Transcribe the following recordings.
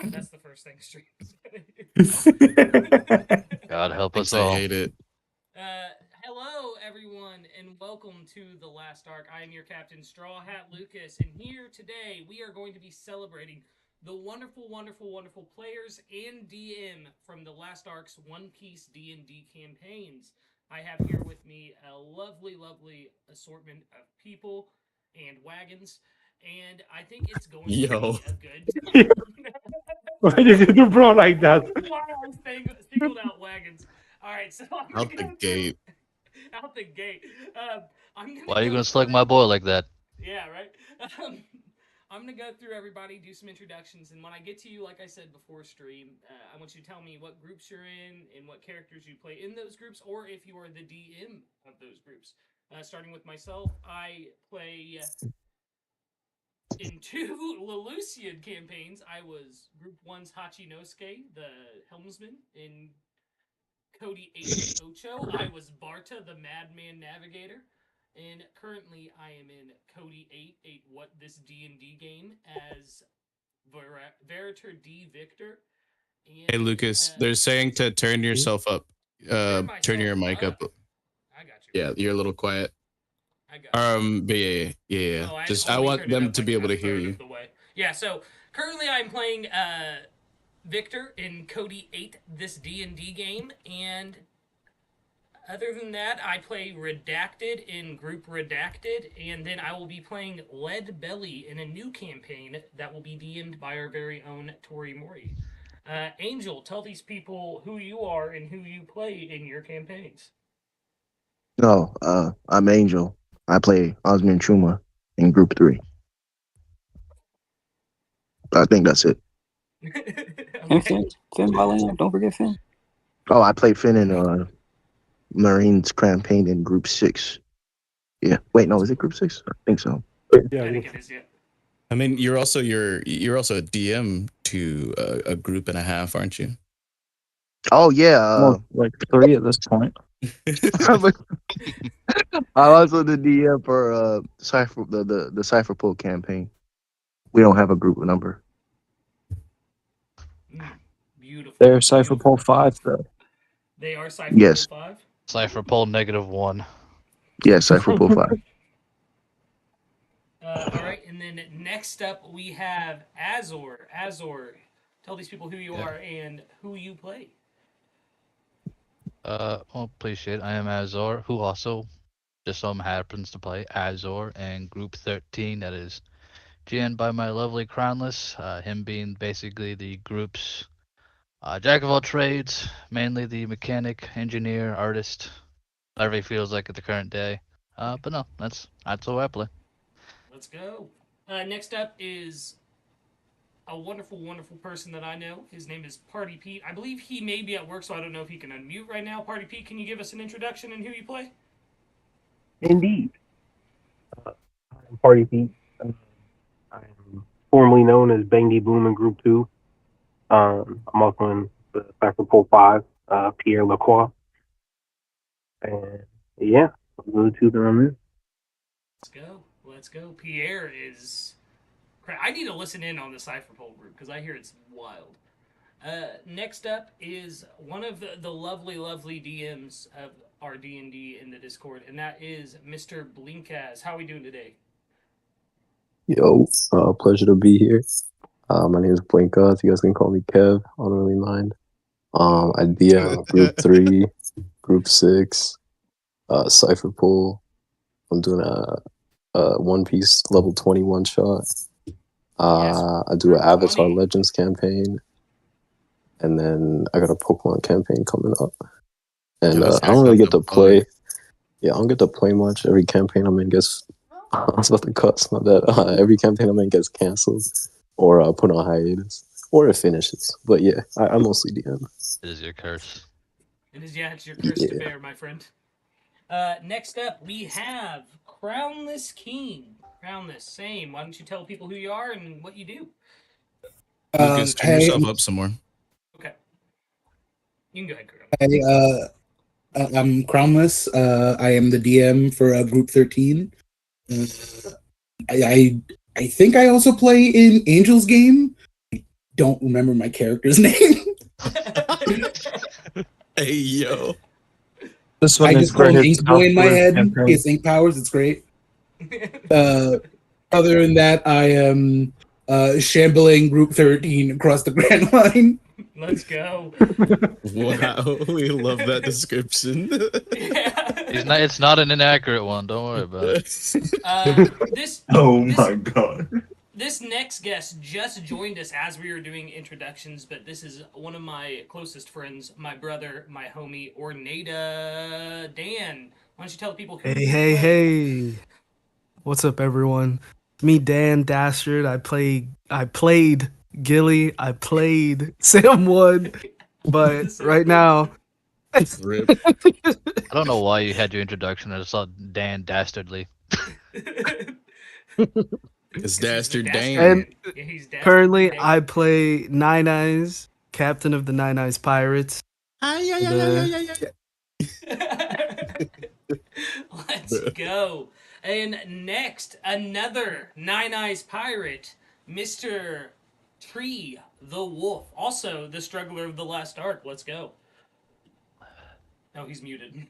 That's the first thing stream. God help us all. I hate it. Hello, everyone, and welcome to The Last Ark. I am your captain, Straw Hat Lucas, and here today we are going to be celebrating the wonderful, wonderful, wonderful players and DM from The Last Ark's One Piece D&D campaigns. I have here with me a lovely, lovely assortment of people and wagons, and I think it's going to be a good time. Why did you do bro like that? Why I singled out wagons. All right, so Out the gate. Out the gate. Why are you gonna slug my boy like that? Yeah, right. I'm gonna go through everybody, do some introductions, and when I get to you, like I said before stream, I want you to tell me what groups you're in and what characters you play in those groups, or if you are the DM of those groups. Starting with myself, I play in 2 Lelucian campaigns. I was Group 1's Hachinosuke, the helmsman. In Cody 8 Ocho, I was Barta, the Madman Navigator. And currently, I am in Cody 8 What This D&D game as Veritor D. Vykthor. Hey, Lucas, they're saying to turn yourself up. Turn your mic up. I got you. Yeah, you're a little quiet. I got you. But yeah. Oh, I want them to be able to hear you. Yeah, so currently I'm playing Vykthor in Cody 8, this D&D game, and other than that, I play Redacted in Group Redacted, and then I will be playing Lead Belly in a new campaign that will be DM'd by our very own Tori Mori. Angel, tell these people who you are and who you play in your campaigns. No, I'm Angel. I play Osman Chuma in Group 3. I think that's it. And Finn Valiant, don't forget Finn. Oh, I play Finn in Marine's campaign in Group 6. Yeah. Wait, no, is it Group 6? I think so. Yeah, I think it is, yeah. I mean, you're also a DM to a group and a half, aren't you? Oh yeah, like 3 at this point. I'm also the DM for Cypher the Cypher Pool campaign. We don't have a group number. Beautiful. They're Cypher Pool 5 though. They are Cypher Yes. Pool 5? Cypher Pole -1. Yeah, Cypher Pool 5. All right, and then next up we have Azor. Azor, tell these people who you are and who you play. Well, appreciate it. I am Azor, who also just so happens to play Azor in Group 13. That is GN by my lovely Crownless. Him being basically the group's jack of all trades, mainly the mechanic, engineer, artist, whatever he feels like at the current day. But no, that's what I play. Let's go. Next up is a wonderful, wonderful person that I know. His name is Party Pete. I believe he may be at work, so I don't know if he can unmute right now. Party Pete, can you give us an introduction and who you play? Indeed. I'm Party Pete. I'm formerly known as Bangy Boom in Group 2. I'm also in the Cypher Pool 5, Pierre Lacroix. And yeah, those are the 2 that I'm in. Let's go. Pierre is... I need to listen in on the Cypher Poll group because I hear it's wild. Next up is one of the lovely, lovely DMs of our D&D in the Discord, and that is Mr. Blinkaz. How are we doing today? Yo, pleasure to be here. My name is Blinkaz. You guys can call me Kev. I don't really mind. I DM Group 3, Group 6, Cypher Pool. I'm doing a One Piece level 21 shot. I do an Avatar Legends campaign, and then I got a Pokemon campaign coming up. And I don't really get to play. Yeah, I don't get to play much. Every campaign I'm in gets. I was about to cuss. Not that every campaign I'm in gets canceled or put on hiatus, or it finishes. But yeah, I mostly DM. It is your curse. It's your curse to bear, my friend. Next up, we have Crownless King. Crownless, same. Why don't you tell people who you are and what you do? Lucas, turn yourself up some more. Okay. You can go ahead, Crownless. I'm Crownless. I am the DM for Group 13. I think I also play in Angel's game. don't remember my character's name. Hey yo. This I one is just call for him his Ink Boy in my South head. campaign. He has ink powers. It's great. Other than that, I am shambling Group 13 across the Grand Line. Let's go. Wow, we love that description. Yeah. It's not an inaccurate one. Don't worry about it. This Oh this- my god. This next guest just joined us as we were doing introductions, but this is one of my closest friends, my brother, my homie, Ornata Dan. Why don't you tell the people who you play? Hey. What's up, everyone? Me, Dan Dastard. I played Gilly. I played Sam Wood. But right now... Rip. I don't know why you had your introduction. I just saw Dan Dastardly. It's Dastard Dastard. Dan. And Yeah, he's Dastard currently, Dan. I play Nine Eyes, captain of the Nine Eyes Pirates. Let's go. And next, another Nine Eyes pirate, Mr. Tree the Wolf. Also, the struggler of the last arc. Let's go. Oh, he's muted.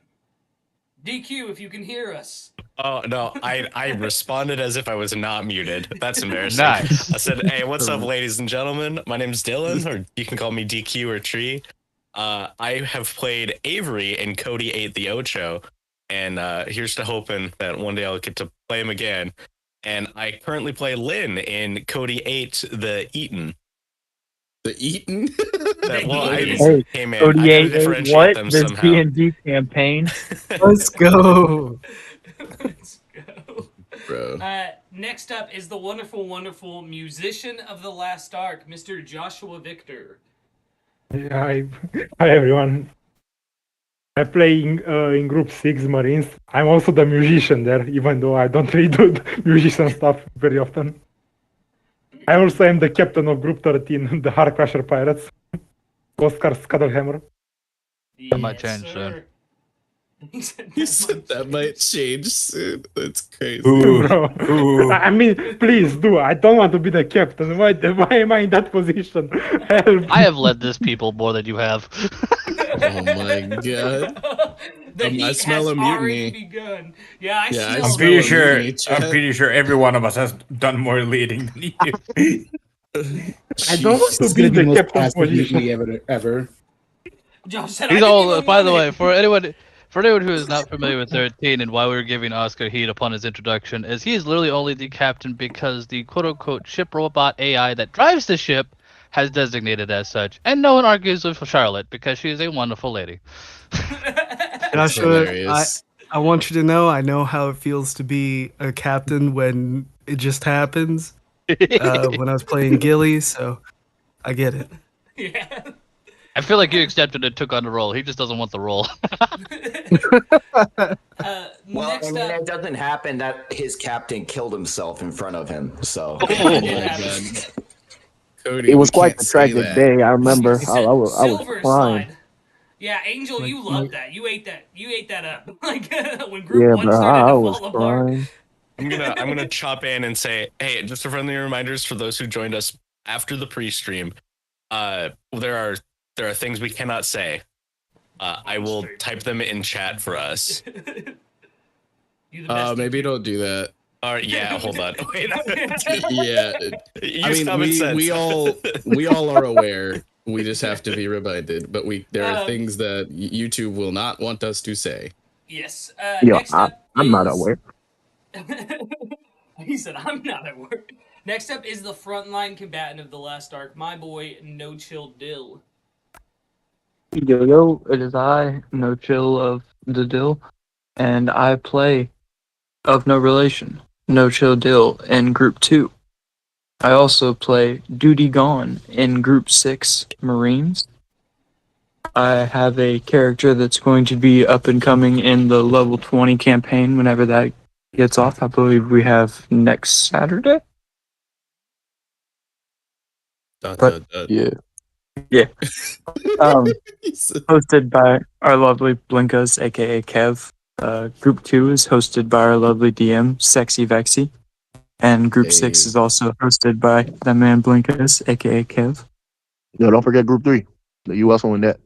DQ, if you can hear us. Oh no, I responded as if I was not muted. That's embarrassing. Nice. I said, "Hey, what's up, ladies and gentlemen? My name's Dylan, or you can call me DQ or Tree. I have played Avery in Cody 8 the Ocho, and here's to hoping that one day I'll get to play him again. And I currently play Lynn in Cody 8 the Eaton. The Eaton? Hey man, I gotta differentiate them this somehow. D&D campaign? Let's go. Let's go. Bro. Next up is the wonderful, wonderful musician of the last arc, Mr. Joshua Vykthor. Hi everyone. I play in Group 6 Marines. I'm also the musician there, even though I don't really do the musician stuff very often. I also am the captain of Group 13, the Heart Crusher Pirates. Oscar Scuttlehammer. That might change soon. He said that might change soon. That's crazy. Bro. I mean, please do. I don't want to be the captain. Why am I in that position? Help. I have led this people more than you have. Oh my god. I smell a mutiny. Begun. Yeah, I smell I'm a pretty mutiny. sure. I'm pretty sure every one of us has done more leading than you. I don't want to It's be gonna be the the most captain passive position. mutiny ever. Josh said, He's I didn't all. even By the want way, it. for anyone who is not familiar with 13 and why we were giving Oscar heat upon his introduction, is he is literally only the captain because the quote-unquote ship robot AI that drives the ship has designated as such, and no one argues with Charlotte because she is a wonderful lady. Joshua, hilarious. I want you to know I know how it feels to be a captain when it just happens. When I was playing Gilly, so I get it. Yeah. I feel like you accepted and took on the role. He just doesn't want the role. Well, Next I mean, up- it doesn't happen that his captain killed himself in front of him. So Oh my god. Cody, It was we quite can't a say tragic that. day. I remember. I was Silver crying. slide. Yeah, Angel, you Like, loved that. You ate that up. Like when Group Yeah, 1 bro. started I to was fall apart. crying. I'm gonna chop in and say, hey, just a friendly reminders for those who joined us after the pre-stream. There are things we cannot say. I will type them in chat for us. You the best. Maybe don't do that. All right, yeah, hold on. Wait. Yeah. I Use mean, common sense. we all are aware. We just have to be reminded. But there are things that YouTube will not want us to say. Yes. Yo, Next up I'm not is- aware. He said, I'm not at work. Next up is the frontline combatant of the last arc, my boy, NoChillDill. Yo, it is I, No Chill of the Dill, and I play of no relation, No Chill Dill in Group 2. I also play Duty Gone in Group 6 Marines. I have a character that's going to be up and coming in the level 20 campaign whenever that gets off. I believe we have next Saturday. Yeah. Yeah. Hosted by our lovely Blinkas, aka Kev. Group 2 is hosted by our lovely DM, Sexy Vexy. And Group 6 is also hosted by the man Blinkas, aka Kev. No, don't forget Group 3. The U.S. won that.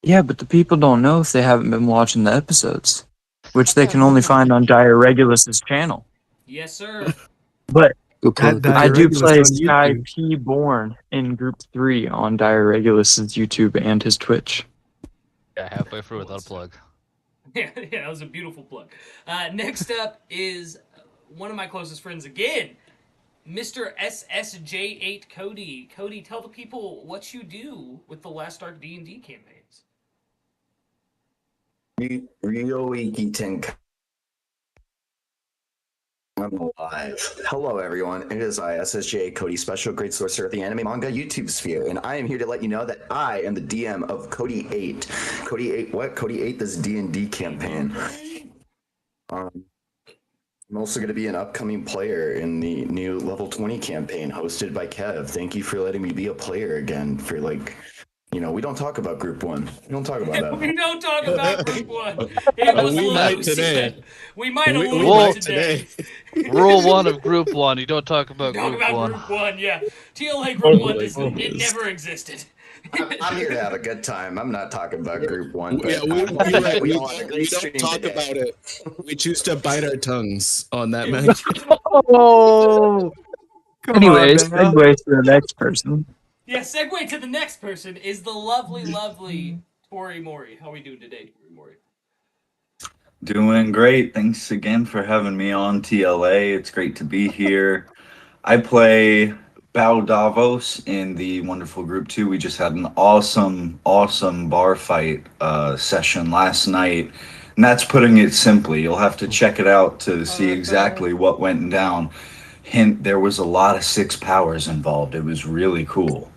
Yeah, but the people don't know if they haven't been watching the episodes, which they can only find on Dire Regulus's channel. Yes, sir. But Good plug. At Good I Dire plug. do Regulus play on Sky YouTube. P. Born in Group 3 on Dire Regulus's YouTube and his Twitch. Yeah, halfway through without a plug. Yeah, that was a beautiful plug. Next up is one of my closest friends again, Mr. SSJ8 Cody. Cody, tell the people what you do with the Last Ark D&D campaigns. I'm live. Hello, everyone. It is I, SSJ Cody, Special Great Sorcerer of the Anime Manga YouTube Sphere, and I am here to let you know that I am the DM of Cody 8. Cody 8 what? Cody 8, this D&D campaign. I'm also going to be an upcoming player in the new Level 20 campaign hosted by Kev. Thank you for letting me be a player again for, like, you know, we don't talk about Group 1. We don't talk about that. We don't talk about Group 1. It was We might loose. today. We might a We little might bit today. Rule 1 of Group 1, you don't talk about Talk Group about 1. Group 1, yeah. TLA Oh Group 1, my it never existed. I'm here to have a good time. I'm not talking about Group 1, but Yeah, I'm hoping you're that right. we We all have a don't, great we don't stream talk today. about it. We choose to bite our tongues on that Yeah, match. Oh, come on Anyways, now. segue to the next person. Yeah, segue to the next person is the lovely, lovely Tori Mori. How are we doing today, Tori Mori? Doing great. Thanks again for having me on TLA. It's great to be here. I play Bao Davos in the wonderful Group 2. We just had an awesome bar fight session last night. And that's putting it simply. You'll have to check it out to see exactly what went down. Hint, there was a lot of 6 powers involved. It was really cool.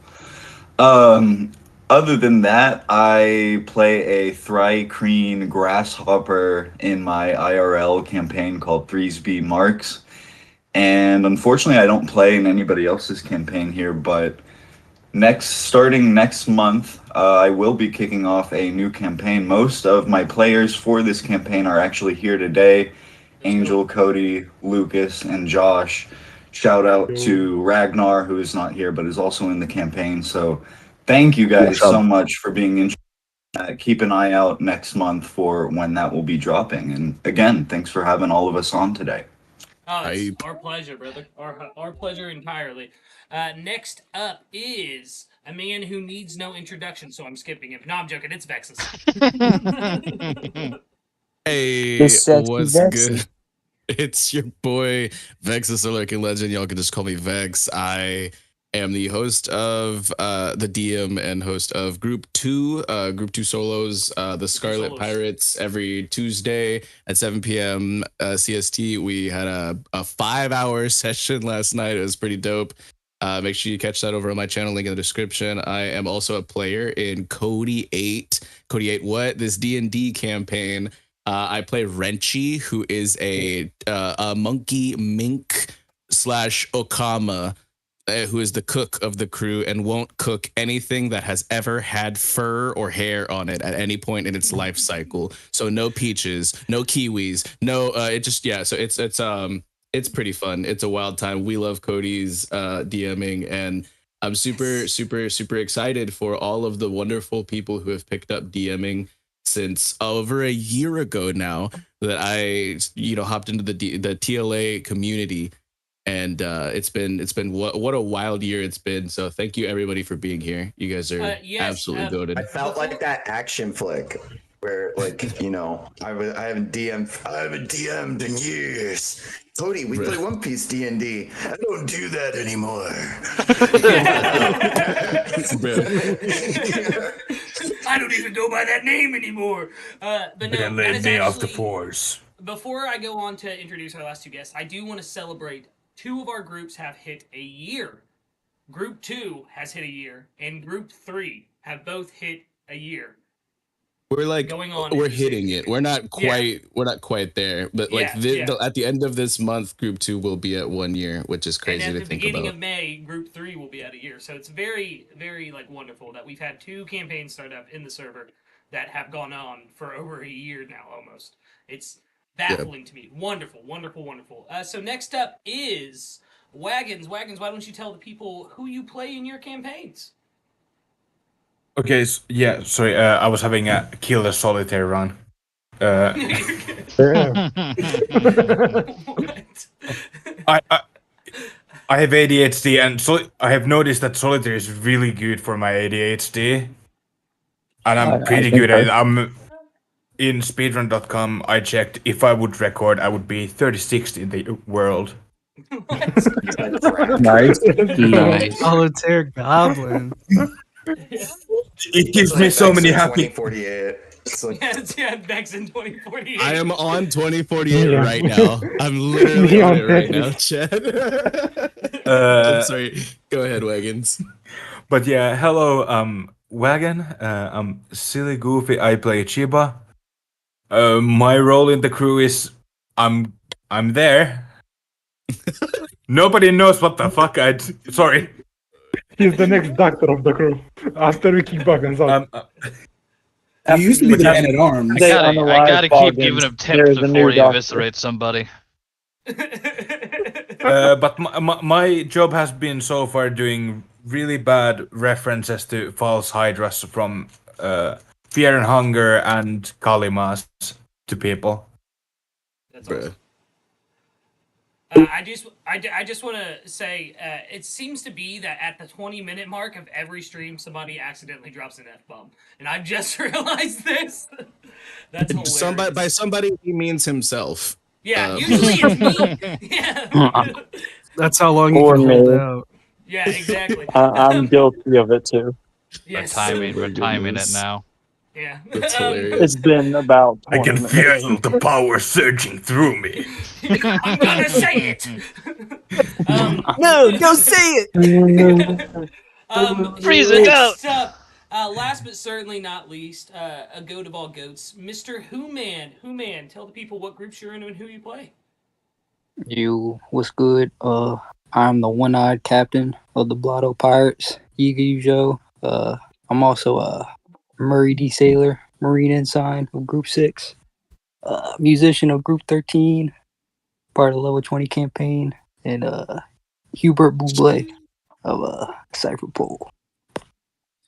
Other than that, I play a Thry-Kreen grasshopper in my IRL campaign called 3sB Marks. And unfortunately, I don't play in anybody else's campaign here, but starting next month, I will be kicking off a new campaign. Most of my players for this campaign are actually here today. Angel, Cody, Lucas, and Josh. Shout out to Ragnar, who is not here but is also in the campaign. So thank you guys so much for being interested. Keep an eye out next month for when that will be dropping. And again, thanks for having all of us on today. Oh, it's our pleasure, brother. Our pleasure entirely. Next up is a man who needs no introduction, so I'm skipping him. No, I'm joking. It's vexyz. Hey, This sexy what's Vexy. good? It's your boy Vexyz, the Lurking Legend. Y'all can just call me Vex. I am the host of the DM and host of Group 2, Group 2 Solos, the Scarlet Pirates. Every Tuesday at 7 p.m. CST. We had a 5-hour session last night. It was pretty dope. Make sure you catch that over on my channel, link in the description. I am also a player in Cody 8. Cody 8 what? This D&D campaign. I play Renchi, who is a monkey mink / Okama, who is the cook of the crew and won't cook anything that has ever had fur or hair on it at any point in its life cycle. So no peaches, no kiwis, no. So it's pretty fun. It's a wild time. We love Cody's DMing, and I'm super excited for all of the wonderful people who have picked up DMing since over a year ago now that I hopped into the TLA community, and it's been what a wild year it's been. So thank you everybody for being here. You guys are absolutely goated. I felt like that action flick where, like, you know, I haven't DM'd in years. Cody, we play One Piece D&D. I don't do that anymore. I don't even go by that name anymore. But no, They laid me off the force. Before I go on to introduce our last two guests, I do want to celebrate 2 of our groups have hit a year. Group 2 has hit a year, and Group 3 have both hit a year. We're like we're hitting it. We're not quite there, but like at the end of this month, Group 2 will be at 1 year, which is crazy to think about. And at the beginning of May, Group 3 will be at a year. So it's very, very like wonderful that we've had 2 campaigns start up in the server that have gone on for over a year now almost. It's baffling to me. Wonderful. So next up is Wagons, why don't you tell the people who you play in your campaigns? Okay, yeah, sorry, I was having a kill the solitaire run. I have ADHD, and so I have noticed that solitaire is really good for my ADHD, and I'm pretty good at it. I'm in speedrun.com. I checked if I would record, I would be 36th in the world. Nice. Nice. Solitaire Goblin. It gives me so many happy. 2048. Like... yeah, Vex in 2048. I am on 2048 right now. I'm literally on it right now, Chad. I'm sorry. Go ahead, Wagons. But yeah, hello, Wagon. I'm silly goofy. I play Chiba. My role in the crew is I'm there. Nobody knows what the fuck sorry. He's the next doctor of the crew after we kick Buggins out. You used to be the man at arms. I gotta keep giving him tips before he eviscerates somebody. But my job has been so far doing really bad references to false hydras from Fear and Hunger and Kalimas to people. That's awesome. I just want to say, it seems to be that at the 20-minute mark of every stream, somebody accidentally drops an F-bomb. And I've just realized this. That's hilarious. By somebody, he means himself. Yeah, usually it's me. Yeah. That's how long you can hold out. Yeah, exactly. I'm guilty of it too. Yes. We're timing it now. Yeah. It's been about 20 I can minutes. feel the power surging through me. I'm gonna say it. No, don't say it. Freeze it out. Last but certainly not least, a goat of all goats, Mr. Who-Man, tell the people what groups you're in and who you play. What's good? I'm the one-eyed captain of the Blotto Pirates, Yujo. I'm also a Murray D. Sailor, Marine Ensign of Group 6, musician of Group 13, part of the Level 20 campaign, and Hubert Buble of Cypher Pole.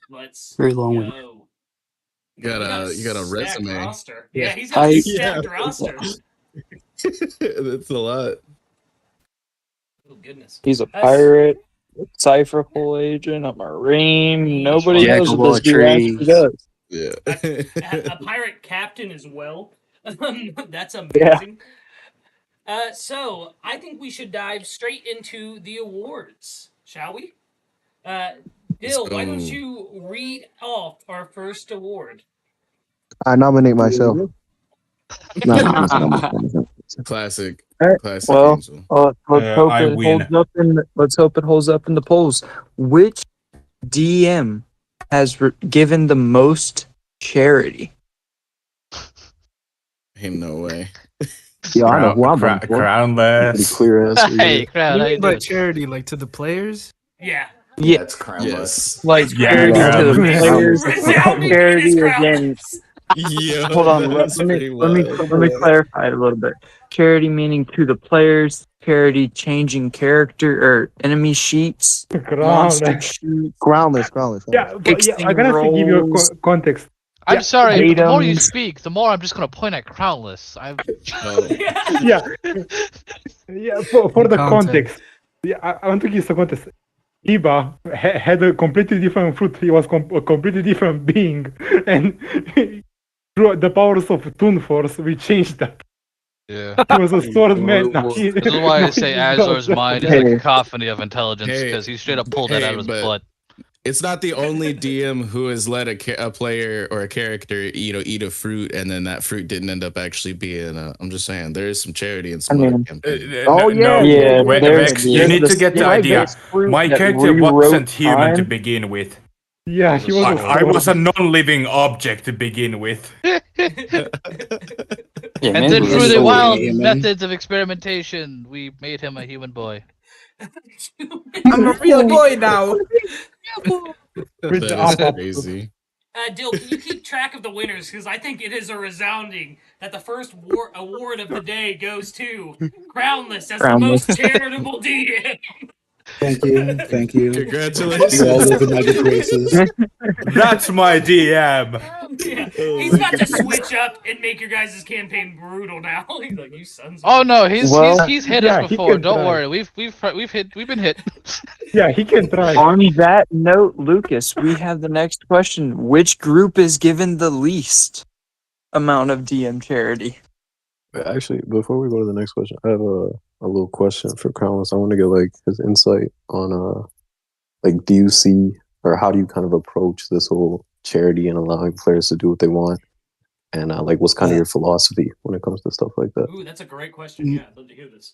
Let's very long go. one. You got a resume. Roster. Yeah, he's got a stacked roster. That's a lot. Oh goodness. He's a pirate, Cypher Pole agent, a Marine. Nobody knows what this dude actually does. Yeah. a pirate captain as well. That's amazing. Yeah. So I think we should dive straight into the awards, shall we? Dill, why don't you read off our first award? I nominate myself. Classic. Classic. Well, let's hope it holds up in the polls. Which DM has given the most charity? Ain't no way. Yeah, I know who I'm Crownless. Clear answer. Hey, but charity, like to the players? Yeah. Yeah, it's Crownless. Like charity to the players. Charity against. Yeah. Hold on. Let me clarify it a little bit. Charity meaning to the players. Charity changing character or enemy sheets. Monster sheets. Groundless. Yeah, but I'm gonna give you a context. I'm sorry. The more you speak, the more I'm just gonna point at Crownless. Yeah. For the context. Yeah, I want to give some context. Iba had a completely different fruit. He was a completely different being, and through the powers of Toon Force, we changed that. Yeah. He was a swordsman. This is why I say Azor's mind is a cacophony of intelligence, because he straight up pulled that out of his butt. It's not the only DM who has let a player or a character, eat a fruit, and then that fruit didn't end up actually being. I'm just saying, there is some charity in some other campaigns. Vex, you need to get the idea. My character wasn't human to begin with. Yeah, he was. I was a non-living object to begin with. And then through the wild methods of experimentation, we made him a human boy. I'm a real boy now. That is crazy. Dill, can you keep track of the winners? Because I think it is a resounding that the first award of the day goes to Crownless as the most charitable DM. Thank you. Thank you. Congratulations. You all live in my good graces. That's my DM. Yeah, he's about to switch up and make your guys' campaign brutal now. He's like, you sons of Oh no, he's hit yeah, us he before. can Don't try. worry, we've been hit. Yeah, he can try. On that note, Lucas, we have the next question. Which group is given the least amount of DM charity? Actually, before we go to the next question, I have a little question for Crownless. I want to get like his insight on like, do you see or how do you kind of approach this whole charity and allowing players to do what they want, and like what's kind of your philosophy when it comes to stuff like that? Ooh, that's a great question. Yeah, I'd love to hear this.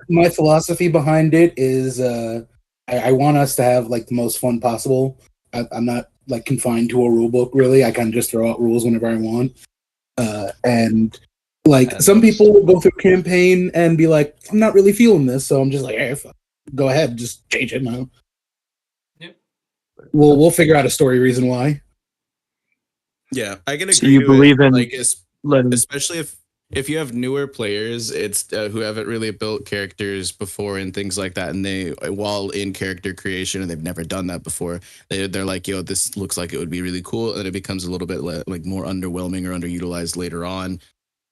My philosophy behind it is I want us to have like the most fun possible. I'm not like confined to a rule book really. I kind of just throw out rules whenever I want. And like some people will go through a campaign and be like, I'm not really feeling this, so I'm just like, hey, go ahead, just change it now. Yep. We'll figure out a story reason why. Yeah, I can agree. So you to believe it. in like letting- especially if you have newer players, it's who haven't really built characters before and things like that, and they while in character creation and they've never done that before, they're like, yo, this looks like it would be really cool, and it becomes a little bit like more underwhelming or underutilized later on.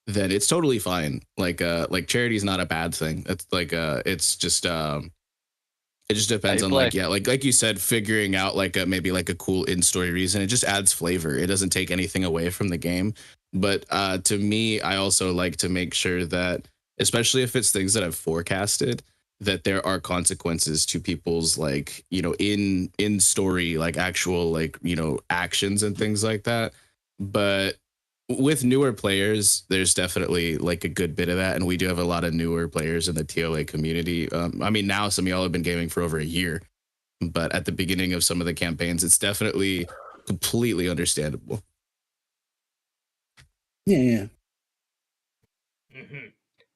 Then it's totally fine. Like charity is not a bad thing. It's like it's just it just depends on play. like, yeah, like you said, figuring out like maybe like a cool in-story reason. It just adds flavor. It doesn't take anything away from the game. But to me, I also like to make sure that, especially if it's things that I've forecasted, that there are consequences to people's like, you know, in story, like actual like, you know, actions and things like that. But with newer players, there's definitely like a good bit of that, and we do have a lot of newer players in the TLA community. I mean, now some of y'all have been gaming for over a year, but at the beginning of some of the campaigns, it's definitely completely understandable. Yeah. Mm-hmm.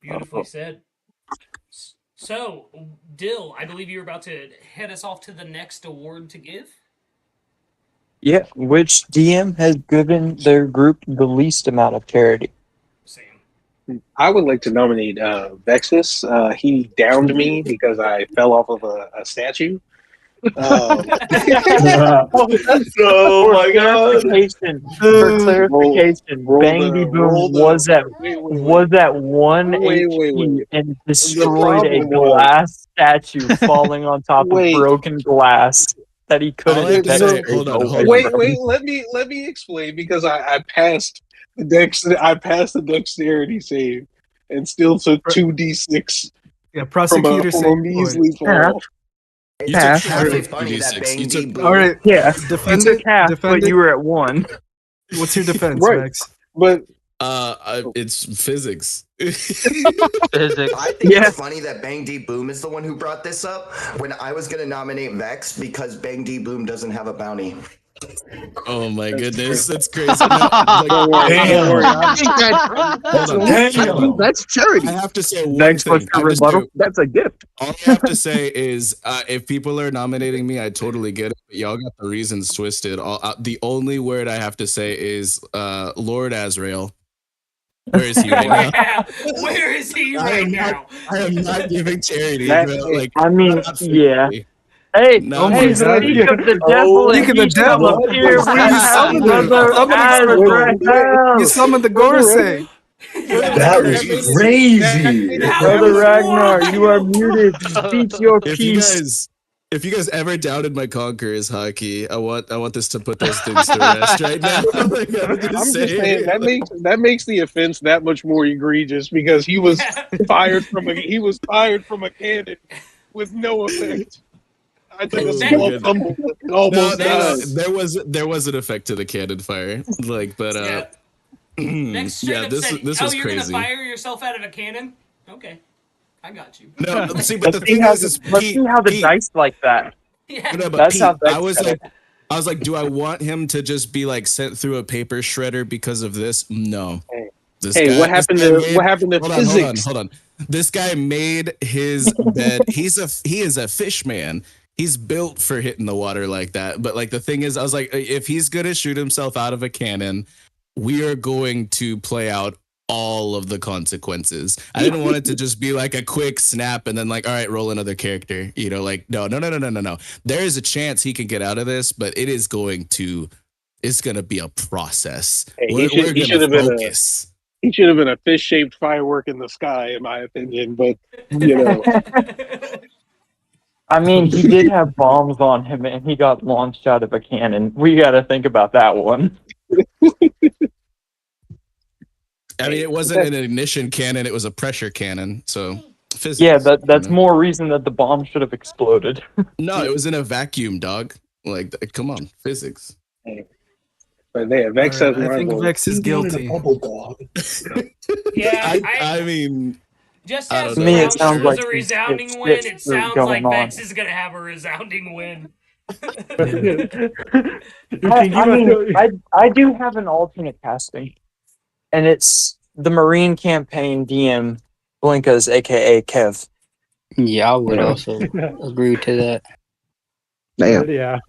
Beautifully said. So, Dill, I believe you were about to head us off to the next award to give. Yeah, which DM has given their group the least amount of charity? I would like to nominate vexyz. He downed me because I fell off of a statue. Oh my god! For clarification, Bangy Boom was at 1 HP and destroyed a glass statue falling on top of broken glass that he couldn't. Wait. Let me explain, because I passed the dexterity save and still took 2d6. Yeah, prosecutor from a measly fall. You Yeah. took half of funny that 2d6. You Bang took All right, Yeah, defend you took it. half, Defend but it. you were at 1. What's your defense, Right. Max? But it's physics. I think it's funny that Bang D Boom is the one who brought this up when I was going to nominate Vex, because Bang D Boom doesn't have a bounty. Oh my goodness, that's crazy. Don't worry. That's charity. I have to say one Next thing. question, rebuttal. That's a gift. All I have to say is, if people are nominating me, I totally get it. But y'all got the reasons twisted. The only word I have to say is Lord Azrael. Where is he right now? Yeah, where is he right now? I am not giving charity. That's bro. it. Like, I mean, not for yeah. me. Hey, Not hey, for me. speak of the devil and Speak of the he shall devil. appear. We have brother Azrael. He summoned the Gorsay. That was crazy. Brother Ragnar, you are muted. Speak your piece. If you guys ever doubted my Conquerors hockey, I want this to put those things to rest right now. Like, I'm just saying that makes the offense that much more egregious, because he was fired from a cannon with no effect. I took a small fumble. Almost died. There was an effect to the cannon fire, like, but Next yeah, this was you're crazy. gonna fire yourself out of a cannon? Okay, I got you. No, see, but the Let's see thing how is let's see how the dice like that. Yeah. No, but That's Pete, how Vex I was said like, it. I was like, do I want him to just be like sent through a paper shredder because of this? No. What happened to physics? Hold on. This guy made his bed. He is a fish man. he's built for hitting the water like that. But like the thing is, I was like, if he's gonna shoot himself out of a cannon, we are going to play out all of the consequences. I didn't want it to just be like a quick snap and then like, all right, roll another character. You know, like no. There is a chance he can get out of this, but it's going to be a process. Hey, We're gonna focus. He should have been a fish-shaped firework in the sky, in my opinion. But you know, I mean, he did have bombs on him, and he got launched out of a cannon. We got to think about that one. I mean, it wasn't an ignition cannon; it was a pressure cannon. So physics. Yeah, that's more reason that the bomb should have exploded. No, it was in a vacuum, dog. Like, come on, physics. But yeah, Vex says I think Vex is guilty. Yeah, I mean, just I as don't the know. round It sounds was like a resounding it's win, it sounds going like on. Vex is gonna have a resounding win. I do have an alternate casting, and it's the Marine campaign DM Blinkas, aka Kev. Yeah, I would also agree to that. Damn. Yeah.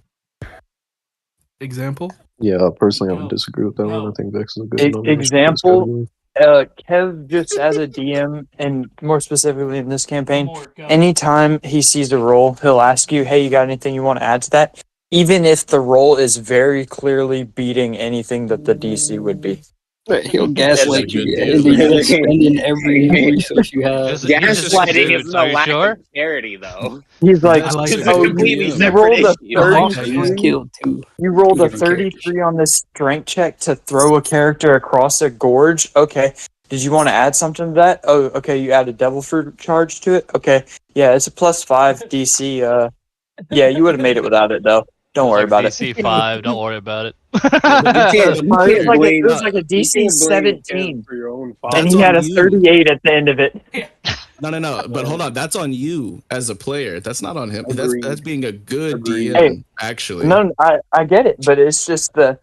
Example? Yeah, personally, I would disagree with that one. I think Vex is a good number. Example, Kev, just as a DM, and more specifically in this campaign, anytime he sees a roll, he'll ask you, hey, you got anything you want to add to that? Even if the roll is very clearly beating anything that the DC would be. But he'll gaslight you, and then you're spending every resource you have. Gaslighting isn't a lack of charity, though. He's like, It's oh, completely you separate rolled a issue. 33. You rolled a 33 on this strength check to throw a character across a gorge. Okay. Did you want to add something to that? Oh, okay. You added devil fruit charge to it. Okay. Yeah, it's a +5 DC. Yeah, you would have made it without it though. Don't worry about it. DC 5, don't worry about it. It was like a DC 17. And he had a 38 at the end of it. No. But hold on, that's on you as a player. That's not on him. That's being a good DM, Hey, actually. No, I get it, but it's just the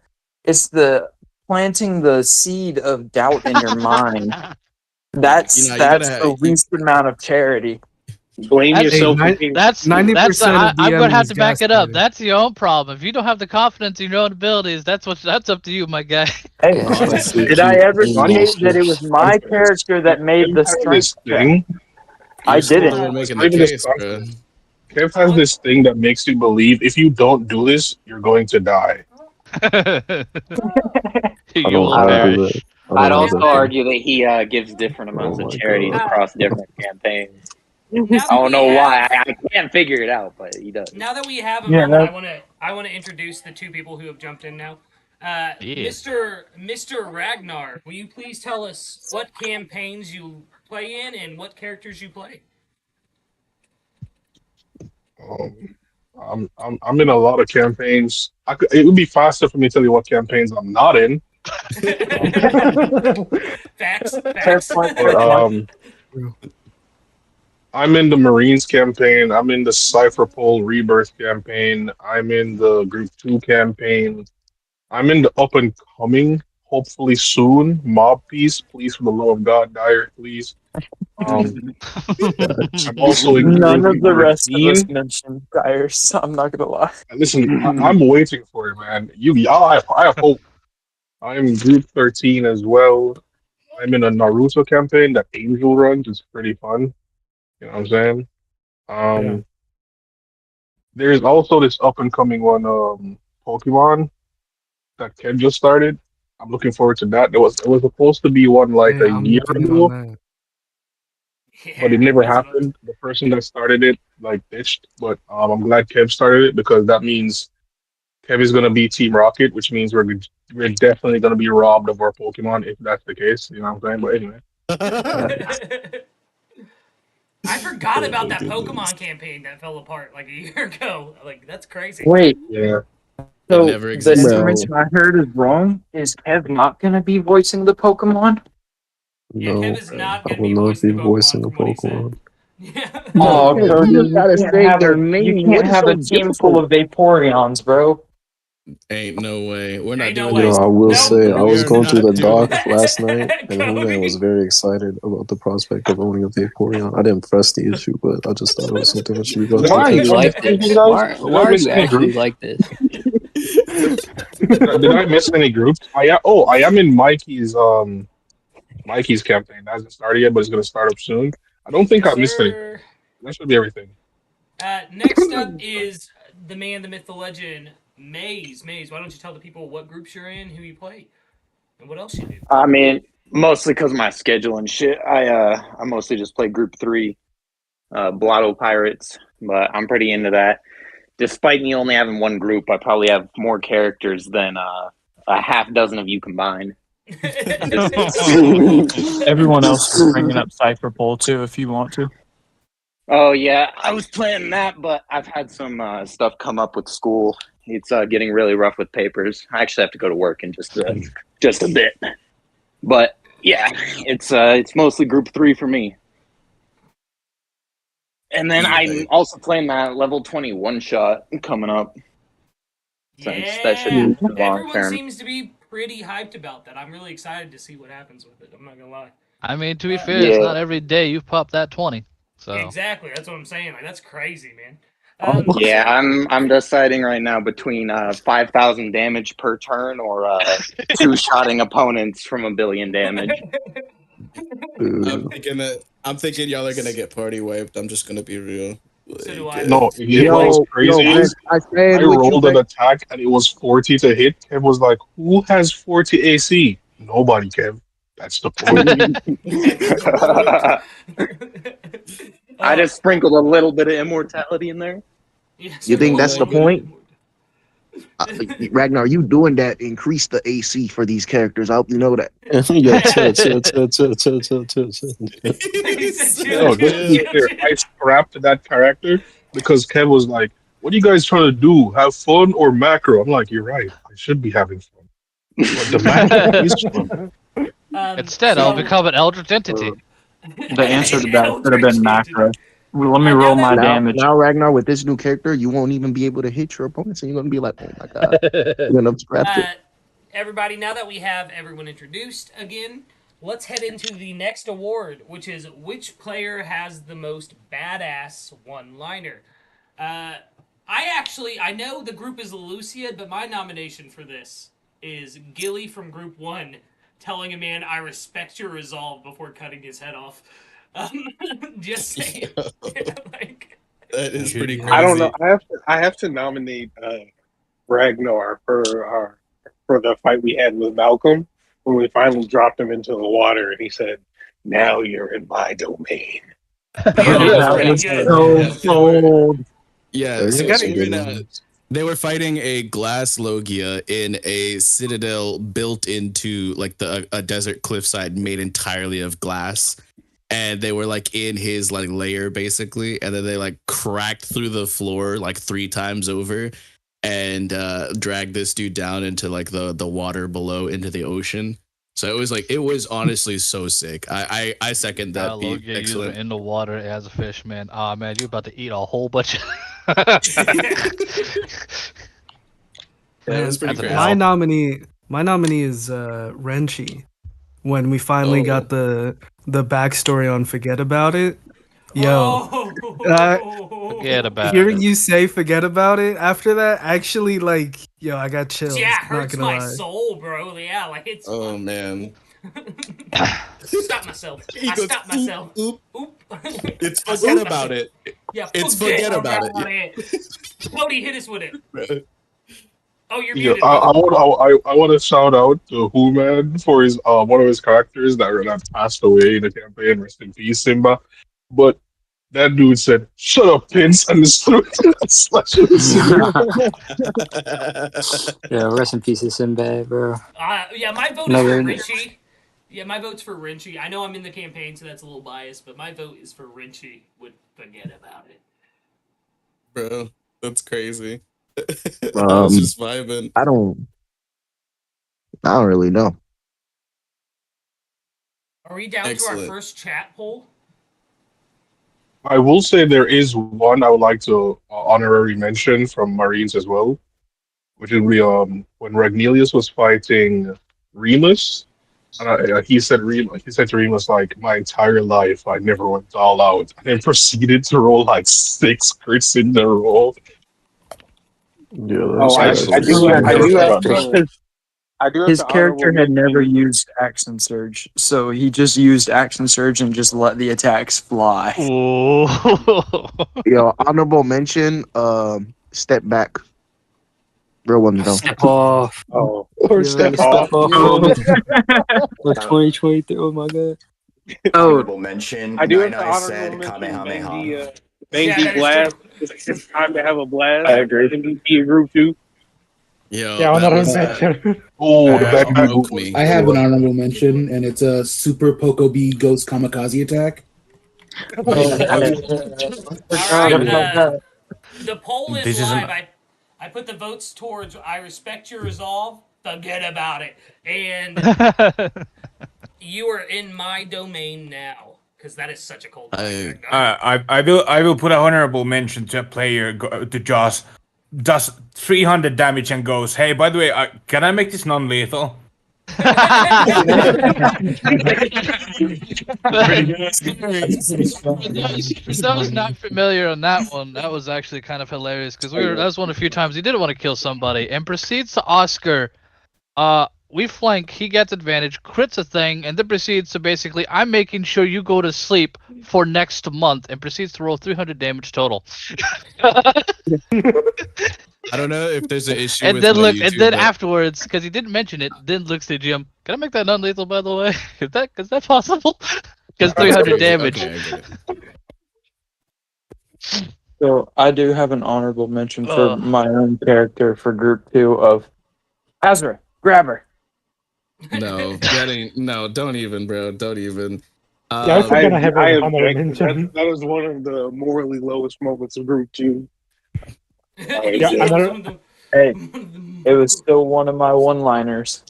planting the seed of doubt in your mind. That's the least amount of charity. Blame yourself. That's 90% I'm of gonna have DMs to back it up. That's your own problem. If you don't have the confidence in your own abilities, that's up to you, my guy. Hey, did I ever state that it was my character that made the strength check? I didn't. Kev has this thing that makes you believe if you don't do this, you're going to die. I'd also argue that he gives different amounts of charities across different campaigns. I don't know why. I can't figure it out, but he does. Now that we have a moment, I want to introduce the two people who have jumped in now. Mr. Ragnar, will you please tell us what campaigns you play in and what characters you play? I'm in a lot of campaigns. It would be faster for me to tell you what campaigns I'm not in. Facts. I'm in the Marines campaign. I'm in the Cypherpole Rebirth campaign. I'm in the Group 2 campaign. I'm in the up and coming, hopefully soon, Mob Piece. Please, for the love of God, Dire, please. I'm also in None of the rest of us mentioned Dire, so I'm not gonna lie. Listen, I'm waiting for it, man. I have hope. I'm Group 13 as well. I'm in a Naruto campaign that Angel runs. It's pretty fun. You know what I'm saying? There's also this up and coming one, Pokemon that Ken just started. I'm looking forward to that. It was supposed to be one like a year ago, but it never happened. The person that started it ditched, but I'm glad Kev started it because that means Kev is gonna be Team Rocket, which means we're definitely gonna be robbed of our Pokemon if that's the case. You know what I'm saying? But anyway. I forgot about that Pokemon campaign that fell apart like a year ago. Like, that's crazy. Wait. Yeah. So the information I heard is wrong. Is Kev not going to be voicing the Pokemon? No, I will not be voicing the Pokemon. Oh, Cody, you can't have a team full of Vaporeons, bro. Ain't no way. We're not Ain't no doing way. this. I will Nope. say I We was are going through not the doing dock last night, and Cody. Human was very excited about the prospect of owning a Vaporeon. I didn't press the issue, but I just thought it was something that should be brought Did to Why are you I miss like attention. anything, this? guys? Why Did I are miss you any actually groups? like this? Did I miss any groups? I am in Mikey's campaign. That hasn't started yet, but it's gonna start up soon. I don't think Yes, I missed anything. sir. That should be everything. Next up is the man, the myth, the legend, Maze. Maze, why don't you tell the people what groups you're in, who you play, and what else you do? I mean, mostly because of my schedule and shit. I mostly just play Group 3, Blotto Pirates, but I'm pretty into that. Despite me only having one group, I probably have more characters than a half dozen of you combined. Everyone else is bringing up Cypher Pole too, if you want to. Oh yeah, I was planning that, but I've had some stuff come up with school. It's getting really rough with papers. I actually have to go to work in just a bit. But yeah, it's mostly Group 3 for me. And then I'm also playing that level 20 one shot coming up. Since that should Yeah, be long everyone term. seems to be pretty hyped about that. I'm really excited to see what happens with it. I'm not gonna lie. I mean, to be fair, it's not every day you pop that 20. So Exactly, that's what I'm saying. Like that's crazy, man. Yeah, I'm deciding right now between 5,000 damage per turn or two-shotting opponents from 1 billion damage. I'm thinking y'all are gonna get party wiped. I'm just gonna be real. So do I. No, what's crazy is I rolled an attack and it was 40 to hit. Kev was like, "Who has 40 AC?" Nobody, Kev. That's the point. I just sprinkled a little bit of immortality in there. You think that's the point? Ragnar, you doing that increase the AC for these characters. I hope you know that. Yeah, No, just to be clear, I scrapped that character because Kev was like, "What are you guys trying to do? Have fun or macro?" I'm like, "You're right. I should be having fun, but the macro is fun." instead, I'll become an eldritch entity. The answer to that should have been macro. Well, let me roll my damage. Now, Ragnar, with this new character, you won't even be able to hit your opponents, and you're gonna be like, "Oh my god!" You're gonna have scrapped it. Everybody, now that we have everyone introduced again, let's head into the next award, which is which player has the most badass one-liner. I know the group is Lucia, but my nomination for this is Gilly from Group 1 telling a man, "I respect your resolve," before cutting his head off. Just saying. That is pretty crazy. I don't know. I have to nominate Ragnar for the fight we had with Malcolm when we finally dropped him into the water and he said, "Now you're in my domain." That was so cold. Yeah, so they were fighting a glass Logia in a citadel built into like a desert cliffside made entirely of glass. And they were like in his like lair basically, and then they like cracked through the floor like 3 times over and dragged this dude down into like the water below into the ocean. So it was honestly so sick. I second that. Logia user in the water as a fish, man. Ah, man, you're about to eat a whole bunch of. Man, that's pretty crazy. my nominee is Renchi. When we finally got the backstory on Forget About It, Forget about hearing it. you say Forget About It after that, actually, like, I got chills. Yeah, it not hurts gonna my lie. soul, bro. Yeah, like it's. Oh man. Stop myself. I stopped myself. Oop. It's forget about it. Yeah, it's forget about it. Cody, hit us with it. Oh, you're Yeah, muted. I want to shout out to Human for his one of his characters that passed away in the campaign. Rest in peace, Simba. But that dude said, "Shut up, Vince," and just threw Yeah, rest in peace, Sinbad, bro. Yeah, my vote is for Richie. Yeah, my vote's for Renchi. I know I'm in the campaign, so that's a little biased, but my vote is for Renchi. Would forget about it. Bro, that's crazy. I was just vibing. I don't really know. Are we down to our first chat poll? I will say there is one I would like to honorary mention from Marines as well. which is when Ragnelius was fighting Remus. He said to Remus, like, my entire life I never went all out, and then proceeded to roll like 6 crits in a row. Yeah, Oh, I do have His to honorable character had never mention. used Action Surge, so he just used Action Surge and just let the attacks fly. Yo, honorable mention. Step back. Real one though. Step off. Oh, Or Yeah, step step off. off. Yo. With 2023. Oh my god. Honorable mention. I do have Nine to I honorable said mention Kamehameha. Bang Yeah, D that is blast. true. It's time to have a blast. I agree. MVP in group 2. Yo, Yeah, that honorable was mention. Oh, the that back broke me. I have an honorable mention, and it's a Super Poco B Ghost Kamikaze attack. All right. The poll is This is live. an- I put the votes towards I respect your resolve. Forget about it. And you are in my domain now. Because that is such a cold fight. I will put an honorable mention to a player to Joss does 300 damage and goes, hey, by the way, can I make this non-lethal? I was not familiar on that one. That was actually kind of hilarious because that was one of the few times he didn't want to kill somebody and proceeds to Oscar. We flank, he gets advantage, crits a thing, and then proceeds to basically, I'm making sure you go to sleep for next month, and proceeds to roll 300 damage total. I don't know if there's an issue And with then my look, YouTube, and then but- afterwards, because he didn't mention it, then looks to Jim. Can I make that non-lethal, by the way? Is that possible? Because 300 damage. Okay, I get it. So I do have an honorable mention for my own character for group 2 of Azra. Grab her. No, don't even, bro. Don't even. Yeah, I was gonna have I an honorable object. mention. That was one of the morally lowest moments of group 2. Hey, it was still one of my one-liners,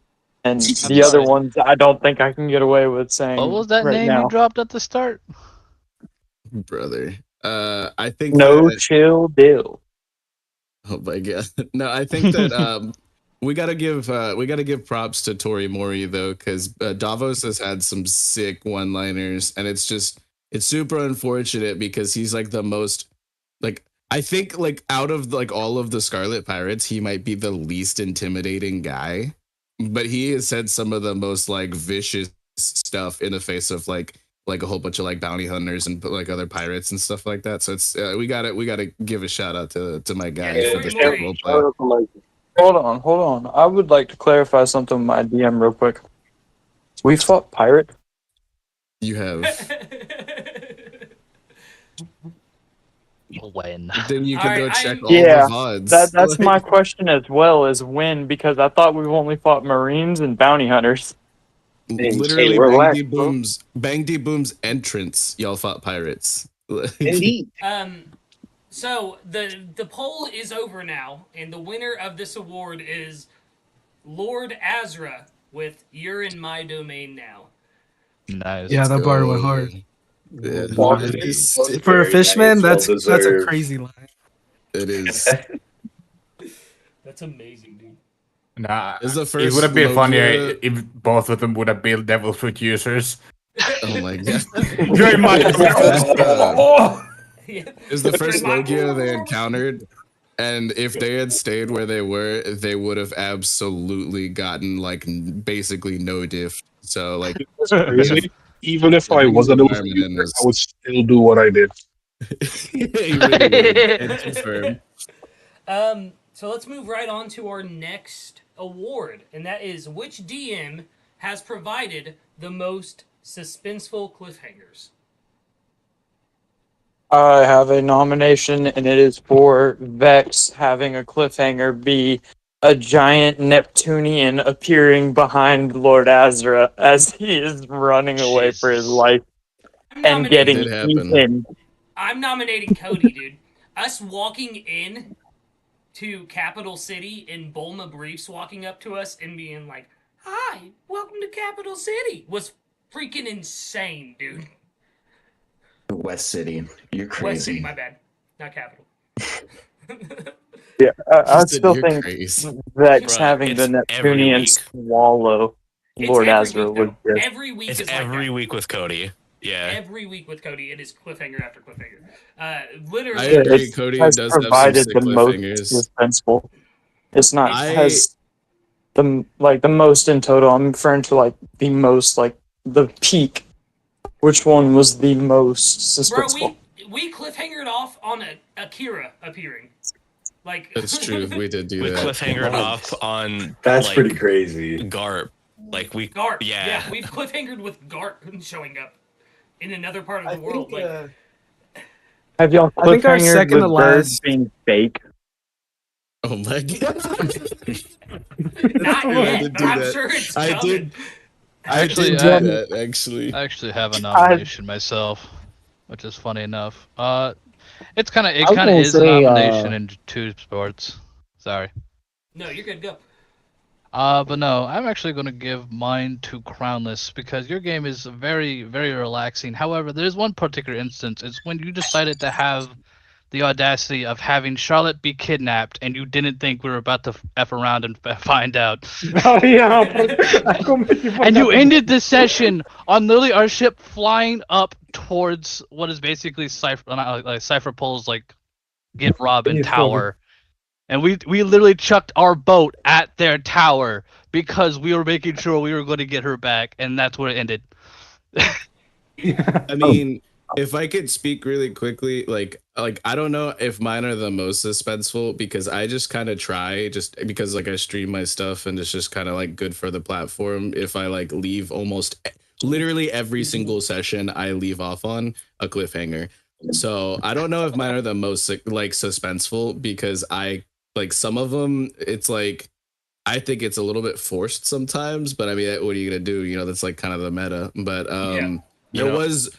and the other ones I don't think I can get away with saying. What was that right name now. you dropped at the start? Brother. I think No that, chill deal. oh my god. No, I think that we gotta give props to Tori Mori though, because Davos has had some sick one-liners, and it's super unfortunate because he's like the most like I think like out of like all of the Scarlet Pirates, he might be the least intimidating guy, but he has said some of the most like vicious stuff in the face of like a whole bunch of like bounty hunters and like other pirates and stuff like that. So it's we gotta give a shout out to my guy for this role play. Hold on. I would like to clarify something with my DM real quick. We fought pirate. You have. When? Then you can go check all Yeah, the VODs. that's my question as well, is when, because I thought we've only fought Marines and bounty hunters. Literally, Hey, relax, bro. Bang D Boom's entrance. Y'all fought pirates. Indeed. So the poll is over now, and the winner of this award is Lord Azra with "You're in My Domain Now." Nice. Yeah, that bar went hard. Yeah, For a fishman, that's a well-deserved. crazy line. It is. That's amazing, dude. Nah, Is the it first would have been funnier Logia- if both of them would have been devil fruit users. Oh my god. Very much. It was the first Logia they encountered, and if they had stayed where they were, they would have absolutely gotten like basically no diff. So like, It's crazy. Even if I wasn't able to use it, I would still do what I did. You really would. And confirm. So let's move right on to our next award, and that is which DM has provided the most suspenseful cliffhangers? I have a nomination, and it is for Vex having a cliffhanger be a giant Neptunian appearing behind Lord Azra as he is running away for his life and getting eaten. I'm nominating Cody, dude. Us walking in to Capital City in Bulma briefs, walking up to us and being like, "Hi, welcome to Capital City," was freaking insane, dude. West City. You're crazy. West City, my bad. Not Capital. Yeah, I said still you're think crazy. Vex Bruh, having the it's every Neptunian week. swallow It's Lord every Azra week, was though. just. Every week It's is like every that. week with Cody. Yeah. Every week with Cody, it is cliffhanger after cliffhanger. Literally, I agree. It Cody has does have some provided sick the most cliffhangers. suspenseful. It's not I has the most in total. I'm referring to like the most, like the peak. Which one was the most bro, suspenseful? we cliffhangered off on Akira appearing. Like That's true. We did do We that. cliffhangered off on That's like, pretty crazy. Garp. Like we Garp. Yeah. We've cliffhangered with Garp showing up in another part of the world. Have y'all I think our cliffhangered second to with birds last. being fake? Oh my god. Not I yet, did but do I'm that. sure it's I coming. did. I Actually, did do that. Actually, I actually have a nomination myself, which is funny enough. It kind I was of gonna is a say, nomination in two sports. Sorry. No, you're good. Go. But no, I'm actually gonna give mine to Crownless because your game is very, very relaxing. However, there's one particular instance. It's when you decided to have the audacity of having Charlotte be kidnapped, and you didn't think we were about to f around and find out. Oh, yeah, And you ended the session on literally our ship flying up towards what is basically Cypher Pole's like get Robin tower. And we literally chucked our boat at their tower because we were making sure we were going to get her back, and that's where it ended. I mean, if I could speak really quickly, like I don't know if mine are the most suspenseful because I just kind of try just because like I stream my stuff and it's just kind of like good for the platform. If I like leave almost literally every single session, I leave off on a cliffhanger. So I don't know if mine are the most like suspenseful because I like some of them. It's like I think it's a little bit forced sometimes, but I mean, what are you gonna do? You know, that's like kind of the meta. But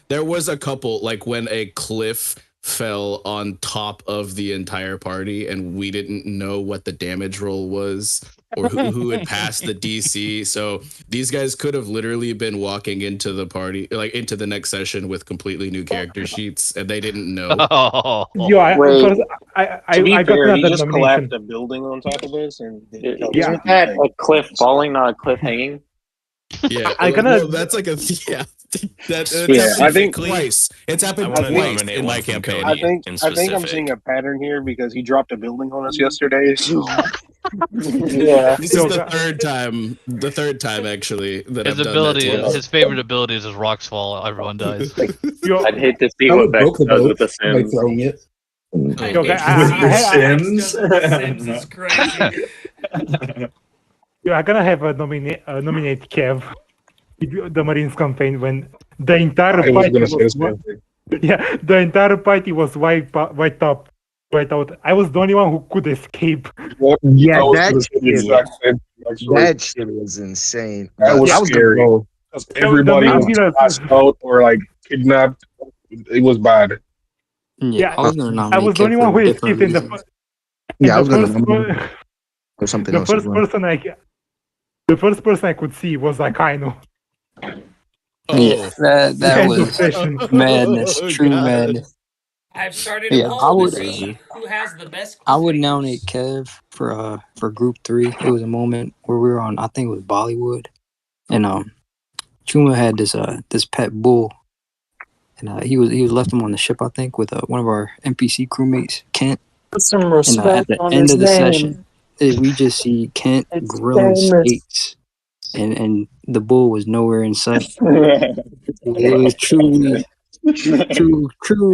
there was a couple like when a cliff fell on top of the entire party and we didn't know what the damage roll was or who had passed the DC. So these guys could have literally been walking into the party, like into the next session with completely new character sheets and they didn't know. Yo, I to be got fair, he another just nomination. collapsed a building on top of us, and Isn't that a cliff falling, not a cliff hanging? Yeah, I gotta- well, that's like a that's Yeah, happened I think- twice. It's happened I wanna twice nominate in one my from campaign. Cody. I think in I'm specific. seeing a pattern here because he dropped a building on us yesterday. So Yeah. This is the third time actually that His I've ability, done that. his favorite abilities is Rocks Fall. Everyone dies. Yo, I'd hate to see I what would Vex broke the does boat with the by Sims. throwing it. Yo, Sims is crazy. Yo, I'm gonna have a nominate Kev, the Marines campaign when the entire I was party gonna say was the same thing. yeah, the entire party was wiped out. I was the only one who could escape. Yeah, I was that gonna say the shit, exact same thing, actually. that shit was insane. That But was I was gonna scary. go. Because everybody main was deal is- passed out or like kidnapped. It was bad. Yeah, I was gonna I nominate was the Kev only for one who different escaped in the reasons. Yeah, I was gonna first nominate or something the else. first as well. person I could see was Akainu. Yeah, that End of was session. madness, true God. madness. I've started a Yeah, poll to see who has the best. I would nominate Kev for Group 3. It was a moment where we were on, I think it was Bollywood, and Chuma had this pet bull, and he was left him on the ship, I think, with one of our NPC crewmates, Kent. Put some And respect at the on end his of the name. session, we just see Kent It's grilling famous. steaks, and the bull was nowhere in sight. It was truly. I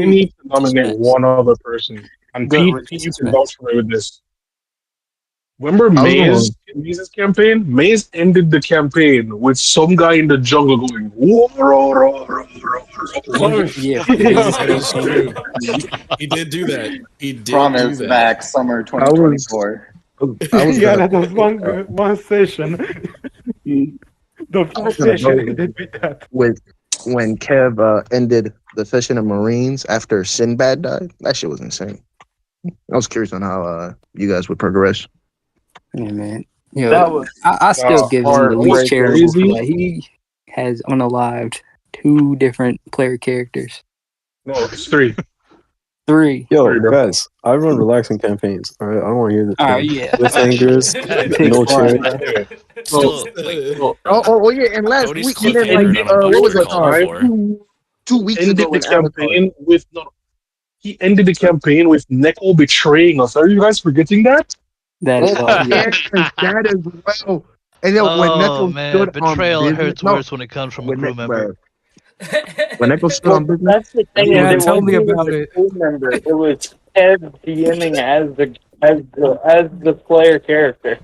need to nominate one other person. And Gut Pete, you suspense. can vouch for me with this. Remember was Maze's campaign? Maze ended the campaign with some guy in the jungle going, whoa, roar, roar, roar, roar. Yeah, That is true. He did do that. He did Promise do that. back summer 2024. I was Yeah, gonna, that was one session. The first gonna session go ended with that. with when Kev ended the session of Marines after Sinbad died. That shit was insane. I was curious on how you guys would progress. Yeah, man. You That know, was I still give him the least charitable for crazy. that. He has unalived 2 different player characters. No, it's 3. 3. Yo, guys, I run relaxing campaigns. All right, I don't want to hear the Alright, yeah. cliffhangers, no chill. Yeah, and last Cody's week, and then like cliffhanger on a what was budget it? called for. 2 weeks Ended ago the in Avatar. campaign with he ended the campaign with Neko betraying us. Are you guys forgetting that? That is that as well. And then when Oh Neko man, stood betrayal on business, hurts worse when it comes from a crew member. When Neko stood on business, That's the thing. Yeah, Is it tell wasn't me even about the it. crew member. It was Kev DMing as the player character.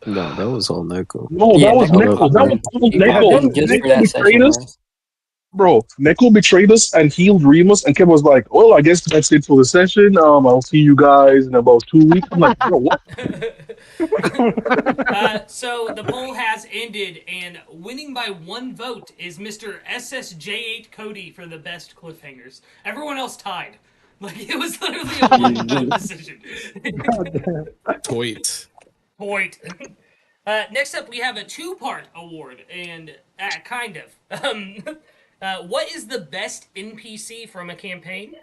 No, that was all Neko. No, Yeah, that was Neko. That was You got Neko. him just for Neko that betrayed session, us. Bro, Neko betrayed us and healed Remus, and Kev was like, "Well, I guess that's it for the session. I'll see you guys in about 2 weeks." I'm like, "Bro, what?" So the poll has ended, and winning by 1 vote is Mr. SSJ8 Cody for the best cliffhangers. Everyone else tied. Like, it was literally a 1-vote decision. Point. Next up, we have a 2-part award, and kind of. What is the best NPC from a campaign?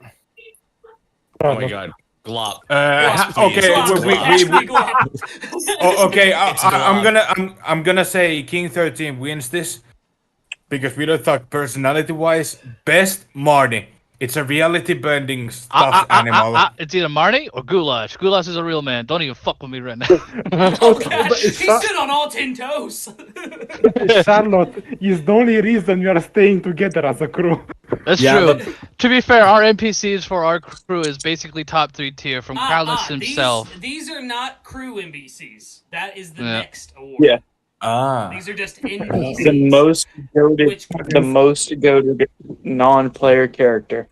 Oh my god. Glop. Okay, I'm gonna say King 13 wins this because we don't talk personality-wise. Best Marty. It's a reality-bending stuffed animal. It's either Marnie or Goulash. Goulash is a real man. Don't even fuck with me right now. He stood on all 10 toes. Charlotte is the only reason we are staying together as a crew. That's true. To be fair, our NPCs for our crew is basically top 3 tier from Carlos himself. These are not crew NPCs. That is the next award. Yeah. These are just NPCs. The most goated non-player character.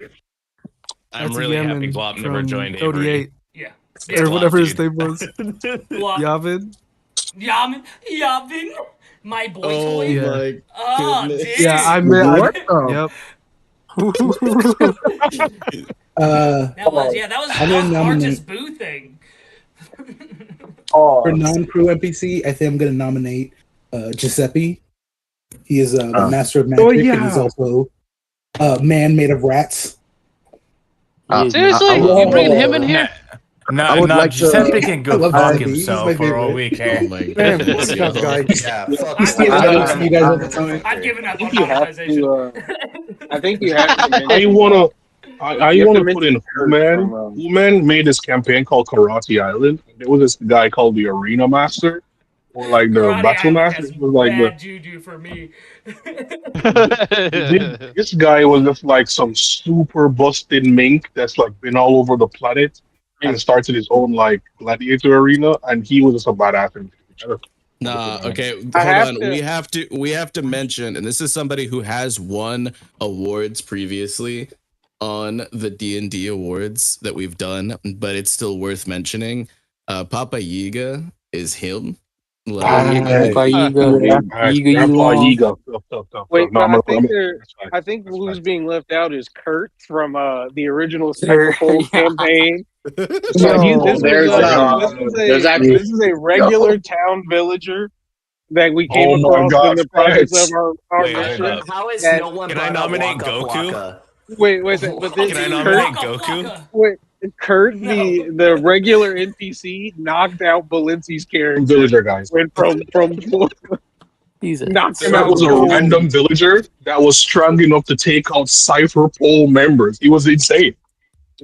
I'm That's really happy Yemen Glop never from joined Cody Avery. 8. Yeah. Or whatever his dude. name was. Yavin. Yavin, my boy Oh toy. my Oh, goodness. dude. Yeah, I mean, yep. That was I'm gonna March's nominate boo thing. for non-crew NPC. I think I'm gonna nominate Giuseppe. He is the master of magic, and he's also a man made of rats. Seriously? You bringing him in here? No, Giuseppe can go fuck himself for all we care. Oh my goodness, yo. I've given up I on think you have monetization. to. I think you have to. I wanna You have to put in mention Who Man. Who Man made this campaign called Karate Island. There was this guy called the Arena Master, or like the Karate Battle Island Master. has It was like bad juju for me. this guy was just like some super busted mink that's like been all over the planet and started his own like gladiator arena, and he was just a badass. Nah, okay, hold I have on. to- We have to mention, and this is somebody who has won awards previously on the D&D awards that we've done, but it's still worth mentioning. Papa Yiga is him. Like, Papa Yiga. Wait, but I think who's being left out is Kurt from the original Cyberpunk campaign. This is a regular town villager that we came across in the process of our mission. How is that- no one Can I brought up nominate Waka Goku? Flocka? Wait, but this Can I is nominate Kurt. Goku? Wait, Kurt, the regular NPC, knocked out Balenzi's character. Villager guys. Went from knocked him That out. was a cold. random villager that was strong enough to take out Cypher Pole members. He was insane.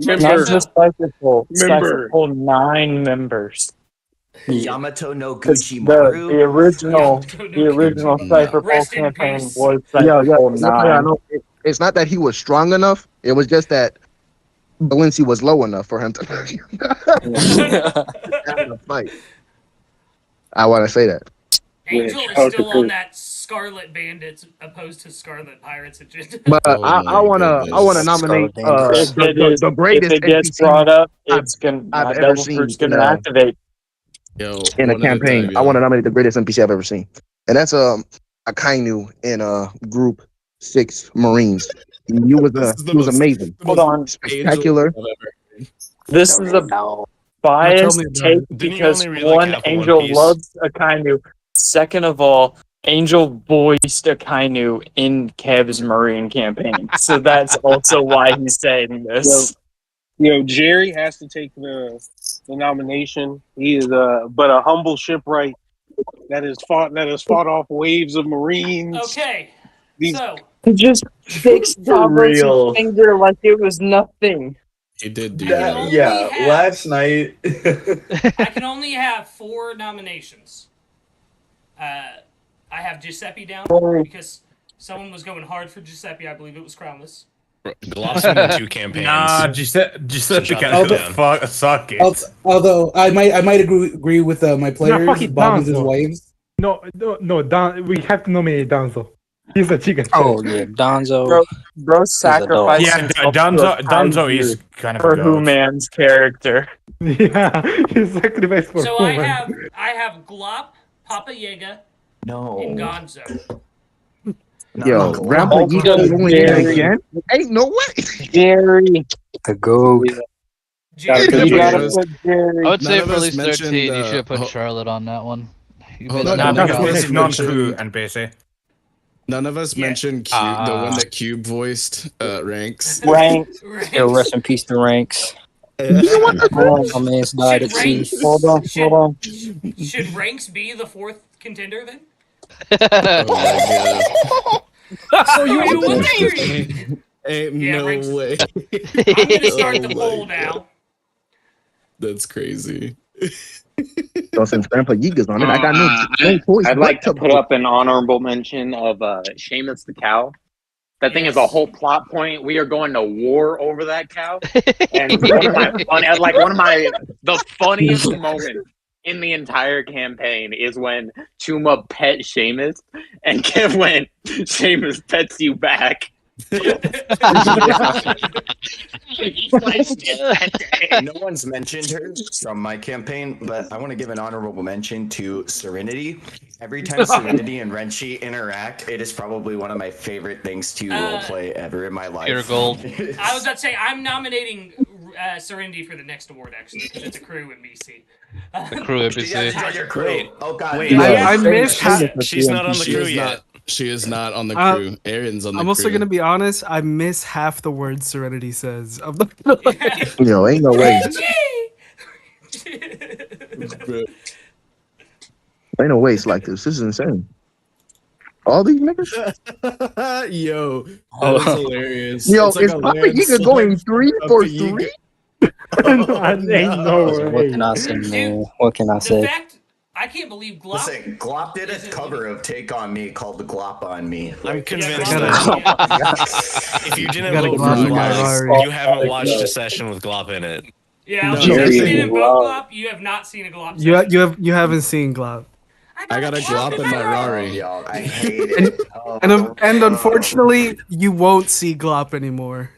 Not just Cypherpole. Member. Cypherpole 9 members. Yamato no Because Gucci Maru. the original Cypherpole campaign was Cypherpole 9. It's not that he was strong enough. It was just that Balenci was low enough for him to fight. I want to say that. Angel is still on that Scarlet Bandits opposed to Scarlet Pirates agenda. But I wanna nominate the greatest If it gets NPC brought up, it's gonna I've ever Devil seen Fruit's gonna in a- activate. Yo, in a one at campaign. time, I yo. want to nominate the greatest NPC I've ever seen, and that's a Kainu in Group 6 Marines. He was amazing. Hold on. Spectacular. This is a biased take because one, Angel loves Akainu. Second of all, Angel voiced Akainu in Kev's Marine campaign, so that's also why he's saying this. Jerry has to take the nomination. He is but a humble shipwright that has fought off waves of Marines. Okay, so He just fixed Davos' finger like it was nothing. He did do that. that. Yeah, last night. I can only have 4 nominations. I have Giuseppe down because someone was going hard for Giuseppe. I believe it was Crownless. Glop's been in 2 campaigns. Nah, Giuseppe can suck it. Although I might agree with my players. fuck it, Bobbins' Danzo. waves. No, we have to nominate Danzo. He's a chicken. Oh yeah, Donzo. Bro sacrificing Yeah, himself to a Donzo is tiger kind of for a goat. Who-Man's character. Yeah, he's sacrificed for So Human. I have Glop, Papa Yaga, No. and Gonzo. Yo, Grandpa, you got going in again? Ain't no way. Jerry. The goat. Jerry. You gotta put Jerry. I would say None for of at us least 13, mentioned, you should have put oh. Charlotte on that one. You Hold missed on, out. none of us non-crew mentioned- NPC. None of us mentioned Cube, the one that Cube voiced, Ranks. Ranks. Yo, rest in peace to Ranks. Oh, my man's died at sea. Ranks, Hold on. should Ranks be the 4th contender then? Oh So you what are Ain't Yeah, no Ranks. way. I'm gonna start Oh the my poll God. now. That's crazy. So since Grandpa Yiga's on it, I got no choice. I'd but like to put vote. up an honorable mention of Seamus the cow. That thing is a whole plot point. We are going to war over that cow, and the funniest moment in the entire campaign is when Chuma pet Seamus, and Kev went, "Seamus pets you back." No one's mentioned her from my campaign, but I want to give an honorable mention to Serenity. Every time Serenity and Renchi interact, it is probably one of my favorite things to roleplay ever in my life. Pure gold. I was about to say I'm nominating Serenity for the next award actually because it's a crew in BC. The crew NPC. Wait, oh god, Wait, I missed she's not on the She crew is yet. not. She is not on the crew. Aaron's on the I'm crew. also gonna be honest. I miss half the words Serenity says. I'm not Yo, ain't no way. Ain't no waste like this. This is insane. All these niggas. Yo, that is hilarious. Yo, It's like is a Papa landslide Yiga going 3 Papa for Yiga. 3? Ain't no What way. can I say, man? What can I The say? fact I can't believe Glop. Listen, Glop did a cover of Take On Me called The Glop on Me. I'm convinced Yeah, that if you didn't gotta vote for Glop in my Glop, Rari. you haven't watched a session with Glop in it. Yeah, No, if you seriously. didn't vote Glop, you have not seen a Glop. you haven't seen Glop. I got a glop in my Rari. Yo, I hate it. And unfortunately, you won't see Glop anymore.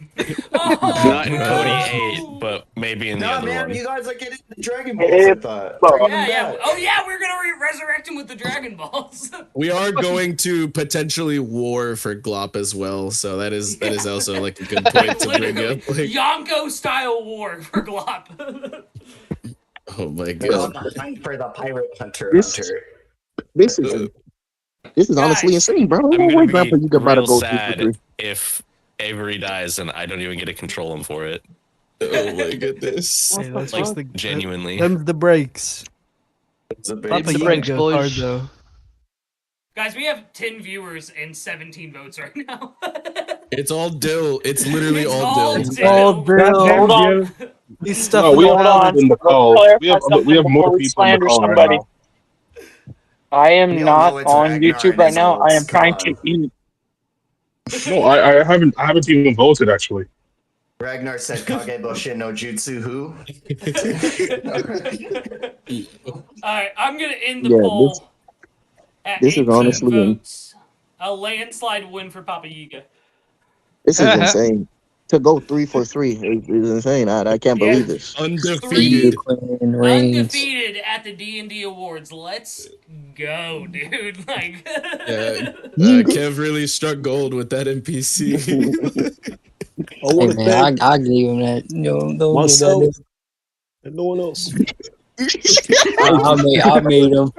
Not in Cody 8, but maybe in the Nah, other man, one. you guys are getting the Dragon Balls, I thought. Bring 'em Yeah. back. Oh yeah, we're gonna resurrect him with the Dragon Balls. We are going to potentially war for Glop as well, so that is also like a good point to bring up. Like, Yonko style war for Glop. oh my We're on god. the hunt for the pirate hunter. This is honestly insane, bro. I'm No gonna way, be Grandpa Yiga about to real go 3 for sad 3. if Avery dies and I don't even get to control him for it. Oh my goodness. Hey, that's Like, just the genuinely. Them's the breaks. Papa the Yiga breaks, goes boys. hard though. Guys, we have 10 viewers and 17 votes right now. It's all dill. It's literally It's all all dill. dill. Oh, Bill. Damn, Hold on. Bill. He's stuff. No, we have Hold more on. people in the Let's call. clarify We have more something people in the before we call right slander now. I am We all not know it's on Ragnar YouTube and right his now. I am votes. trying Come to eat. No, I haven't even voted actually. Ragnar said Kageboshin no Jutsu who? Alright, I'm gonna end the Yeah, poll at this is 18 honestly votes. A landslide win for Papa Yiga. This is insane. To go 3 for 3 is insane. I can't believe this. Undefeated. Undefeated at the D&D Awards. Let's go, dude. Like, Yeah, Kev really struck gold with that NPC. Hey man, I gave him that. No, Myself and no one else. I made him.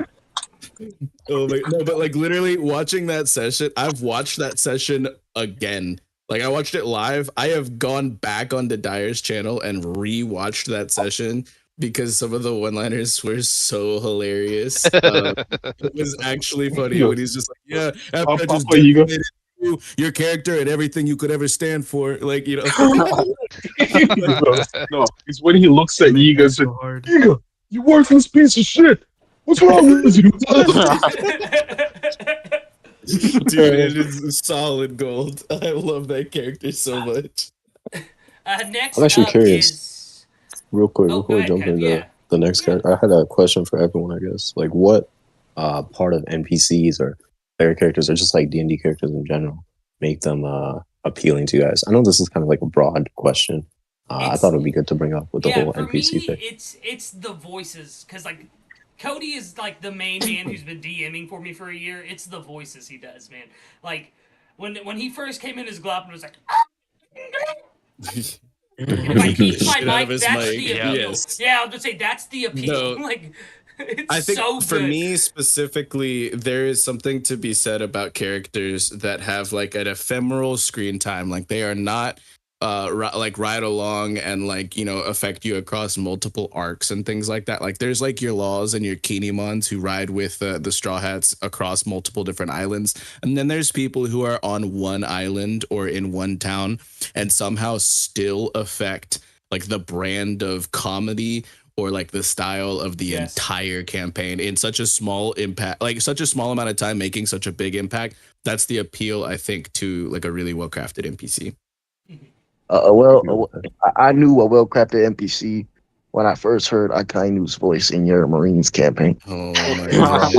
Oh my no, but like literally watching that session, I've watched that session again. Like I watched it live. I have gone back onto Dyer's channel and rewatched that session because some of the one-liners were so hilarious. It was actually funny when he's just like, "Yeah, after I just Papa, you go. decimated you, your character, and everything you could ever stand for." Like you know, No, it's when he looks at Yiga and says, so hard. "Yiga, you worthless piece of shit. What's wrong with you?" dude, it is solid gold. I love that character so much. Next I'm actually up curious. is Real quick, Oh, before go we ahead, jump Kev. into Yeah. the next character, I had a question for everyone. I guess, like, what part of NPCs or player characters, or just like D&D characters in general, make them appealing to you guys? I know this is kind of like a broad question. I thought it would be good to bring up with the whole for NPC me, thing. it's the voices because like Cody is like the main man who's been DMing for me for a year. It's the voices he does, man. Like when he first came in as Glop and was like. And if I eat my Shit out of mic, his that's mic, the appeal. yes. Yeah, I was gonna say that's the appeal. No. Like, it's I think so for good. me specifically, there is something to be said about characters that have like an ephemeral screen time. Like they are not like ride along and like you know affect you across multiple arcs and things like that. Like there's like your Laws and your Kinemons who ride with the Straw Hats across multiple different islands, and then there's people who are on one island or in one town and somehow still affect like the brand of comedy or like the style of the entire campaign in such a small impact, like such a small amount of time, making such a big impact. That's the appeal, I think, to like a really well crafted NPC. I knew a well-crafted NPC when I first heard Akainu's voice in your Marines campaign. Oh my god!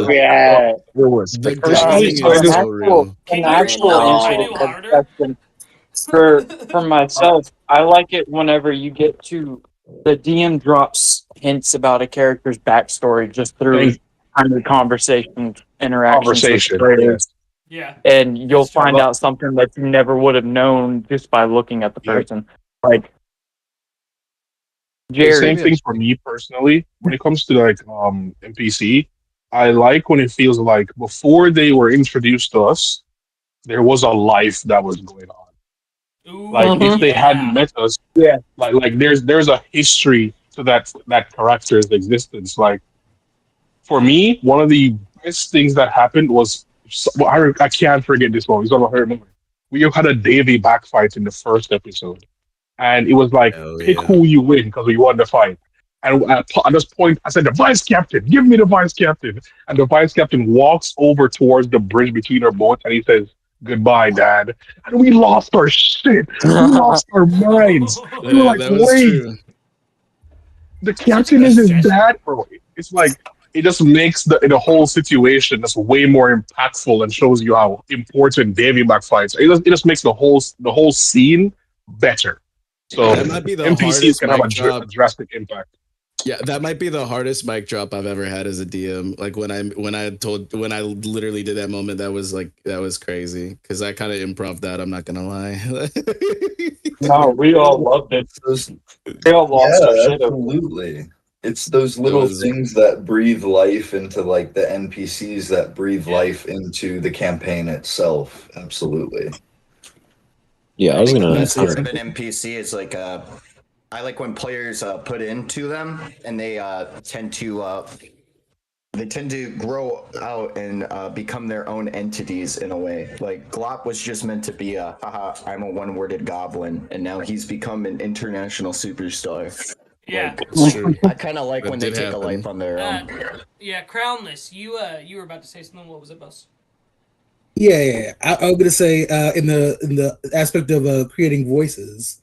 Yeah. It was The spectacular. An actual introduction for myself. I like it whenever you get to the DM drops hints about a character's backstory just through kind of interactions Conversation, with players. Yeah. And you'll find out something that you never would have known just by looking at the person. Like The Jerry. same thing for me personally. When it comes to like NPC, I like when it feels like before they were introduced to us, there was a life that was going on. Like if they hadn't met us, like there's a history to that character's existence. Like for me, one of the best things that happened was I can't forget this one. It's on my memory. We had a Davy backfight in the first episode, and it was like pick who you win because we won the fight. And at this point, I said, "The vice captain, give me the vice captain." And the vice captain walks over towards the bridge between our boats, and he says, "Goodbye, Dad." And we lost our shit. We lost our minds. We were like, That was "Wait, true. the captain is his dad, bro." It's like it just makes the whole situation just way more impactful and shows you how important Davy backfights. It just makes the whole scene better. So That might be the NPCs hardest can have mic drop. a drastic impact. Yeah, that might be the hardest mic drop I've ever had as a DM. Like when I literally did that moment, that was crazy because I kind of improv that. I'm not gonna lie. No, we all loved it. We all lost our shit. Absolutely. It's those little things that breathe life into like the NPCs that breathe life into the campaign itself. Absolutely. Yeah, I was The gonna. best part of an NPC is like I like when players put into them and they tend to grow out and become their own entities in a way. Like Glop was just meant to be a haha, I'm a one-worded goblin, and now he's become an international superstar. Yeah. I kind of like That when they did take a happen. life on their own. Yeah, Crownless, you were about to say something. What was it, boss? Yeah. I was gonna say in the aspect of creating voices,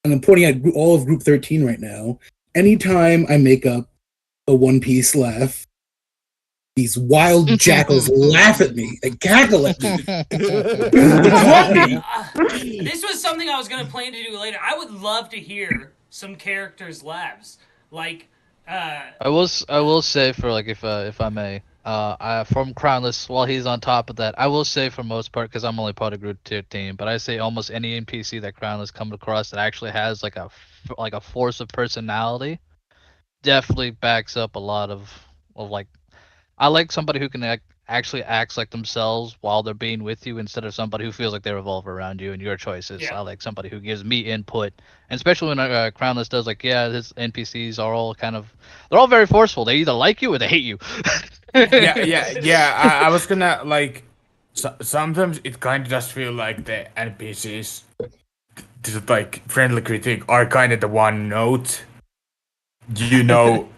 and I'm pointing at all of Group 13 right now. Anytime I make up a One Piece laugh, these wild jackals laugh at me and cackle at me. This was something I was going to plan to do later. I would love to hear some characters' laughs. Like, I will say for like if I may, from Crownless, while he's on top of that, I will say for most part, because I'm only part of Group 13, but I say almost any NPC that Crownless comes across that actually has like a force of personality, definitely backs up a lot of like I like somebody who can actually acts like themselves while they're being with you, instead of somebody who feels like they revolve around you and your choices. Yeah. I like somebody who gives me input, and especially when Crownless does, like, yeah, his NPCs are all they're all very forceful. They either like you or they hate you. Yeah. I was gonna like. Sometimes it kind of does feel like the NPCs, just like friendly critic, are kind of the one note. You know,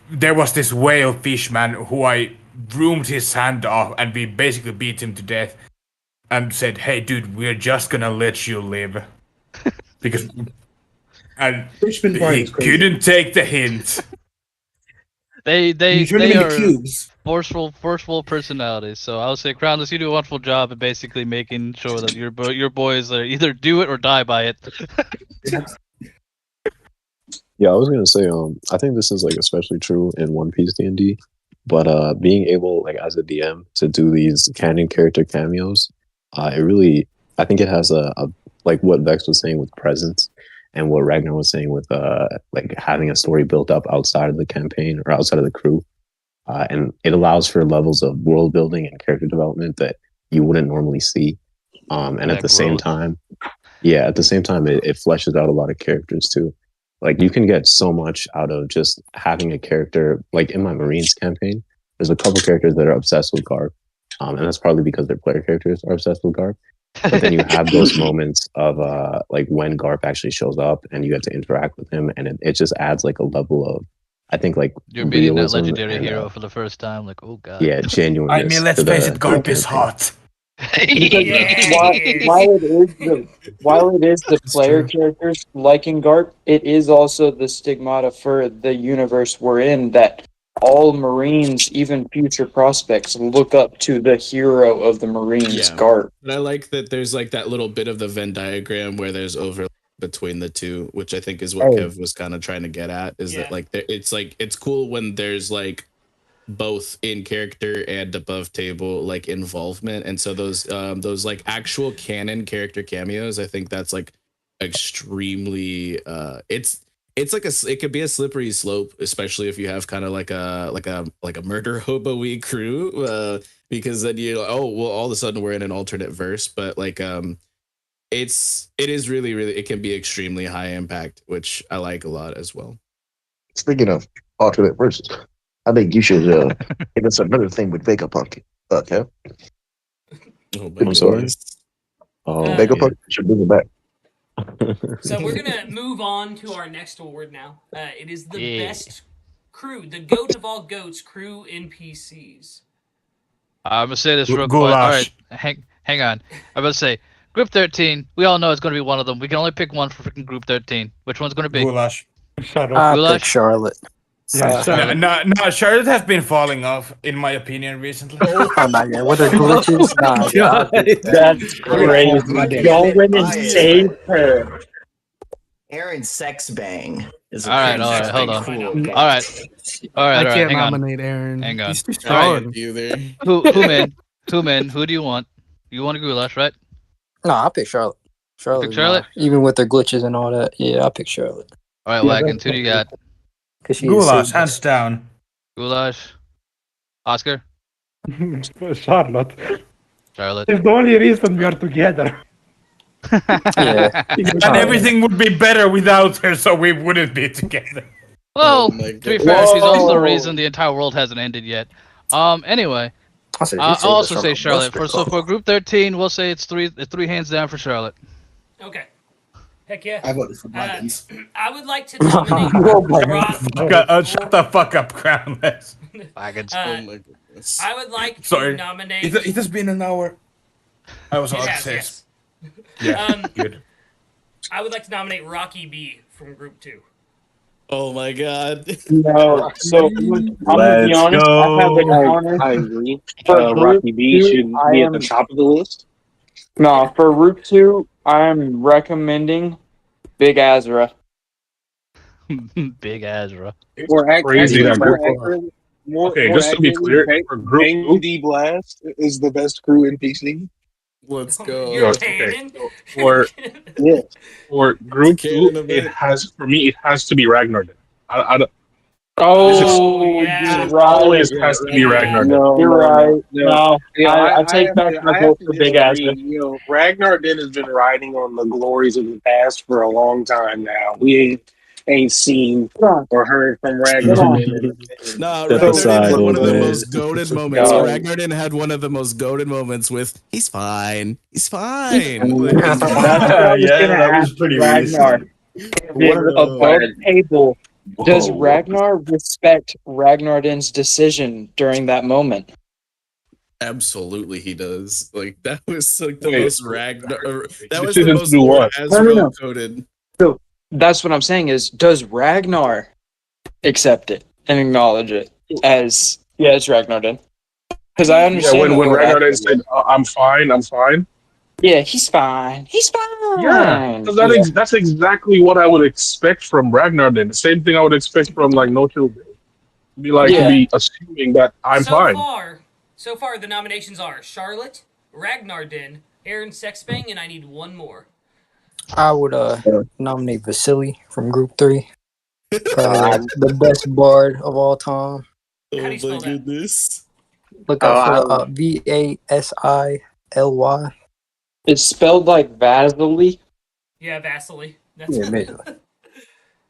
there was this whale fishman who I roomed his hand off, and we basically beat him to death, and said, "Hey, dude, we're just gonna let you live," because and Fishman Party he is crazy. couldn't take the hint. They You turn them they into are cubes. forceful personalities. So I would say, Crownless, you do a wonderful job at basically making sure that your boys are either do it or die by it. Yeah, I was gonna say, I think this is like especially true in One Piece D&D, but being able, like, as a DM to do these canon character cameos, it really, I think it has a like what Vex was saying with presence, and what Ragnar was saying with like having a story built up outside of the campaign or outside of the crew, and it allows for levels of world building and character development that you wouldn't normally see, and at the same time, yeah, at the same time, it fleshes out a lot of characters too. Like, you can get so much out of just having a character. Like in my Marines campaign, there's a couple characters that are obsessed with Garp, and that's probably because their player characters are obsessed with Garp. But then you have those moments of like when Garp actually shows up and you get to interact with him, and it just adds like a level of, I think, like, You're meeting that realism legendary and, hero for the first time. Like, oh god. yeah, genuineness. I mean, let's to the- face it, to the Garp is campaign. hot. Because while it is the player characters liking Garp, it is also the stigmata for the universe we're in that all Marines, even future prospects, look up to the hero of the Marines, Garp. But I like that there's like that little bit of the Venn diagram where there's overlap between the two, which I think is what Oh. Kev was kind of trying to get at. Is that like it's cool when there's like both in character and above table like involvement, and so those like actual canon character cameos, I think that's like extremely it's like it could be a slippery slope, especially if you have kind of like a murder hobo-y crew, because then you oh well, all of a sudden we're in an alternate verse. But like it is really it can be extremely high impact, which I like a lot as well. Speaking of alternate verses, I think you should give us another thing with Vegapunk. Okay. I'm sorry. Vegapunk should bring it back. So we're gonna move on to our next award now. It is the Yeah. best crew, the goat of all goats, crew NPCs. I'm gonna say this real quick. Goulash. All right, hang on. I'm gonna say Group 13. We all know it's gonna be one of them. We can only pick one for freaking Group 13. Which one's gonna be? Goulash. Goulash? Pick Charlotte. No, Charlotte has been falling off, in my opinion, recently. Oh my god, what are glitches? Nah, God. that's crazy. Go in and save her. Aaron Sex Bang is All right, hold on. Cool. All right, I can't hang on. nominate Aaron. Hang on. He's too All right. strong. Who man? Who do you want? You want a Goulash, right? No, I'll pick Charlotte. Pick Charlotte? Even with their glitches and all that. Yeah, I'll pick Charlotte. All right, Wagons, who do you got? Goulash, hands down. Goulash. Oscar? Charlotte. Charlotte. It's the only reason we are together. And everything would be better without her, so we wouldn't be together. Well, to be fair, she's also the reason the entire world hasn't ended yet. Anyway, I'll also say Charlotte. For Group 13, we'll say it's three hands down for Charlotte. Okay. Heck yeah. I voted for Wagons. I would like to nominate Shut the fuck up, Crownless. Wagons. Oh my goodness. I would like to Sorry. nominate. It has been an hour. I was It on has, 6. yes. Yeah, good. I would like to nominate Rocky B from Group 2. Oh my god. No, so I'm gonna be honest. I have a counter. I agree. For Rocky B Group should two, I be at am- the top of the list. No, for Route 2, I'm recommending Big Azra. Big Azra. Or Crazy that more group. accurately, more, Okay, more just to be accurately, clear, Bang- for group Bang two- D Blast is the best crew in PC. Let's go. You're Okay, canon? for group Canon two, of it it. has, for me, it has to be Ragnar. Then. I don't, Oh, yeah. you're right. Always has to be Ragnar. No, You're no, right. no. No, I take back my I have vote to for Big Ass. disagree. You know, Ragnar Den has been riding on the glories of the past for a long time now. We ain't seen or heard from Ragnar Den in a minute. Nah, Step Ragnar aside, had old one of the man. most goaded moments. Ragnar had one of the most goaded moments with "He's fine, he's fine." Like, That's what I was Yeah, gonna that was ask pretty Ragnar. recent. One of the Above table, does Whoa. Ragnar respect Ragnarden's decision during that moment? absolutely, he does. Like that was like the Wait, most Ragnar. That was the decision to most do what? Azrael coded. So that's what I'm saying is, does Ragnar accept it and acknowledge it as, yeah, it's Ragnarden? Because I Yeah, understand when the whole Ragnar then aspect. said, "I'm fine, I'm fine." Yeah, he's fine. He's fine. Yeah, because that's exactly what I would expect from Ragnar. Then the same thing I would expect from like NoChillDill. Be like to be assuming that I'm fine. So far, the nominations are Charlotte, Ragnarden, Aaron Sexbang, and I need one more. I would nominate Vasily from Group 3. Probably the best bard of all time. How do you spell that? Goodness. Look out for the Vasily. It's spelled like Vasily. Yeah, Vasily. That's Yeah, basically.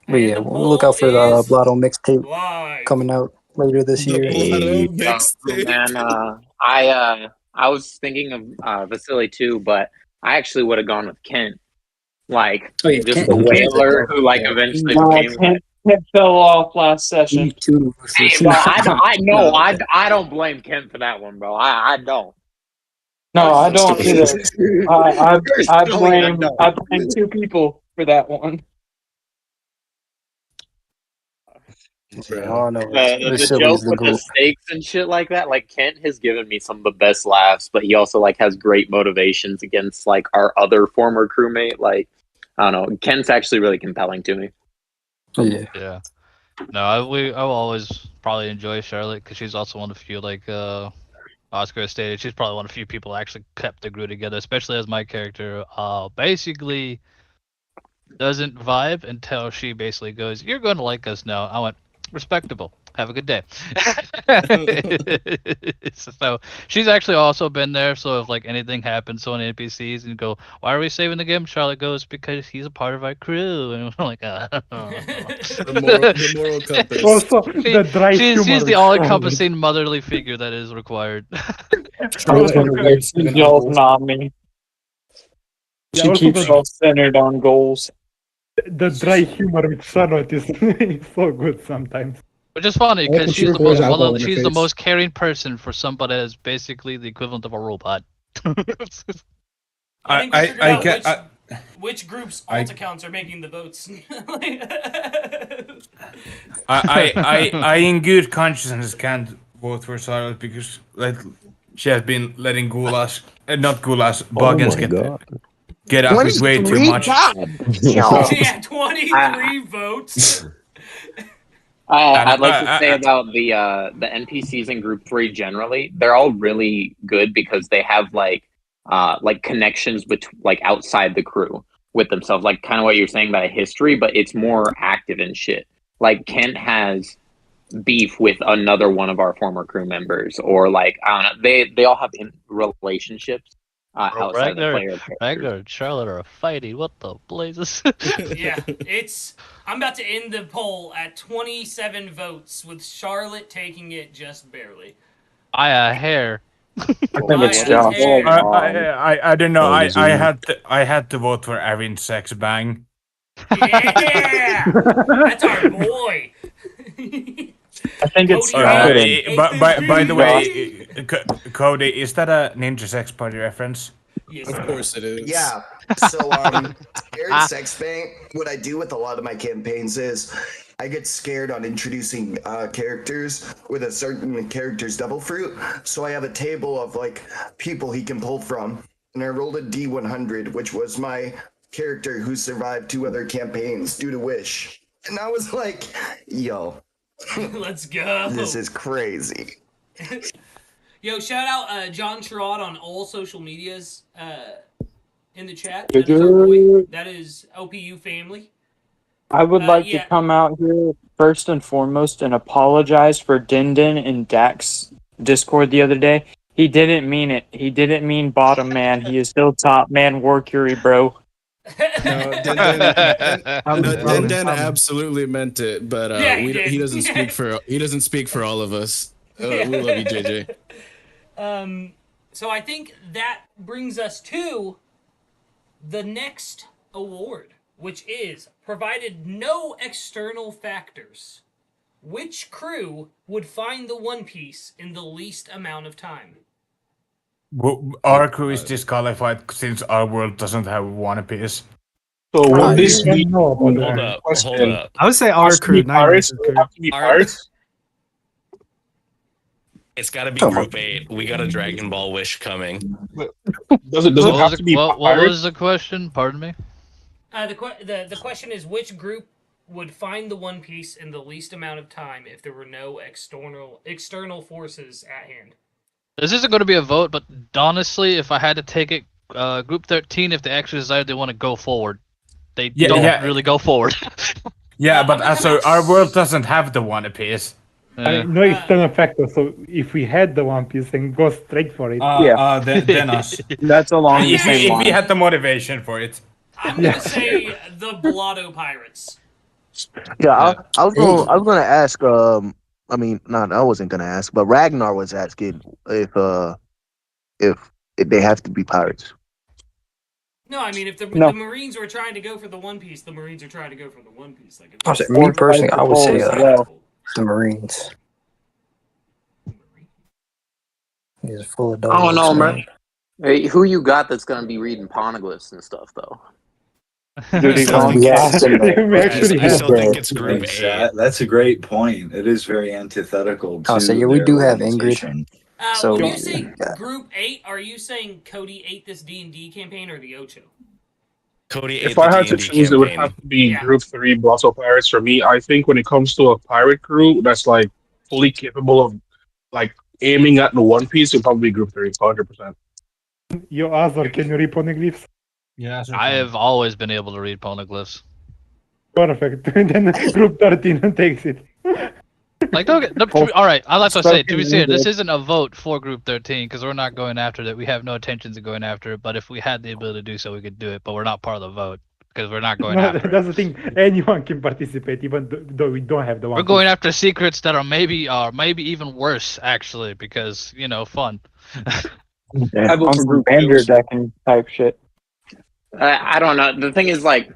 But yeah, look out for the Blotto mixtape coming out later this year. Man, I was thinking of Vasily too, but I actually would have gone with Kent. Like just Kent. the whaler who like eventually became. Kent fell off last session. Too. Hey, bro, I know I don't blame Kent for that one, bro. I don't. No, I don't either. I blame two people for that one. The joke with the stakes and shit like that, like Kent has given me some of the best laughs, but he also like has great motivations against like our other former crewmate. Like I don't know, Kent's actually really compelling to me. Yeah. No, I will always probably enjoy Charlotte because she's also one of the few, like Oscar stated, she's probably one of the few people who actually kept the crew together, especially as my character basically doesn't vibe until she basically goes, "You're going to like us now." I went, "Respectable. Have a good day." So she's actually also been there. So if like anything happens to any NPCs and go, "Why are we saving the game?" Charlotte goes, "Because he's a part of our crew." And we're like, the moral compass. Also, the dry humor. She's the all-encompassing motherly figure that is required. She keeps us centered on goals. The dry humor with Charlotte is so good sometimes. Which is funny because she's the most she's the most caring person for somebody that's basically the equivalent of a robot. I think we figured out which group's alt accounts are making the votes. I in good conscience can't vote for Charlotte because like she has been letting Gulas, not Gulas, Buggins get up with way too much. Yeah, 23 votes. I'd like to say about the NPCs in Group 3 generally, they're all really good because they have like connections like outside the crew with themselves, like kind of what you're saying about a history, but it's more active and shit. Like Kent has beef with another one of our former crew members, or like I don't know, they all have relationships outside the player. Ragnar and Charlotte are fighting. What the blazes? Yeah, I'm about to end the poll at 27 votes, with Charlotte taking it just barely. I hair. I don't know. I had to vote for Aaron Sexbang. Yeah, that's our boy. I think it's by the way, Cody, is that a Ninja Sex Party reference? Yes, of course it is. Yeah. So, Aaron Sexbang, what I do with a lot of my campaigns is I get scared on introducing characters with a certain character's devil fruit. So I have a table of like people he can pull from. And I rolled a D100, which was my character who survived 2 other campaigns due to Wish. And I was like, yo. Let's go. This is crazy. Yo, shout out John Sherrod on all social medias in the chat. That is our boy. That is OPU family. I would like yeah. to come out here first and foremost and apologize for Dindin in Dak's Discord the other day. He didn't mean it. He didn't mean bottom man. He is still top man. Warcury, bro. No, Den absolutely meant it, but he doesn't speak for all of us. We love you, JJ. So I think that brings us to the next award, which is, provided no external factors, which crew would find the One Piece in the least amount of time? Well, our crew is disqualified since our world doesn't have One Piece. So would this be Hold up. I would say our crew, not pirates? your crew. Have to be pirates? It's got to be Group 8. We got a Dragon Ball Wish coming. Does it have to be what pirates? was the question? Pardon me? The question is, which group would find the One Piece in the least amount of time if there were no external forces at hand? This isn't going to be a vote, but honestly, if I had to take it, Group 13, if they actually decide they want to go forward, they don't really go forward. Yeah, but also our world doesn't have the One Piece. No external factor, so if we had the One Piece, then go straight for it. Then us. That's along the If same line. we had the motivation for it. I'm gonna say the Blotto Pirates. Yeah, I was gonna ask. I mean, I wasn't gonna ask, but Ragnar was asking if they have to be pirates. No, I mean, if the Marines were trying to go for the One Piece, the Marines are trying to go for the One Piece. Like, Me personally, I would say the Marines. He's full of dogs. I don't know, man. Hey, who you got that's gonna be reading poneglyphs and stuff, though? I still think it's Group 8. That's a great point. It is very antithetical to So yeah, we do have organization. Ingrid. So when you say Group 8, are you saying Cody 8 this D&D campaign or the Ocho? Cody 8 If I had to choose, it would have to be Group 3 Blotto Pirates for me. I think when it comes to a pirate crew that's like fully capable of like aiming at the One Piece, it would probably be Group 3, 100%. Yo, Azor, can you read poneglyphs? Yeah, I have always been able to read poneglyphs. Perfect. Then Group 13 takes it. Like, don't get, all right, I like to say, to be fair, this isn't a vote for Group 13 because we're not going after it. We have no intentions of going after it. But if we had the ability to do so, we could do it. But we're not part of the vote because we're not going after it. That's the thing. Anyone can participate, even though we don't have the one. We're going after secrets that are maybe even worse, actually, because fun. I vote for Group Vanderdecking type shit. I don't know. The thing is, like,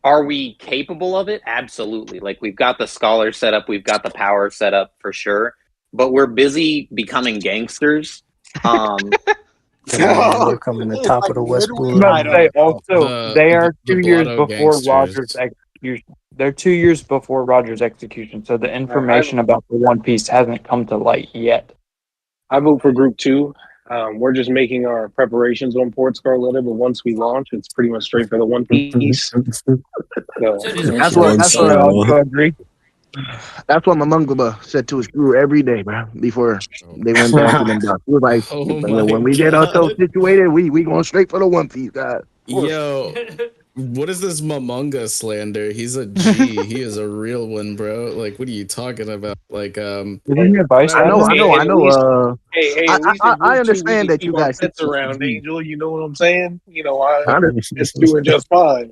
are we capable of it? Absolutely. Like, we've got the scholar set up, we've got the power set up for sure, but we're busy becoming gangsters. Coming the top of the West They are 2 years before Roger's execution. They're 2 years before Roger's execution, so the information about the One Piece hasn't come to light yet. I vote for Group 2. We're just making our preparations on Port Scarletta, but once we launch, it's pretty much straight for the One Piece. That's what I agree. That's what my Mangaba said to his crew every day, bro. Before they went down to them docks. He was like, when we get ourselves situated, we going straight for the One Piece, guys. Yo, what is this Mamunga slander? He's a G. He is a real one, bro. Like, what are you talking about? Like, I know. Hey, I understand that you guys sit around, Angel. You know what I'm saying? It's doing just fine.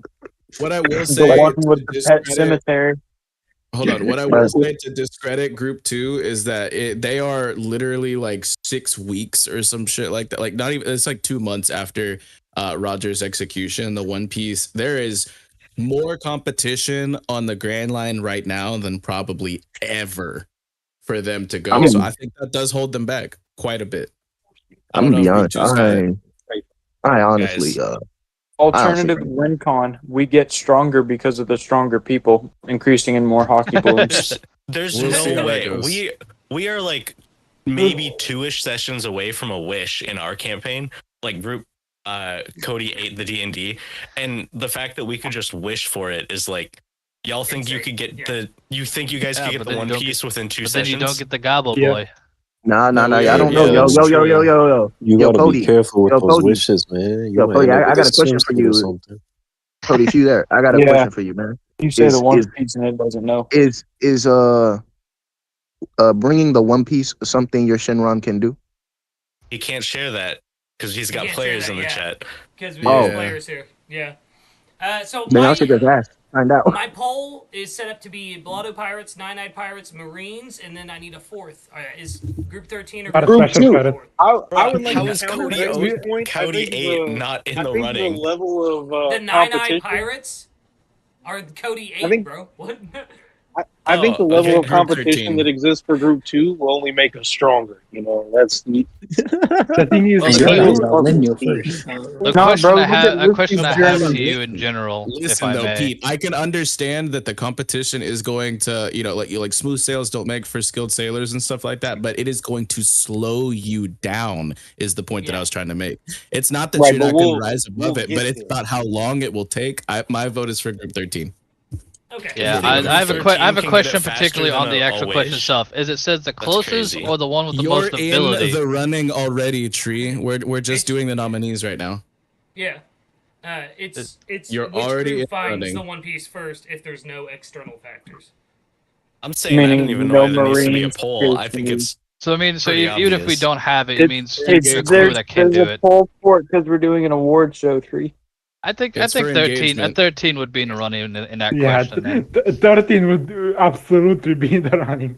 What I will say, the one with the pet cemetery. Hold on. What I will say to discredit Group 2 is that they are literally like 6 weeks or some shit like that. Like, not even. It's like 2 months after Roger's execution. The One Piece. There is more competition on the Grand Line right now than probably ever for them to go. So I think that does hold them back quite a bit. I'm gonna be honest. I honestly, alternative WinCon, we get stronger because of the stronger people, increasing in more hockey balloons. There's no way. We are like maybe 2-ish sessions away from a wish in our campaign, like Group Cody 8 the D&D, and the fact that we could just wish for it is like, y'all think you could get you think you guys could get the One Piece within 2 sessions? Then you don't get the Gobble Boy. Nah, I don't know. Yo. You gotta Cody, be careful with those Cody. wishes, man. Cody, I got a question for you. Cody, if you there, I got a question for you, man. You say the is One is Piece and it doesn't know. is bringing the One Piece something your Shinron can do? He can't share that because he's got can't players share in the that, chat. Because Oh. there's players here. Yeah. So Then I should just ask. Find out. my poll is set up to be Blotto Pirates, Nine-Eyed Pirates, Marines, and then I need a fourth. Is Group 13 or Not a Group special 2? credit. I would like How to is counter Cody Vex's point. Cody I think 8 not in I the think running? the level of The Nine-Eyed competition. Pirates are Cody 8, I think- bro. What? I think the Oh, level okay, of Group competition 13. that exists for Group 2 will only make us stronger. You know, that's The thing is, And Okay. yours are linear first. The Nah, question bro, I look have, at a question I Luffy's have journey. to you in general, if Listen I though, may. Pete, I can understand that the competition is going to, like smooth sails don't make for skilled sailors and stuff like that, but it is going to slow you down. Is the point that I was trying to make? It's not that Right, you're but not going to we'll- rise above we'll it, get but it's there. about how long it will take. My vote is for Group 13. Okay. Yeah, think I have a Group I have a 13 can get it question faster particularly than on the a actual question wish? itself. Is it says the closest crazy. or the one with the You're most in ability? the running already, Tree. We're just doing the nominees right now. Yeah. It's You're which already in group the finds running. the One Piece first if there's no external factors. I'm saying I Meaning didn't even no know there needs to be a Marines, poll. I think basically. it's So I mean, so pretty even if we obvious. don't have it, it means It's a crew that can do there's a it. poll for it because we're doing an award show, Tree. I think It's for 13 engagement. 13 would be in the running in that Yeah, question. Then. 13 would absolutely be in the running.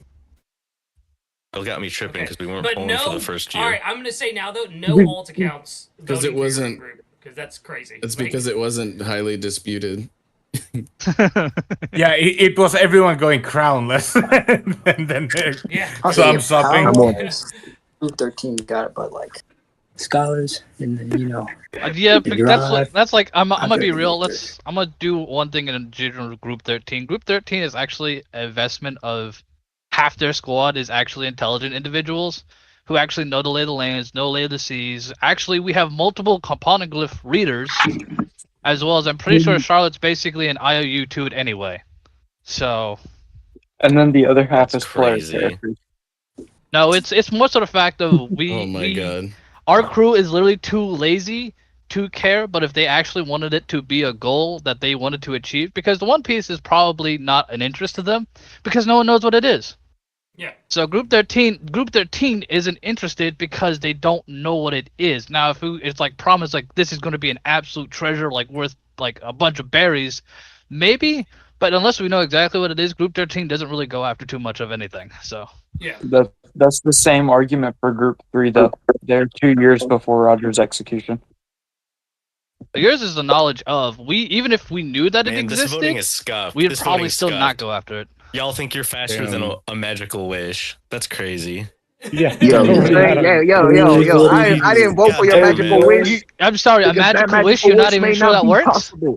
It got me tripping because we weren't But polling for no. the first All year. right, I'm gonna say now though, no alt accounts. Because it wasn't. Because that's crazy. It's because it wasn't highly disputed. Yeah, it was everyone going crownless. and then Yeah. I'll some stopping. Group 13 got it, but like scholars and then Yeah, the that's like I'm I'm gonna be very real. good. I'm gonna do one thing in general. Group 13. Group 13 is actually an investment of half their squad is actually intelligent individuals who actually know the lay of the lands, know the lay of the seas. Actually, we have multiple poneglyph readers, as well as I'm pretty sure Charlotte's basically an IOU to it anyway. So. And then the other half is player crazy. characters. No, it's more sort of fact of Oh my god. Our crew is literally too lazy to care, but if they actually wanted it to be a goal that they wanted to achieve, because the One Piece is probably not an interest to them, because no one knows what it is. Yeah. So Group 13 isn't interested because they don't know what it is. Now, if it's like promised, like this is going to be an absolute treasure, like worth like a bunch of berries, maybe. But unless we know exactly what it is, Group 13 doesn't really go after too much of anything. So. Yeah. That's the same argument for Group 3, though. They're 2 years before Roger's execution. Yours is the knowledge of. Even if we knew that it Man, this existed, voting is scuffed. we'd This probably voting's still not scuffed. go after it. Y'all think you're faster than a magical wish? That's crazy. Yeah. Yo, I didn't vote for your magical wish. I'm sorry, a because that magical wish. You're not even may sure that be works. possible.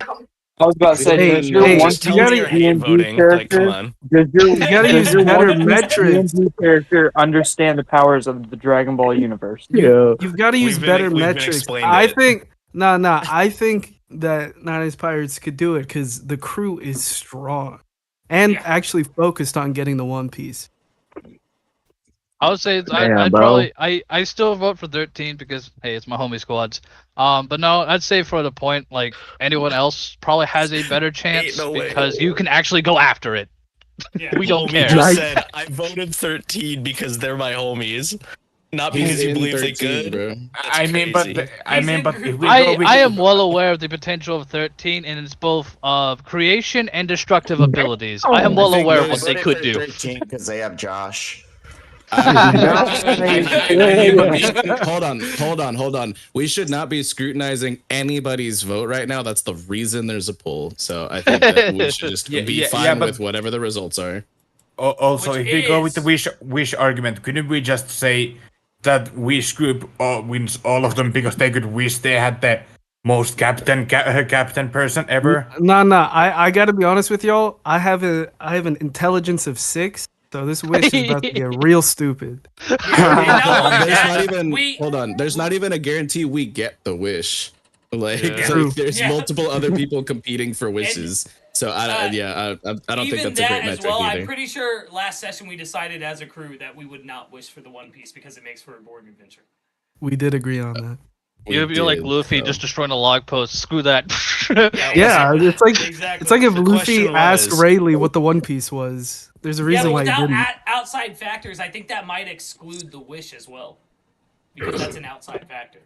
I was about to say, Hey, does your hey, one just tell me you're hate D&D voting. character, Like, come on. does your, You gotta does use your better One Piece metrics. D&D character understand the powers of the Dragon Ball universe? Yeah. You've got to use better metrics. explained I it. think I think that Nine-Eyed Pirates could do it because the crew is strong and actually focused on getting the One Piece. I would say I'd probably I still vote for 13 because hey, it's my homie squads. But no, I'd say for the point like anyone else probably has a better chance because you can actually go after it. We don't Homie care. just said I voted 13 because they're my homies, not because He's you in believe 13, they could. bro. That's I mean, but crazy. if we go with I am well aware of the potential of 13 and it's both of creation and destructive abilities. I am well aware of what they could do. Because they have Josh. Hold on. We should not be scrutinizing anybody's vote right now. That's the reason there's a poll. So I think that we should just be fine but with whatever the results are. Also, Which if we go with the is- wish argument, couldn't we just say that wish group wins all of them because they could wish they had the most captain person ever? I gotta be honest with y'all. I have an intelligence of 6, so this wish is about to get real stupid. Hold on. There's not even a guarantee we get the wish. Like, Yeah. True. there's Yeah. multiple other people competing for wishes. So I don't think Even that's a great that as metric well, either. I'm pretty sure last session we decided as a crew that we would not wish for the One Piece because it makes for a boring adventure. We did agree on that. You're like Luffy just destroying a log post. Screw that. Yeah, it's like Exactly. it's like if The Luffy question asked was- Rayleigh what the One Piece was. There's a reason but why he without didn't. outside factors, I think that might exclude the wish as well, because that's an outside factor.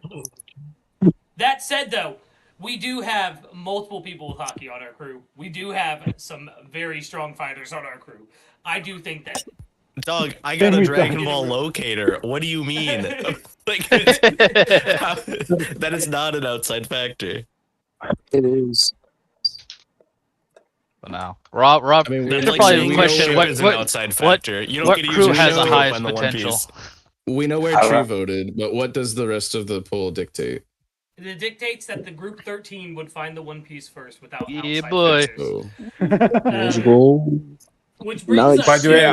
That said, though, we do have multiple people with hockey on our crew. We do have some very strong fighters on our crew. I do think that. Dog, I got a Dragon Ball locator. What do you mean? Like, that is not an outside factor. It is. For now, Rob, I mean, there's like probably saying a question. ship is an outside factor. You don't what get to use crew your has the ship highest on the One potential? Piece. We know where Tree voted, but what does the rest of the poll dictate? It dictates that the group 13 would find the One Piece first without outside boy. factors. Let's go. Which brings us By the way,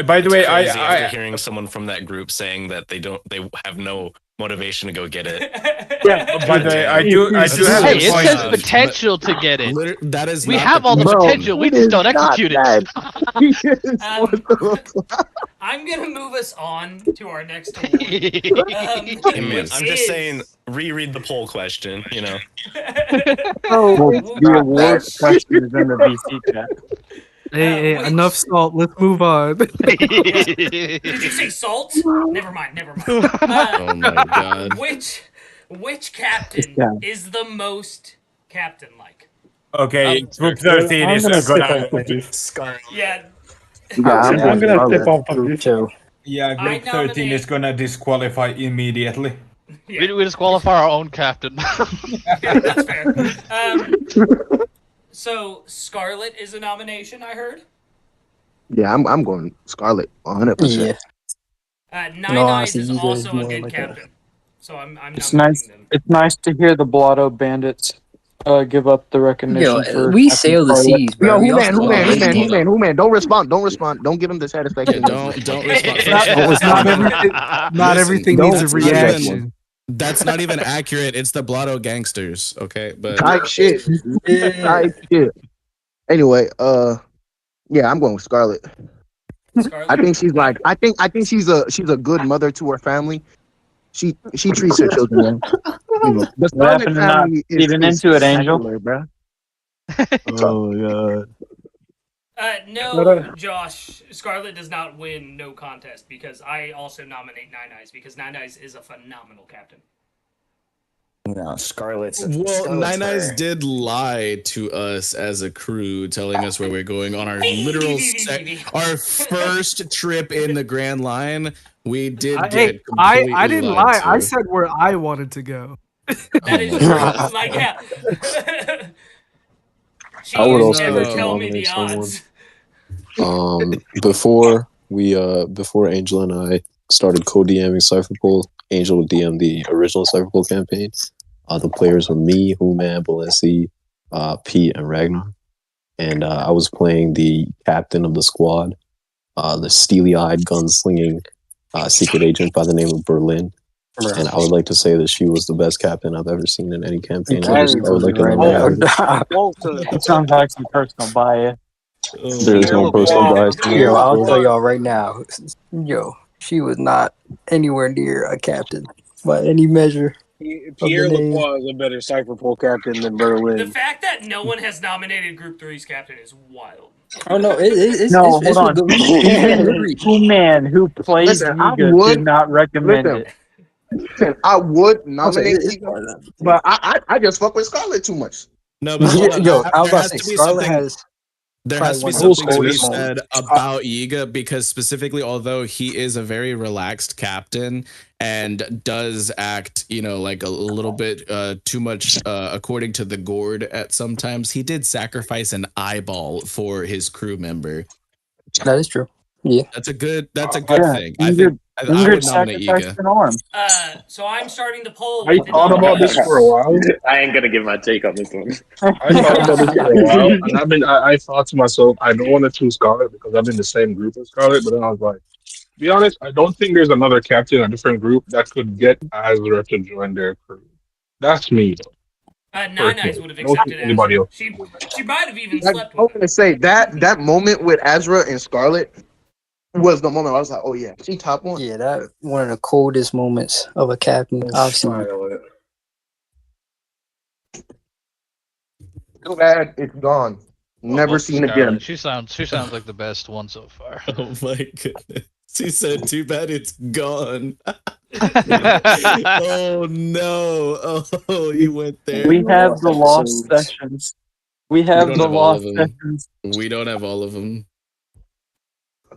by the way, Crazy I after hearing someone from that group saying that they have no motivation to go get it. By the way, I do have Hey, a it point. says potential to get it. That is we not have the all the question. potential. We just don't execute it. I'm gonna move us on to our next award. I'm just saying, reread the poll question. You know. The award question is in the VC chat. Hey, enough salt. Let's move on. Did you say salt? Never mind. Oh my god. Which captain is the most captain-like? Okay, group 13 is gonna. Yeah. I'm gonna step off of this. Yeah, I group 13 is gonna disqualify immediately. We disqualify our own captain. Yeah, that's fair. So Scarlet is a nomination, I heard. Yeah, I'm going Scarlet 100%. Nine Eyes is also a good captain. So I'm It's nice. It's nice to hear the Blotto Bandits give up the recognition. For we sail the seas, bro. Yo, who man? Don't respond. Don't give him the satisfaction. Don't respond. Not everything needs a reaction. That's not even accurate. It's the Blotto gangsters, okay? But Type shit. Type shit. Anyway, yeah, I'm going with Scarlet. I think she's like I think she's a good mother to her family. She treats her children well. The Scarlet family is even into it, Angel. Bro. Oh my god. No, Josh, Scarlet does not win no contest because I also nominate Nine Eyes because Nine Eyes is a phenomenal captain. No, Scarlet's. Nine Eyes did lie to us as a crew, telling us where we're going on our our first trip in the Grand Line. We did get I didn't lie. to. I said where I wanted to go. That is true. Like, yeah. I would also never like to tell me the nominate odds. Before Angel and I started co-DMing Cypherpole, Angel would DM the original Cypherpole campaign. The players were me, Human, Balenci, Pete, and Ragnar. And I was playing the captain of the squad, the steely-eyed, gunslinging secret agent by the name of Berlin. And I would like to say that she was the best captain I've ever seen in any campaign. I would like to nominate her. It sounds like some personal bias. There's no personal bias. Yo, I'll tell y'all right now. Yo, she was not anywhere near a captain by any measure. Pierre Lacroix is a better Cypherpole captain than Berlin. The fact that no one has nominated Group 3's captain is wild. Oh no, it's hold on. Human, who plays Listen, I Yiga, would- did not recommend listen. it. Listen, I would nominate it's Eva, but I just fuck with Scarlet too much. No, but hold on. Yo, I was There about has to to say be Scarlet something- has. There has to be probably one something to of be the said about Yiga because specifically, although he is a very relaxed captain and does act, like a little bit too much according to the gourd at sometimes, he did sacrifice an eyeball for his crew member. That is true. Yeah, That's a good Yeah, thing. I think I would nominate sacrificed Yiga. an arm. So I'm starting the poll. I thought about this for a while. I ain't gonna give my take on this one. I thought about this for a while, and I thought to myself, I don't want to choose Scarlet because I'm in the same group as Scarlet. But then I was like, to be honest, I don't think there's another captain in a different group that could get Azra to join their crew. That's me, though. Nine Eyes would have I don't think accepted anybody Azra. else. She might have even Like, slept I was gonna say that moment with Azra and Scarlet, was the moment I was like, oh yeah, she top one. Yeah, that one of the coldest moments of a captain I've seen. Too bad it's gone. Never seen again. She sounds like the best one so far. Oh my goodness. She said, too bad it's gone. Oh no. Oh, you went there. We have the lost sessions. We have the lost sessions. We don't have all of them.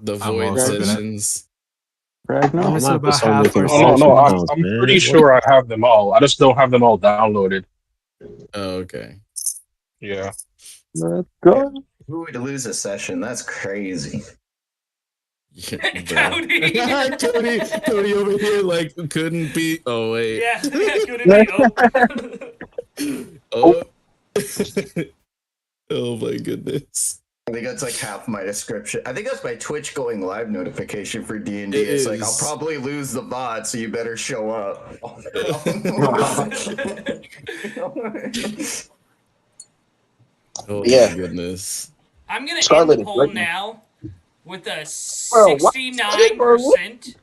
The void sessions. No, I'm pretty sure I have them all. I just don't have them all downloaded. Oh, okay. Yeah. Let's go. Who would lose a session? That's crazy. Cody. Cody over here like couldn't be. Oh wait. Yeah, couldn't be. Oh. Oh my goodness. I think that's like half my description. I think that's my Twitch going live notification for D&D. It's like, I'll probably lose the bot, so you better show up. Oh Yeah. my goodness. I'm gonna Scarlet end the is poll right now with a Bro, what? 69%.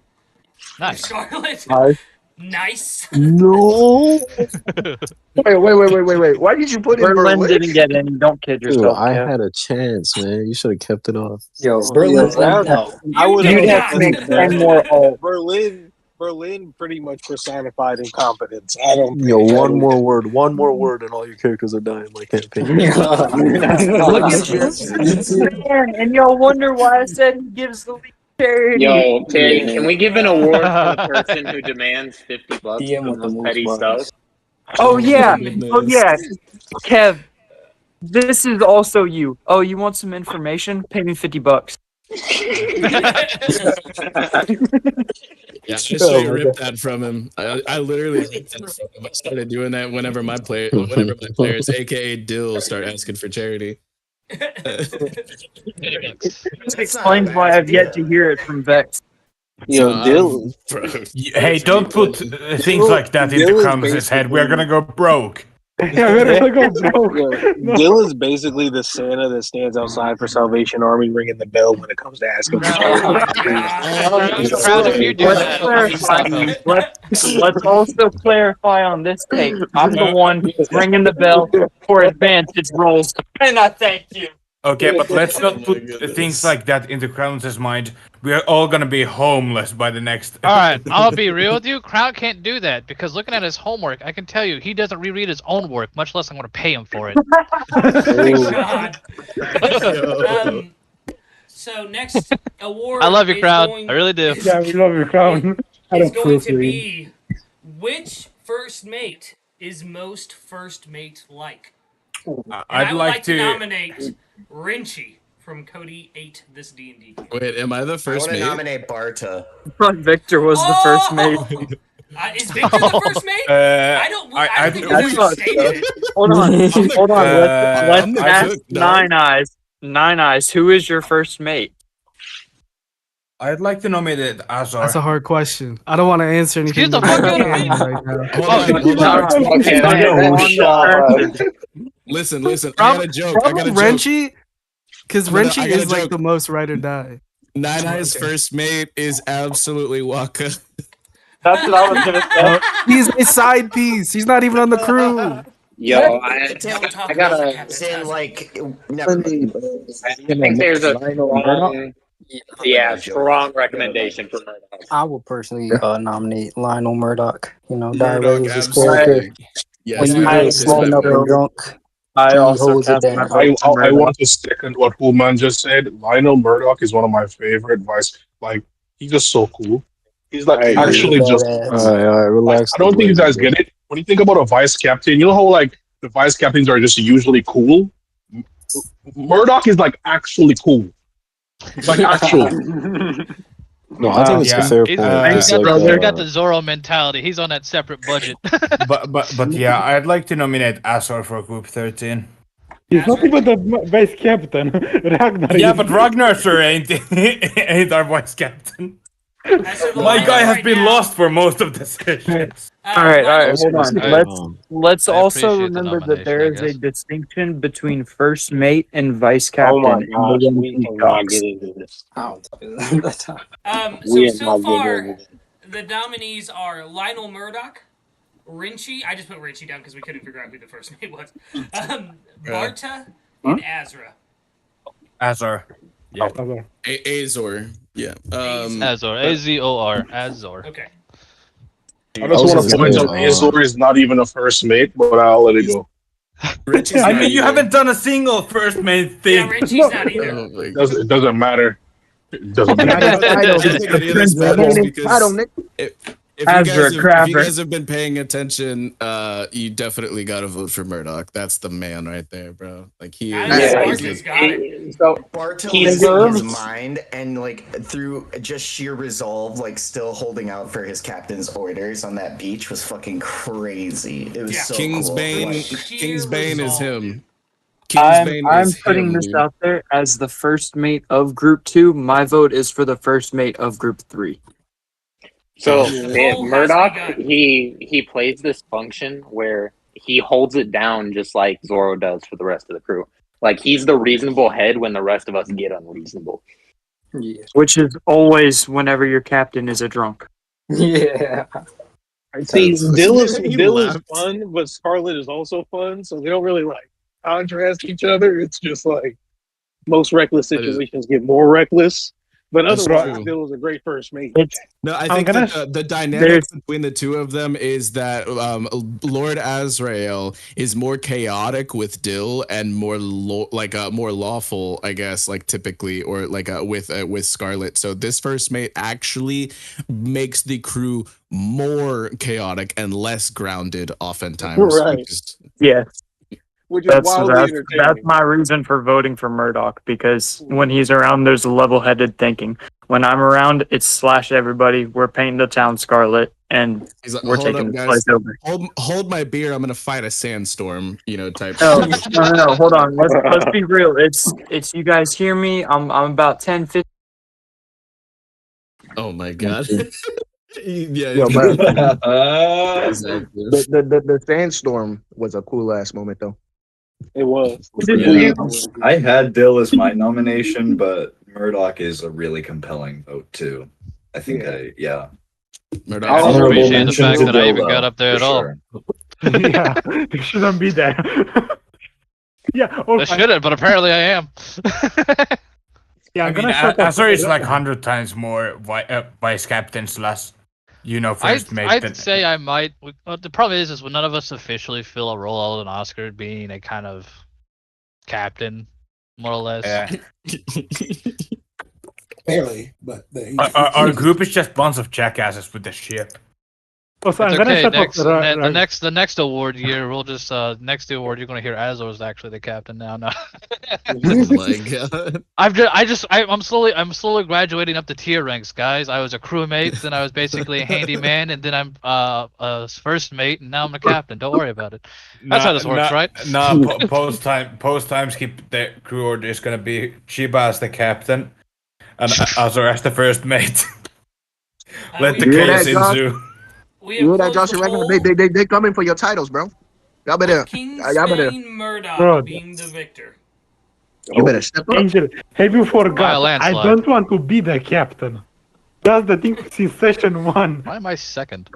Nice. Scarlet. Nice. Nice. No. Wait. Why did you put in Berlin Berlin? didn't get any. Don't kid Dude, yourself. I Kev. had a chance, man. You should have kept it off. Yo, Berlin's I would You'd have to make 10 more alt. Berlin pretty much personified incompetence. I don't. Yo, think one more word, and all your characters are dying like campaign. Look at you. Man, and y'all wonder why I said he gives the lead charity. Yo, Terry, can we give an award for the person who demands $50 for the most petty stuff? Oh yeah. Oh yeah. Kev, this is also you. Oh, you want some information? Pay me $50. Yeah, I straight ripped that from him. I literally ripped that from him. I started doing that whenever my players, aka Dill, start asking for charity. This explains why I've yet to hear it from Vex. Yo, Dill. Hey, don't put things like that into Krampus' head. We're gonna go broke. Dill is basically the Santa that stands outside for Salvation Army ringing the bell when it comes to asking for Let's also clarify on this tape. I'm the one ringing the bell for advantage rolls, and I thank you. Okay, but let's not put things like that into Krampus' mind. We are all gonna be homeless by the next. Alright, I'll be real with you. Crown can't do that because looking at his homework, I can tell you he doesn't reread his own work, much less I'm going to pay him for it. God. So next award. I love you, is Crown. going- I really do. Yeah, we love you, Crown. I Is don't going to proofread. be which first mate is most first mate like? And I'd I would like like to to- nominate Renchi from Cody 8 this D&D. Wait, am I the I first want to mate? nominate Barta. Thought Victor was the first mate. Is Victor the first mate? I don't think we've ever stated it. Hold on. Let's I'm the ask cook, dog. Nine Eyes. Nine Eyes, who is your first mate? I'd like to nominate Azar. That's a hard question. I don't want to answer anything. Excuse the fuck out of me. Right now. Listen. I got a joke. Probably Renchi, because No, I Renchi got a is like joke. the most ride or die. Nine Eyes' first mate is absolutely Waka. That's what I was gonna say. He's a side piece. He's not even on the crew. Yo, I gotta. It's in like. Never mind. I think there's a strong recommendation for Murdoch. I would personally nominate Lionel Murdoch. You know, Murdoch, Diarrhea is his absolutely. character. Yes, When you Murdoch get is blown my up and favorite. drunk, I he also holds it cast my down. I want to second what Human just said. Lionel Murdoch is one of my favorite vice. Like, he's just so cool. He's like actually just. All right, relax. I don't think you guys get it. When you think about a vice captain, you know how like the vice captains are just usually cool. Murdoch is like actually cool. Like actually. No, I think it's a fair point. He's got the Zorro mentality. He's on that separate budget. but yeah, I'd like to nominate Azor for Group 13. He's not even the vice captain. Ragnar. Yeah, but Ragnar sure ain't our vice captain. My guy has been lost for most of the sessions. All right, hold on. Let's I also appreciate the remember that nomination, there I is a guess. distinction between first mate and vice Oh my captain. gosh, and the we one cannot talks. get into this. So We are not getting far, into this. the nominees are Lionel Murdoch, Rinchi. I just put Rinchi down because we couldn't figure out who the first mate was. Barta and Azra. Azor. Yeah. Azor. Yeah. Azor. A-Z-O-R. Azor. Okay. I just want to point out Azor is not even a first mate, but I'll let it go. I mean, you haven't done a single first mate thing. Yeah, Rinchi's not either. It doesn't matter. It doesn't I matter. don't think any of this matters because if you guys have been paying attention, you definitely got to vote for Murdoch. That's the man right there, bro. Like he is. So Barta He losing deserves- his mind and like through just sheer resolve, like still holding out for his captain's orders on that beach was fucking crazy. It was so Kingsbane. cool. Kingsbane is him. I'm putting this out there as the first mate of Group 2. My vote is for the first mate of Group 3. So Murdoch, he plays this function where he holds it down just like Zoro does for the rest of the crew. Like he's the reasonable head when the rest of us get unreasonable. Yeah. Which is always whenever your captain is a drunk. Yeah. See, Dill is fun, but Scarlet is also fun, so they don't really like contrast each other. It's just like most reckless situations get more reckless. But That's otherwise, true. Dill is a great first mate. No, I think that the dynamic between the two of them is that Lord Azrael is more chaotic with Dill and more more lawful, I guess, like typically, or like with Scarlet. So this first mate actually makes the crew more chaotic and less grounded, oftentimes. Right. Yes. Which is wildly entertaining. That's my reason for voting for Murdoch, because when he's around, there's a level-headed thinking. When I'm around, it's slash everybody. We're painting the town scarlet, and He's like, we're hold taking up, the guys. place over. Hold my beer. I'm gonna fight a sandstorm. Type. No, hold on. Let's be real. It's you guys hear me? I'm about 10, 15. Oh my god. Yeah. Yo, bro. Exactly. The sandstorm was a cool ass moment though. It was. Yeah. I had Dill as my nomination, but Murdoch is a really compelling vote too. I think Murdoch. I Honorable appreciate the mention fact to that I Dill, even got though, up there at for all. sure. Yeah, you shouldn't be there. Yeah, I shouldn't, but apparently I am. Yeah, I I'm mean, gonna shut up. Azor is like 100 times more vice captain slash, first mate. I'd say I might. The problem is when none of us officially fill a role other than Oscar being a kind of captain, more or less. Barely, but Our group is just bunch of jackasses with the ship. Also, It's I'm gonna okay. shut Next, up. the next award year, we'll just next award you're gonna hear Azor is actually the captain now. No. Oh my god. I'm slowly graduating up the tier ranks, guys. I was a crewmate, then I was basically a handyman, and then I'm a first mate, and now I'm a captain. Don't worry about it. That's how this works, right? Post time skip the crew order is gonna be Chiba as the captain and Azor as the first mate. Let the You hear chaos that, Josh? ensue. You hear that, Josh? They coming for your titles, bro. Y'all better. Y'all better. Murdoch being the victor. You better step up. Angel, have you By a forgot? I landslide. don't want to be the captain. That's the thing since session 1. Why am I second?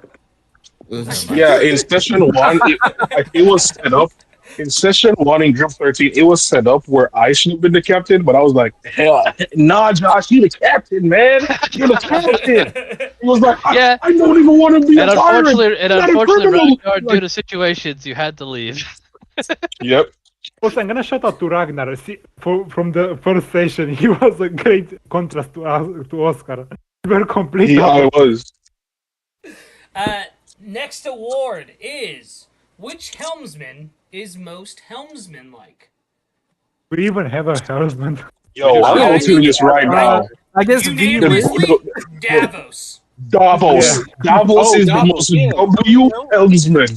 Yeah, in session 1, it was set up. In session 1 in group 13, it was set up where I should have been the captain, but I was like, hell, nah, Josh, you the captain, man. You're the captain. He was like, I don't even want to be And a pirate. unfortunately, criminal. Ragnar, due to situations, you had to leave. Yep. Also, I'm gonna shout out to Ragnar. See, from the first session, he was a great contrast to Oscar. We were complete. Yeah, I was. Next award is which helmsman is most helmsman-like? We even have a helmsman. Yo, I'm going to this right now. I guess Unanimously, Davos. Davos. Yeah. Davos is the most W helmsman.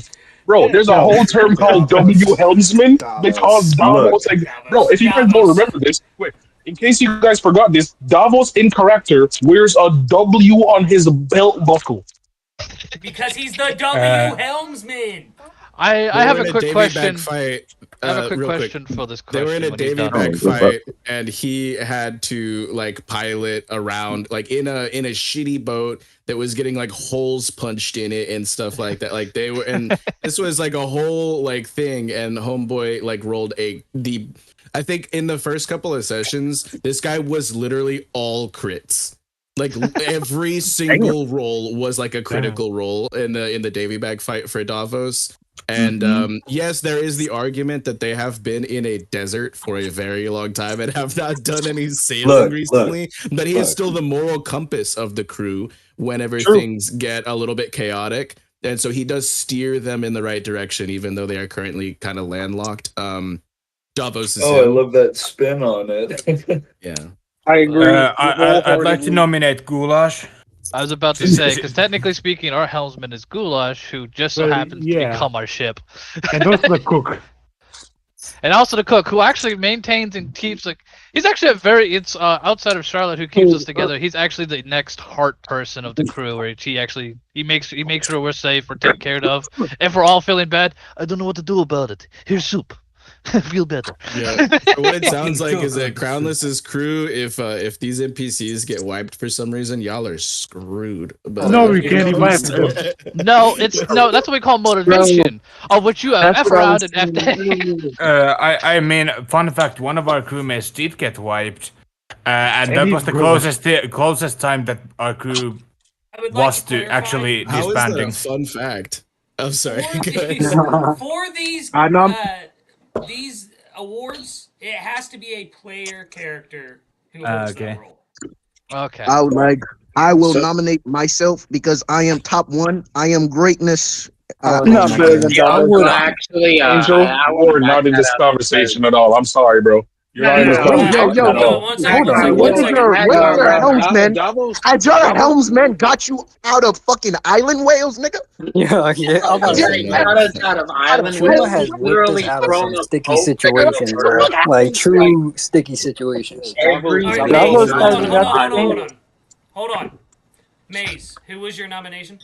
Bro, there's a whole term called W helmsman because Davos. Like, bro, if you guys don't remember this, wait, in case you guys forgot this, Davos in character wears a W on his belt buckle. Because he's the W helmsman. I have a quick Davy question. Bag fight. I have a quick real question for this question. They were in a when he's Davy done. Bag fight, and he had to like pilot around like in a shitty boat that was getting like holes punched in it and stuff like that. Like they were, and this was like a whole like thing. And homeboy like rolled I think in the first couple of sessions, this guy was literally all crits. Like every single roll was like a critical roll in the Davy Bag fight for Davos. And yes, there is the argument that they have been in a desert for a very long time and have not done any sailing recently. But he is still the moral compass of the crew whenever things get a little bit chaotic. And so he does steer them in the right direction, even though they are currently kind of landlocked. Davos is I love that spin on it. Yeah. I agree. I'd like to nominate Goulash. I was about to say, because technically speaking, our helmsman is Goulash, who just so happens to become our ship. And also the cook. And also the cook, who actually maintains and keeps like he's actually it's outside of Charlotte who keeps us together. He's actually the next heart person of the crew, where he makes sure we're safe, we're taken care of. If we're all feeling bad, I don't know what to do about it. Here's soup. Feel better. Yeah. What it sounds like is that Crownless's crew, if these NPCs get wiped for some reason, y'all are screwed. But, no, we can't wipe them. No, that's what we call motivation. Of which you have F around and F. I mean, fun fact: one of our crewmates did get wiped, and that was the closest time that our crew was to actually disbanding. How is that a fun fact? I'm sorry. For these awards, it has to be a player character who holds the role. Okay. I will nominate myself because I am top one. I am greatness. Not better than I would actually. Angel, we're not in this conversation at all. I'm sorry, bro. You're not in this conversation at all. What is your helmsman? Has your helmsman got you out of fucking island whales, nigga? Yeah. Got us out of island Chuma has whipped us out of some sticky situations, bro. Like true sticky situations. Hold on. Maze, who was your nomination?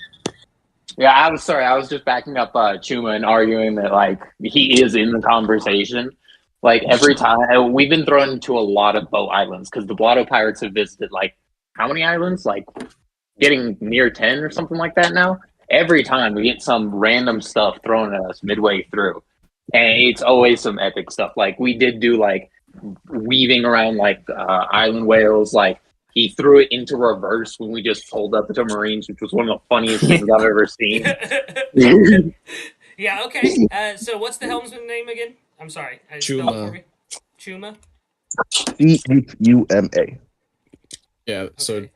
Yeah, I was just backing up Chuma and arguing that like he is in the conversation. Like every time we've been thrown into a lot of boat islands because the Blotto Pirates have visited like how many islands? Like getting near 10 or something like that now. Every time we get some random stuff thrown at us midway through, and it's always some epic stuff. Like we did do like weaving around like island whales. Like he threw it into reverse when we just pulled up to Marines, which was one of the funniest things I've ever seen. Yeah. Okay. So what's the helmsman name again? I'm sorry. Chuma. Chuma? Chuma. Yeah, so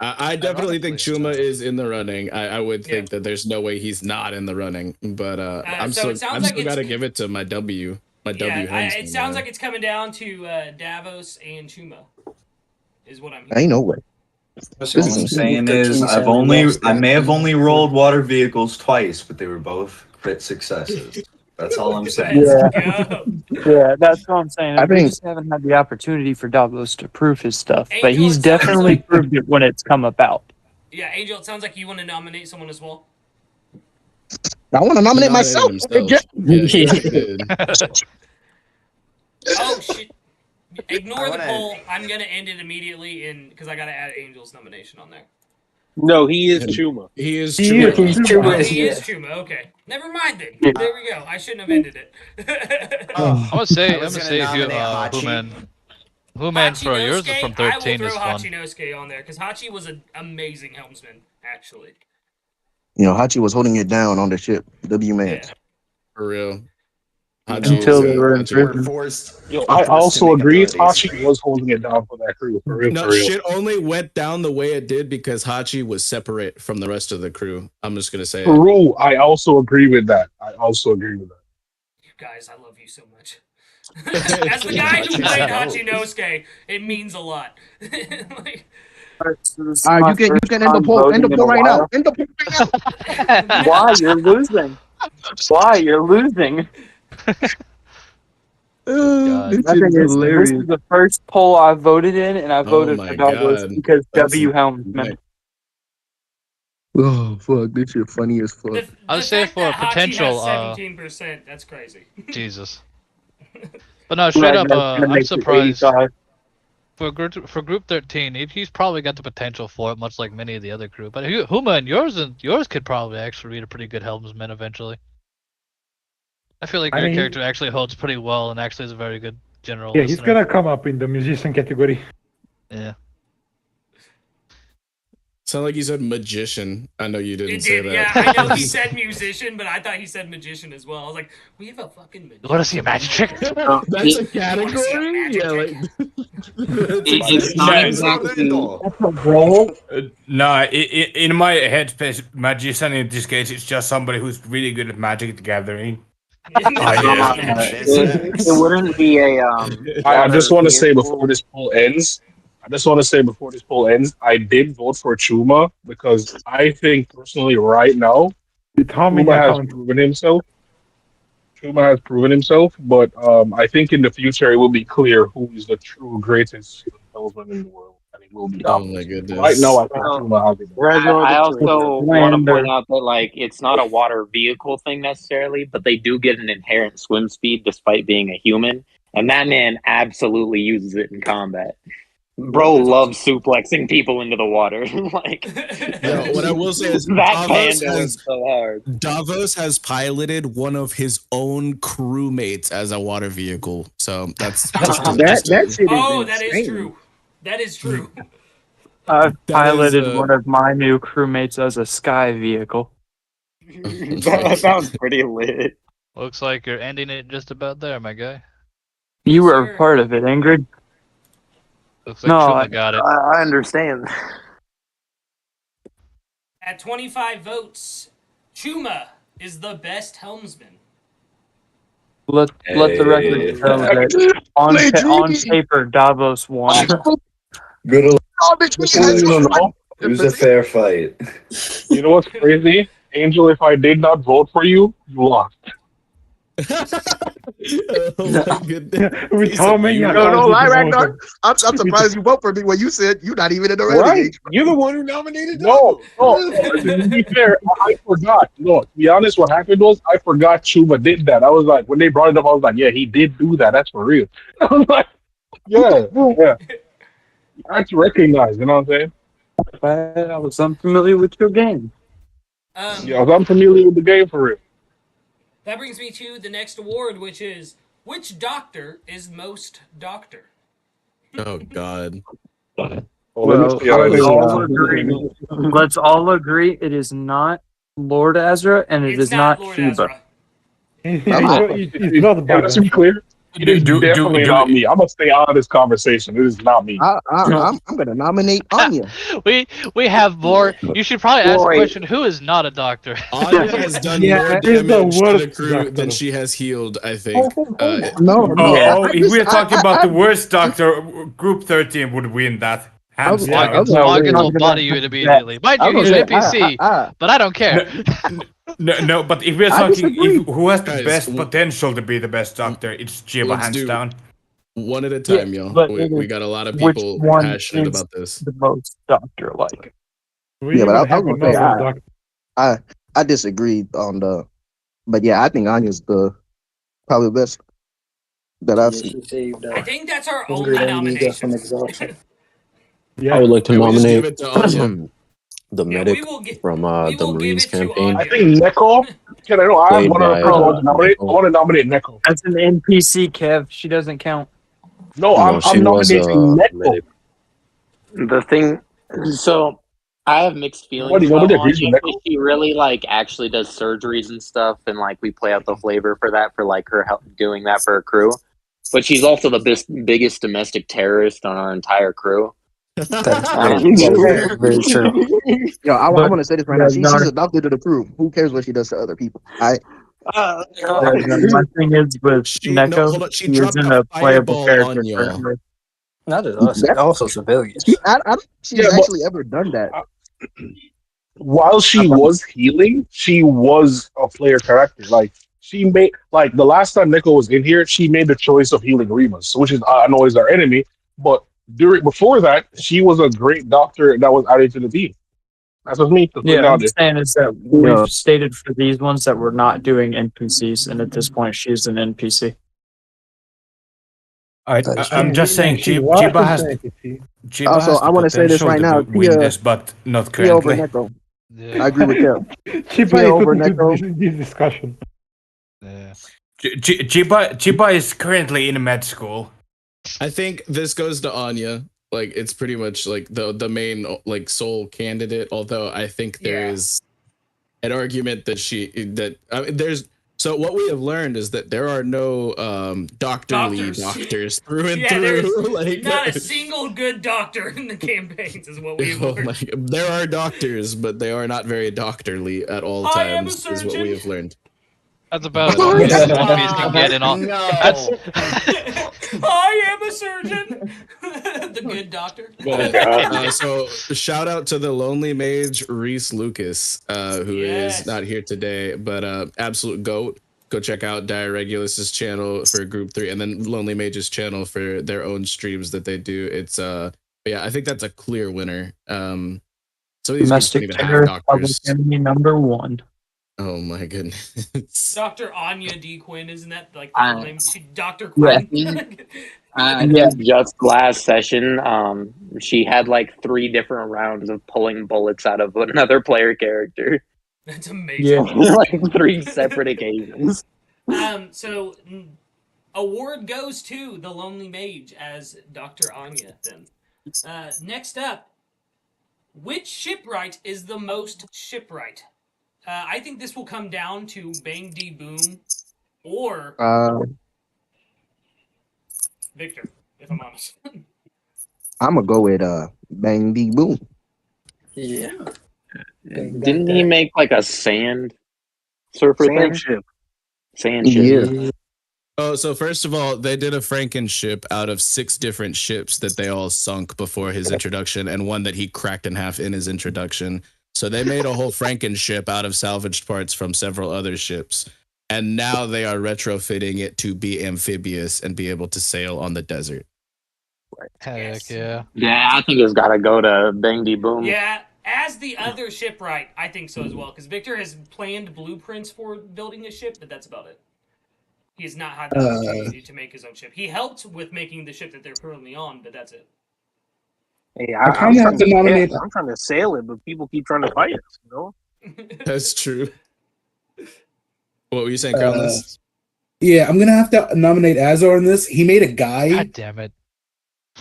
I definitely think Chuma is in the running. I would think that there's no way he's not in the running, but I'm still gotta give it to my W. It sounds like it's coming down to Davos and Chuma, is what I'm hearing. Ain't no way. All I'm saying is I may have only rolled water vehicles twice, but they were both crit successes. That's all I'm saying. Yeah, that's what I'm saying. We just haven't had the opportunity for Davos to prove his stuff, but he's definitely proved it when it's come about. Yeah, Angel, it sounds like you want to nominate someone as well. I want to nominate myself. Oh shit! Ignore the poll. I'm gonna end it immediately because I gotta add Angel's nomination on there. No, he is Chuma. He is Chuma. He is Chuma. Okay, never mind then. There we go. I shouldn't have ended it. I'm gonna say Human for yours is from 13 I will is throw fun. Hachinosuke on there because Hachi was an amazing helmsman, actually. You know, Hachi was holding it down on the ship. W man. For real. Until they were forced. I also agree. Hachi was holding it down for that crew. For real, No, shit only went down the way it did because Hachi was separate from the rest of the crew. I'm just gonna say True. I also agree with that. You guys, I love you so much. As the guy who played Hachinosuke, it means a lot. Like, you can end the poll. End the poll right now. End the poll right now. Why you're losing? Why you're losing? God. The thing is, this is the first poll I voted in, and I voted my for Davos God. because That's W. Helmsman. Oh fuck, this shit funny as fuck. I would say for a Hachi potential. has 17%. That's crazy. Jesus. But no, straight up, I'm surprised. For group 13, he's probably got the potential for it, much like many of the other group. But Huma and yours could probably actually read a pretty good helmsman eventually. I feel like your character actually holds pretty well and actually is a very good general. Yeah, listener. he's gonna come up in the musician category. Yeah. Sound like you said magician. I know you didn't It say did, that. yeah. I know he said musician, but I thought he said magician as well. I was like, we have a fucking magician. You want to see a magic trick? That's a category? Yeah, like. It's not exactly. No, in my headspace, magician in this case is just somebody who's really good at magic the gathering. It wouldn't be a. I just want to say vehicle. before this poll ends, I did vote for Chuma because I think personally right now, Chuma has proven himself. But I think in the future it will be clear who is the true greatest salesman in the world, and it will be Oh obvious. my goodness! Right now, I think Chuma has it. I also want to point out that like it's not a water vehicle thing necessarily, but they do get an inherent swim speed despite being a human, and that man absolutely uses it in combat. Bro loves suplexing people into the water. Like, Yo, what I will say is that panda is so hard. Davos has piloted one of his own crewmates as a water vehicle, so that's that shit is that is true. That is true. I've That piloted is, one of my new crewmates as a sky vehicle. That sounds pretty lit. Looks like you're ending it just about there, my guy. You were a part of it, Ingrid. Looks like Chuma got it. I understand. At 25 votes, Chuma is the best helmsman. Let the record show that on paper, Davos won. Good. It was a fair fight. You know what's crazy, Angel? If I did not vote for you, you lost. Oh my goodness. With how many No, lie, Ragnar. I'm surprised you vote for me when you said you're not even in the Renegade. You're the one who nominated No, to be fair, I forgot. No, to be honest, what happened was I forgot Chuma did that. I was like, when they brought it up, I was like, yeah, he did do that. That's for real. I was like, yeah. I had to recognize, you know what I'm saying? I was unfamiliar with your game. Yeah, I was unfamiliar with the game for real. That brings me to the next award, which is which doctor is most doctor? Oh God. Let's all agree it is not Lord Ezra and it is not Sheba. It's not Let's be clear. It is definitely not me. I'm gonna stay out of this conversation. It is not me. I'm gonna nominate Anya. We have more. You should probably ask the question: who is not a doctor? Anya has done more damage to the crew than she has healed, I think. If we're talking about the worst doctor, Group 13 would win that. Hands down. Morgan will body you immediately. Mind you, he's an NPC, but I don't care. No, but if we're talking who has the best potential to be the best doctor, it's Jiba, hands down. One at a time, y'all. We got a lot of people passionate about this. The most doctor-like. Yeah, but I was gonna say I disagree on the, but yeah, I think Anya's probably the best that I've seen. I think that's our only nomination. I would like to nominate the Yeah, medic from the Marines campaign. I think Neko. I want to nominate Neko. That's an NPC, Kev. She doesn't count. No, I'm nominating Neko. The thing, so I have mixed feelings Nobody about agrees Anya. with Neko. She really like actually does surgeries and stuff, and like we play out the flavor for that, for like her help doing that for her crew. But she's also the biggest domestic terrorist on our entire crew. Very true. Yo, I want to say this right now. She's adopted to the crew. Who cares what she does to other people? My thing is with Neko, she isn't a playable character currently. Not just us, also civilians. I don't think she's actually ever done that. While she was healing, she was a player character. Like she made like the last time Neko was in here, she made the choice of healing Remus, which is annoys our enemy. But before that, she was a great doctor that was added to the team. That's what me. Yeah, I'm just saying is that we've Yeah. stated for these ones that we're not doing NPCs, and at this point, she's an NPC. I'm just saying, Chiba has the Also, I want to say this potential right to now. win this, but not Tia over currently. Neko. I agree with Kev. Chiba Tia is over put into Neko. this discussion. Chiba is currently in med school. I think this goes to Anya. Like it's pretty much like the main like sole candidate. Although I think there is an argument that there's. So what we have learned is that there are no doctors through and through. There's Like, not a single good doctor in the campaigns, is what we've oh learned. my God. There are doctors, but they are not very doctorly at all I am a times. Is what we have learned. That's about as long as NPCs can get in all. No. That's I am a surgeon. The good doctor. So shout out to the lonely mage Reese Lucas, who is not here today, but absolute goat. Go check out Dire Regulus's channel for Group 3, and then Lonely Mage's channel for their own streams that they do. It's yeah, I think that's a clear winner. Some of these groups don't Domestic even terror, have public doctors. enemy number 1. Oh my goodness. Dr. Anya D. Quinn, isn't that like I- the name? Dr. Yeah. Quinn. Just last session, she had like 3 different rounds of pulling bullets out of another player character. That's amazing. Like 3 separate occasions. So award goes to the Lonely Mage as Dr. Anya. Then, next up, which shipwright is the most shipwright? I think this will come down to Bang D Boom or Victor, if I'm honest. I'm gonna go with Bang D Boom. Yeah. Didn't he make like a sand surfer Sand thing? ship. Sand ship. Oh, so first of all, they did a Frankenship out of 6 different ships that they all sunk before his introduction, and one that he cracked in half in his introduction. So they made a whole Frankenship out of salvaged parts from several other ships, and now they are retrofitting it to be amphibious and be able to sail on the desert. Heck yeah. Yeah, I think it's got to go to Bang D Boom. Yeah, as the other shipwright, I think so as well, because Victor has planned blueprints for building a ship, but that's about it. He has not had the opportunity to make his own ship. He helped with making the ship that they're currently on, but that's it. Hey, I kinda have to nominate- I'm trying to sail it, but people keep trying to fight us. You know. That's true. What were you saying, Carlos? Yeah, I'm gonna have to nominate Azor in this. He made a guy. God damn it.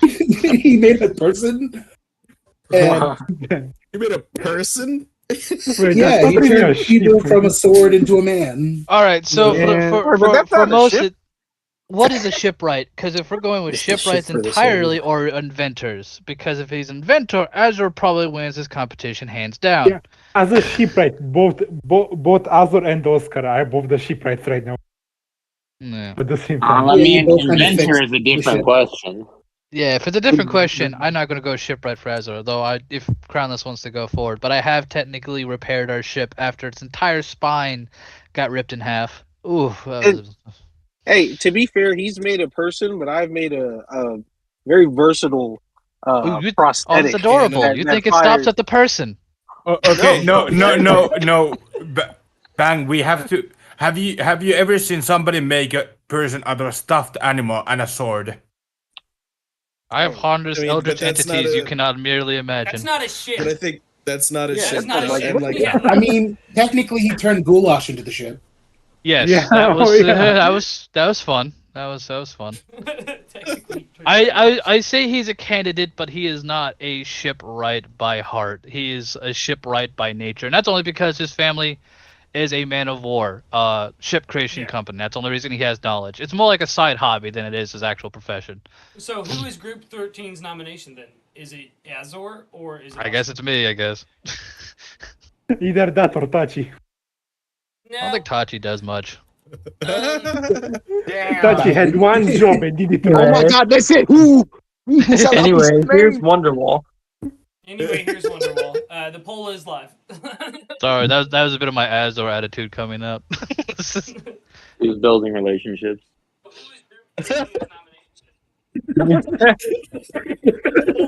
He made a person. And You made a person? yeah, he turned people from a sword into a man. All right, so Yeah. for most, what is a shipwright? Because if we're going with It's the ship shipwrights for the entirely or inventors, because if he's inventor, Azure probably wins this competition hands down. Yeah, as a shipwright, both Azor and Oscar are both the shipwrights right now. Yeah. At the same time. I mean, inventor is a different question. Yeah, if it's a different question, I'm not going to go shipwright for Azure, though if Crownless wants to go forward. But I have technically repaired our ship after its entire spine got ripped in half. Ooh. Hey, to be fair, he's made a person, but I've made a very versatile prosthetic. Oh, it's adorable. that- You that think it stops fires- at the person. Okay, no. Bang, we have to. Have you ever seen somebody make a person out of a stuffed animal and a sword? I have harness I mean, but eldritch that's not entities you a- cannot merely imagine. That's not a ship. But I think that's not a Yeah, ship. that's not a though, ship. and, like, Yeah. I mean, technically, he turned goulash into the ship. Yes, Yeah. that was Oh, yeah. that was fun. That was fun. I say he's a candidate, but he is not a shipwright by heart. He is a shipwright by nature, and that's only because his family is a man of war, ship creation company. That's the only reason he has knowledge. It's more like a side hobby than it is his actual profession. So who is Group 13's nomination then? Is it Azor or is it? I guess it's me. I guess. Either that or Tachi. I don't think Tachi does much. Tachi had one job and did it Oh well. my God, that's it. Ooh. Anyway, here's Wonderwall. Anyway, here's Wonderwall. The poll is live. Sorry, that was a bit of my Azor attitude coming up. He was building relationships. Oh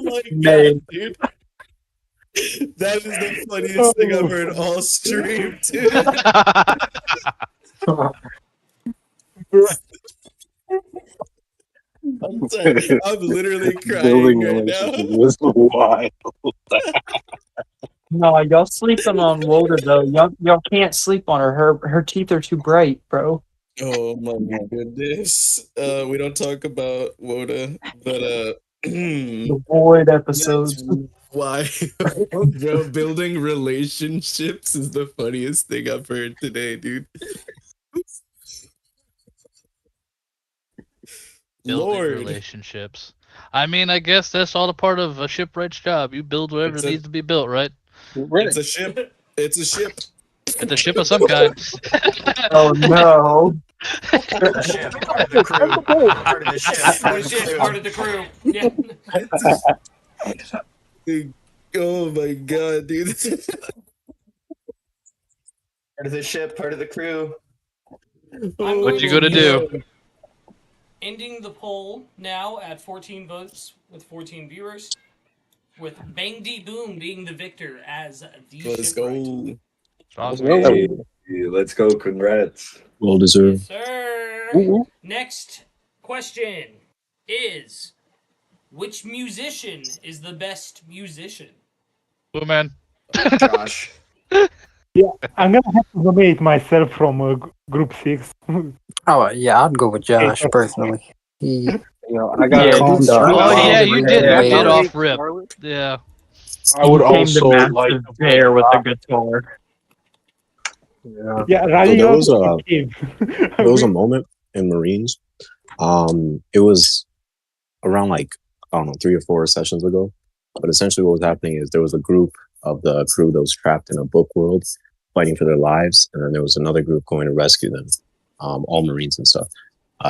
my Man. god, dude. That is the funniest thing I've heard all stream, dude. I'm sorry. I'm literally crying right now. was wild. No, y'all sleeping on Woda though. Y'all can't sleep on her. Her teeth are too bright, bro. Oh my goodness. We don't talk about Woda, but The Void episodes. why bro, building relationships is the funniest thing I've heard today, dude. Building Lord. relationships. I mean, I guess that's all a part of a shipwright's job. You build whatever needs to be built, right? It's a ship. It's a ship. It's a ship of some kind. Oh no. Part of the ship, part of the crew, part of the ship, part of the crew. Part of the crew. Yeah. Oh my god, dude. Part of the ship, part of the crew. What you gonna do? Ending the poll now at 14 votes with 14 viewers, with Bang D Boom being the victor as the Let's shipwright. go. Let's go. Congrats. Well deserved. Sir. Next question is, which musician is the best musician? Blue man. Josh. Yeah, I'm gonna have to nominate myself from Group 6. Oh yeah, I'd go with Josh personally. He, I got calmed down. Oh yeah, you did. You did Way. off rip. Yeah. I would He also came to like Massive Bear with a guitar. Yeah, So running there out was of a the cave. there was a moment in Marines. It was around like I don't know 3 or 4 sessions ago. But essentially, what was happening is there was a group of the crew that was trapped in a book world, fighting for their lives, and then there was another group going to rescue them, all Marines and stuff.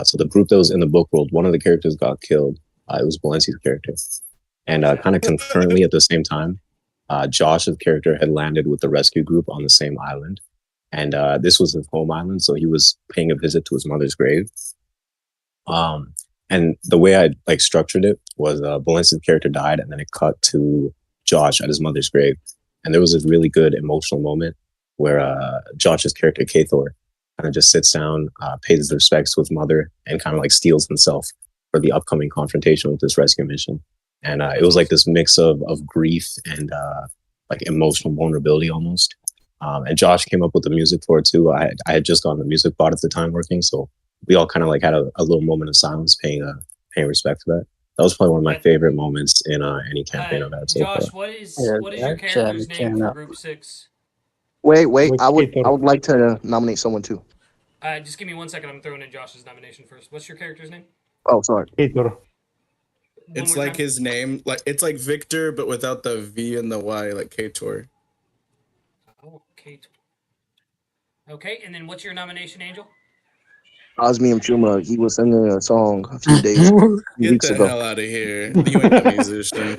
So the group that was in the book world, one of the characters got killed. It was Valencia's character, and kind of concurrently at the same time, Josh's character had landed with the rescue group on the same island. And this was his home island, so he was paying a visit to his mother's grave. And the way I like structured it was Valencia's character died, and then it cut to Josh at his mother's grave. And there was this really good emotional moment where Josh's character, Vykthor, kind of just sits down, pays his respects to his mother, and kind of like steels himself for the upcoming confrontation with this rescue mission. And it was like this mix of grief and like emotional vulnerability almost. And Josh came up with the music for it too. I had just gotten the music bot at the time working, so we all kind of like had a little moment of silence, paying respect to that. That was probably one of my favorite moments in any campaign I've had so Josh, far. what is your character's name for Group 6? Wait. I would like to nominate someone too. Just give me 1 second. I'm throwing in Josh's nomination first. What's your character's name? Oh, sorry. It's like his name, like it's like Victor, but without the V and the Y, like Vykthor. Oh, Vykthor. Okay, and then what's your nomination, Angel? Osmium Chuma. He was singing a song a few weeks Get the ago. hell out of here. You ain't a musician.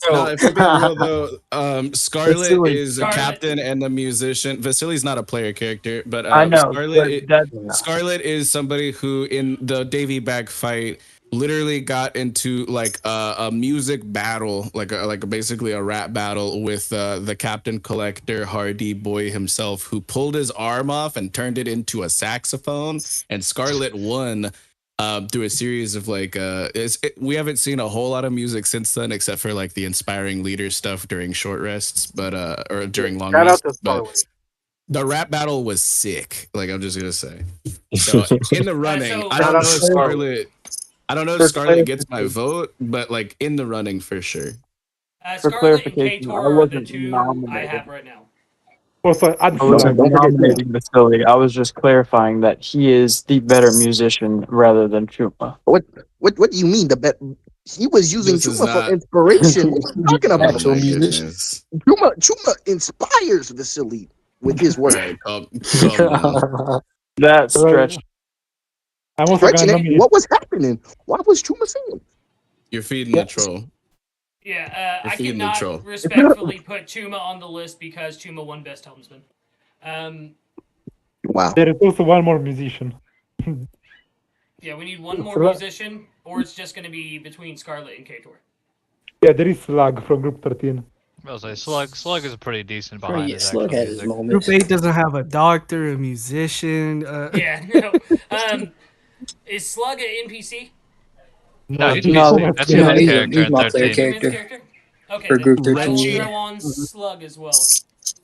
No, if we're being real though, Scarlet Vasily. is a captain and a musician. Vasily's not a player character, but I know. Scarlet is somebody who in the Davy Bag fight literally got into like a music battle, like basically a rap battle with the Captain Collector Hardy Boy himself, who pulled his arm off and turned it into a saxophone, and Scarlet won. Through a series of like we haven't seen a whole lot of music since then, except for like the inspiring leader stuff during short rests, but or during long rests. But the rap battle was sick. Like I'm just gonna say. So in the running, I don't know if Scarlet gets my vote, but like in the running for sure. For clarification, I wasn't I nominated. have right now. Also, I wasn't nominating Vasily. I was just clarifying that he is the better musician rather than Chuma. What do you mean? He was using Chuma for inspiration. What are you talking about? Oh my goodness. Chuma inspires Vasily with his work. That's stretched. I'm also What was happening? Why was Chuma singing? You're feeding the troll. Yeah, I freaking cannot neutral. respectfully put Chuma on the list because Chuma won Best Helmsman. Wow. There is also one more musician. Yeah, we need one more Slug. musician, or it's just going to be between Scarlet and Kator. Yeah, there is Slug from Group 13. I was like, Slug is pretty decent Sure, behind yeah, his Slug actual had his music. moments. Group 8 doesn't have a doctor, a musician. Yeah, no. Is Slug an NPC? No, he's No, PC. That's your main character he's in my player 13. character. Okay, For then Group I 13, will yeah. throw on Slug as well.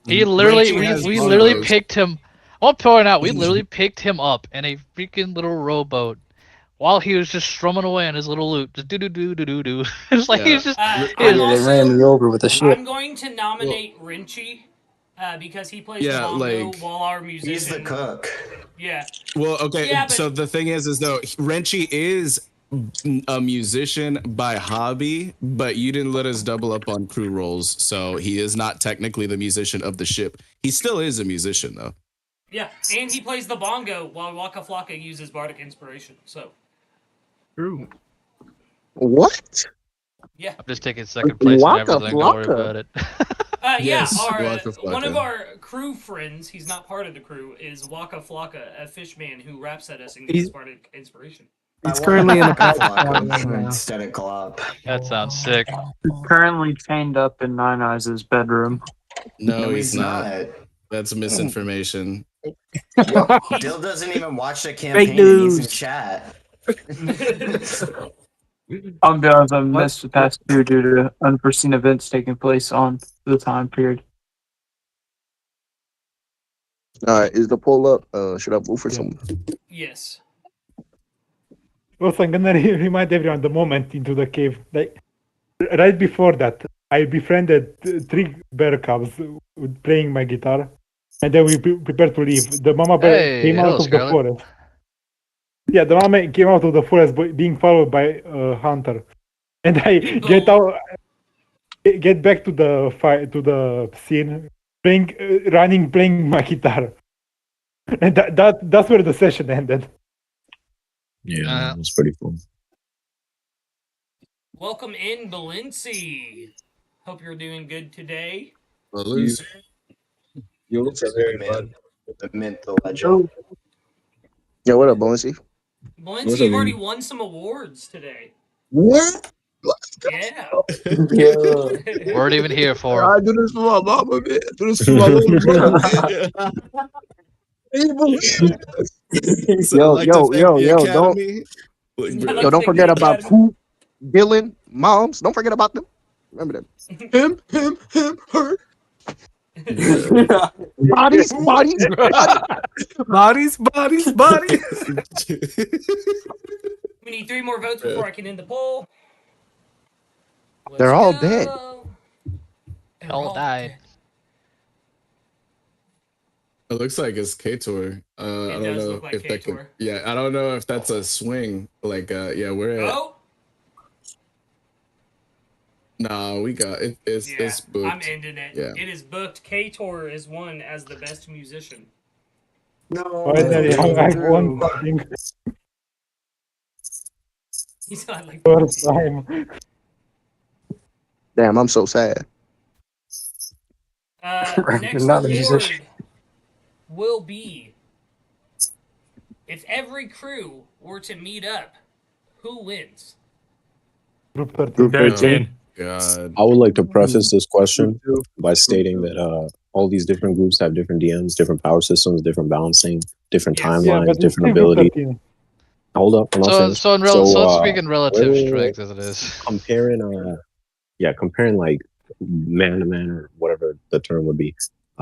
He literally, Reggie has we one literally of those. picked him. I'll point out, we literally picked him up in a freaking little rowboat while he was just strumming away on his little lute, just do do do do do do. It's like he's just. I'm Yeah, they also, ran me over with a ship. I'm going to nominate Renchi because he plays Yeah, the bongo like, while our musician. He's the cook. Yeah. Well, okay. Yeah, but- So the thing is though, Renchi is a musician by hobby, but you didn't let us double up on crew roles, so he is not technically the musician of the ship. He still is a musician though. Yeah, and he plays the bongo while Waka Flocka uses bardic inspiration. So. True. What? Yeah. I'm just taking second place in Waka everything. Don't worry Flocka. about it. Yes, our, Waka one of Flocka. our crew friends, he's not part of the crew, is Waka Flocka, a fish man who raps at us and He's- gives bardic inspiration. He's currently in the Flocka instead of Glop. That sounds sick. Currently chained up in Nine Eyes' bedroom. No, he's not. That's misinformation. Dill doesn't even watch the campaign. Fake And he's in news. chat. I'll be honest, I missed the past two due to unforeseen events taking place on the time period. All right, is the poll up? Should I move for someone? Yes. Also, I'm gonna remind everyone the moment into the cave. Like right before that, I befriended 3 bear cubs playing my guitar, and then we prepared to leave. The mama bear Hey, came hello, out of Scarlet. the forest. Yeah, the mama came out of the forest, being followed by a hunter, and I get back to the fight, to the scene, playing my guitar, and that's where the session ended. Yeah, it was pretty cool. Welcome in, Balenci. Hope you're doing good today. You look very man. The mint, the legend. Yeah, what up, Bonesy? Balenci, you've already won some awards today. What? Yeah. We weren't even here for him. I do this for my mama, man. I do this for my little brother. Yo, don't forget about Kube, Dylan, Moms. Don't forget about them. Remember them. Him, her. Bodies. We need 3 more votes before I can end the poll. They're all dead. They're all died. It looks like it's Kator. I don't does know look like if that could. Kator. Yeah, I don't know if that's a swing. Like, yeah, we're at. Oh, Nah, we got it. It's booked. I'm ending it. Yeah. It is booked. Kator is won as the best musician. No. Finally, I won something. He's not like First time. Damn, I'm so sad. Next Not a award musician. will be if every crew were to meet up, who wins? Group 13. Group 13. God. I would like to preface this question by stating that all these different groups have different DMs, different power systems, different balancing, different timelines, different abilities. Hold up, I'm not finished. So let's speak in relative strength as it is. Comparing, comparing like man to man or whatever the term would be,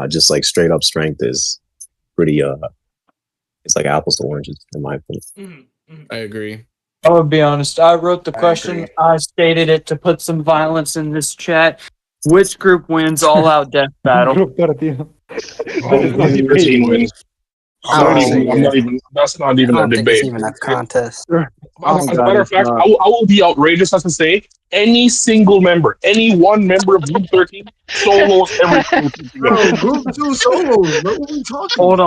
just like straight up strength is pretty. It's like apples to oranges in my opinion. I agree. I would be honest. I wrote the question. I stated it to put some violence in this chat. Which group wins all out death battle? Group 13. Group 13 wins. That's not even a debate. Even a contest. As a matter of fact, I will be outrageous as to say any single member, any one member of Group 13 solos everything. Group 2 solos. What are we talking? Hold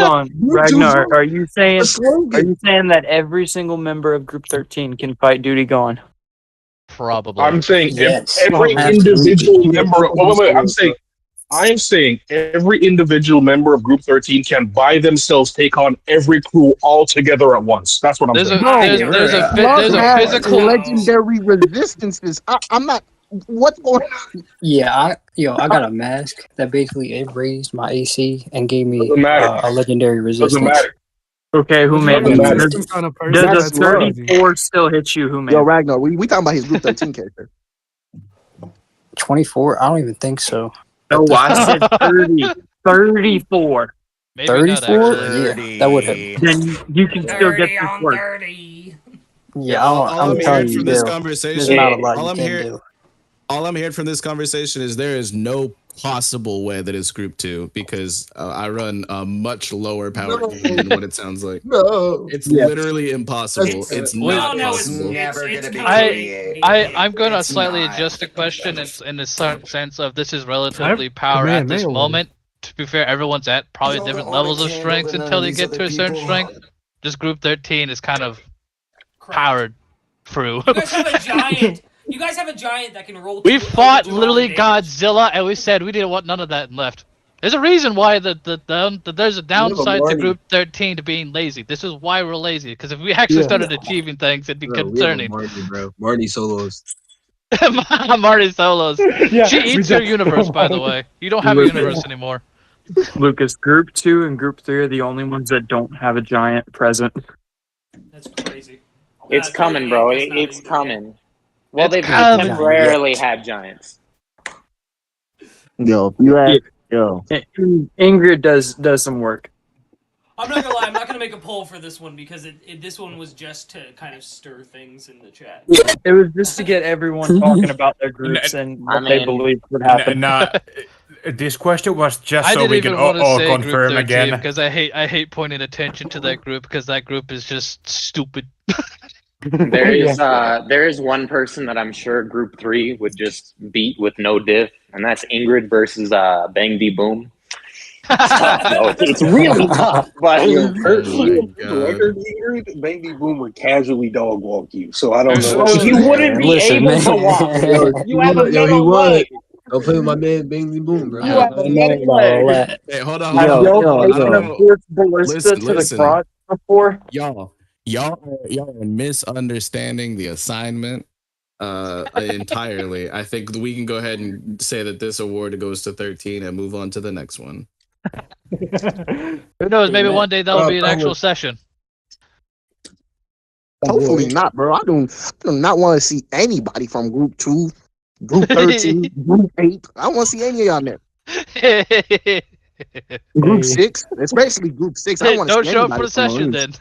on. Ragnar, are you saying that every single member of Group 13 can fight Duty Gone? Probably. I'm saying Yes. every Absolutely. individual member. Wait. I'm saying every individual member of Group 13 can by themselves take on every crew all together at once. That's what I'm saying. There's a Club has physical. legendary resistances. I'm not. What's going on? Yeah, I got a mask that basically it raised my AC and gave me Doesn't matter. a legendary Doesn't resistance. matter. Okay, who made Doesn't it? matter. Does, Kind of person does that's a 34 still hit you, who made Yo, it? Ragnar, we talking about his Group 13 character. 24? I don't even think so. No, I said 30. 34. Maybe not 34? actually. Yeah, that would have. Then you can still get 30 this on work. 30. Yeah, all I'm I'm telling hearing you, from this Bill. conversation, There's not a lot all you I'm can hearing, do. all I'm hearing from this conversation is there is no possible way that it's Group 2 because I run a much lower power game than what it sounds like. No. It's Yeah. literally impossible. It's not possible. Never it's gonna be complete. I'm going to It's slightly not. adjust the question in the sense of this is relatively power man, at this man. moment. To be fair, everyone's at probably Hold different on, levels of candle strength to none until of they these get other to a certain people. strength. Just Group 13 is kind of powered through. You guys have a giant. You guys have a giant that can roll. We two- fought over 200 literally damage. Godzilla, and we said we didn't want none of that left. There's a reason why there's a downside to Marty. Group 13 to being lazy. This is why we're lazy. Because if we actually started achieving things, it'd be Bro, we have a concerning. Marty, bro. Marty solos. Marty Solos. Yeah, She we eats your just universe, by the about- way. You don't have a universe anymore. Lucas, Group 2 and Group 3 are the only ones that don't have a giant present. That's crazy. It's coming, bro. It's coming. Well, It's they've coming. temporarily had giants. Yo, you ask, yo. Ingrid does some work. I'm not gonna lie. I'm not gonna make a poll for this one because this one was just to kind of stir things in the chat. Yeah, it was just to get everyone talking about their groups and what they believe would happen. This question was just I so didn't we even can want to all say Group confirm 13 again. because I hate pointing attention to that group because that group is just stupid. There is one person that I'm sure Group 3 would just beat with no diff, and that's Ingrid versus Bang D Boom. It's tough, though. It's really tough. But record Ingrid, Baby Boom would casually dog walk you. So I don't know. He wouldn't be able to walk. You have a Yo, he metal would. leg. Don't play with my man Bangly Boom, bro. You have a metal leg. Hey, hold on. Have Hold on. y'all taken a fourth ballista to the crotch before? Y'all are misunderstanding the assignment entirely. I think we can go ahead and say that this award goes to 13 and move on to the next one. Who knows? Maybe one day that'll be an actual session. Hopefully not, bro. I do not want to see anybody from Group 2, Group 13, Group 8. I don't want to see any of y'all there. Group 6, especially Group 6. I don't want to Don't see show up anybody for the session then.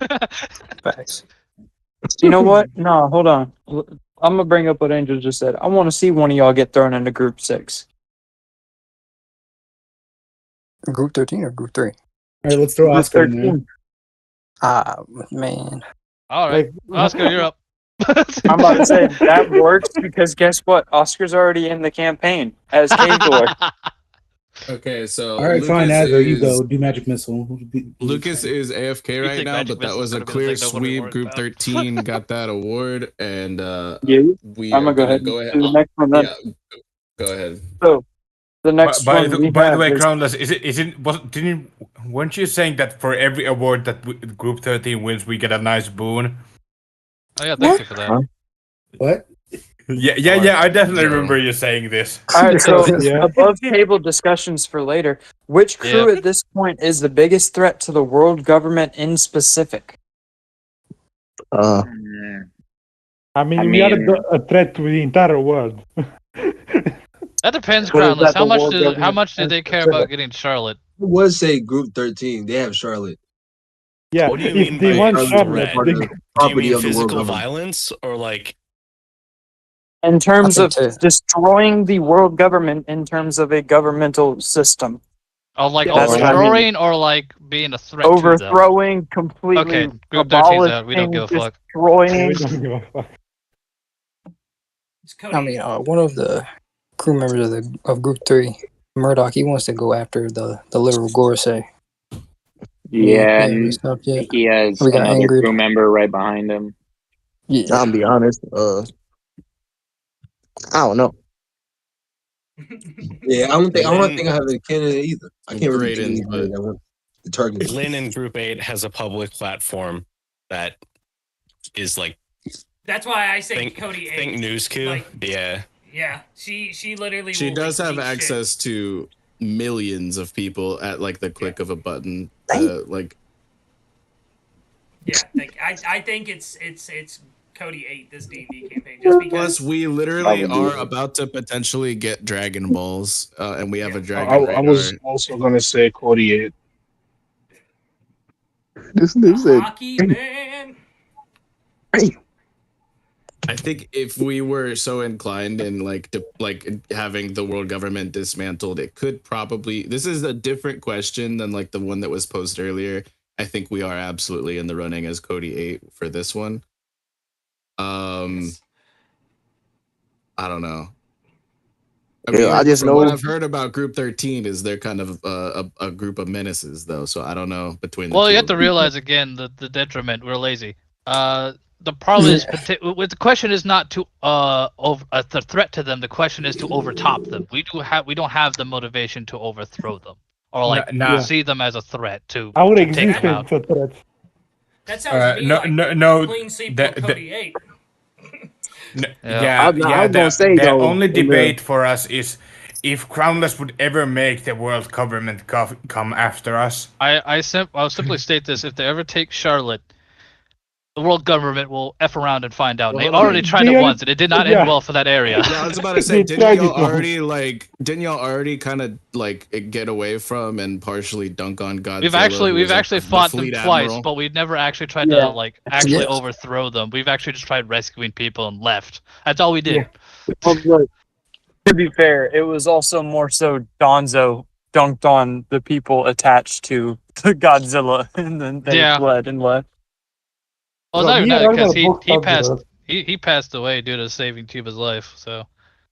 Facts. You know what? No, hold on. I'm gonna bring up what Angel just said. I want to see one of y'all get thrown into Group 6. Group 13 or Group 3? All right, let's throw Group Oscar in there. 13. Ah, man. All right, Oscar, you're up. I'm about to say that works because guess what? Oscar's already in the campaign as Cavor. Okay, so All right, Lucas fine, Agro, you is- go. Do Magic Missile. Lucas is AFK right think now, Magic but that Missile was a could've been clear the thing nobody sweep. worried Group about. 13 got that award, and Yeah, we I'm are gonna go ahead and do the next one then. Yeah, go ahead. So the next By one we the have way, is- Crownless, weren't you saying that for every award that Group 13 wins, we get a nice boon? Oh yeah, thank you for that. What? Yeah. I definitely remember you saying this. All right, so above table discussions for later. Which crew at this point is the biggest threat to the world government in specific? I mean, we are a threat to the entire world. That depends, What is Crownless. that, How the much world do government they care about getting Charlotte? I would say Group 13. They have Charlotte. Yeah, What do you mean by property of the world physical government. violence or like? In terms I of think destroying the world government in terms of a governmental system. Oh, like That's what I mean. overthrowing or like being a threat to Overthrowing, completely Okay, Group 13's out. We don't abolishing, give a fuck. destroying. We don't give a fuck. I mean, one of the crew members of Group 3, Murdoch, he wants to go after the literal Gorsay. Yeah, we haven't and stopped yet. he has We got another Ingrid. crew member right behind him. I'll be honest. I don't know. Yeah, I don't think I have a candidate either. I can't really Great think of input. anybody that wants the target. Lynn in Group 8 has a public platform that is like. That's why I say think, Cody 8. Think News Coup. Like, yeah. Yeah, she literally. She will does have retweet access shit. to millions of people at like the click of a button. Like, Yeah, I think it's Cody 8 this D&D campaign just because. plus we literally are about to potentially get Dragon Balls, and we have a Dragon I was radar. also gonna say Cody 8. This said, Hockey man. I think if we were so inclined in like having the world government dismantled, it could probably. This is a different question than like the one that was posed earlier. I think we are absolutely in the running as Cody 8 for this one. I don't know. I mean, I just from know what I've heard about Group 13 is they're kind of a group of menaces, though. So I don't know between the two. Well, you have to realize again the detriment. We're lazy. The problem is the question is not to the threat to them. The question is to overtop them. We don't have the motivation to overthrow them or like see them as a threat to our take them existence out. a threat. That sounds to me no. clean sweep for Cody 8. Yeah, I was gonna say, the though, only in the- debate for us is if Crownless would ever make the world government come after us. I'll simply state this: if they ever take Charlotte, the world government will F around and find out. And they already tried it once, and it did not end well for that area. Yeah, I was about to say, didn't y'all already kind of like get away from and partially dunk on Godzilla? We've actually fought them fleet twice, admiral? but we never actually tried to like actually overthrow them. We've actually just tried rescuing people and left. That's all we did. Well, look, to be fair, it was also more so Donzo dunked on the people attached to Godzilla, and then they fled and left. Well, Well, not even that, both because he passed away due to saving Cuba's life. So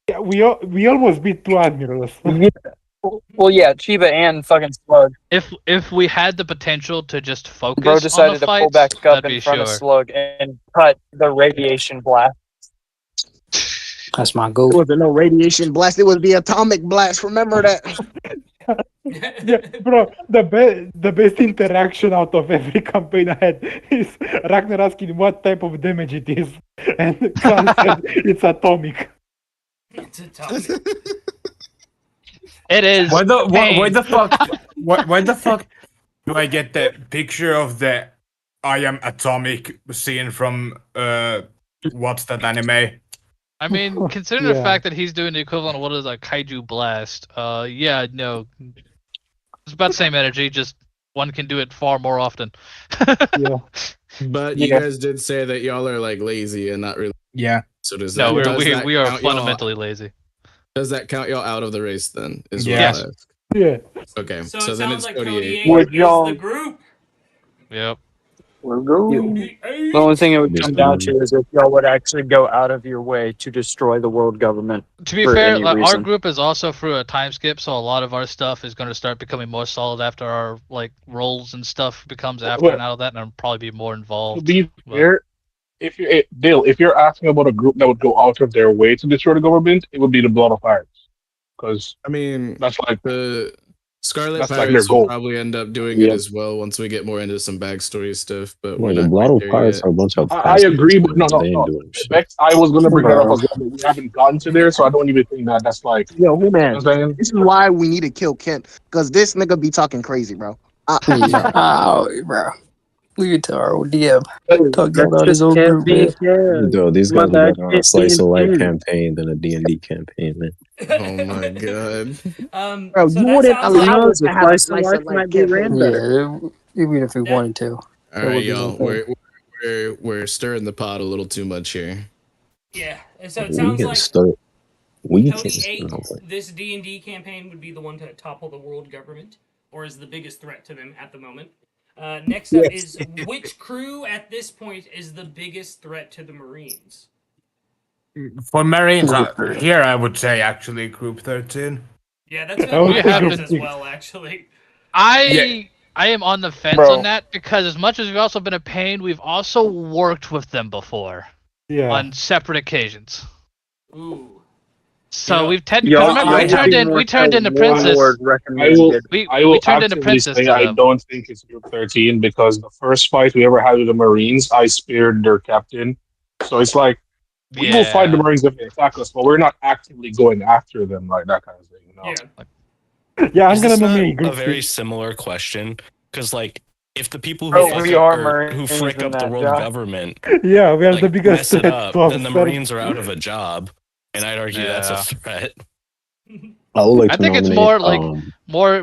Yeah, we almost beat 2 admirals. Well, yeah, Chiba and fucking Slug. If we had the potential to just focus Bro on decided the to fights, pull back up that'd in be front of sure. Slug and cut the radiation blast. That's my goal. It wasn't no radiation blast. It was the atomic blast. Remember that? Yeah, bro, the best interaction out of every campaign I had is Ragnar asking what type of damage it is, and Khan said it's atomic. It's atomic. It is. Why the fuck do I get the picture of the I am atomic scene from what's that anime? I mean, considering the fact that he's doing the equivalent of what is a kaiju blast, no, it's about the same energy. Just one can do it far more often. Yeah. But you guys did say that y'all are like lazy and not really. Yeah. So does No, that? we are count y'all- fundamentally lazy. Does that count y'all out of the race then? Is what Yes. I'll ask. Yeah. Okay. So So it then sounds it's like 48. Cody 8 is the group. Yep. Let's go. The only thing it would come down to is if y'all would actually go out of your way to destroy the world government. To be for fair, any our reason. group is also through a time skip, so a lot of our stuff is going to start becoming more solid after our like roles and stuff becomes after Well, and out of that, and I'll probably be more To involved. be fair, Dill, if you're asking about a group that would go out of their way to destroy the government, it would be the Blood of Pirates, because I mean that's like the Scarlet that's like their Pirates will goal. probably end up doing it as well once we get more into some backstory stuff. But we're Well, the not Blotto quite there Pirates yet. are a bunch of. I agree, but no. They ain't doing shit. Vex, I was gonna bring that up as well, but we haven't gotten to there, so I don't even think that's like. Yo, hey man, You know what I'm saying? this is why we need to kill Kent, because this nigga be talking crazy, bro. Bro. Leave it to our old DM. Talk That's about his just old can't group, be man. Yo, these My guys are bad, better on a can't slice be of life in. campaign than a D&D campaign, man. Oh my god. Bro, so you that wouldn't sounds allow like us to have a slice of life might be campaign. ran better. Yeah, even if we wanted to. All That right, would be y'all. no thing. We're stirring the pot a little too much here. Yeah, and so it We sounds can like start. We can. Cody 8, No, this D&D campaign would be the one to topple the world government, or is the biggest threat to them at the moment. Next up is which crew at this point is the biggest threat to the Marines? For Marines, here I would say actually Group 13. Yeah, that's Oh, been you my have choice to- as well, actually. I am on the fence Bro. on that because as much as we've also been a pain, we've also worked with them before Yeah. on separate occasions. Ooh. So we've we turned into Princess. I will turned into actively Princess say to I them. don't think it's Group 13 because the first fight we ever had with the Marines, I speared their captain. So it's like we will fight the Marines if they attack us, but we're not actively going after them like that kind of thing. You know? Yeah, I'm Is gonna this not nominate a Group very 6. similar question? Because like, if the people who Oh, fuck we up are or who Marines frick in up the that, world Josh. government, Yeah, we are the like, biggest mess it threat up, to then the ourselves. Marines are out of a job, and I'd argue that's a threat. I would like I to think it's nominate. more like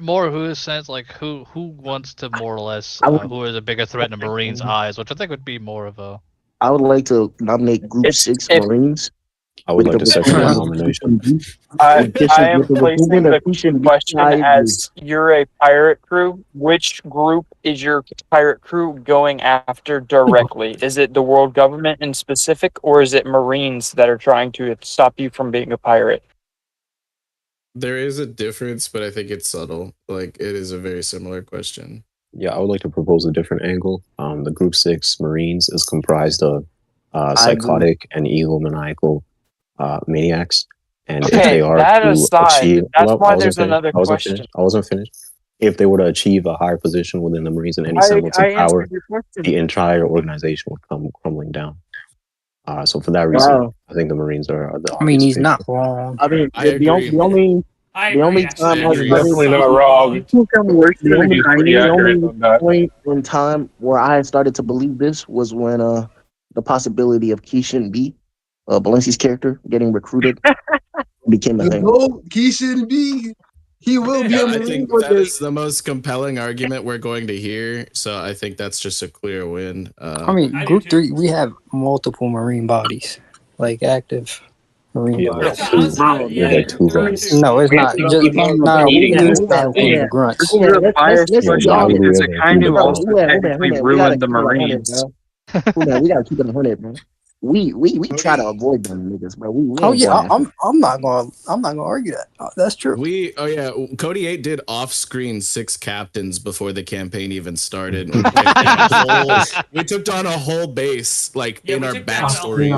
more who sense like who wants to more or less who is a bigger threat in the Marines' eyes, which I think would be more of a. I would like to nominate Group 6 Marines. I would like to second that nomination. I am With the placing recruitment of the Kushi, question I agree. as you're a pirate crew. Which group is your pirate crew going after directly? Is it the world government in specific, or is it Marines that are trying to stop you from being a pirate? There is a difference, but I think it's subtle. Like, it is a very similar question. Yeah, I would like to propose a different angle. The Group 6 Marines is comprised of psychotic and egomaniacal maniacs. And if Okay, they are that to aside, achieve... that's Hold up, why I wasn't there's finished. another I wasn't question. finished. I wasn't finished. If they were to achieve a higher position within the Marines and any I semblance of power, answered your question. the entire organization would come crumbling down. So for that reason, Wow. I think the Marines are the I mean, obvious he's pick. not wrong. I mean, I the only time I You're definitely not started, wrong. you can come worse He's than the pretty accurate only on that. point in time where I started to believe this was when the possibility of Keishan B, Balenzi's character, getting recruited became a thing. No, he shouldn't be. He will be a I Marine think one that day. is the most compelling argument we're going to hear. So I think that's just a clear win. I mean, Group 3, we have multiple Marine bodies, like active Marine bodies. There's like two bodies. No, it's not. Just not including the grunts. Why would we is a ever kind include who the also grunts? technically We gotta ruined the keep it 100, Marines. bro. We gotta keep it 100, bro. We try to avoid them niggas, bro. We Oh ain't yeah, going after I'm not gonna argue that. That's true. Cody 8 did off-screen 6 captains before the campaign even started. We took on a whole base, like in our backstories.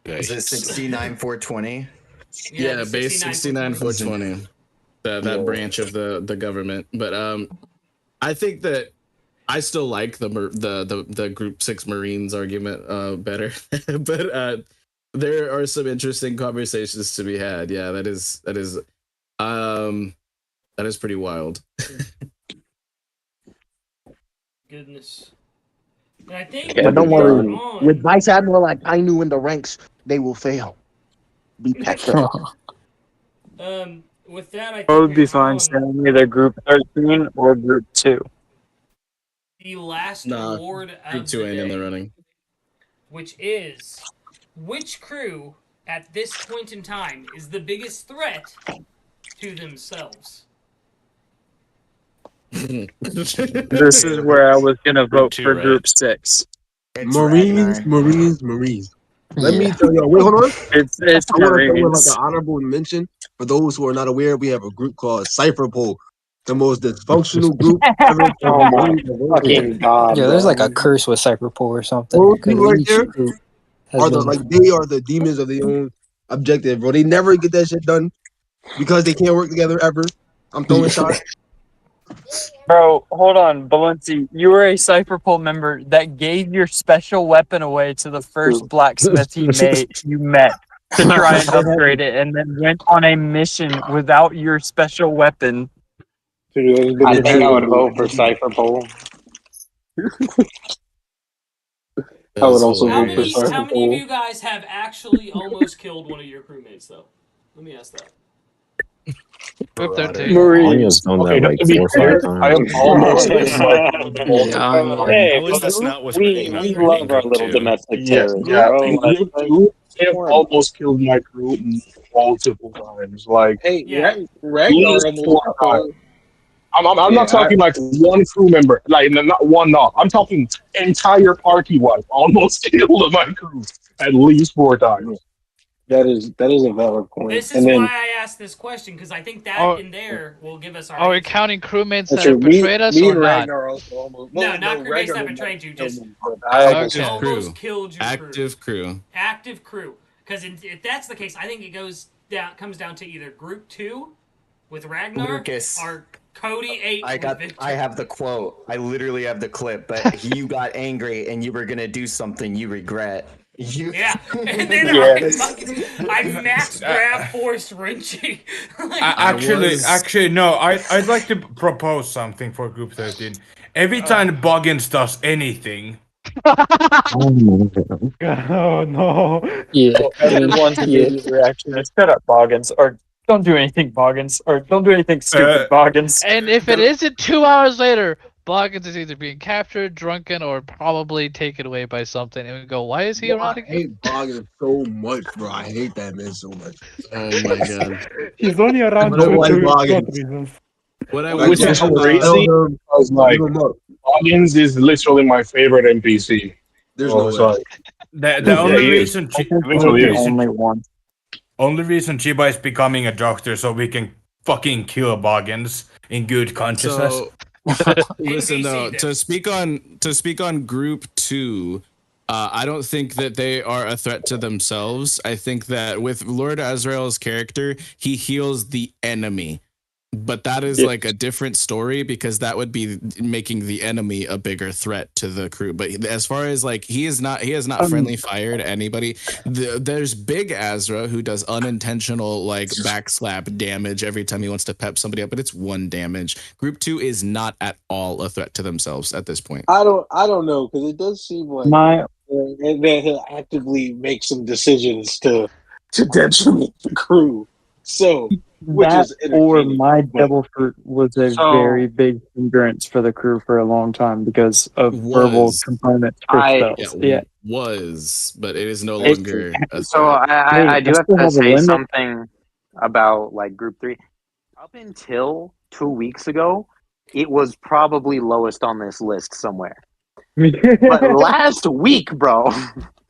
Was it 69 420? Yeah, base 69 420. That branch of the government. But I think that I still like the Group 6 Marines argument better. But there are some interesting conversations to be had. Yeah, that is pretty wild. Goodness. And I think but don't worry. on. With Vice Admiral like I knew in the ranks, they will fail. Be packed up. With that, I think I would be fine saying either Group 13 or Group 2. the last Nah, award Group of 2 the ain't in the day, running. which is which crew at this point in time is the biggest threat to themselves? This is where I was gonna vote for Group 6. Marines. Let me tell y'all. Wait, hold on. It's I want to throw in like Marines. an honorable mention for those who are not aware. We have a group called Cypher Pole, the most dysfunctional group ever. Oh my fucking god! Yeah, there's like a curse with Cypherpool or something. Those 'cause people right each there group has are been- they are the demons of their own objective, bro. They never get that shit done because they can't work together ever. I'm throwing shots. Bro, hold on, Balenci. You were a Cypherpole member that gave your special weapon away to the first blacksmith you met to try and upgrade it, and then went on a mission without your special weapon. I think I would vote for Cypherpole. I would also How vote for many of Cypherpole. you guys have actually almost killed one of your crewmates, though? Let me ask that. Group 13. Anya's done that like 4 or 5 times. I have almost Hey, How is this not with we love our little domestic Yes, terrorists, yeah. bro. In Group 2, I have almost killed my crew multiple times. Like, Ragnar at least 4 almost times. I'm not talking like one crew member, like not one knock. I'm talking entire party wide. Almost killed my crew at least 4 times. That is a valid point. This is why I asked this question, because I think that in there will give us our Are we answer. counting crewmates that true. have betrayed us Me or and not? Ragnar also almost. No, not crewmates Ragnar that did betrayed you, just Active crew. almost killed your crew. Active crew. Active crew. Because if that's the case, I think it comes down to either Group 2 with Ragnar Lucas. or Cody 8 with Vykthor. I have the quote. I literally have the clip, but you got angry and you were gonna do something you regret. Yeah, and then I max grab force Renchi. Actually, no. I'd like to propose something for Group 13. Every time Boggins does anything. Oh no. Yeah, everyone's immediate reaction is shut up, Boggins, or don't do anything, Boggins, or don't do anything stupid, Boggins. And if it isn't 2 hours later, Boggins is either being captured, drunken, or probably taken away by something. And we go, why is he around again? I hate Boggins so much, bro. I hate that man so much. Oh my god. He's only around I don't like for Boggins. reasons. Which is crazy. I was like, Boggins is literally my favorite NPC. There's no way. The only reason Only reason Chiba is becoming a doctor so we can fucking kill Boggins in good consciousness. So, listen though, to speak on Group 2, I don't think that they are a threat to themselves. I think that with Lord Azrael's character, he heals the enemy. But that is like a different story because that would be making the enemy a bigger threat to the crew. But as far as like he has not friendly fired anybody. There's Big Azra who does unintentional like backslap damage every time he wants to pep somebody up, but it's 1 damage. Group 2 is not at all a threat to themselves at this point. I don't know because it does seem like that he'll actively make some decisions to detriment the crew. So. That or my devil fruit was a very big hindrance for the crew for a long time because of verbal components for spells. Was, but it is no longer. So I do have to say something about like Group 3. Up until 2 weeks ago, it was probably lowest on this list somewhere. But last week, bro,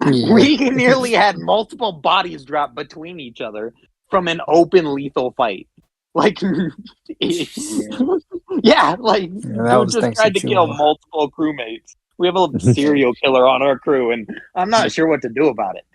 we nearly had multiple bodies drop between each other from an open lethal fight. Like, yeah, like, we just tried to kill multiple crewmates. We have a serial killer on our crew, and I'm not sure what to do about it.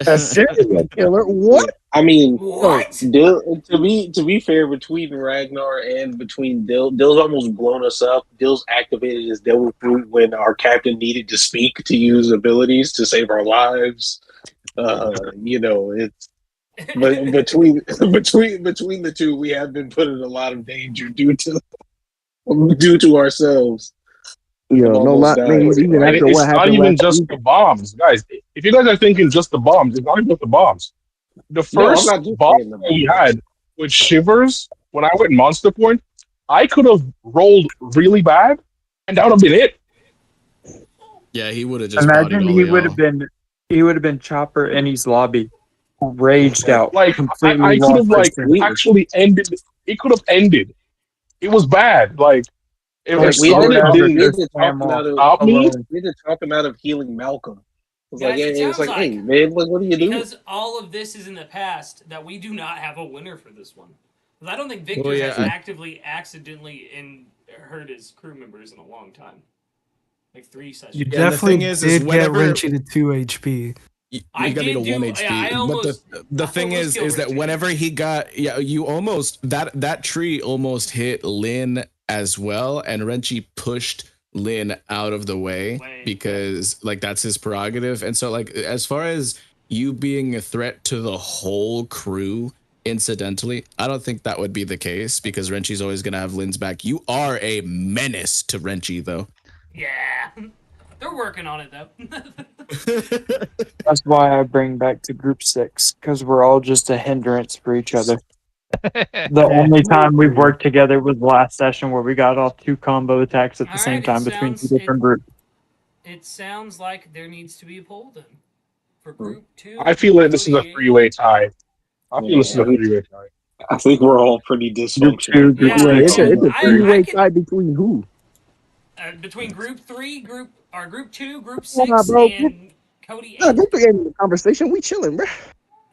A serial killer? What? I mean, Dill, to be fair, between Ragnar and between Dill's almost blown us up. Dill's activated his devil fruit when our captain needed to speak to use abilities to save our lives. It's. But between the two, we have been put in a lot of danger due to ourselves. It's not even just the bombs, guys. If you guys are thinking just the bombs, it's not even just the bombs. The first bomb that we had with Shivers, when I went Monster Point, I could have rolled really bad, and that would have been it. Yeah, he would have just. Imagine he would have been Chopper in his lobby. Raged out. Like I could have actually ended. It could have ended. It was bad. Like it was we had to talk him out of healing Malcolm. It's like, hey man, what are you doing? Because all of this is in the past that we do not have a winner for this one. Because I don't think Vykthor has actively accidentally hurt his crew members in a long time. Like 3 sessions. You definitely did get Renchi to 2 HP. You got me to 1 HP. But the thing is that whenever he got, you almost that tree almost hit Lin as well, and Renchi pushed Lin out of the way because like that's his prerogative. And so like as far as you being a threat to the whole crew incidentally, I don't think that would be the case because Renchi's always gonna have Lin's back. You are a menace to Renchi though. Yeah. They're working on it, though. That's why I bring back to Group 6, because we're all just a hindrance for each other. The only time we've worked together was last session where we got off 2 combo attacks at the same time between 2 different groups. It sounds like there needs to be a poll, then. For Group 2. I feel like this is a 3-way tie. I think we're all pretty dysfunctional. It's a 3-way tie between who? Between Group 3, Group 2, Group 6, bro. and Cody 8. No, Group 3 ain't in the conversation. We chilling, bro.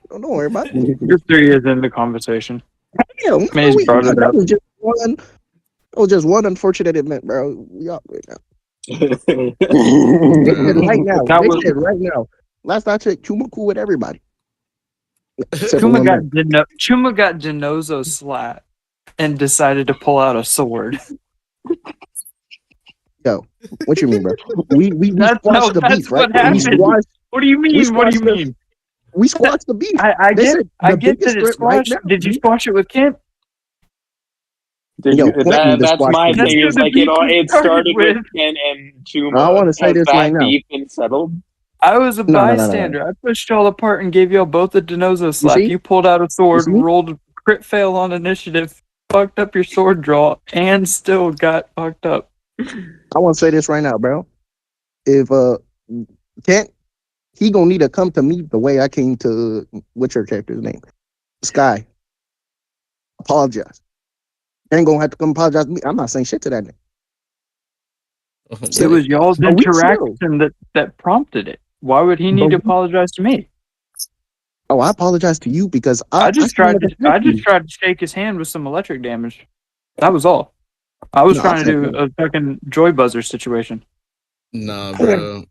Don't worry about it. Group 3 is in the conversation. Damn, that was just one unfortunate event, bro. We all right now. Right now. Right now. Last I checked, Chumaku with everybody. Chuma got Denozo slat and decided to pull out a sword. Yo, what you mean, bro? We squashed the beef, right? What happened. What do you mean? What do you mean? We squashed the beef. I get biggest that it's threat right squashed. now. Did you squash it with Kent? That's my That's thing. who Is the like beef it started with. with Ken and Chuma. I want to say Has this that right now. beef been settled? I was a No. bystander. I pushed y'all apart and gave y'all both a Denozo slap. see? You pulled out a sword, see? rolled a crit fail on initiative, fucked up your sword draw, and still got fucked up. I want to say this right now, bro. If Kent, he gonna need to come to me the way I came to what's your character's name? Sky. Apologize. Ain't gonna have to come apologize to me. I'm not saying shit to that nigga. It was y'all's But we chill. interaction that prompted it. Why would he need to apologize to me? Oh, I apologize to you because I just tried to shake his hand with some electric damage. That was all. I was trying to do a fucking joy buzzer situation. Nah, bro.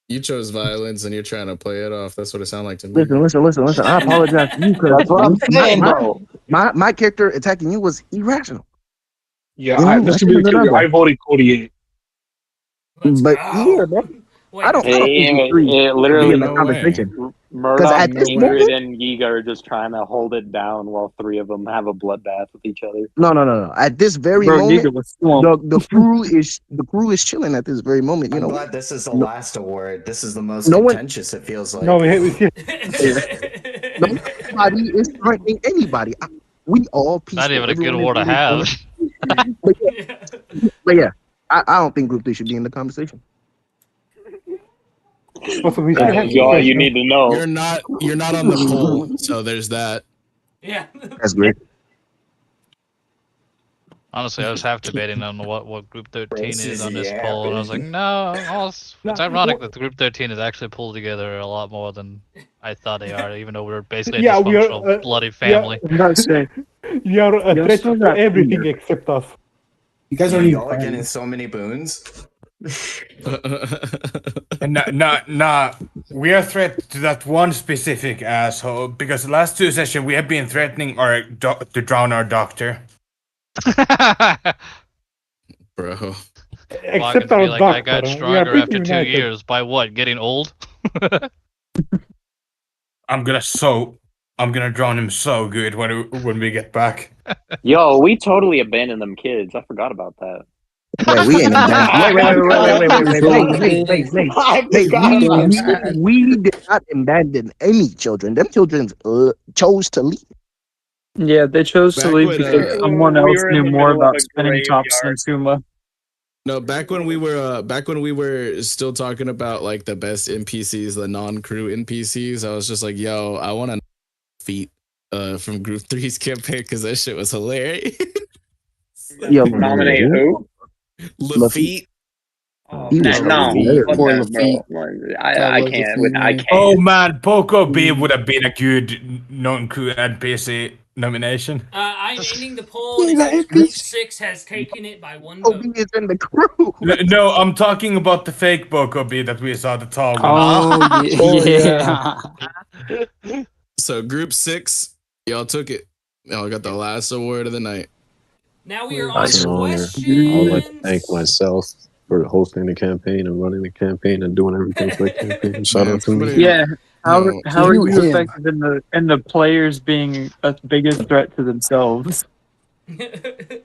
You chose violence and you're trying to play it off. That's what it sounded like to me. Listen. I apologize to you because That's what I'm saying, bro. My character attacking you was irrational. Yeah, just to be clear, I voted Cody 8. But yeah, bro. I don't think It literally in the conversation. Murdoch, at this Ingrid, moment, and Giga are just trying to hold it down while three of them have a bloodbath with each other. No. At this very moment, the crew is chilling at this very moment. I'm glad this is the last award. This is the most No one- contentious. It feels like. No, Nobody is threatening anybody. We all peaceful. Not even a good Everyone award to is in have. But yeah, I don't think Group 3 should be in the conversation. You need to know. You're not on the poll, so there's that. Yeah. That's great. Honestly, I was half debating on what Group 13 is on this poll, and I was like, no. It's ironic that the Group 13 is actually pulled together a lot more than I thought they are, even though we're basically a dysfunctional, bloody family. You are a threat to everything except us. You guys are Y'all are getting so many boons. Nah, we are threat to that one specific asshole because the last two sessions we have been threatening to drown our doctor. Bro. Except our doctor. I got stronger after 2 years. By what? Getting old? I'm gonna drown him so good when we get back. Yo, we totally abandoned them kids. I forgot about that. Wait, we ain't Wait. We did not abandon any children. Them children chose to leave. Yeah, they chose to leave because someone else knew more about spinning tops than Kuma. No, back when we were still talking about like the best NPCs, the non-crew NPCs, I was just like, yo, I want to feat from Group 3's campaign because that shit was hilarious. Yo, nominate who? Lafitte. I can't. Oh man, Poco B would have been a good non-crew NPC nomination. I'm ending the poll. And Group 6 has taken it by 1 vote. is in the crew. No, I'm talking about the fake Poco B that we saw at the tall one. Oh, yeah. So Group 6, y'all took it. Y'all got the last award of the night. Now we are on Nice honor. questions. I would like to thank myself for hosting the campaign and running the campaign and doing everything for the campaign. Shout out to me. Yeah. How are you effective in the players being a biggest threat to themselves? That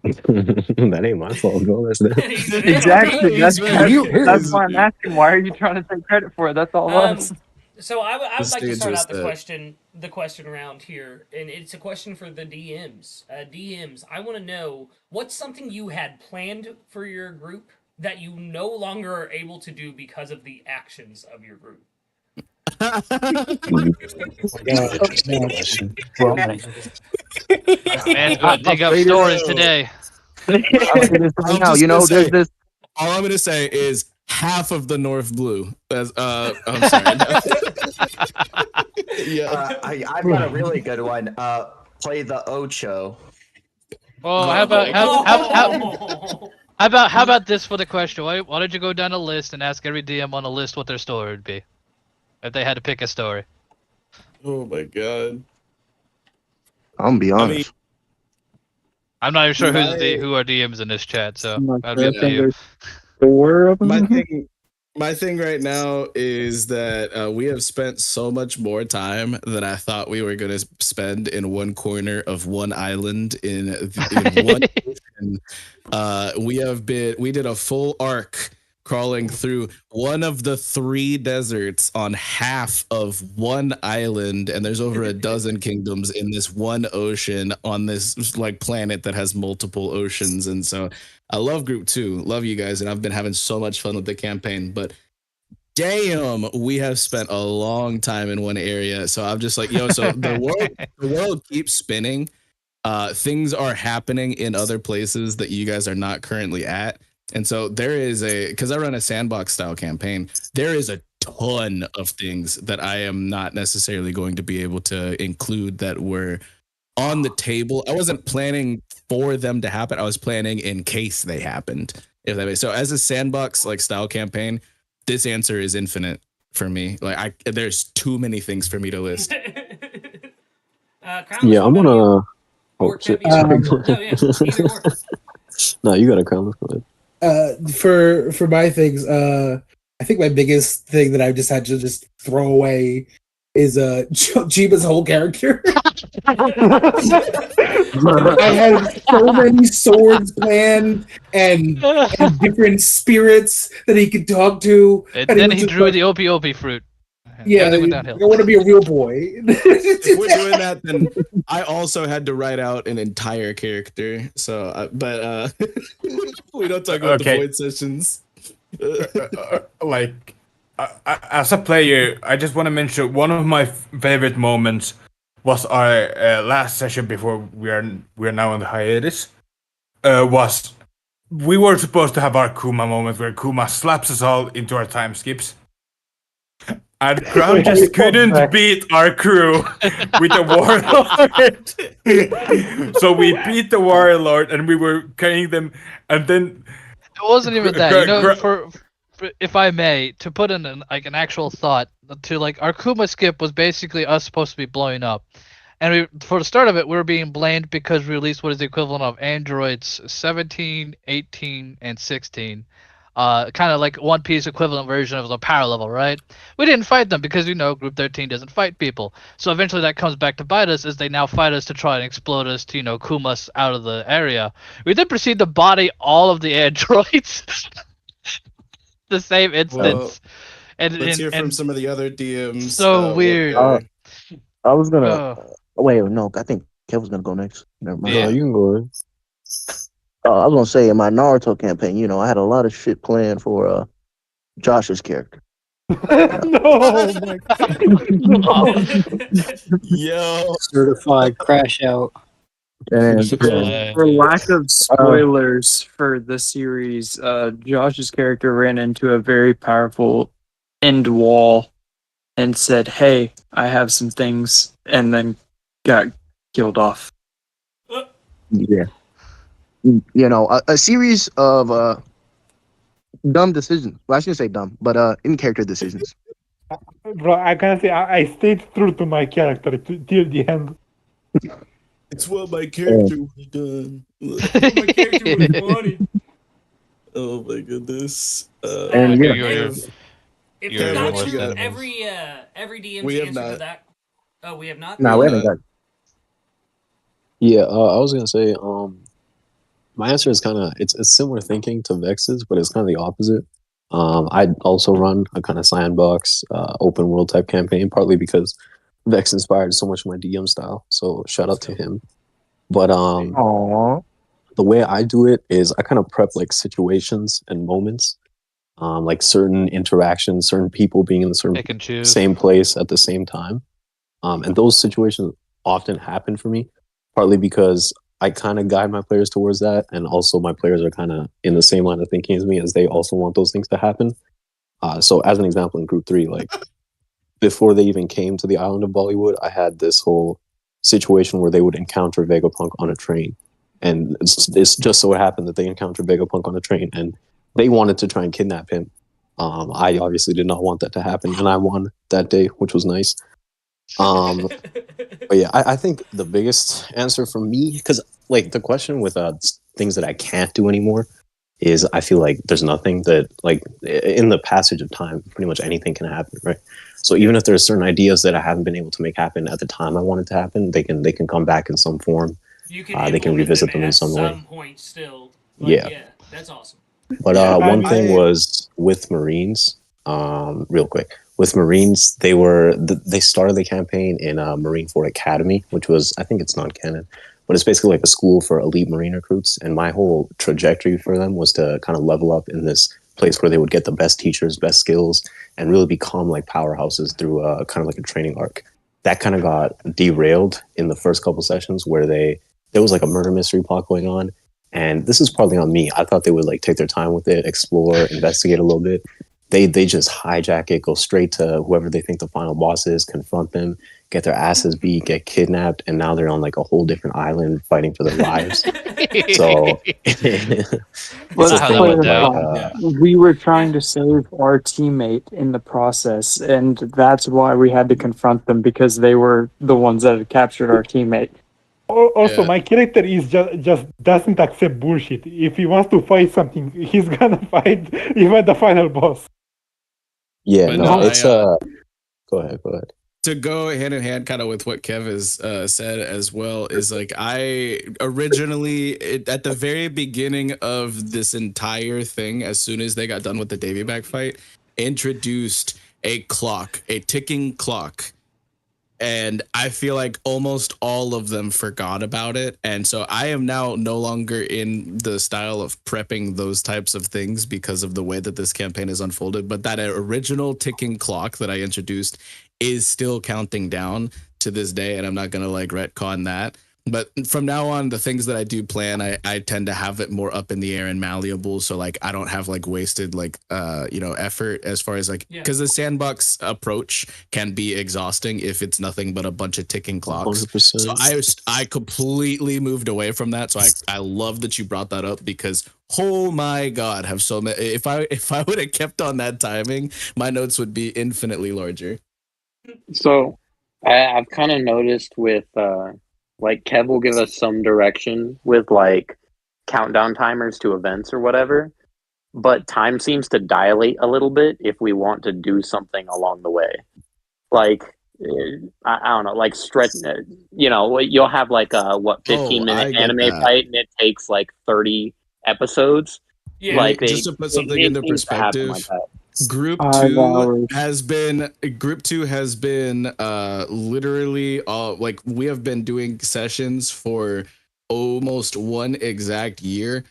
ain't my fault, bro. That's that. Exactly. That's why I'm asking. Why are you trying to take credit for it? That's all us. So I would like to start out interested. the question round here, and it's a question for the DMs. DMs, I want to know what's something you had planned for your group that you no longer are able to do because of the actions of your group. Man's gonna dig up stories today. All I'm gonna say is half of the North Blue. That's I'm sorry. Yeah, I've got a really good one. Play the Ocho. Oh, how about this for the question? Why don't you go down a list and ask every DM on the list what their story would be, if they had to pick a story? Oh my god. I'm gonna be honest. I'm not even sure My- who are DMs in this chat, so Like, that'd be I up to think you. there's 4 of my them. thing right now is that we have spent so much more time than I thought we were going to spend in one corner of one island in one ocean. We did a full arc crawling through one of the 3 deserts on half of one island, and there's over a dozen kingdoms in this one ocean on this like planet that has multiple oceans. And so I love Group 2, love you guys, and I've been having so much fun with the campaign, but damn, we have spent a long time in one area. So I'm just like, yo, so the world keeps spinning. Things are happening in other places that you guys are not currently at. And so there is because I run a sandbox style campaign, there is a ton of things that I am not necessarily going to be able to include that were on the table. I wasn't planning for them to happen. I was planning in case they happened. If that makes so, as a sandbox like style campaign, this answer is infinite for me. Like there's too many things for me to list. Yeah, I'm gonna. Oh, shit. Sorry, go No, ahead. yeah, either or. No, you got a crown. Go ahead. For my things, I think my biggest thing that I've just had to just throw away is Chiba's whole character. I had so many swords planned and different spirits that he could talk to. And and then was he just drew like, the Opie fruit. yeah, Everything went I downhill. want to be a real boy. If we're doing that, then I also had to write out an entire character. So, but we don't talk about the void sessions. As a player, I just want to mention one of my favorite moments was our last session before we are now on the hiatus. Was we were supposed to have our Kuma moment where Kuma slaps us all into our time skips. And Crown just couldn't beat our crew with the warlord. So we beat the warlord and we were carrying them, and then it wasn't even that. You know, for if I may, to put in an actual thought, to like our Kuma skip was basically us supposed to be blowing up. And for the start of it, we were being blamed because we released what is the equivalent of Androids 17, 18, and 16. Kind of like One Piece equivalent version of the power level, right? We didn't fight them because, Group 13 doesn't fight people. So eventually that comes back to bite us as they now fight us to try and explode us to, Kuma us out of the area. We then proceed to body all of the androids. The same instance. Well, let's hear from some of the other DMs. So weird. I was gonna. Wait, no, I think Kev was gonna go next. Never mind. No, you can go ahead. I was gonna say in my Naruto campaign, I had a lot of shit planned for Josh's character. No, my Yo, certified crash out. And For lack of spoilers for the series, Josh's character ran into a very powerful end wall and said, "Hey, I have some things," and then got killed off. Yeah. A series of dumb decisions. Well, I shouldn't say dumb, but in-character decisions. Bro, I can say I stayed true to my character till the end. It's what my character would have done. What my character would have wanted. Oh my goodness. And if there's not what you got? every DM's We have answer not. to that. Oh, we have not. No, we haven't got. Yeah, I was gonna say, my answer is kind of it's similar thinking to vexyz, but it's kind of the opposite. I also run a kind of sandbox, open world type campaign, partly because Vex inspired so much of my DM style. So shout out to him. But the way I do it is I kind of prep like situations and moments, like certain interactions, certain people being in the certain same place at the same time, and those situations often happen for me, partly because I kind of guide my players towards that, and also my players are kind of in the same line of thinking as me, as they also want those things to happen. So as an example, in Group 3, like before they even came to the island of Bollywood, I had this whole situation where they would encounter Vegapunk on a train, and it's just so happened that they encountered Vegapunk on a train, and they wanted to try and kidnap him. I obviously did not want that to happen, and I won that day, which was nice. But yeah, I think the biggest answer for me, because like the question with things that I can't do anymore is I feel like there's nothing that like in the passage of time, pretty much anything can happen, right? So even if there's certain ideas that I haven't been able to make happen at the time I wanted to happen, they can come back in some form. You can They can revisit them in at some way. some point still. Like, yeah, that's awesome. But one thing was with Marines, real quick. With Marines, they started the campaign in Marine Fort Academy, which was, I think it's non-canon, but it's basically like a school for elite Marine recruits. And my whole trajectory for them was to kind of level up in this place where they would get the best teachers, best skills, and really become like powerhouses through kind of like a training arc. That kind of got derailed in the first couple sessions where there was like a murder mystery plot going on. And this is partly on me. I thought they would like take their time with it, explore, investigate a little bit. They just hijack it, go straight to whoever they think the final boss is, confront them, get their asses beat, get kidnapped, and now they're on like a whole different island fighting for their lives. So Let's clarify. We were trying to save our teammate in the process, and that's why we had to confront them, because they were the ones that had captured our teammate. Also, my character is just doesn't accept bullshit. If he wants to fight something, he's gonna fight even the final boss. Yeah, But no, no, it's go ahead. To go hand in hand kind of with what Kev has said as well is like I originally at the very beginning of this entire thing, as soon as they got done with the Davy Back fight, introduced a ticking clock. And I feel like almost all of them forgot about it. And so I am now no longer in the style of prepping those types of things because of the way that this campaign is unfolded. But that original ticking clock that I introduced is still counting down to this day. And I'm not going to like retcon that. But from now on, the things that I do plan, I tend to have it more up in the air and malleable. So like I don't have like wasted like effort as far as like, because the sandbox approach can be exhausting if it's nothing but a bunch of ticking clocks. 100%. So I completely moved away from that. So I love that you brought that up, because oh my God, have so many. If I would have kept on that timing, my notes would be infinitely larger. So I've kind of noticed with like Kev will give us some direction with like countdown timers to events or whatever, but time seems to dilate a little bit if we want to do something along the way. Like I don't know, like stretch. You'll have like a 15-minute anime fight, and it takes like 30 episodes. Yeah, like just to put something into perspective. Like that. Group 2 has been literally like we have been doing sessions for almost 1 exact year.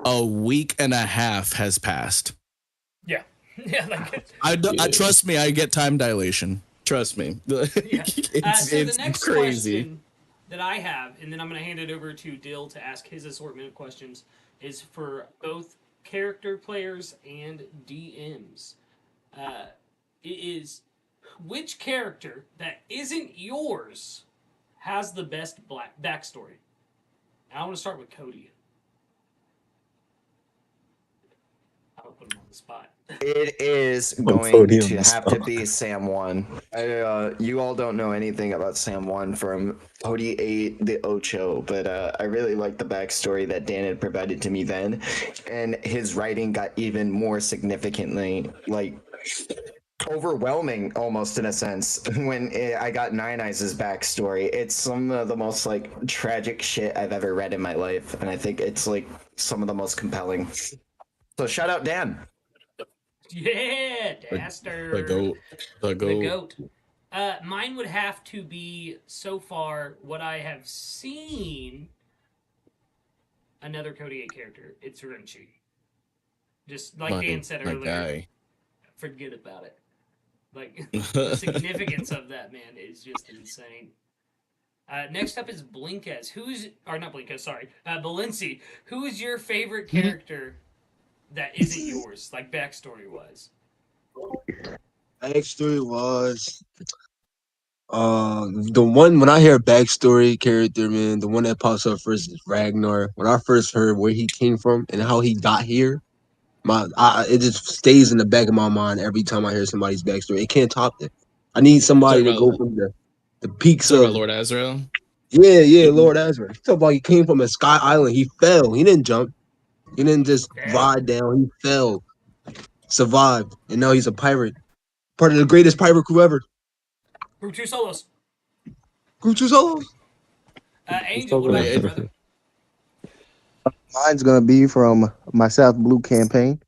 A week and a half has passed. Yeah. Like I trust me, I get time dilation. Trust me. It's the next crazy. question that I have, and then I'm going to hand it over to Dill to ask his assortment of questions, is for both character players and DMs. It is which character that isn't yours has the best backstory? I want to start with Cody. I'll put him on the spot. It is going to have to be Sam 1. You all don't know anything about Sam 1 from Cody 8 the Ocho, but I really like the backstory that Dan had provided to me then, and his writing got even more significantly like overwhelming almost in a sense when I got Nine Eyes' backstory. It's some of the most like tragic shit I've ever read in my life, and I think it's like some of the most compelling. So shout out Dan. Yeah, Daster. The goat. Mine would have to be, so far, what I have seen, another Cody 8 character. It's Renchi. Just like Dan said earlier. Guy. Forget about it. Like, the significance of that man is just insane. Next up is Blinkez. Valenci. Who is your favorite character that isn't yours, like backstory-wise? Backstory was the one when I hear backstory character, man, the one that pops up first is Ragnar. When I first heard where he came from and how he got here, it just stays in the back of my mind every time I hear somebody's backstory. It can't top it. I need somebody to go from the the peaks So of Lord Azrael. Yeah, Lord Ezra. Talk about he came from a sky island. He fell. He didn't jump. He didn't just ride down. He fell, survived, and now he's a pirate. Part of the greatest pirate crew ever. Group 2 solos. Group 2 solos. Angel, what about you, brother? Mine's gonna be from my South Blue campaign.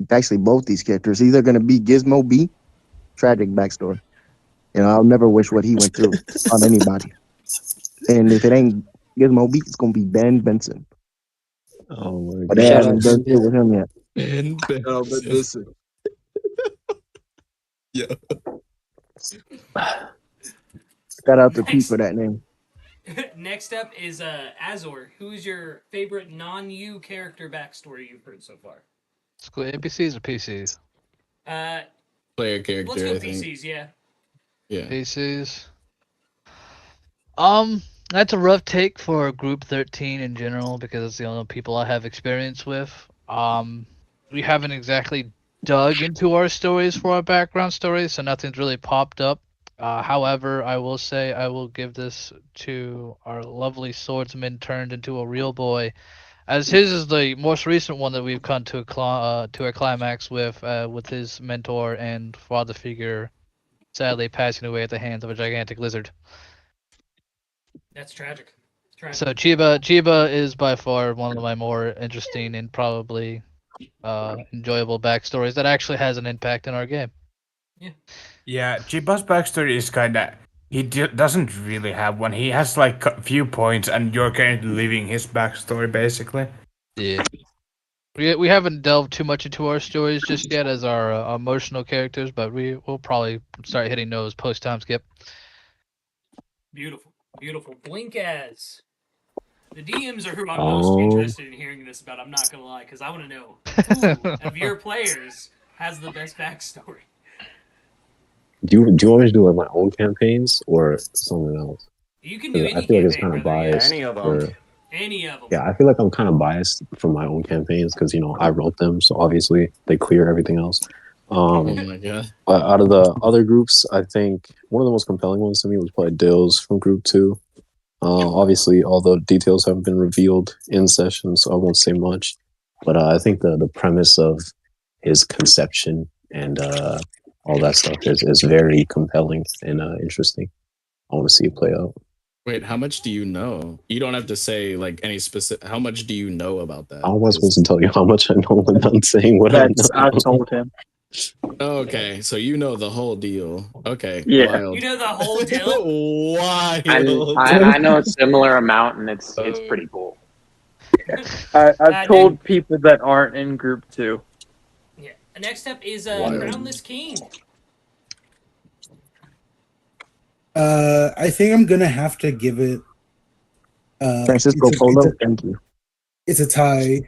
Actually, both these characters either gonna be Gizmo B, tragic backstory. I'll never wish what he went through on anybody. And if it ain't Gizmo B, it's gonna be Ben Benson. Oh my But they Shout haven't out done Ben shit with him yet. Ben Oh, Ben Benson. Yeah. Shout out to Pete for that name. Next up is Azor. Who's your favorite non-you character backstory you've heard so far? NPCs or PCs? Player character. Let's go I think. PCs, yeah. Yeah. PCs. That's a rough take for Group 13 in general because it's the only people I have experience with. We haven't exactly dug into our stories for our background stories, so nothing's really popped up. However, I will say I will give this to our lovely swordsman turned into a real boy, as his is the most recent one that we've come to a climax with his mentor and father figure sadly passing away at the hands of a gigantic lizard. That's tragic. So Chiba is by far one of my more interesting and probably enjoyable backstories that actually has an impact in our game. Yeah, Chiba's backstory is kinda. He doesn't really have one. He has like a few points, and you're kind of living his backstory basically. Yeah. We haven't delved too much into our stories just yet as our emotional characters, but we'll probably start hitting those post time skip. Beautiful. Blink as. The DMs are who I'm most interested in hearing this about. I'm not gonna lie, because I want to know who of your players has the best backstory. Do you want me to do like my own campaigns or something else? You can do any I feel like it's campaign, kind of brother, yeah. biased. Any of them. For, Any of them. yeah, I feel like I'm kind of biased for my own campaigns because I wrote them, so obviously they clear everything else. Oh my god! Out of the other groups, I think one of the most compelling ones to me was probably Dill's from Group 2. Obviously, all the details haven't been revealed in session, so I won't say much. But I think the premise of his conception and all that stuff is very compelling and interesting. I want to see it play out. Wait, how much do you know? You don't have to say like any specific. How much do you know about that? How am I supposed to tell you how much I know without saying what I know? I told him. Okay, so you know the whole deal. Okay, Yeah. wild. You know the whole deal? Wild. I know a similar amount, and it's pretty cool. I've told people that aren't in Group 2. Yeah. Next up is Crownless King. I think I'm gonna have to give it. Francisco Polo, thank you. It's a tie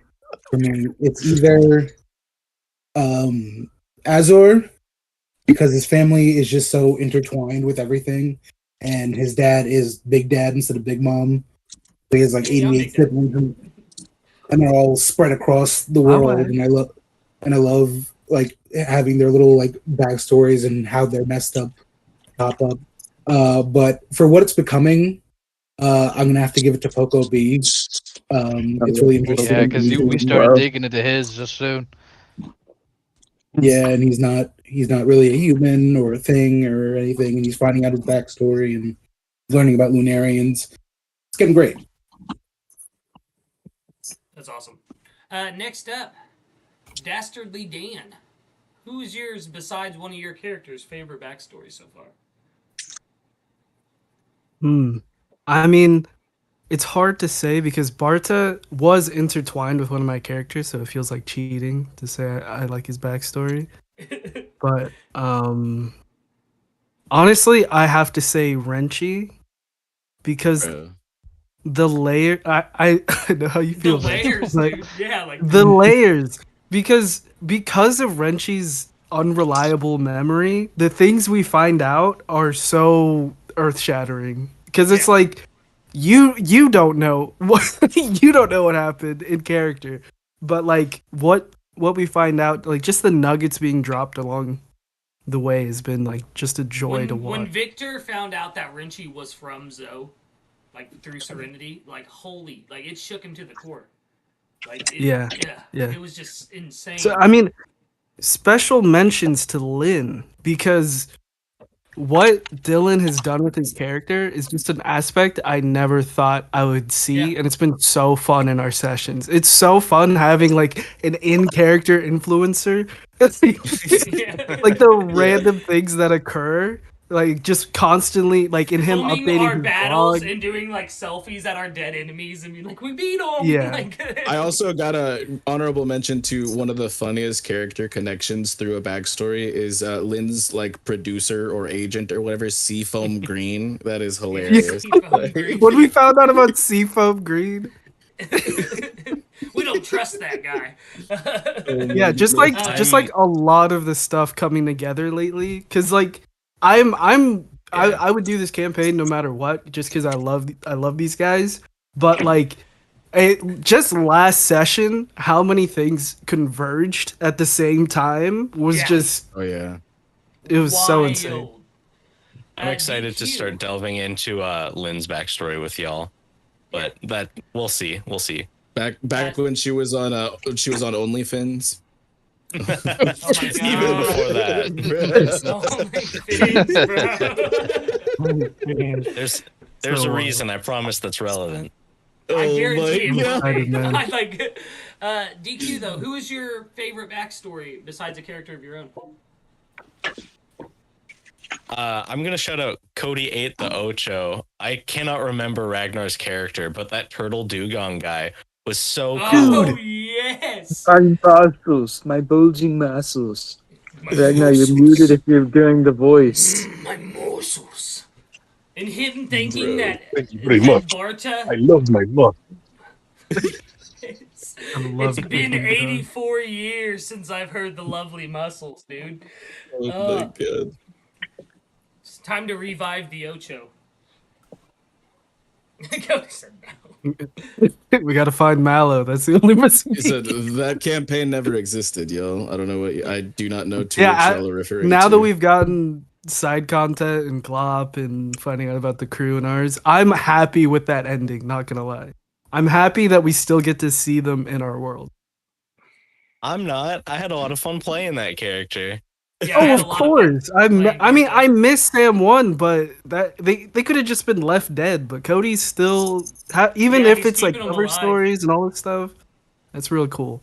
for me. It's either Azor, because his family is just so intertwined with everything, and his dad is Big Dad instead of Big Mom. He has like 88 siblings, and they're all spread across the world. And I love like having their little like backstories and how they're messed up, pop up. But for what it's becoming, I'm gonna have to give it to Poco B. It's really interesting. Yeah, because we started digging into his just soon. Yeah, and he's not really a human or a thing or anything, and he's finding out his backstory and learning about Lunarians. It's getting great. That's awesome. Next up, Dastardly Dan. Who is yours besides one of your characters' favorite backstory so far? I mean, it's hard to say because Barta was intertwined with one of my characters, so it feels like cheating to say I like his backstory. But honestly, I have to say Renchi because the layer I know how you feel. The layers, like, dude. Yeah, like the layers because of Renchi's unreliable memory, the things we find out are so earth-shattering because it's like you don't know what you don't know what happened in character, but like what we find out, like just the nuggets being dropped along the way has been like just a joy to When watch. Vykthor found out that Renchi was from Zoe, like through Serenity, like holy, like it shook him to the core. Like Yeah. it was just insane. So I mean, special mentions to Lynn, because what Dylan has done with his character is just an aspect I never thought I would see, and it's been so fun in our sessions. It's so fun having like an in-character influencer. Like the random things that occur, like just constantly, like in him filming updating our his battles blog. and doing like selfies at our dead enemies and being like, we beat them. Yeah. Like, I also got a honorable mention to one of the funniest character connections through a backstory is Lynn's like producer or agent or whatever, Seafoam Green. That is hilarious. When we found out about Seafoam Green, we don't trust that guy. yeah, just like a lot of the stuff coming together lately, because like I would do this campaign no matter what, just because I love these guys. But like, just last session, how many things converged at the same time was just oh yeah, it was so insane. I'm excited to start delving into Lynn's backstory with y'all, but that we'll see. Back when she was on OnlyFins. Even before that. There's a reason, I promise, that's relevant. I guarantee it. God. I like DQ though. Who is your favorite backstory besides a character of your own? I'm gonna shout out Cody 8 the Ocho. I cannot remember Ragnar's character, but that turtle dugong guy was so cool. Oh yes. My muscles, my bulging muscles. Ragnar, you're muted if you're doing the voice. My muscles. And him thinking that Thank you very much. Barta. I love my muff. It's been 84 years since I've heard the lovely muscles, dude. Oh my god. It's time to revive the Ocho. Cody said no. We gotta find Mallow. That's the only missing. He said that campaign never existed, yo. I don't know what I do not know to Yeah, which y'all are referring now to. that we've gotten side content and Glop and finding out about the crew and ours, I'm happy with that ending, not gonna lie. I'm happy that we still get to see them in our world. I'm not. I had a lot of fun playing that character. Yeah, of course. I mean, I miss Sam 1, but that they could have just been left dead. But Cody's still, even Yeah, if he's it's like keeping 'em cover alive. stories and all this stuff, that's real cool.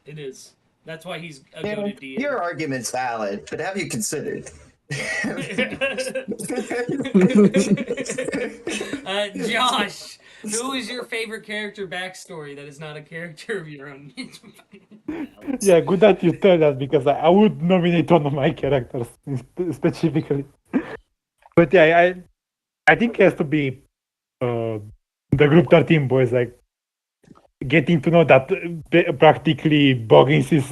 It is. That's why he's a You know, goated DM. your argument's valid, but have you considered? Josh, who is your favorite character backstory that is not a character of your own? Yeah, good that you tell that because I would nominate one of my characters specifically. But yeah, I think it has to be the Group 13 boys, like getting to know that practically Boggins is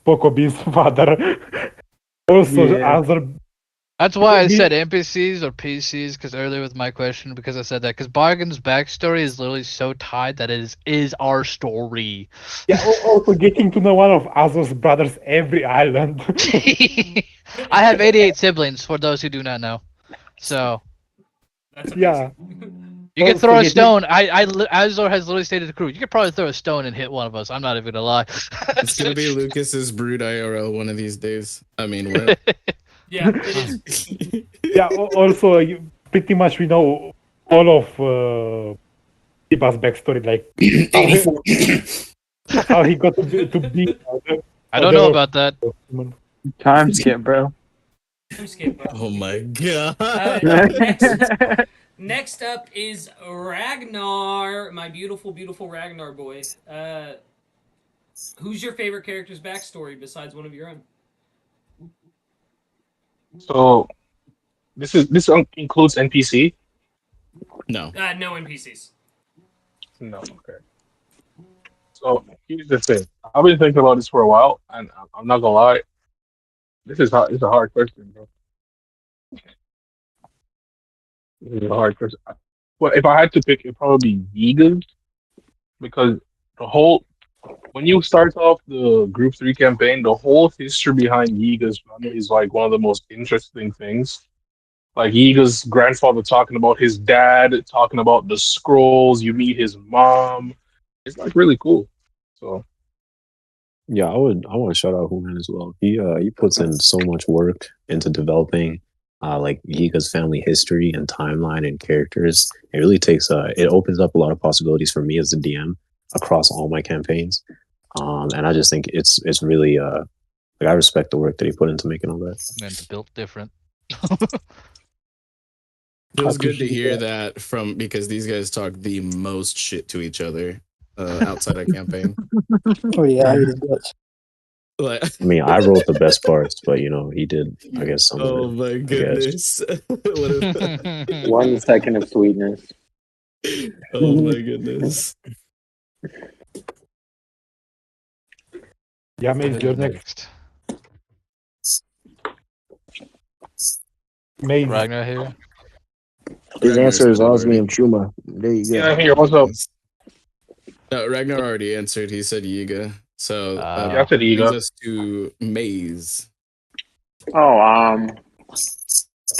Pocobee's father. Also, other. That's why I said NPCs or PCs, because earlier with my question, because I said that, because Bargain's backstory is literally so tied that it is our story. Yeah, also getting to know one of Azor's brothers every island. I have 88 siblings, for those who do not know. So, yeah. you can Also throw a getting- stone. Azor has literally stated to the crew, you could probably throw a stone and hit one of us. I'm not even gonna lie. It's gonna be Lucas's Brood IRL one of these days. I mean, what? Yeah, it is. Yeah, also, pretty much we know all of Tiba's backstory, like how he got to be. I don't know about that. Time skip, bro. Oh my god. Next up is Ragnar, my beautiful, beautiful Ragnar boy. Who's your favorite character's backstory besides one of your own? So this includes NPC? No. No NPCs. No, okay. So here's the thing. I've been thinking about this for a while, and I'm not gonna lie. This is hard. It's a hard question, bro. This is a hard question. Well, if I had to pick, it'd probably be vegan, because the whole when you start off the Group 3 campaign, the whole history behind Yiga's family is like one of the most interesting things. Like Yiga's grandfather talking about his dad, talking about the scrolls, you meet his mom. It's like really cool. So Yeah, I want to shout out Human as well. He puts in so much work into developing like Yiga's family history and timeline and characters. It really takes it opens up a lot of possibilities for me as the DM across all my campaigns. And I just think it's really like I respect the work that he put into making all that. And built different. It was good to hear that from because these guys talk the most shit to each other outside of campaign. Oh yeah, I hated guts. Like, I mean, I wrote the best parts, but you know, he did. I guess some oh of it. my goodness! What if- 1 second of sweetness. Oh my goodness! Yeah, Maze, you're next. Maze. Ragnar here. His answer is Osmium Chuma. There you go. Yeah, here. What's up? No, Ragnar already answered. He said Yiga. So Yeah, I said Yiga. brings us to Maze. Oh, I don't know,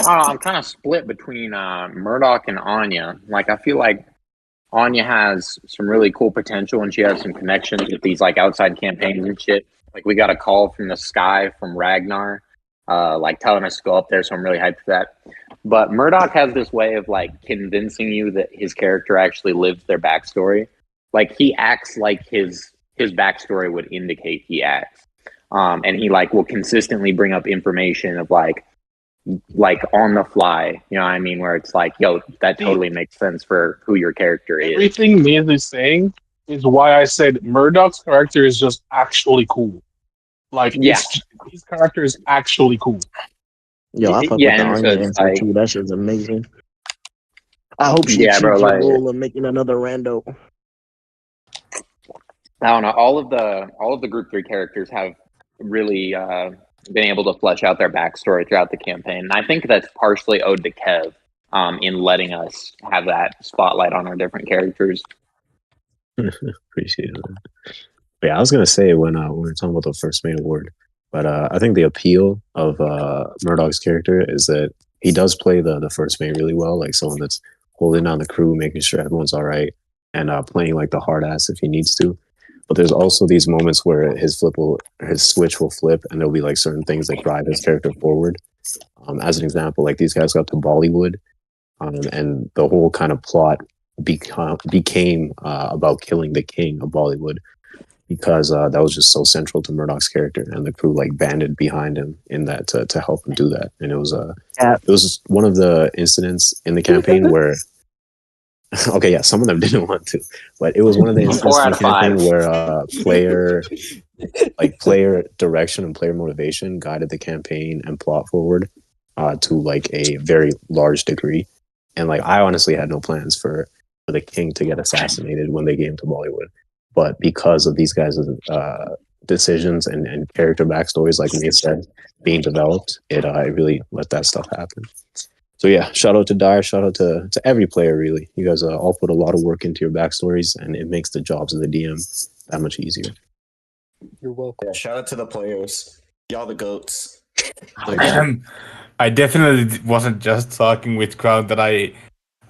I'm kind of split between Murdoch and Anya. Like, I feel like Anya has some really cool potential, and she has some connections with these like outside campaigns and shit. Like, we got a call from the sky from Ragnar, like telling us to go up there. So I'm really hyped for that. But Murdoch has this way of like convincing you that his character actually lived their backstory. Like, he acts like his backstory would indicate he acts, and he like will consistently bring up information of like on the fly, you know what I mean? Where it's like, yo, that totally makes sense for who your character is. Everything Maze is saying is why I said Murdoch's character is just actually cool. Like, Yeah. his character is actually cool. Yo, I fuck Yeah, with and the so Anya it's answer like- too. That shit's amazing. I hope she Yeah, cheats bro, her like- role of making another rando. I don't know. All of the group 3 characters have really been able to flesh out their backstory throughout the campaign, and I think that's partially owed to Kev in letting us have that spotlight on our different characters. Appreciate it. But yeah, I was gonna say when we were talking about the first main award, but I think the appeal of Murdoch's character is that he does play the first mate really well, like someone that's holding down the crew, making sure everyone's all right, and playing like the hard ass if he needs to. But there's also these moments where his switch will flip, and there'll be like certain things that drive his character forward. As an example, like these guys got to Bollywood, and the whole kind of plot became about killing the king of Bollywood, because that was just so central to Murdoch's character, and the crew like banded behind him in that to help him do that. And it was one of the incidents in the campaign where okay, yeah, some of them didn't want to, but it was one of the instances in the campaign where player direction and player motivation guided the campaign and plot forward to like a very large degree. And like I honestly had no plans for the king to get assassinated when they came to Bollywood, but because of these guys' decisions and character backstories, like Nate said, being developed, it really let that stuff happen. So yeah, shout out to Dyer, shout out to every player, really. You guys all put a lot of work into your backstories, and it makes the jobs of the DM that much easier. You're welcome. Yeah, shout out to the players. Y'all the goats. I definitely wasn't just talking with crowd that I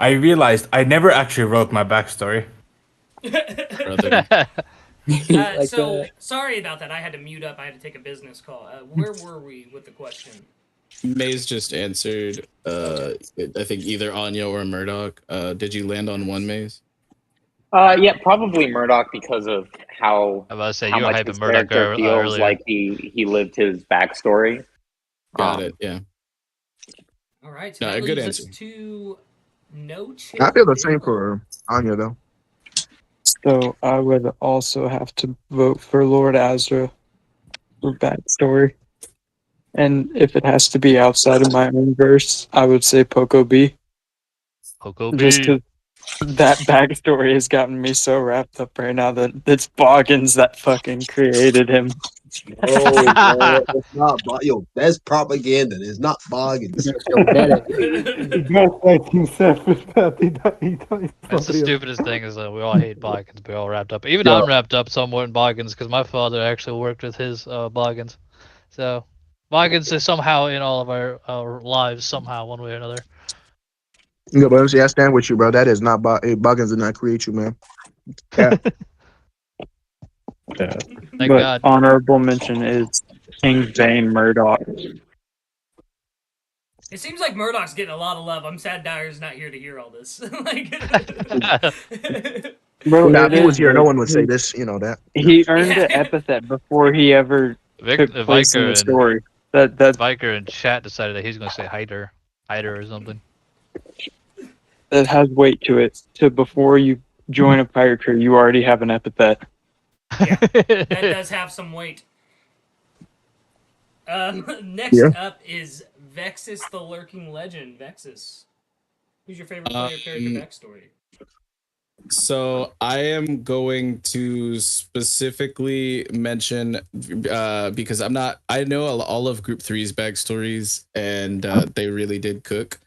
realized I never actually wrote my backstory. So sorry about that. I had to mute up. I had to take a business call. Where were we with the question? Maze just answered. I think either Anya or Murdoch. Did you land on one, Maze? Yeah, probably Murdoch because of how I was about to say, how you were much hyping his Murdoch character feels earlier. like he lived his backstory. Got it. Yeah. All right. So No, that a good leads us answer. to NoChillDill. I feel the same for Anya though. So I would also have to vote for Lord Azra for backstory. And if it has to be outside of my own verse, I would say Poco B. Poco B. Just because that backstory has gotten me so wrapped up right now that it's Boggins that fucking created him. Oh, man, it's not yo. That's propaganda. It's not Boggins. He gaslights himself with that. It's That's not the real. stupidest thing is that we all hate Boggins. We all wrapped up. Even Yo. I'm wrapped up somewhat in Boggins because my father actually worked with his Boggins. So Boggins is somehow in all of our lives somehow, one way or another. Yeah, but MC, I stand with you, bro. That is not Boggins did not create you, man. Yeah. Yeah. Thank But God. honorable mention is King Zane Murdoch. It seems like Murdoch's getting a lot of love. I'm sad Dyer's not here to hear all this. Bro, Now, if it he was is. here, no Like, one would say this. You know that. he earned the epithet before he ever took place in the story. That Vykthor in chat decided that he's going to say Hider or something. that has weight to it. So before you join a pirate crew, you already have an epithet. That does have some weight. Next up is vexyz the Lurking Legend. vexyz. Who's your favorite player character backstory? So I am going to specifically mention because I know all of Group 3's backstories, and they really did cook.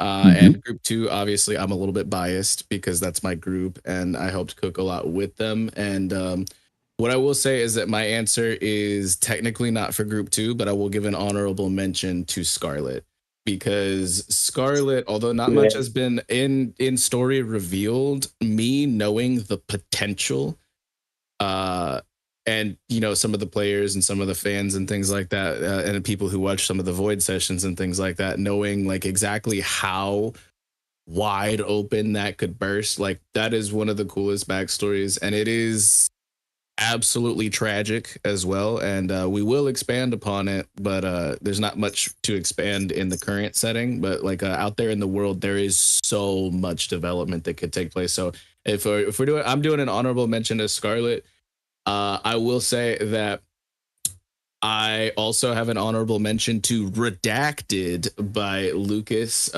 And Group 2, obviously, I'm a little bit biased because that's my group, and I helped cook a lot with them. And what I will say is that my answer is technically not for Group 2, but I will give an honorable mention to Scarlet. Because Scarlet, although not much has been in story revealed, me knowing the potential, and some of the players and some of the fans and things like that, and the people who watch some of the void sessions and things like that, knowing like exactly how wide open that could burst, like that is one of the coolest backstories, and it is absolutely tragic as well, and we will expand upon it, but there's not much to expand in the current setting, but like out there in the world there is so much development that could take place. So if we're doing, I'm doing an honorable mention to Scarlet. I will say that I also have an honorable mention to Redacted by Lucas,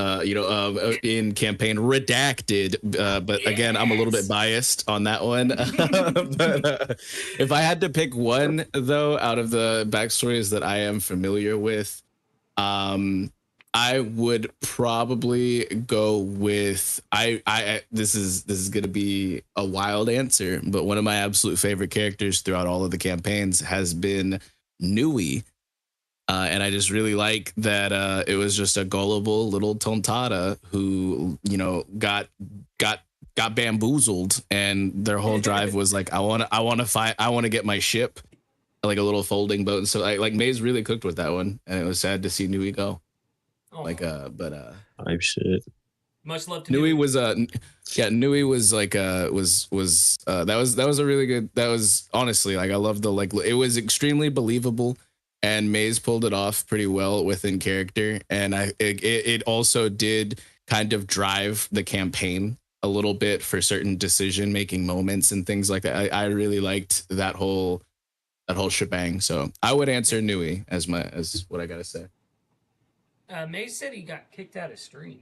in campaign Redacted. But again, I'm a little bit biased on that one. But if I had to pick one, though, out of the backstories that I am familiar with, I would probably go with this is gonna be a wild answer, but one of my absolute favorite characters throughout all of the campaigns has been Nui. And I just really like that it was just a gullible little tontata who, got bamboozled, and their whole drive was like, I want to get my ship, like a little folding boat. And so like Maze really cooked with that one, and it was sad to see Nui go. Type shit. Much love to Nui was Nui was like that was a really good, that was honestly, like I love the, like it was extremely believable, and Maze pulled it off pretty well within character, and it also did kind of drive the campaign a little bit for certain decision making moments and things like that. I really liked that whole shebang, so I would answer Nui as what I gotta say. Maze said he got kicked out of stream.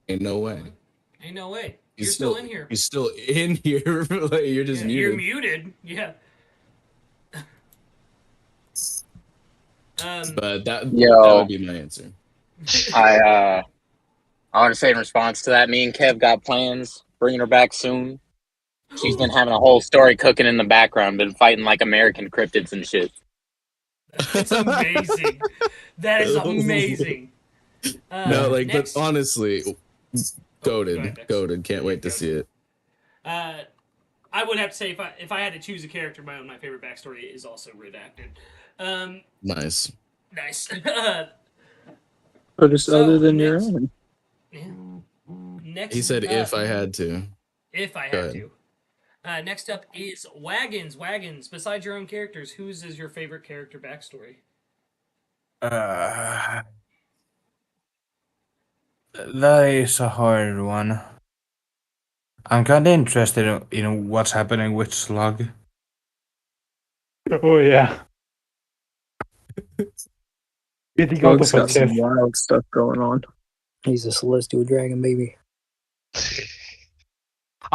Ain't no way. Ain't no way. You're You're still in here. You're still in here. Like, you're just muted. You're muted. Yeah. But that would be my answer. I want to say in response to that, me and Kev got plans, bringing her back soon. She's been having a whole story cooking in the background, been fighting like American cryptids and shit. That's amazing. That is amazing. No, like, but honestly, goated. Can't wait to see it. I would have to say if I had to choose a character, my favorite backstory is also Redacted. Nice. But it's other than your own. Yeah. Next, He said if I had to. If I had to. Next up is Wagons. Wagons. Besides your own characters, whose is your favorite character backstory? That is a hard one. I'm kind of interested in what's happening with Slug. Oh yeah. Getting out Slug's of a got some chest. wild stuff going on. He's a celestial dragon, baby.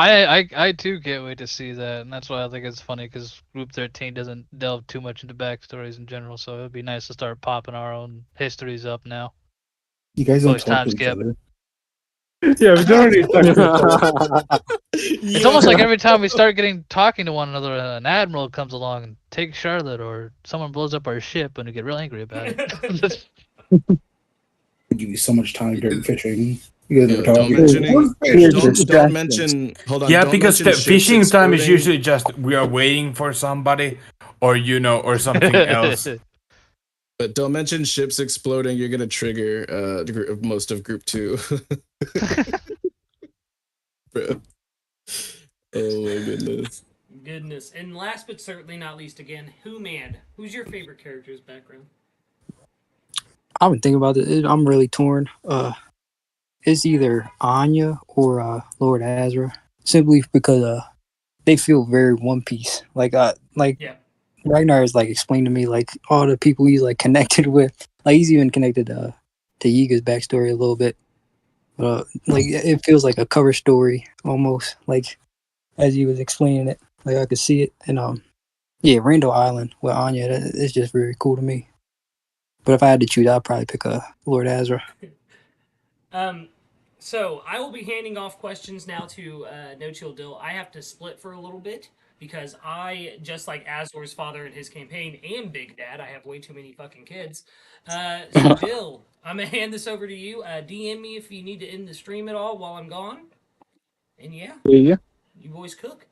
I too can't wait to see that, and that's why I think it's funny because Group 13 doesn't delve too much into backstories in general, so it'd be nice to start popping our own histories up now. You guys don't Post talk time to each skip. other. Yeah, we don't really talk to each other. It's almost like every time we start talking to one another, an admiral comes along and takes Charlotte, or someone blows up our ship, and we get real angry about it. Give you so much time during fishing. You guys are Don't talking. don't mention. Hold on. Yeah, don't because mention the ships fishing time is exploding. usually just we are waiting for somebody, or or something else. But don't mention ships exploding. You're gonna trigger most of Group 2. Bro. Oh my goodness. Goodness. And last but certainly not least, again, who's your favorite character's background? I've been thinking about it. I'm really torn. It's either Anya or Lord Azra, simply because they feel very One Piece. Yeah. Ragnar is like explained to me like all the people he's like connected with. Like he's even connected to Yiga's backstory a little bit. Like it feels like a cover story almost. Like as he was explaining it, like I could see it. And yeah, Randall Island with Anya, it's just very cool to me. But if I had to choose, I'd probably pick Lord Azra. So I will be handing off questions now to NoChillDill. I have to split for a little bit because I, just like Azor's father in his campaign, am Big Dad. I have way too many fucking kids. So Dill, I'm gonna hand this over to you. DM me if you need to end the stream at all while I'm gone. And yeah, Yeah. you boys cook.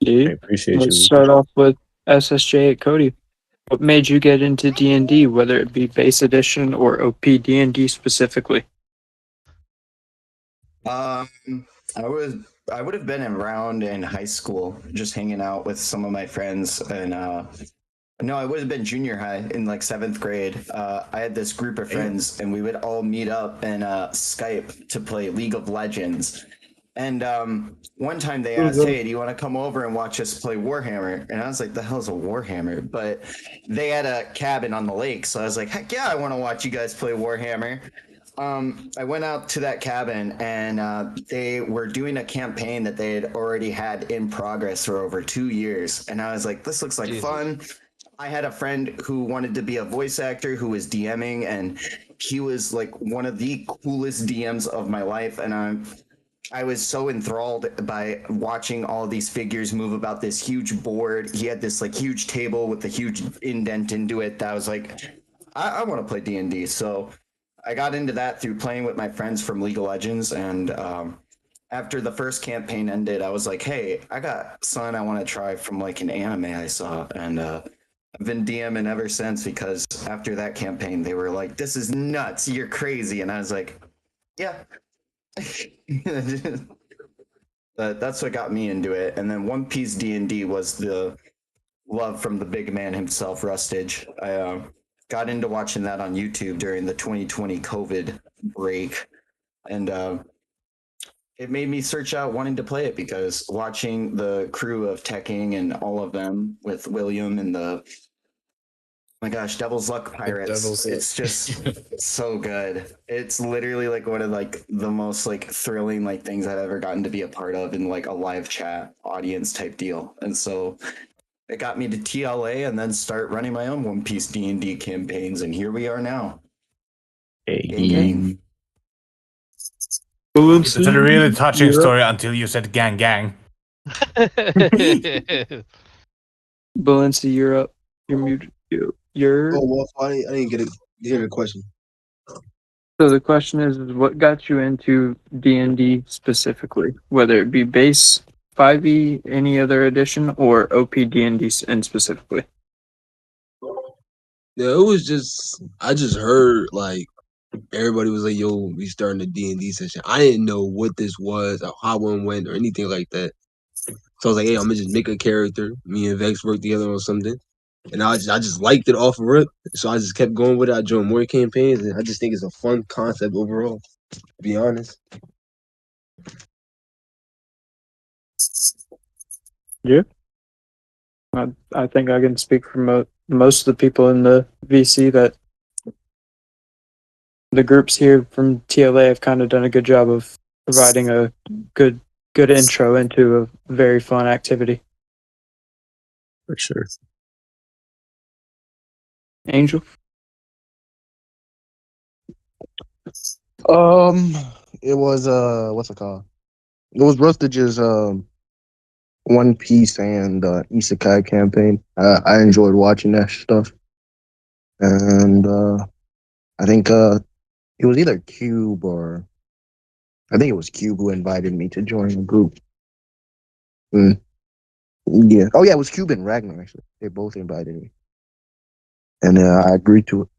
Yeah. I appreciate Let's you. start off with SSJ at Cody. What made you get into D&D, whether it be base edition or OP D&D specifically? I would have been around in high school, just hanging out with some of my friends, and no, I would have been junior high in like 7th grade. I had this group of friends, and we would all meet up and Skype to play League of Legends. And one time they asked, "Hey, do you want to come over and watch us play Warhammer?" And I was like, "The hell's a Warhammer?" But they had a cabin on the lake, so I was like, "Heck yeah, I want to watch you guys play Warhammer." I went out to that cabin, and they were doing a campaign that they had already had in progress for over 2 years. And I was like, "This looks like fun." I had a friend who wanted to be a voice actor who was DMing, and he was like one of the coolest DMs of my life. And I was so enthralled by watching all these figures move about this huge board. He had this like huge table with a huge indent into it that I was like, I want to play D&D. So I got into that through playing with my friends from League of Legends. And after the first campaign ended, I was like, hey, I got something I want to try from like an anime I saw. And I've been DMing ever since, because after that campaign, they were like, this is nuts. You're crazy. And I was like, yeah. But that's what got me into it. And then One Piece D&D was the love from the big man himself, Rustage. I got into watching that on YouTube during the 2020 COVID break, and it made me search out wanting to play it, because watching the crew of Tekking and all of them with William and the my gosh, Devil's Luck Pirates. It's just so good. It's literally like one of like the most like thrilling like things I've ever gotten to be a part of in like a live chat audience type deal. And so it got me to TLA and then start running my own One Piece D&D campaigns, and here we are now. Gang. It's a really touching story until you said gang gang. Balenci, you're up. You're muted. You're. Oh, well, I didn't get hear the question. So the question is what got you into D&D specifically, whether it be base 5e, any other edition, or OP D&D and specifically? Yeah, it was just I just heard like everybody was like, "Yo, we starting a D&D session." I didn't know what this was, or how one went, or anything like that. So I was like, "Hey, I'm gonna just make a character." Me and Vex worked together on something, and I just liked it off of rip. So I just kept going with it. I joined more campaigns, and I just think it's a fun concept overall. To be honest. Yeah. I think I can speak for most of the people in the VC that the groups here from TLA have kind of done a good job of providing a good good intro into a very fun activity. For sure. Angel? It was what's it called? It was Rustage's One Piece and Isekai campaign. I enjoyed watching that stuff, and I think it was either Cube or I think it was Cube who invited me to join the group. Mm. Yeah. Oh yeah, it was Cube and Ragnar actually. They both invited me, and I agreed to it.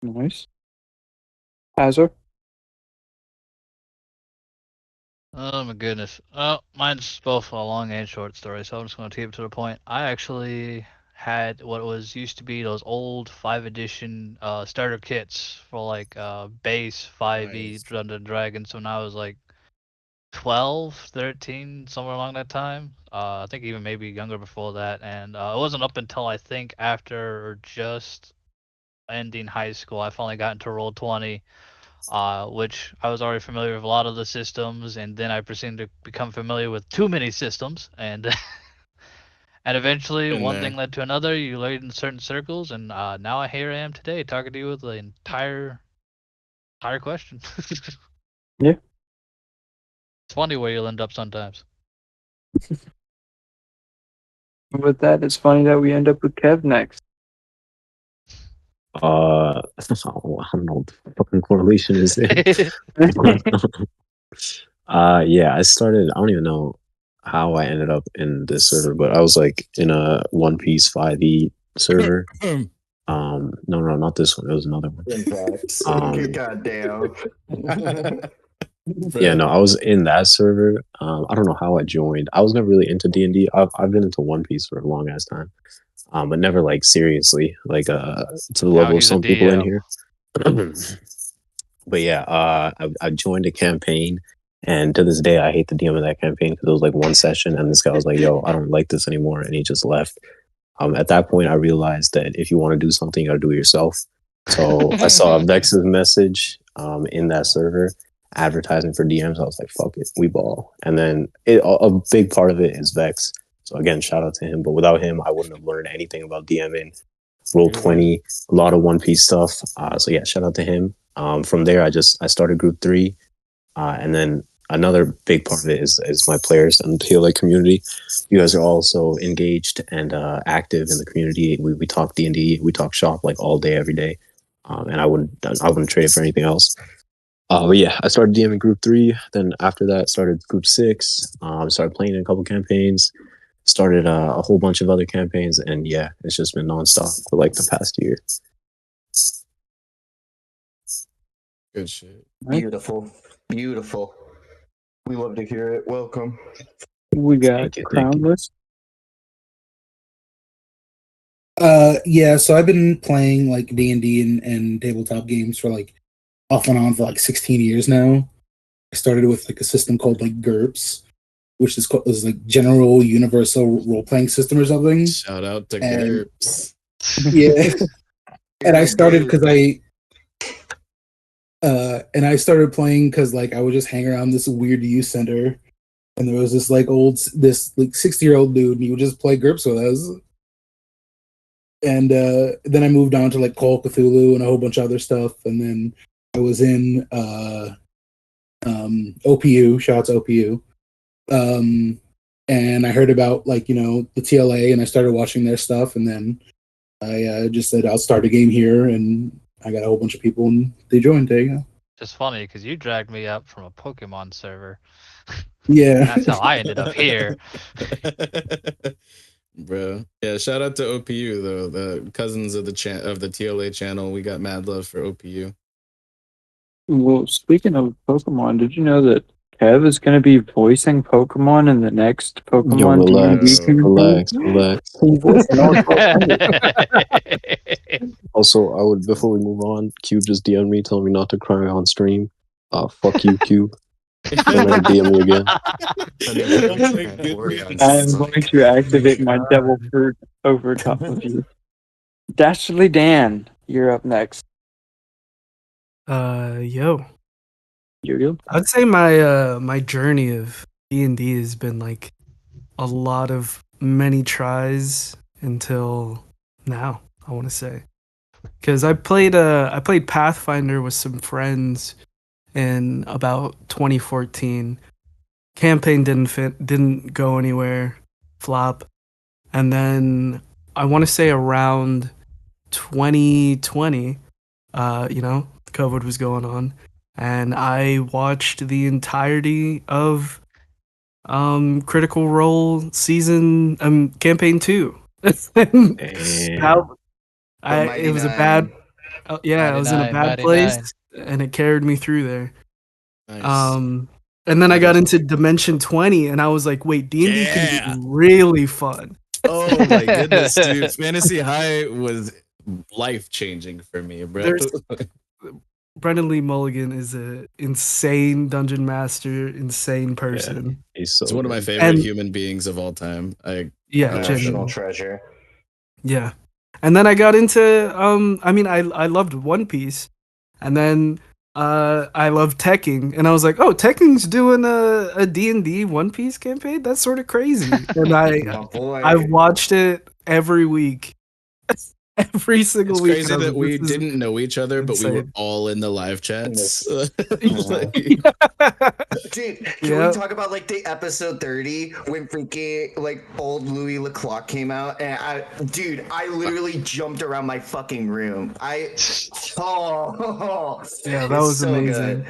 Nice. Azor? Oh my goodness. Oh, mine's both a long and short story, so I'm just going to keep it to the point. I actually had what was used to be those old 5 edition starter kits for like base 5e Dungeons and Dragons when I was like 12, 13, somewhere along that time. I think even maybe younger before that, and it wasn't up until I think after or just ending high school I finally got into Roll20, which I was already familiar with a lot of the systems, and then I proceeded to become familiar with too many systems, and and eventually Been one there. thing led to another. You learn in certain circles, and now here I am today talking to you with the entire question. Yeah. It's funny where you'll end up sometimes. With that, it's funny that we end up with Kev next. I don't know what the fucking correlation is there. Yeah, I started. I don't even know how I ended up in this server, but I was like in a One Piece 5e server. No, not this one. It was another one. Goddamn. Yeah, no, I was in that server. I don't know how I joined. I was never really into D&D. I've been into One Piece for a long ass time, but never like seriously, like to the level of some people in here. But yeah, I joined a campaign, and to this day, I hate the DM of that campaign because it was like one session, and this guy was like, "Yo, I don't like this anymore," and he just left. At that point, I realized that if you want to do something, you got to do it yourself. So I saw Vex's message in that server advertising for DMs. I was like, "Fuck it, we ball." And then a big part of it is Vex. So again, shout out to him. But without him, I wouldn't have learned anything about DMing. Roll20, a lot of One Piece stuff. So yeah, shout out to him. From there, I started Group 3, and then another big part of it is my players and the PLA community. You guys are also engaged and active in the community. We talk D&D, we talk shop like all day, every day, and I wouldn't trade it for anything else. But yeah, I started DMing Group 3. Then after that, started Group 6. Started playing in a couple campaigns. Started a whole bunch of other campaigns, and yeah, it's just been nonstop for like the past year. Good shit. Beautiful. Beautiful. We love to hear it. Welcome. We got Crownless. Yeah, so I've been playing like D&D and tabletop games for like off and on for like 16 years now. I started with like a system called like GURPS, which is like General Universal Role Playing System or something. Shout out to And- GURPS. Yeah. And I started because I started playing because like I would just hang around this weird youth center, and there was this like 60-year-old dude, and he would just play GURPS with us. And then I moved on to like Call of Cthulhu and a whole bunch of other stuff, and then I was in OPU. Shout out to OPU. And I heard about like the TLA, and I started watching their stuff, and then I just said I'll start a game here, and I got a whole bunch of people, and they joined. There you go. It's funny because you dragged me up from a Pokemon server. Yeah. That's how I ended up here. Bro, yeah. Shout out to OPU though, the cousins of the TLA channel. We got mad love for OPU. Well, speaking of Pokemon, did you know that Kev is going to be voicing Pokemon in the next Pokemon Yo, relax, D&D relax. Also, before we move on, Cube just DM'd me telling me not to cry on stream. Fuck you, Cube. Don't ever DM me again. I am going to activate my Devil Fruit over top of you. Dastardly Dan, you're up next. Yo. I'd say my journey of D&D has been like a lot of many tries until now, I want to say. Cuz I played Pathfinder with some friends in about 2014. Campaign didn't go anywhere, flop. And then I want to say around 2020, COVID was going on, and I watched the entirety of Critical Role season campaign 2. It was a bad I was in a bad place, and it carried me through there. Nice. And then I got into Dimension 20, and I was like, wait, D&D can be really fun. Oh my goodness, dude. Fantasy High was life-changing for me, bro. Brendan Lee Mulligan is an insane dungeon master, insane person. He's one of my favorite human beings of all time. National treasure. Yeah. And then I got into I loved One Piece, and then I loved Tekking, and I was like, oh, Tekking's doing a D&D One Piece campaign? That's sort of crazy. And I've watched it every week. Every single It's week. crazy that we didn't know each other, but we were all in the live chats. Dude, can we talk about like the episode 30 when freaking like old Louis LeClock came out? And I literally jumped around my fucking room. Yeah, that was so amazing.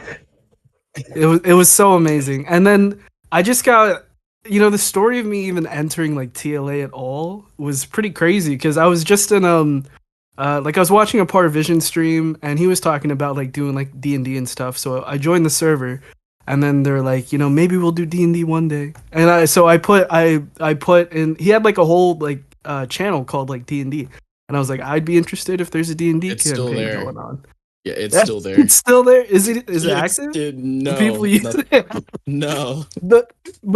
good. It was so amazing. And then I just got, the story of me even entering like TLA at all was pretty crazy, because I was just in I was watching a Parvision stream, and he was talking about like doing like D&D and stuff. So I joined the server, and then they're like, maybe we'll do D&D one day. And I put in, he had like a whole like channel called like D&D, and I was like, I'd be interested if there's a D&D campaign going on. Yeah, it's still there. It's still there. Is it active? No, People use it. No. But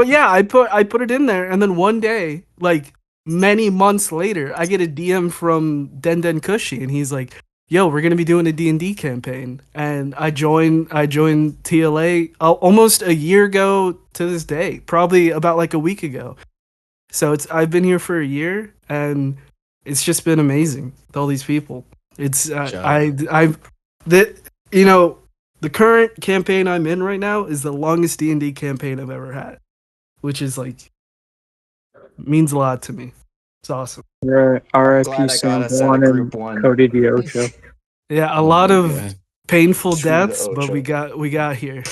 yeah, I put it in there, and then one day, like many months later, I get a DM from Den Kushi, and he's like, "Yo, we're gonna be doing a D&D campaign," and I joined TLA almost a year ago to this day, probably about like a week ago. So I've been here for a year, and it's just been amazing with all these people. It's the current campaign I'm in right now is the longest D&D campaign I've ever had, which is like means a lot to me. It's awesome. R.I.P. Sam One and Cody Diocho. Yeah, a lot of painful deaths, but we got here.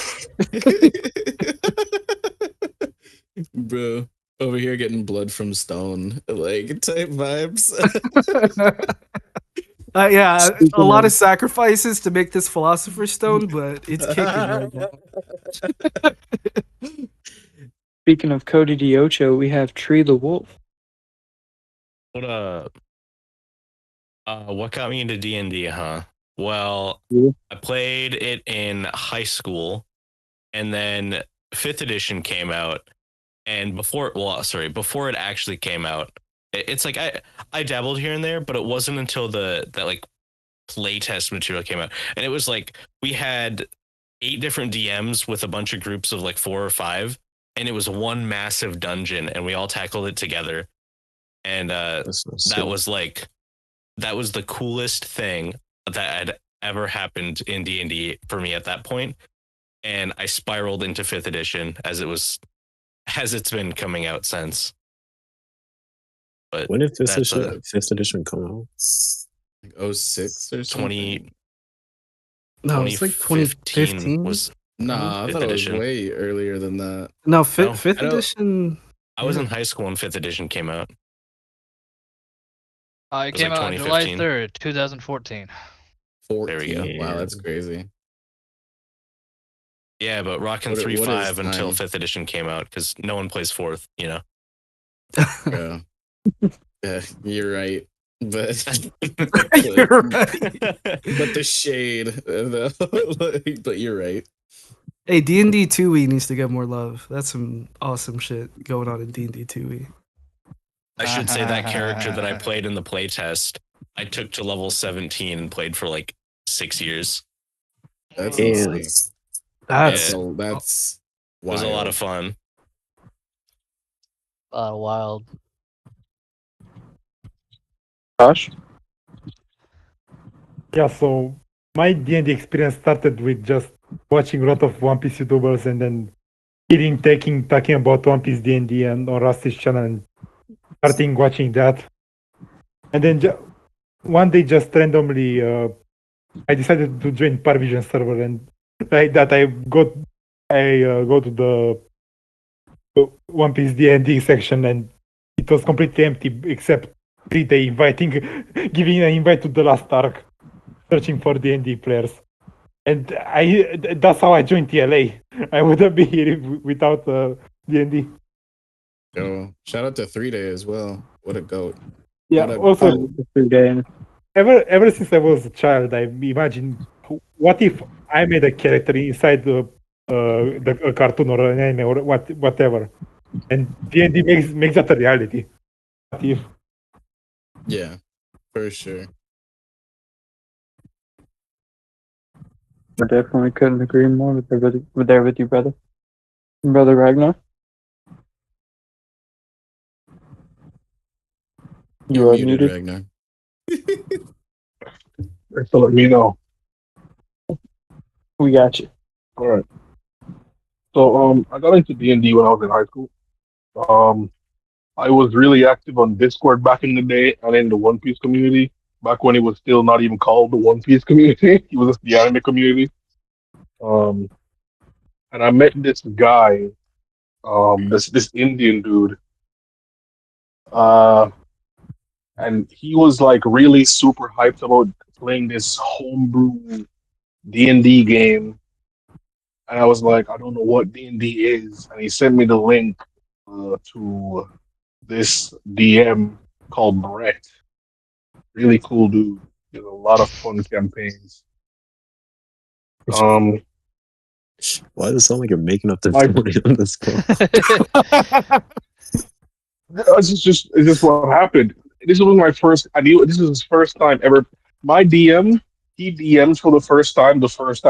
Bro, over here getting blood from stone, like type vibes. Yeah, a lot of sacrifices to make this Philosopher's Stone, but it's kicking right now. Speaking of Cody Diocho, we have Tree the Wolf. What what got me into D&D, huh? Well, I played it in high school, and then 5th edition came out, and before it actually came out, it's like I dabbled here and there, but it wasn't until that like playtest material came out, and it was like we had 8 different DMs with a bunch of groups of like 4 or 5, and it was one massive dungeon, and we all tackled it together, and that was the coolest thing that had ever happened in D&D for me at that point, and I spiraled into 5th edition as it's been coming out since. But when did 5th edition come out? Like 06 or something? No, it's like 2015. Was I thought it was way earlier than that. No, 5th edition. I was in high school when 5th edition came out. It came out on July 3rd, 2014. There we go. Wow, that's crazy. Yeah, but rocking 3.5 until 5th edition came out, because no one plays 4th, Yeah. Yeah, you're right. But You're right. But the shade, but you're right. Hey, D&D 2e needs to get more love. That's some awesome shit going on in D&D 2e. I should say that character that I played in the playtest, I took to level 17 and played for like 6 years. That's insane. That's that's it was a lot wild. of fun. Wild. Josh? Yeah, so my D&D experience started with just watching a lot of One Piece YouTubers and then hearing talking about One Piece D&D and on Rusty's channel and starting watching that. And then one day just randomly I decided to join Parvision server, and like that I go to the One Piece D&D section, and it was completely empty except they giving an invite to the last arc, searching for D&D players, and that's how I joined TLA. I wouldn't be here without D&D. Yo, shout out to 3-Day as well. What a goat. Yeah. What a- Also, ever since I was a child, I imagined what if I made a character inside a cartoon or an anime or whatever, and D&D makes that a reality. What if? Yeah, for sure. I definitely couldn't agree more with you, brother. Brother Ragnar? You are muted. Ragnar. So let me know. We got you. All right. So I got into D&D when I was in high school. I was really active on Discord back in the day and in the One Piece community. Back when it was still not even called the One Piece community, it was just the anime community. And I met this guy, this Indian dude. And he was like really super hyped about playing this homebrew D&D game. And I was like, I don't know what D&D is. And he sent me the link to this DM called Brett. Really cool dude. Did a lot of fun campaigns. Why does it sound like you're making up the story on this call? It's just what happened. This was my first. I knew this was his first time ever. My DM, he DMs for the first time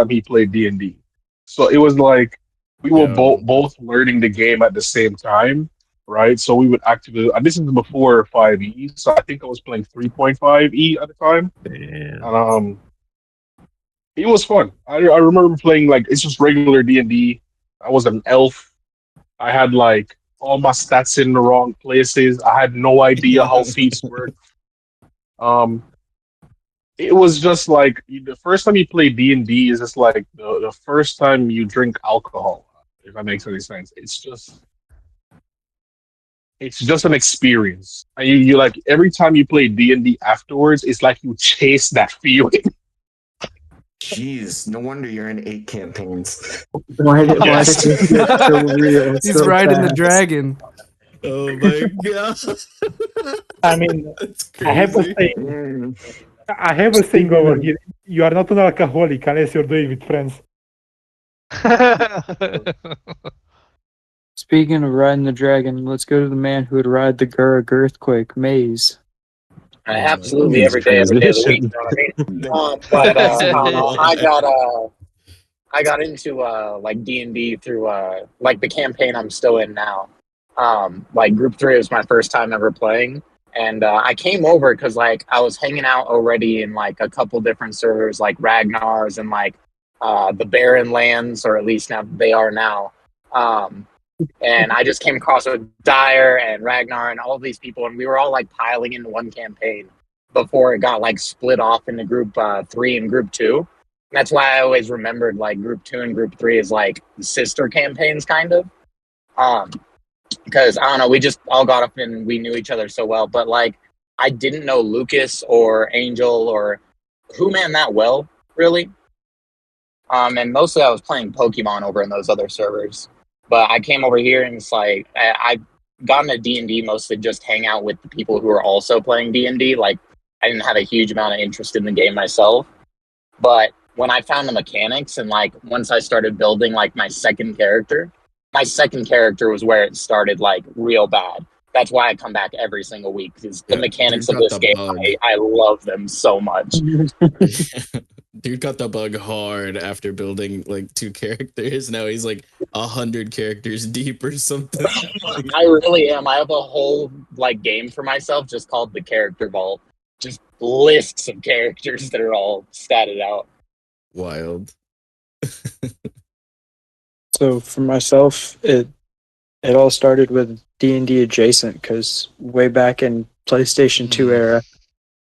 he played D&D. So it was like we were both learning the game at the same time, right? So we would actively. And this is before 5e, so I think I was playing 3.5e at the time. And it was fun. I remember playing like it's just regular D&D. I was an elf. I had like all my stats in the wrong places. I had no idea how feats work. It was just like the first time you play D&D is just like the first time you drink alcohol, if that makes any sense. It's just an experience. And you like every time you play D&D afterwards, it's like you chase that feeling. Jeez, no wonder you're in 8 campaigns. Why did this get so real? He's so riding the fast? dragon. Oh my god. I mean, I have a saying over here. You are not an alcoholic unless you're doing it with friends. Speaking of riding the dragon, let's go to the man who would ride the Gurg earthquake maze. Absolutely every day of the week. You know what I mean? I got into like D&D through like the campaign I'm still in now. Like Group 3 was my first time ever playing, and I came over because like I was hanging out already in like a couple different servers like Ragnar's and like the Barren Lands, or at least now they are now. And I just came across with Dyer and Ragnar and all of these people, and we were all like piling into one campaign before it got like split off into Group 3 and Group 2. And that's why I always remembered like Group 2 and Group 3 is like sister campaigns kind of. Because I don't know, we just all got up and we knew each other so well. But like I didn't know Lucas or Angel or who man that well, really. And mostly I was playing Pokemon over in those other servers. But I came over here and it's like I got into D&D mostly just hang out with the people who are also playing D&D. Like I didn't have a huge amount of interest in the game myself. But when I found the mechanics and like once I started building like my second character was where it started like real bad. That's why I come back every single week because the mechanics of this game, I love them so much. Dude got the bug hard after building like 2 characters. Now he's like 100 characters deep or something. I really am. I have a whole like game for myself just called the Character Vault. Just lists of characters that are all statted out. Wild. So for myself, it all started with D&D adjacent because way back in PlayStation 2 era,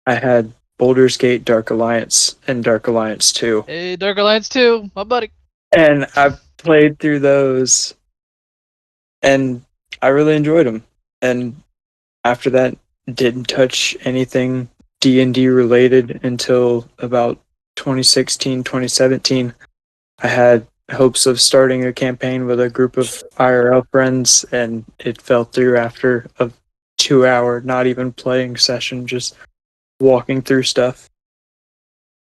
I had Baldur's Gate Dark Alliance and Dark Alliance 2. Hey, Dark Alliance 2, my buddy. And I played through those and I really enjoyed them. And after that, didn't touch anything D&D related until about 2016, 2017. I had hopes of starting a campaign with a group of IRL friends, and it fell through after a 2-hour, not even playing session, just walking through stuff.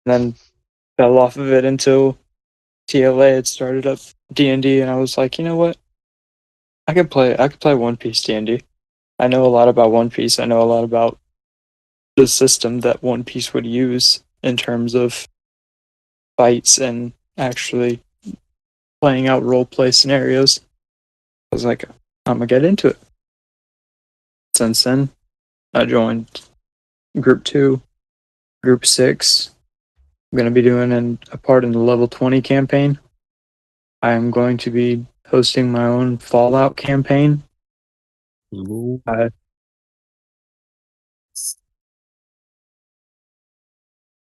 And then fell off of it until TLA had started up D&D, and I was like, you know what? I could play One Piece D&D. I know a lot about One Piece. I know a lot about the system that One Piece would use in terms of fights and actually playing out role play scenarios. I was like, I'm gonna get into it. Since then, I joined Group 2, Group 6. I'm gonna be doing a part in the level 20 campaign. I am going to be hosting my own Fallout campaign.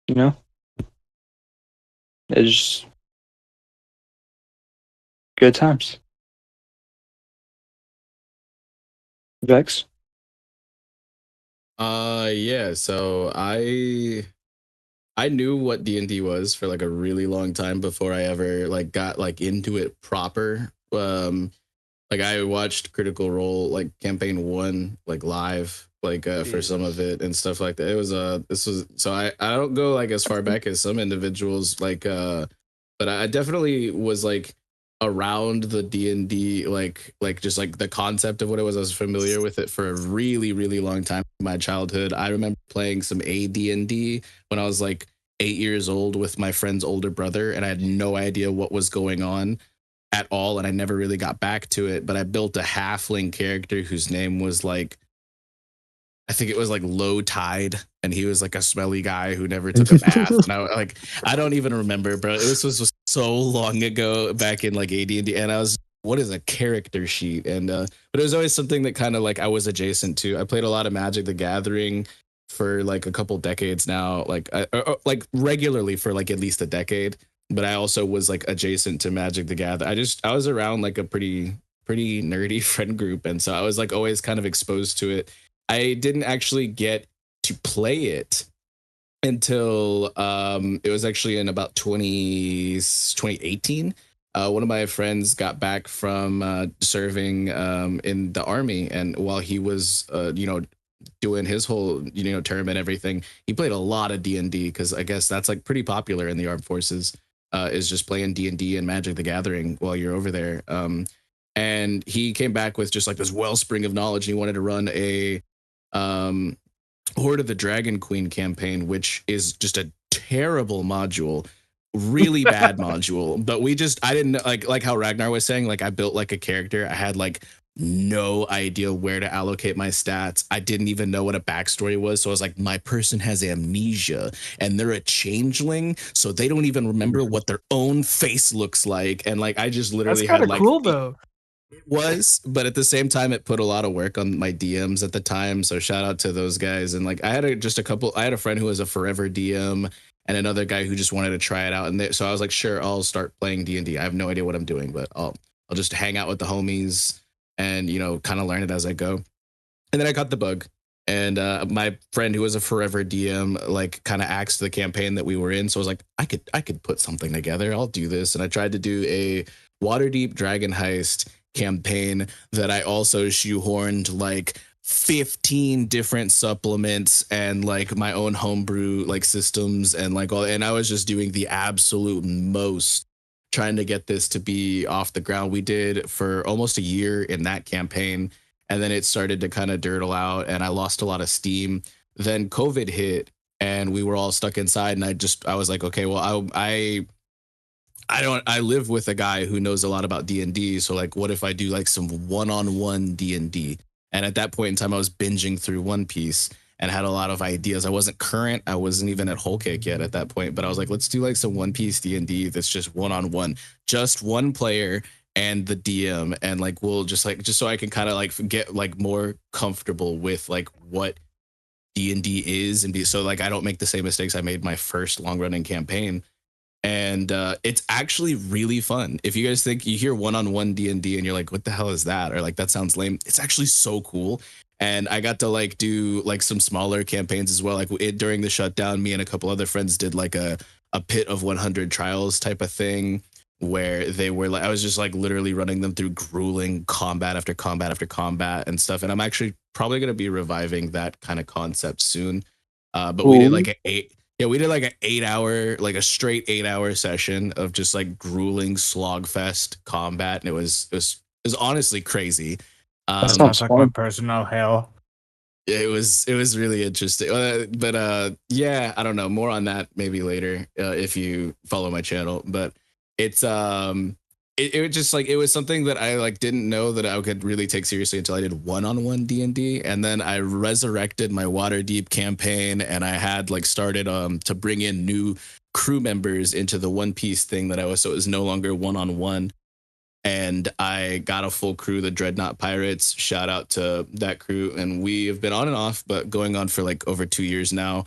You know, it's good times. Vex? Yeah, so I knew what D&D was for like a really long time before I ever like got like into it proper. Like I watched Critical Role like campaign 1 like live like for some of it and stuff like that. It was this was so I don't go like as far back as some individuals like but I definitely was like around the D&D like just like the concept of what it was. I was familiar with it for a really really long time in my childhood. I remember playing some AD&D when I was like 8 years old with my friend's older brother, and I had no idea what was going on at all, and I never really got back to it. But I built a halfling character whose name was like, I think it was like Low Tide, and he was like a smelly guy who never took a bath. And I don't even remember, bro. This was so long ago, back in like AD&D, and I was, what is a character sheet? And but it was always something that kind of like I was adjacent to. I played a lot of Magic the Gathering for like a couple decades now, like like regularly for like at least a decade. But I also was like adjacent to Magic the Gathering. I was around like a pretty nerdy friend group, and so I was like always kind of exposed to it. I didn't actually get to play it until it was actually in about 2018. One of my friends got back from serving in the army, and while he was doing his whole term and everything, he played a lot of D&D, because I guess that's like pretty popular in the armed forces, is just playing D&D and Magic the Gathering while you're over there. And he came back with just like this wellspring of knowledge, and he wanted to run a Horde of the Dragon Queen campaign, which is just a terrible module, really bad module. But I didn't like how Ragnar was saying, like I built like a character. I had like no idea where to allocate my stats. I didn't even know what a backstory was. So I was like, my person has amnesia and they're a changeling, so they don't even remember what their own face looks like. And like I just literally That's kind had of like cool though. It was, but at the same time, it put a lot of work on my DMs at the time. So shout out to those guys. And like I had I had a friend who was a forever DM and another guy who just wanted to try it out. And so I was like, sure, I'll start playing D&D. I have no idea what I'm doing, but I'll just hang out with the homies and kind of learn it as I go. And then I got the bug. And my friend who was a forever DM like kind of axed the campaign that we were in. So I was like, I could put something together. I'll do this. And I tried to do a Waterdeep Dragon Heist campaign that I also shoehorned like 15 different supplements and like my own homebrew like systems and like all, and I was just doing the absolute most trying to get this to be off the ground. We did for almost a year in that campaign, and then it started to kind of dirtle out and I lost a lot of steam. Then COVID hit and we were all stuck inside. And I was like, okay, well, I live with a guy who knows a lot about D&D. So like, what if I do like some one-on-one D&D? And at that point in time, I was binging through One Piece and had a lot of ideas. I wasn't current. I wasn't even at Whole Cake yet at that point, but I was like, let's do like some One Piece D&D that's just one-on-one, just one player and the DM. And like, we'll just so I can kind of like get like more comfortable with like what D&D is, and be so like I don't make the same mistakes I made my first long-running campaign. And it's actually really fun. If you guys think you hear one-on-one D&D and you're like, what the hell is that? Or like, that sounds lame. It's actually so cool. And I got to like do like some smaller campaigns as well. Like during the shutdown, me and a couple other friends did like a pit of 100 trials type of thing, where they were like, I was just like literally running them through grueling combat after combat after combat and stuff. And I'm actually probably going to be reviving that kind of concept soon. But we did like we did like an 8-hour, like a straight 8-hour session of just like grueling slogfest combat, and it was honestly crazy. That sounds like my personal hell. It was really interesting. But yeah, I don't know. More on that maybe later if you follow my channel. But it's it just like, it was something that I like didn't know that I could really take seriously until I did one-on-one D&D. And then I resurrected my Waterdeep campaign, and I had like started to bring in new crew members into the One Piece thing that I was, so it was no longer one-on-one. And I got a full crew, the Dreadnought Pirates. Shout out to that crew. And we have been on and off, but going on for like over 2 years now.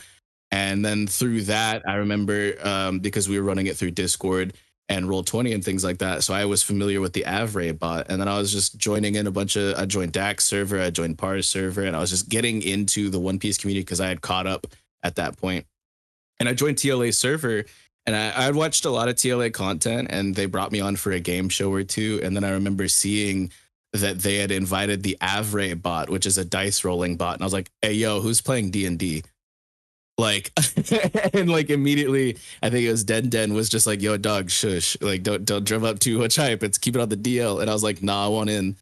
And then through that, I remember because we were running it through Discord and Roll20 and things like that. So I was familiar with the Avray bot. And then I was just joining in I joined Dax server, I joined Par's server, and I was just getting into the One Piece community because I had caught up at that point. And I joined TLA server, and I had watched a lot of TLA content, and they brought me on for a game show or two. And then I remember seeing that they had invited the Avray bot, which is a dice rolling bot. And I was like, hey, yo, who's playing D&D? Like, and like immediately, I think it was Den was just like, yo, dog, shush. Like, don't drum up too much hype. It's keep it on the DL. And I was like, nah, I want in.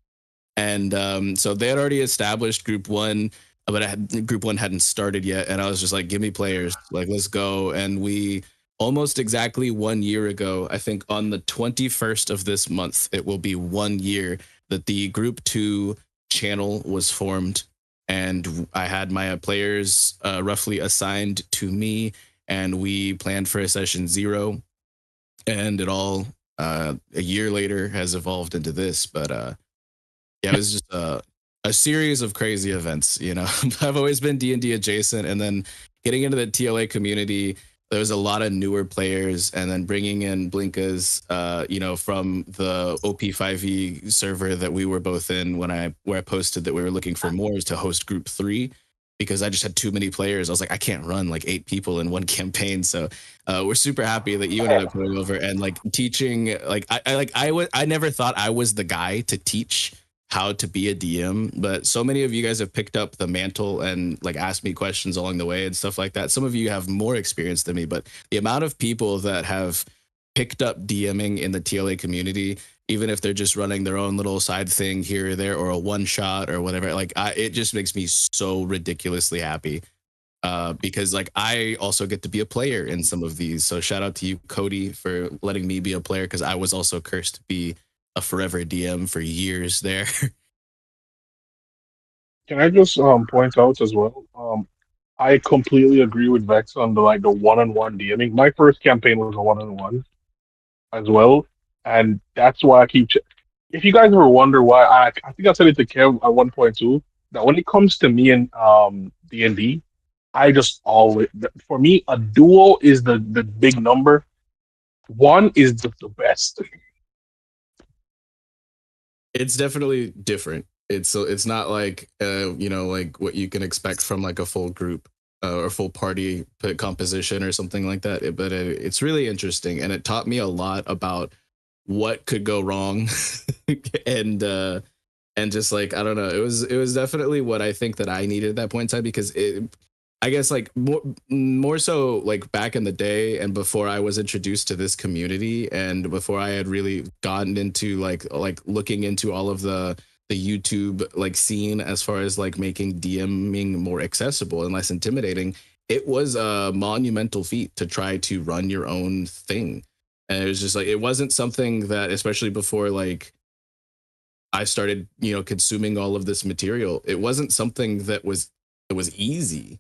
And so they had already established group one, but group one hadn't started yet. And I was just like, give me players, like, let's go. And we almost exactly 1 year ago, I think on the 21st of this month, it will be 1 year that the group 2 channel was formed. And I had my players roughly assigned to me, and we planned for a session 0. And it all a year later has evolved into this. But yeah, it was just a series of crazy events. You know, I've always been D&D adjacent, and then getting into the TLA community, there was a lot of newer players, and then bringing in Blinkas, you know, from the OP5E server that we were both in where I posted that we were looking for more to host group 3, because I just had too many players. I was like, I can't run like 8 people in one campaign. So we're super happy that you ended up coming over and like teaching. Like I never thought I was the guy to teach how to be a DM, but so many of you guys have picked up the mantle and like asked me questions along the way and stuff like that. Some of you have more experience than me, but the amount of people that have picked up DMing in the TLA community, even if they're just running their own little side thing here or there, or a one shot or whatever, like it just makes me so ridiculously happy. Because like I also get to be a player in some of these. So shout out to you, Cody, for letting me be a player, because I was also cursed to be a forever DM for years there. Can I just point out as well? I completely agree with Vex on the one-on-one DMing. My first campaign was a one-on-one as well, and that's why I keep. If you guys ever wonder why, I think I said it to Kev at one point too, that when it comes to me and D&D, I just always, for me, a duo is the big number. One is the best. It's definitely different. It's not like you know, like what you can expect from like a full group or full party composition or something like that. But it's really interesting, and it taught me a lot about what could go wrong, and just like, I don't know, it was definitely what I think that I needed at that point in time, because I guess like more so like back in the day and before I was introduced to this community, and before I had really gotten into like looking into all of the YouTube like scene as far as like making DMing more accessible and less intimidating, it was a monumental feat to try to run your own thing. And it was just like, it wasn't something that, especially before like I started, consuming all of this material, it wasn't something that was easy.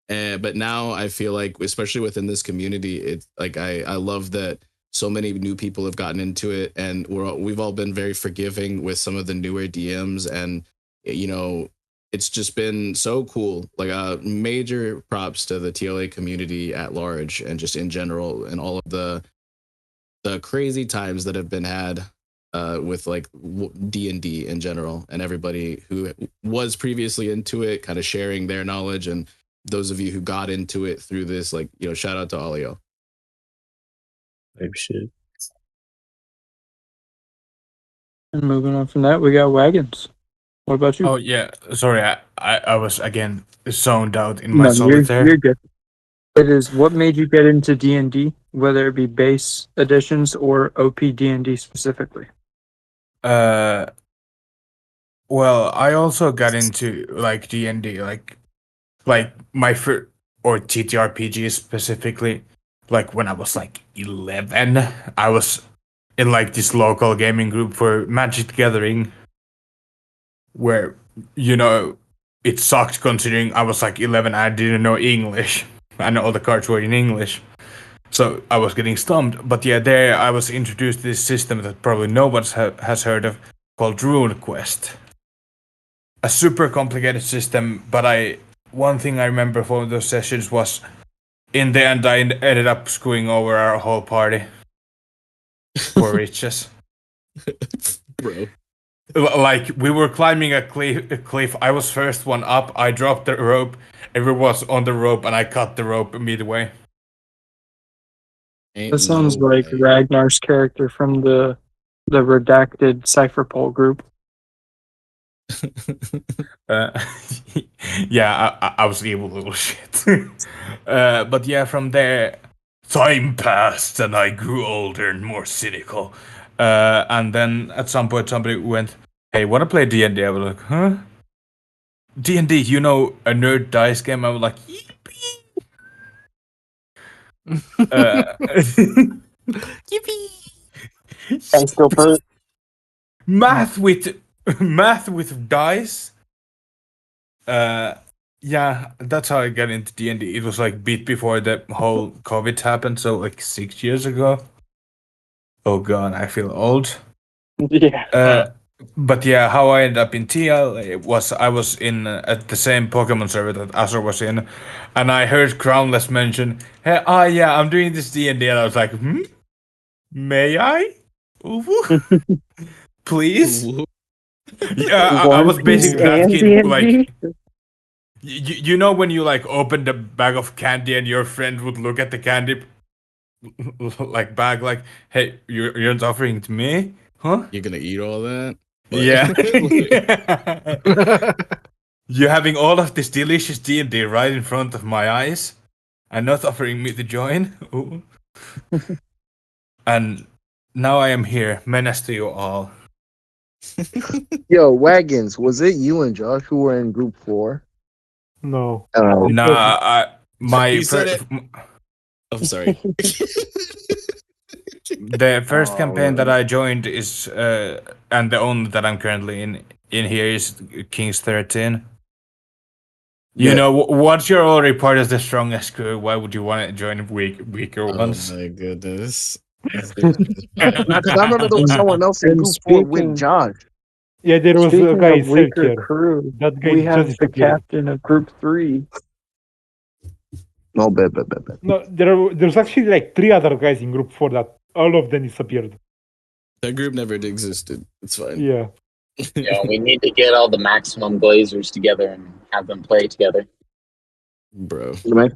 But now I feel like, especially within this community, it's like I love that so many new people have gotten into it, and we've all been very forgiving with some of the newer DMs, and it's just been so cool. Like major props to the TLA community at large, and just in general, and all of the crazy times that have been had with like D&D in general, and everybody who was previously into it kind of sharing their knowledge, and those of you who got into it through this, like, shout out to all of y'all. Type shit. And moving on from that, we got Wagons. What about you? Oh yeah, sorry, I was again zoned out in my solitaire. You're good. It is, what made you get into D&D, whether it be base editions or OP D&D specifically? Well, I also got into like D&D, like my first, or TTRPG specifically, like when I was like 11. I was in like this local gaming group for Magic the Gathering, where it sucked considering I was like 11. I didn't know English, and all the cards were in English, so I was getting stumped. But yeah, there I was introduced to this system that probably nobody has heard of, called RuneQuest. A super complicated system, but one thing I remember from those sessions was, in the end, I ended up screwing over our whole party for riches. Bro. Like, we were climbing a cliff. I was first one up. I dropped the rope. Everyone was on the rope, and I cut the rope midway. That sounds like Ragnar's character from the redacted Cypherpole group. Yeah, I was evil little shit. But yeah, from there, time passed and I grew older and more cynical. And then at some point somebody went, "Hey, wanna play D&D?" I was like, "Huh? D&D, a nerd dice game?" I was like, "Yippee!" Yippee! Math with dice. Yeah, that's how I got into D&D. It was like bit before the whole COVID happened, so like 6 years ago. Oh god, I feel old. Yeah. But yeah, how I ended up in TL was I was in at the same Pokemon server that Azor was in, and I heard Crownless mention, "Hey, yeah, I'm doing this D&D," and I was like, may I? Please? Yeah, I was basically that kid, like, when you like open the bag of candy and your friend would look at the candy like bag, like, "Hey, you're not offering to me, huh? You're gonna eat all that?" Yeah. You're having all of this delicious D&D right in front of my eyes and not offering me to join. Ooh. And now I am here, menace to you all. Yo, Wagons, was it you and Josh who were in group 4? No. Nah, You said it. I'm sorry. The first campaign that I joined is, and the only that I'm currently in here is King's 13. Once you're already part of the strongest crew, why would you want to join weaker ones? Oh my goodness. Because I remember there was someone else in group 4 with Josh. Yeah, there was a guy Selkir. Crew, that guy we have just the captain of group 3. No, bet. No, there's actually like 3 other guys in group 4 that all of them disappeared. That group never existed. It's fine. Yeah. We need to get all the maximum Glazers together and have them play together. Bro. What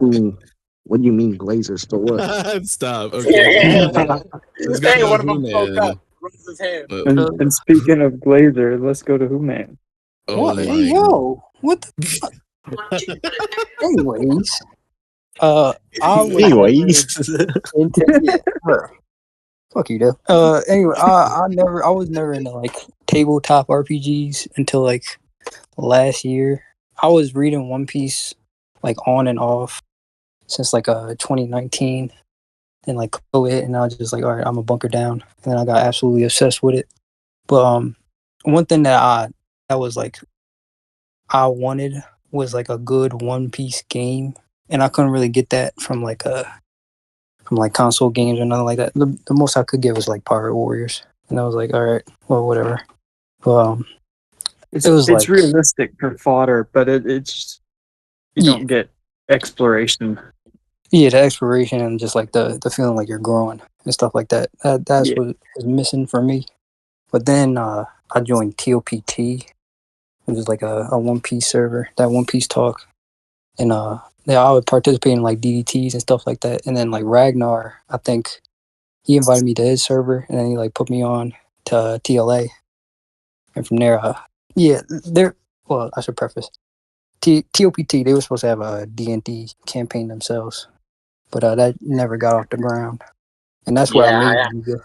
do you mean Glazers? So what? Stop. Okay. Let's go Hey, to one of them Who spoke Man. up. Raises his hand. And speaking of Glazer, let's go to Who Man. Oh What? my Hey, yo, what the fuck? Anyways, I was fuck you, though. Anyway, I was never into like tabletop RPGs until like last year. I was reading One Piece like on and off since like 2019. Then like COVID hit, and I was just like, all right, I'm a bunker down, and then I got absolutely obsessed with it. But one thing that was like I wanted was like a good One Piece game, and I couldn't really get that from like console games or nothing like that. The most I could get was like Pirate Warriors, and I was like, all right, well, whatever. But it's realistic for fodder, but it's you don't get exploration. Yeah, the exploration and just like the feeling like you're growing and stuff like that. That's what was missing for me. But then I joined TOPT, which is like a One Piece server, that One Piece talk. And yeah, I would participate in like DDTs and stuff like that. And then like Ragnar, I think he invited me to his server, and then he like put me on to TLA. And from there, well, I should preface. TOPT, they were supposed to have a D&D campaign themselves, but that never got off the ground. And that's where I made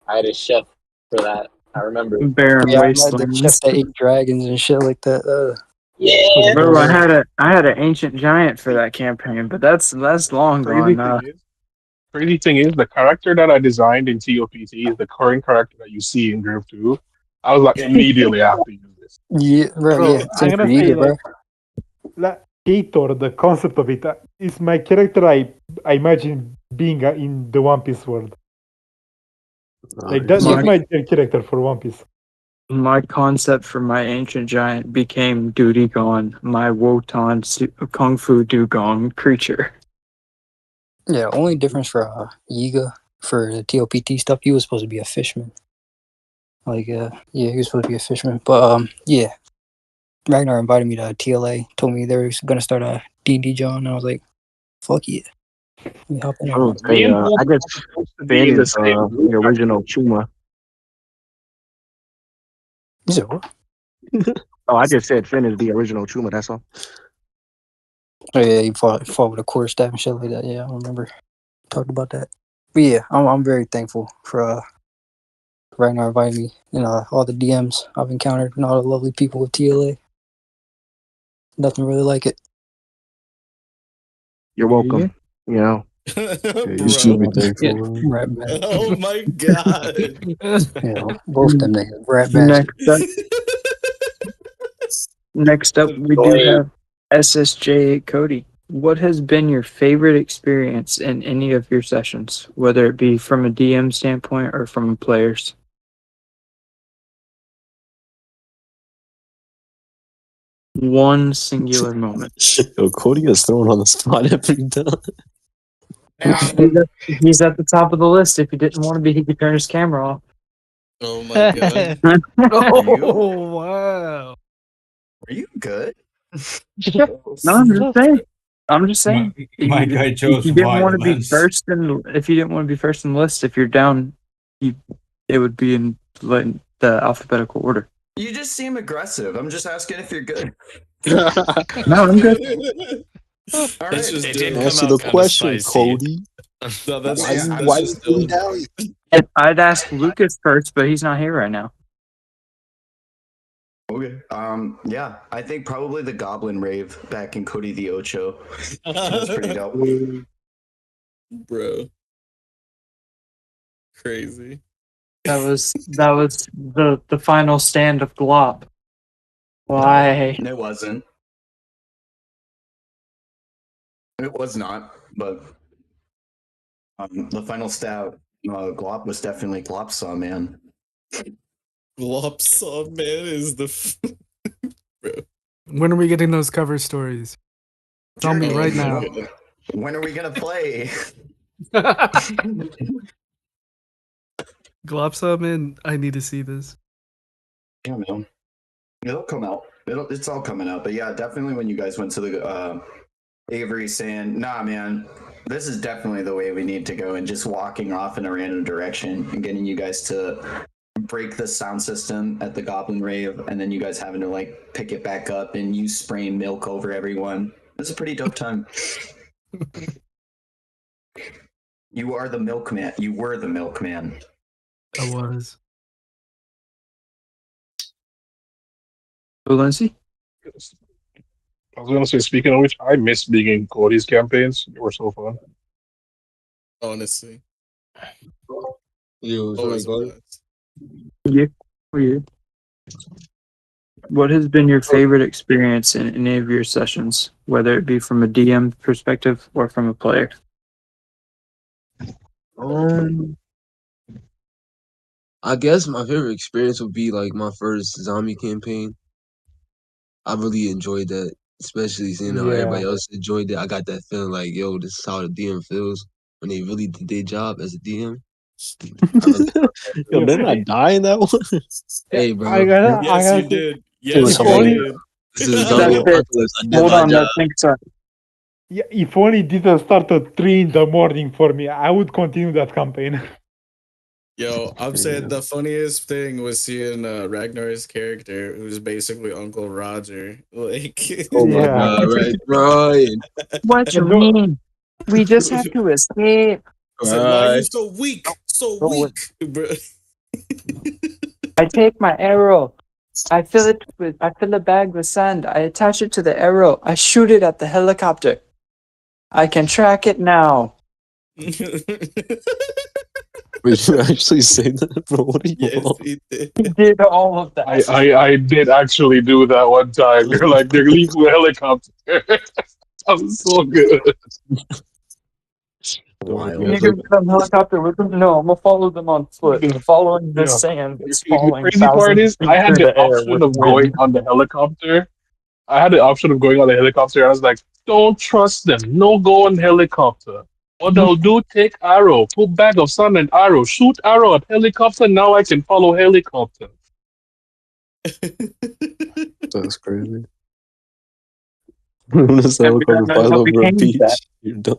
I had a chef for that. I remember. Barren I had the chef Wastelands. that ate dragons and shit like that. Yeah. Bro, I had an ancient giant for that campaign, but that's long gone. Crazy thing is, the character that I designed in TOPT is the current character that you see in Group 2. I was like, immediately after you use this. Yeah, bro, Bro, yeah. I'm gonna say like Vykthor, the concept of it is my character. I imagine being in the One Piece world. Like that's my character for One Piece. My concept for my ancient giant became Duty Gone, my Wotan Kung Fu Dugong creature. Yeah, only difference for Yiga for the TOPT stuff, he was supposed to be a fisherman. Like, yeah, he was supposed to be a fisherman. But yeah, Ragnar invited me to TLA, told me they were gonna start a D&D John, and I was like, fuck yeah. We hop in on it. I guess Finn is the original Chuma. You said what? Oh, I just said Finn is the original Chuma. That's all. Oh yeah, he fought with a quarter staff and shit like that. Yeah, I remember talked about that. But yeah, I'm very thankful for Ragnar inviting me and all the DMs I've encountered and all the lovely people with TLA. Nothing really like it. You're welcome. You know. You should be thankful. Rat bastard. Oh my god. Both them niggas. Rat bastard. Next up, we do have SSJ Cody. What has been your favorite experience in any of your sessions, whether it be from a DM standpoint or from a player's? One singular moment. Yo, Cody is thrown on the spot every time. He's at the top of the list. If he didn't want to be, he could turn his camera off. Oh my god. Oh wow. Are you good? No, I'm just saying. My guy chose if you didn't want to be violence. first if you didn't want to be first in the list, if you're down, it would be in the alphabetical order. You just seem aggressive. I'm just asking if you're good. No, I'm good. All right. It didn't answer the question, Cody. No, that's Why just you still... down? I'd ask Lucas first, but he's not here right now. Okay. Yeah, I think probably the Goblin Rave back in Cody the Ocho. That was pretty dope. Bro. Crazy. That was the final stand of Glop. Why? It wasn't. It was not, but the final stab, Glop was definitely Glopsaw Man. Glopsaw Man is the... Bro. When are we getting those cover stories? Tell me right now. When are we gonna play? Glopsaw Man, I need to see this. Yeah, man. It'll come out. It's all coming out. But yeah, definitely when you guys went to the Avery saying, nah, man, this is definitely the way we need to go, and just walking off in a random direction and getting you guys to break the sound system at the Goblin Rave, and then you guys having to like pick it back up and you spraying milk over everyone. It's a pretty dope time. You are the milkman. You were the milkman. I was. Oh, Lindsay? I was gonna say, speaking of which, I miss being in Cody's campaigns. They were so fun. Honestly. Yo, somebody Always a go. blast. Yeah. Yeah. What has been your favorite experience in any of your sessions, whether it be from a DM perspective or from a player? I guess my favorite experience would be like my first zombie campaign. I really enjoyed that, especially seeing how everybody Yeah. else enjoyed it. I got that feeling like, yo, this is how the DM feels when they really did their job as a DM. I really Yo, didn't I die in that one? Hey, I bro. gotta, I Yes, gotta you say, did. It was Yes, if you only, did. This is That's zombie it. apocalypse. I did Hold my on, job. that thinks that. yeah, if only it didn't start at 3 in the morning for me, I would continue that campaign. Yo, I'm saying the funniest thing was seeing Ragnar's character, who's basically Uncle Roger. Like, Oh my Yeah. god, right, Brian. What you And no, mean? We just have to escape. I said, "Why you Right. so weak? So Oh, weak, bro." I take my arrow. I fill the bag with sand. I attach it to the arrow. I shoot it at the helicopter. I can track it now. Did you actually say that, bro? What are you Yes, on? he did. He did all of that. I did actually do that one time. They're like, they're leaving the helicopter. That was so good. Wild. You can get on helicopter with them? No, I'm gonna follow them on foot. Yeah. Following the Yeah. sand that's The falling crazy part thousands is, of I feet had through the the air option with of going wind. on the helicopter. I had the option of going on the helicopter. I was like, don't trust them. No go on helicopter. What I'll do, take arrow, put bag of sand and arrow, shoot arrow at helicopter. Now I can follow helicopter. That's crazy. When this And we helicopter don't know flies how we over a came to that. beach, you're done.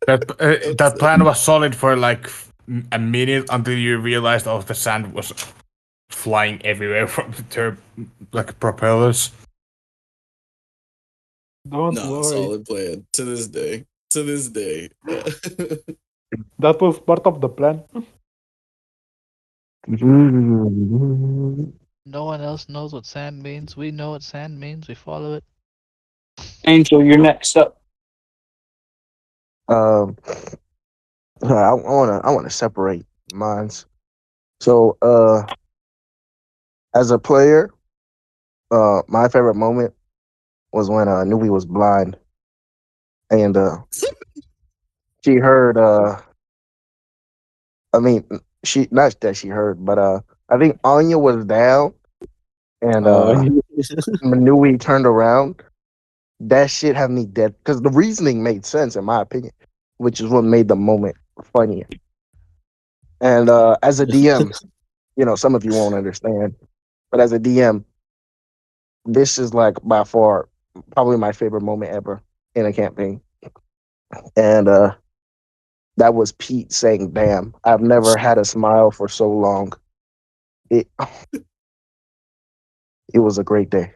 That plan was solid for like a minute until you realized all of the sand was flying everywhere from the like propellers. don't Nah, worry. solid plan to this day. To this day. That was part of the plan. No one else knows what sand means. We know what sand means. We follow it. Angel, you're next up. I wanna separate minds. So as a player, my favorite moment was when Nui was blind and she heard I mean she not that she heard, but I think Anya was down and Nui turned around. That shit had me dead because the reasoning made sense in my opinion, which is what made the moment funnier. And as a DM, some of you won't understand, but as a DM, this is like by far probably my favorite moment ever in a campaign. And that was Pete saying, "Damn, I've never had a smile for so long." It it was a great day.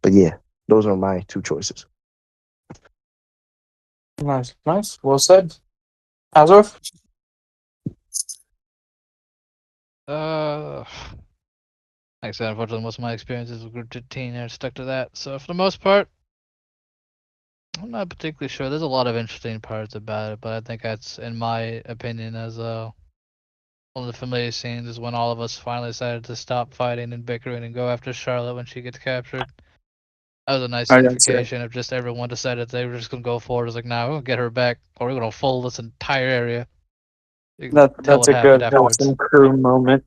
But yeah, those are my two choices. Nice, nice. Well said. Azor? Like I said, unfortunately, most of my experiences with Group 15 are stuck to that. So for the most part, I'm not particularly sure. There's a lot of interesting parts about it, but I think that's, in my opinion, as one of the familiar scenes is when all of us finally decided to stop fighting and bickering and go after Charlotte when she gets captured. That was a nice I gotta say. unification of just everyone decided they were just gonna go forward. It's like, nah, we're gonna get her back, or we're gonna fold this entire area. You can tell That's what a happened good afterwards. wholesome crew moment.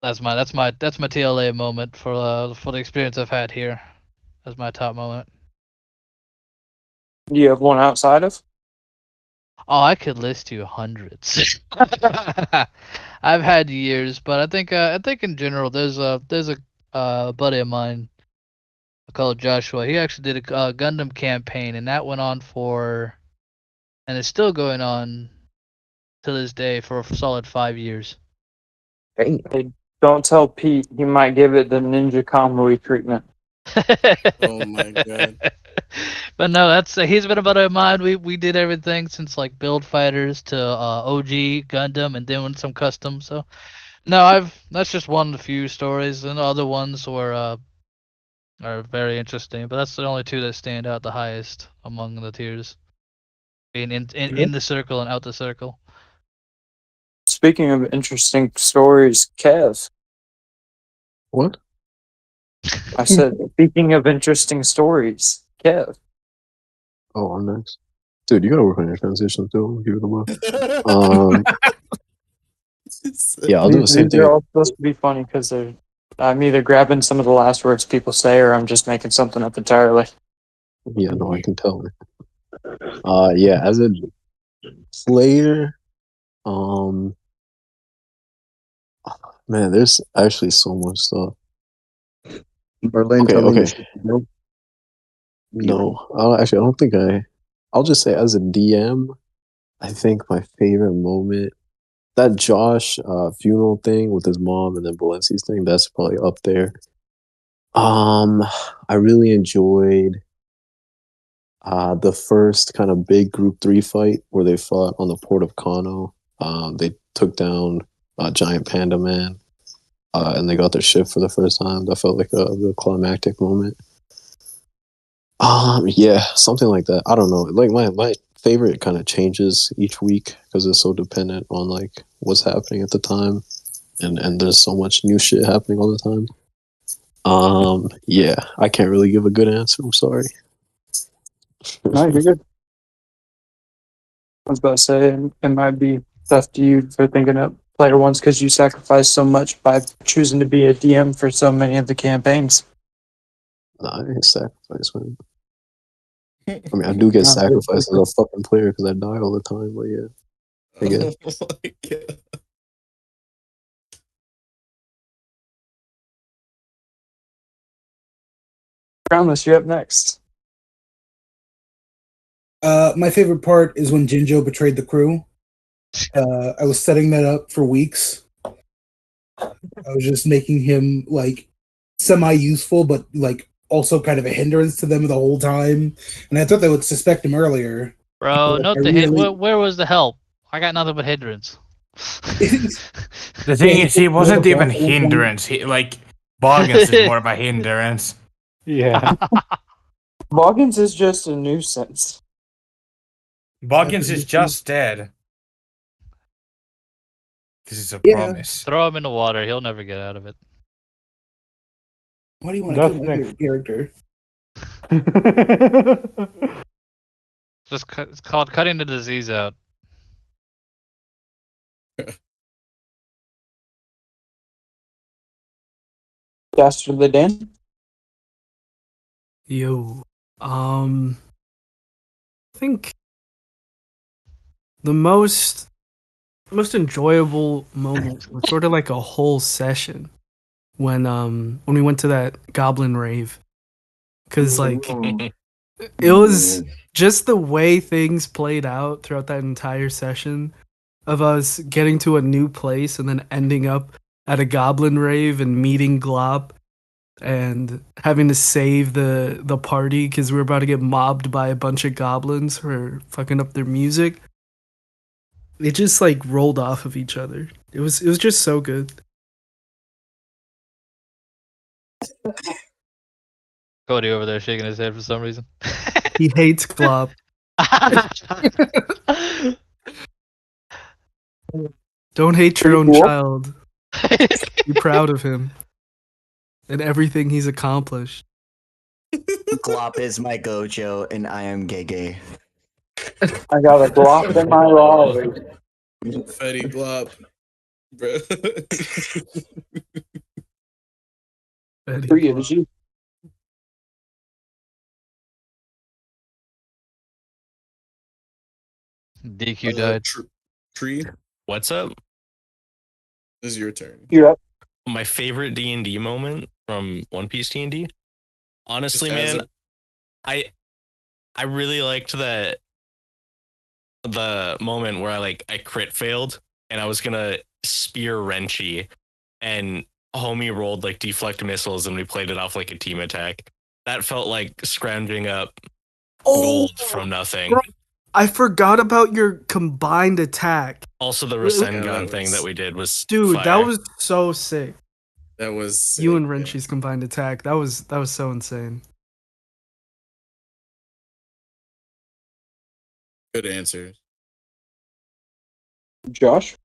That's my TLA moment for the experience I've had here. That's my top moment. Do you have one outside of? Oh, I could list you hundreds. I've had years, but I think in general there's a buddy of mine called Joshua. He actually did a Gundam campaign, and that went on for, and it's still going on to this day for a solid 5 years. Hey, don't tell Pete. He might give it the Ninja Kamui treatment. Oh my god. But no, he's been a buddy of mine. We did everything since like build fighters to OG Gundam and then some custom. So No, that's just one of the few stories, and the other ones are very interesting. But that's the only two that stand out the highest among the tiers, being in the circle and out the circle. Speaking of interesting stories, Kev. What? I said, speaking of interesting stories, Kev. Oh, nice. Dude, you gotta work on your transition too. Give it a look. Yeah, I'll do the same These are thing. all supposed to be funny because I'm either grabbing some of the last words people say or I'm just making something up entirely. Yeah, no, I can tell. Yeah, as a player, man, there's actually so much stuff. Berlin, Okay, tell me your okay. shit, bro. No, actually, I don't think I'll just say as a DM, I think my favorite moment, that Josh funeral thing with his mom and then Valenci's thing, that's probably up there. I really enjoyed the first kind of big group 3 fight where they fought on the port of Kano. They took down Giant Panda Man, and they got their ship for the first time. That felt like a real climactic moment. Yeah, something like that. I don't know. Like my favorite kind of changes each week because it's so dependent on like what's happening at the time, and there's so much new shit happening all the time. Yeah, I can't really give a good answer. I'm sorry. No, you're good. I was about to say it might be tough to you for thinking of player ones because you sacrificed so much by choosing to be a DM for so many of the campaigns. Nah, I ain't sacrifice, man. I mean, I do get sacrificed as a fucking player because I die all the time, but yeah, I get. Groundless, you're up next. My favorite part is when Jinjo betrayed the crew. I was setting that up for weeks. I was just making him like semi-useful, but like also kind of a hindrance to them the whole time. And I thought they would suspect him earlier. Bro, But note I the hit. really- Where was the help? I got nothing but hindrance. The thing is, he wasn't even hindrance. Like Boggins is more of a hindrance. Yeah. Boggins is just a nuisance. Boggins is just dead. This is a Yeah. promise. Throw him in the water. He'll never get out of it. Why do you want to kill my favorite character? It's called cutting the disease out. Dastardly Dan? Yo. I think the most enjoyable moment was sort of like a whole session when we went to that goblin rave. Cause like it was just the way things played out throughout that entire session of us getting to a new place and then ending up at a goblin rave and meeting Glop and having to save the party because we were about to get mobbed by a bunch of goblins for fucking up their music. It just like rolled off of each other. It was just so good. Cody over there shaking his head for some reason. He hates Glop. Don't hate your own child. Be proud of him and everything he's accomplished. Glop is my Gojo, and I am Gege. I got a Glop in my wallet. Fetty Glop, bro. Three of you. DQ died. Tree. What's up? This is your turn. You're up. My favorite D&D moment from One Piece D&D. Honestly, Just man, I really liked the moment where I crit failed and I was gonna spear Renchi and homie rolled like deflect missiles and we played it off like a team attack. That felt like scrounging up gold from nothing. Bro, I forgot about your combined attack. Also, the Rasengan thing that we did was Dude, fire. that was so sick. That was sick, you and Renchi's combined attack. That was so insane. Good answer. Josh?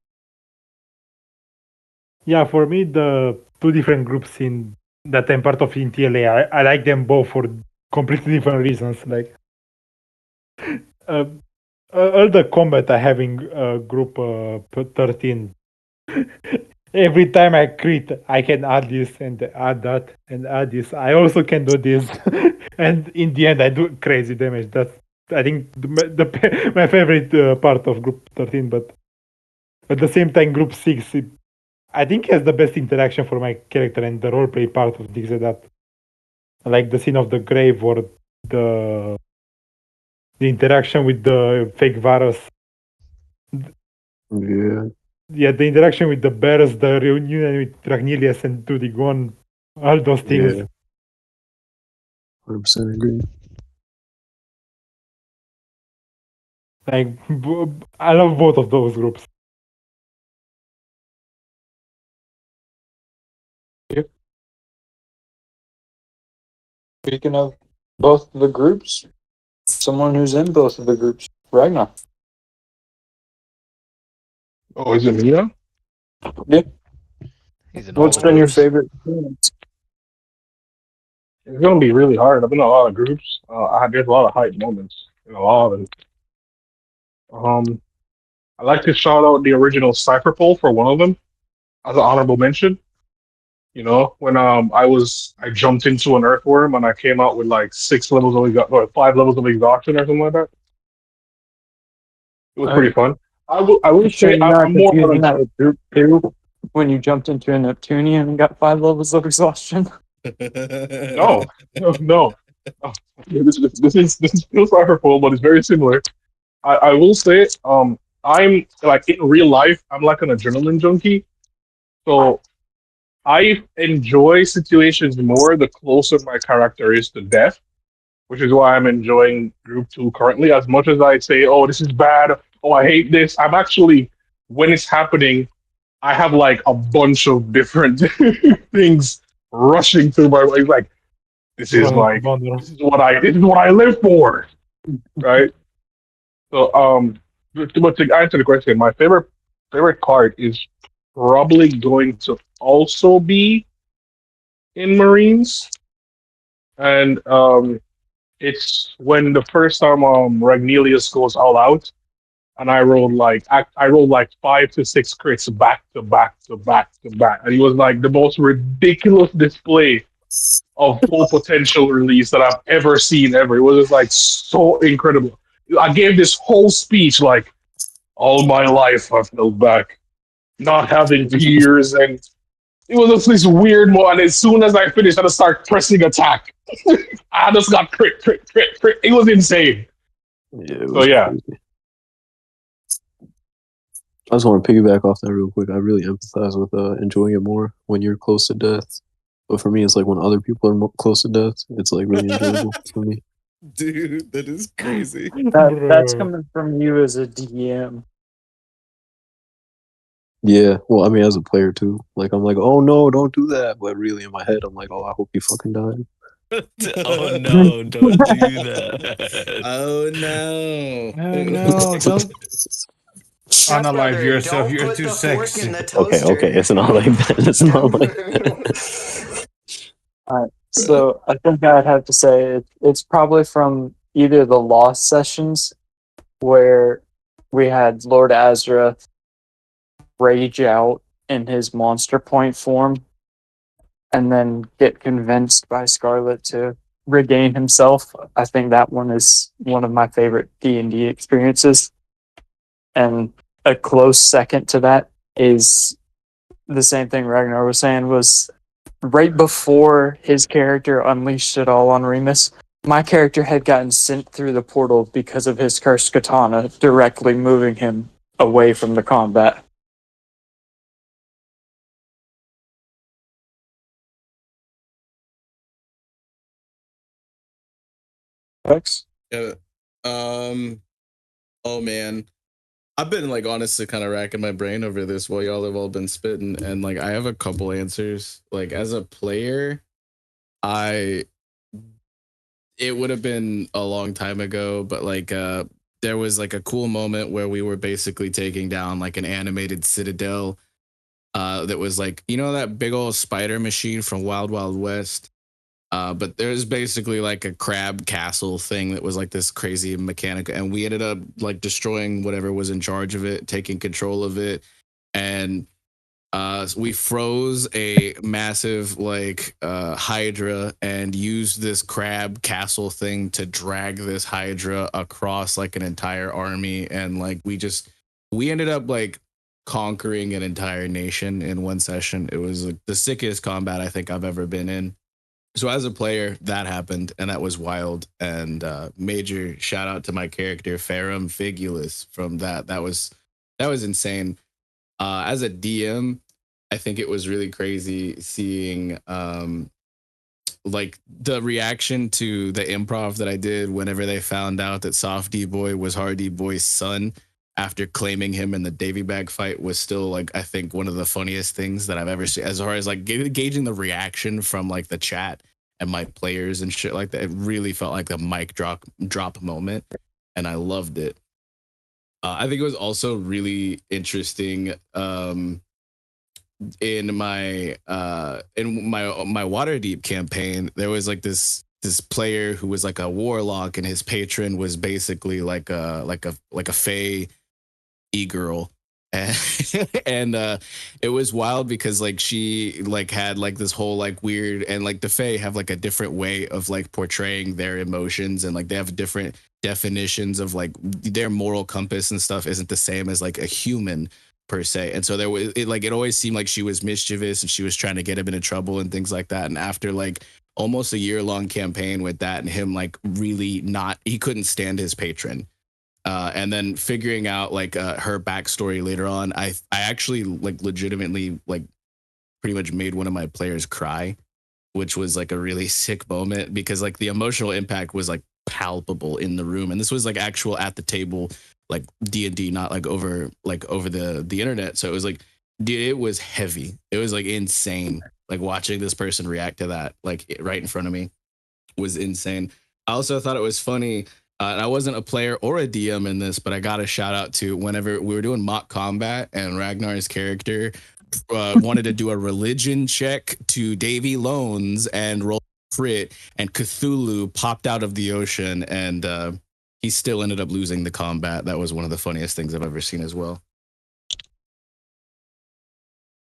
Yeah, for me, the two different groups in that I'm part of in TLA, I like them both for completely different reasons. Like, all the combat I have in group 13, every time I crit, I can add this and add that and add this. I also can do this, and in the end, I do crazy damage. That's, I think, my favorite part of group 13. But at the same time, group 6, I think has the best interaction for my character and the roleplay part of this. That, like the scene of the grave or the interaction with the fake virus. Yeah. Yeah, the interaction with the bears, the reunion with Ragnilius and Tudigon, all those things. Yeah. 100% agree. Like, I love both of those groups. Speaking of both the groups, someone who's in both of the groups, Ragnar. Oh, is it me now? Yeah. What's been your favorite? It's gonna be really hard. I've been in a lot of groups. There's a lot of hype moments in a lot of them. I like to shout out the original Cypher poll for one of them as an honorable mention. You know, when I jumped into an earthworm and I came out with like 5 levels of exhaustion or something like that. It was pretty fun. I would Sure say you're not I'm more on confusing a that with group 2 when you jumped into a Neptunian and got 5 levels of exhaustion. no. Oh, this is still Cypher poll, but it's very similar. I will say, I'm like in real life, I'm like an adrenaline junkie. So I enjoy situations more the closer my character is to death, which is why I'm enjoying Group 2 currently. As much as I say, oh, this is bad, oh, I hate this, I'm actually, when it's happening, I have like a bunch of different things rushing through my mind. Like, this is what I live for, right? So, but to answer the question, my favorite card is probably going to also be in Marines, and it's when the first time Ragnilius goes all out, and I rolled like 5 to 6 crits back to back to back to back, and it was like the most ridiculous display of full potential release that I've ever seen ever. It was just like so incredible. I gave this whole speech like all my life I've held back, not having fears, and it was just this weird one. As soon as I finished, I just start pressing attack. I just got crit, crit, crit, crit. It was insane. Yeah, it So was yeah. crazy. I just want to piggyback off that real quick. I really empathize with enjoying it more when you're close to death. But for me, it's like when other people are close to death, it's like really enjoyable for me. Dude, that is crazy. That's coming from you as a DM. Yeah, well, I mean, as a player too. Like, I'm like, oh no, don't do that. But really, in my head, I'm like, oh, I hope you fucking die. Oh no, don't do that. Oh no. Oh no, don't. Unalive yourself, don't you're put too the fork sexy. in the toaster. Okay, it's not like that. It's not like that. Alright, so I think I'd have to say it's probably from either the Lost sessions where we had Lord Azra rage out in his monster point form and then get convinced by Scarlet to regain himself. I think that one is one of my favorite D&D experiences. And a close second to that is the same thing Ragnar was saying, was right before his character unleashed it all on Remus. My character had gotten sent through the portal because of his cursed katana directly moving him away from the combat. Vex? Yeah. Oh man, I've been like honestly kind of racking my brain over this while y'all have all been spitting, and like I have a couple answers. Like as a player, it would have been a long time ago, but like there was like a cool moment where we were basically taking down like an animated citadel that was like, you know, that big old spider machine from Wild Wild West. But there's basically like a crab castle thing that was like this crazy mechanic, and we ended up like destroying whatever was in charge of it, taking control of it, and we froze a massive like hydra and used this crab castle thing to drag this hydra across like an entire army, and like we ended up like conquering an entire nation in one session. It was like the sickest combat I think I've ever been in. So as a player, that happened, and that was wild. And major shout out to my character Ferrum Figulus from that. That was insane. As a DM, I think it was really crazy seeing like the reaction to the improv that I did whenever they found out that Soft D Boy was Hardy Boy's son after claiming him in the Davy Bag fight was still like I think one of the funniest things that I've ever seen, as far as like gauging the reaction from like the chat and my players and shit like that. It really felt like a mic drop moment, and I loved it. I think it was also really interesting in my Waterdeep campaign. There was like this player who was like a warlock, and his patron was basically like a fae e-girl. And it was wild because like she like had like this whole like weird, and like the fae have like a different way of like portraying their emotions, and like they have different definitions of like their moral compass and stuff isn't the same as like a human per se. And so there was it always seemed like she was mischievous and she was trying to get him into trouble and things like that. And after like almost a year-long campaign with that, and him like really he couldn't stand his patron, and then figuring out like her backstory later on, I actually like legitimately like pretty much made one of my players cry, which was like a really sick moment because like the emotional impact was like palpable in the room, and this was like actual at the table like D&D, not like over the internet. So it was like, dude, it was heavy. It was like insane. Like watching this person react to that like right in front of me was insane. I also thought it was funny. And I wasn't a player or a DM in this, but I got a shout out to whenever we were doing mock combat and Ragnar's character wanted to do a religion check to Davy Loans and roll crit, and Cthulhu popped out of the ocean, and he still ended up losing the combat. That was one of the funniest things I've ever seen as well.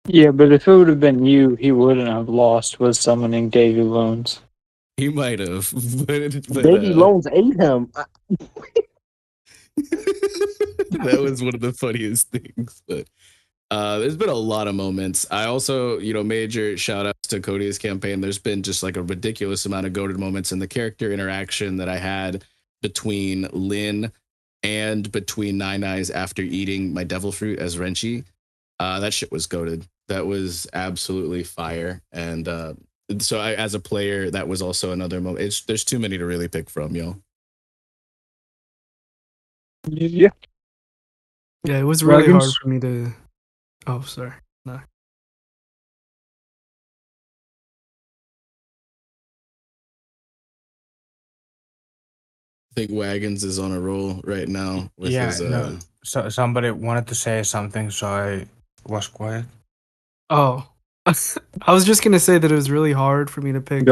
Yeah, but if it would have been you, he wouldn't have lost with summoning Davy Loans. He might have, but Davy Loans ate him. That was one of the funniest things. But there's been a lot of moments. I also, major shout outs to Cody's campaign. There's been just like a ridiculous amount of goated moments, and the character interaction that I had between Lynn and between Nine Eyes after eating my devil fruit as Renchi. That shit was goated. That was absolutely fire. And so as a player, that was also another moment. There's too many to really pick from, yo. Yeah. Yeah, it was really hard for me to. Oh, sorry. No. I think Wagons is on a roll right now with his. No. So somebody wanted to say something, so I was quiet. Oh, I was just gonna say that it was really hard for me to pick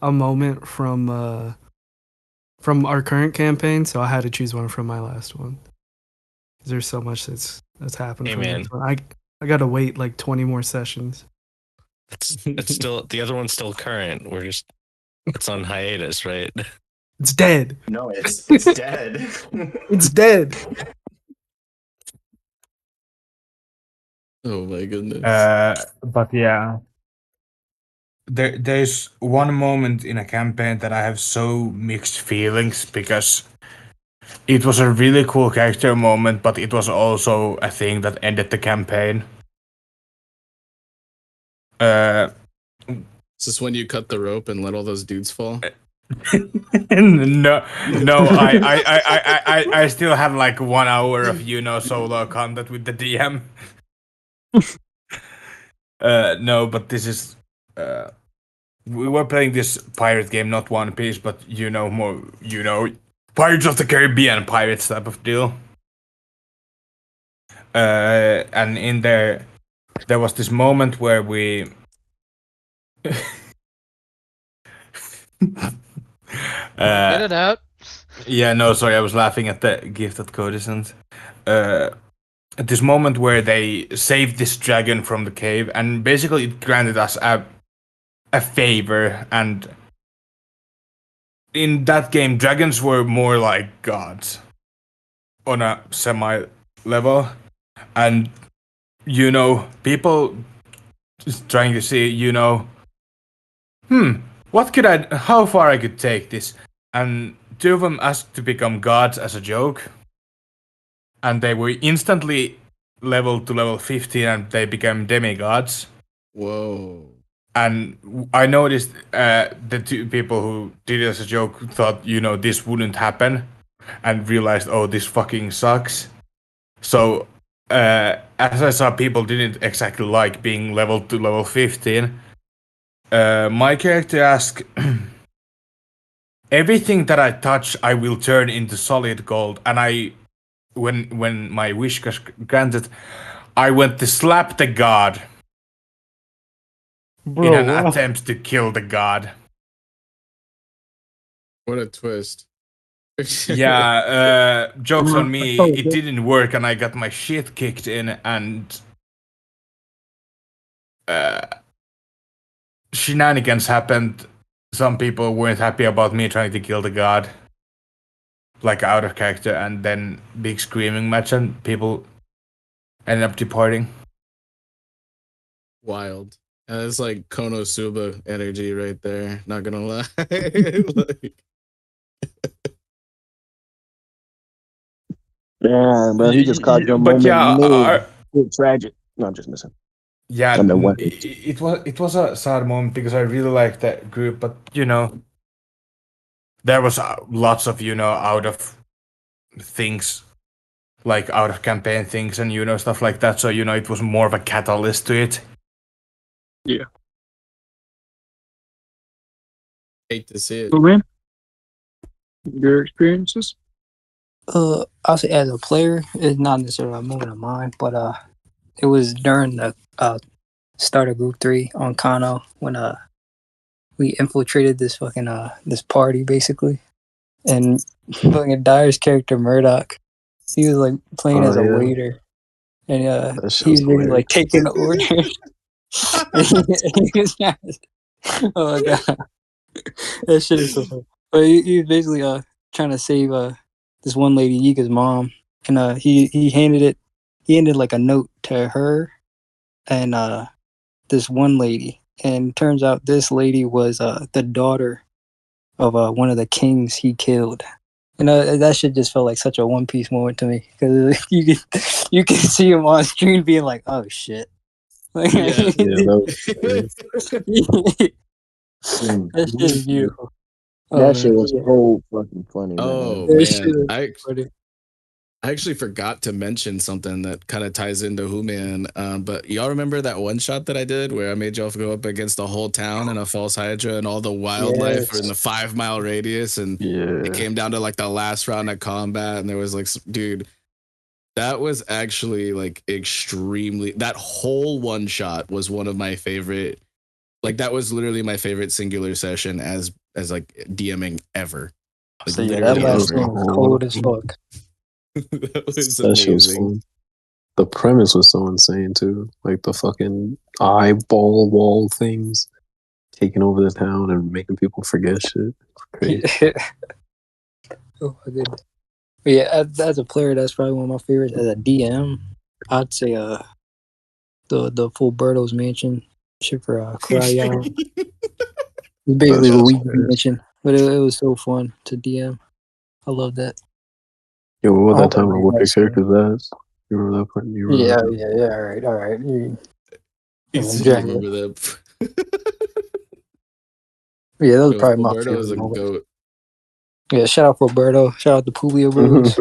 a moment from our current campaign, so I had to choose one from my last one. There's so much that's happened. Hey, from man. this one. I gotta wait like 20 more sessions. It's still the other one's still current. It's on hiatus, right? It's dead. No, it's dead. It's dead. Oh my goodness. But yeah, there's one moment in a campaign that I have so mixed feelings because it was a really cool character moment, but it was also a thing that ended the campaign. Is this when you cut the rope and let all those dudes fall? no, I still have like 1 hour of solo content with the DM. No, but this is we were playing this pirate game, not One Piece, but more Pirates of the Caribbean pirates type of deal. And in there was this moment where we Get it out. Yeah, no, sorry, I was laughing at the gift that Cody sent. At this moment where they saved this dragon from the cave, and basically it granted us a favor. And in that game, dragons were more like gods on a semi level, and people just trying to see, what could how far I could take this, and two of them asked to become gods as a joke. And they were instantly leveled to level 15 and they became demigods. Whoa. And I noticed the two people who did it as a joke thought, this wouldn't happen and realized, oh, this fucking sucks. So, as I saw, people didn't exactly like being leveled to level 15. My character asked, everything that I touch, I will turn into solid gold. And when my wish was granted, I went to slap the god in an attempt to kill the god. What a twist. Yeah, jokes on me, it didn't work and I got my shit kicked in, and shenanigans happened. Some people weren't happy about me trying to kill the god, like out of character, and then big screaming match and people ended up departing. Wild. And it's like Konosuba energy right there, not gonna lie. Like... Yeah, bro, he just caught your But moment. yeah, It's tragic. No, I'm just missing. Yeah, it was a sad moment because I really liked that group, but there was lots of out of things, like out of campaign things and stuff like that. So it was more of a catalyst to it. Yeah. Hate to see it. Who your experiences? I'll say as a player, it's not necessarily a moment of mine, but it was during the start of Group 3 on Kano when we infiltrated this fucking this party basically, and fucking Dyer's character Murdoch, he was like playing as a waiter, and he was really like taking the orders. Oh my god, that shit is so funny. But he was basically trying to save this one lady, Yika's mom, and he handed like a note to her and this one lady, and turns out this lady was the daughter of one of the kings he killed. That shit just felt like such a One Piece moment to me, because you can see him on screen being like, oh shit. Like, that shit is beautiful. That shit was so fucking funny. Oh man. I actually forgot to mention something that kind of ties into Human. But y'all remember that one shot that I did where I made y'all go up against the whole town and a false hydra and all the wildlife in the 5 mile radius, and it came down to like the last round of combat, and there was like, dude, that was actually like extremely. That whole one shot was one of my favorite. Like that was literally my favorite singular session as like DMing ever. Like, so yeah, that last scene was cold as fuck. That shit was fun. The premise was so insane too. Like the fucking eyeball wall things taking over the town and making people forget shit. Crazy. Oh my goodness. But yeah, as a player, that's probably one of my favorites. As a DM, I'd say the Fulberto's Mansion shit for Kuraya. It's basically what we mentioned, but it was so fun to DM. I love that. Yo, what was that time I whooped your character's ass? You remember that part? Yeah. All right. You remember that? Yeah, those are Yo, probably my Roberto is favorite a moments. goat. Yeah, shout out Roberto. Shout out to Pulio Bros.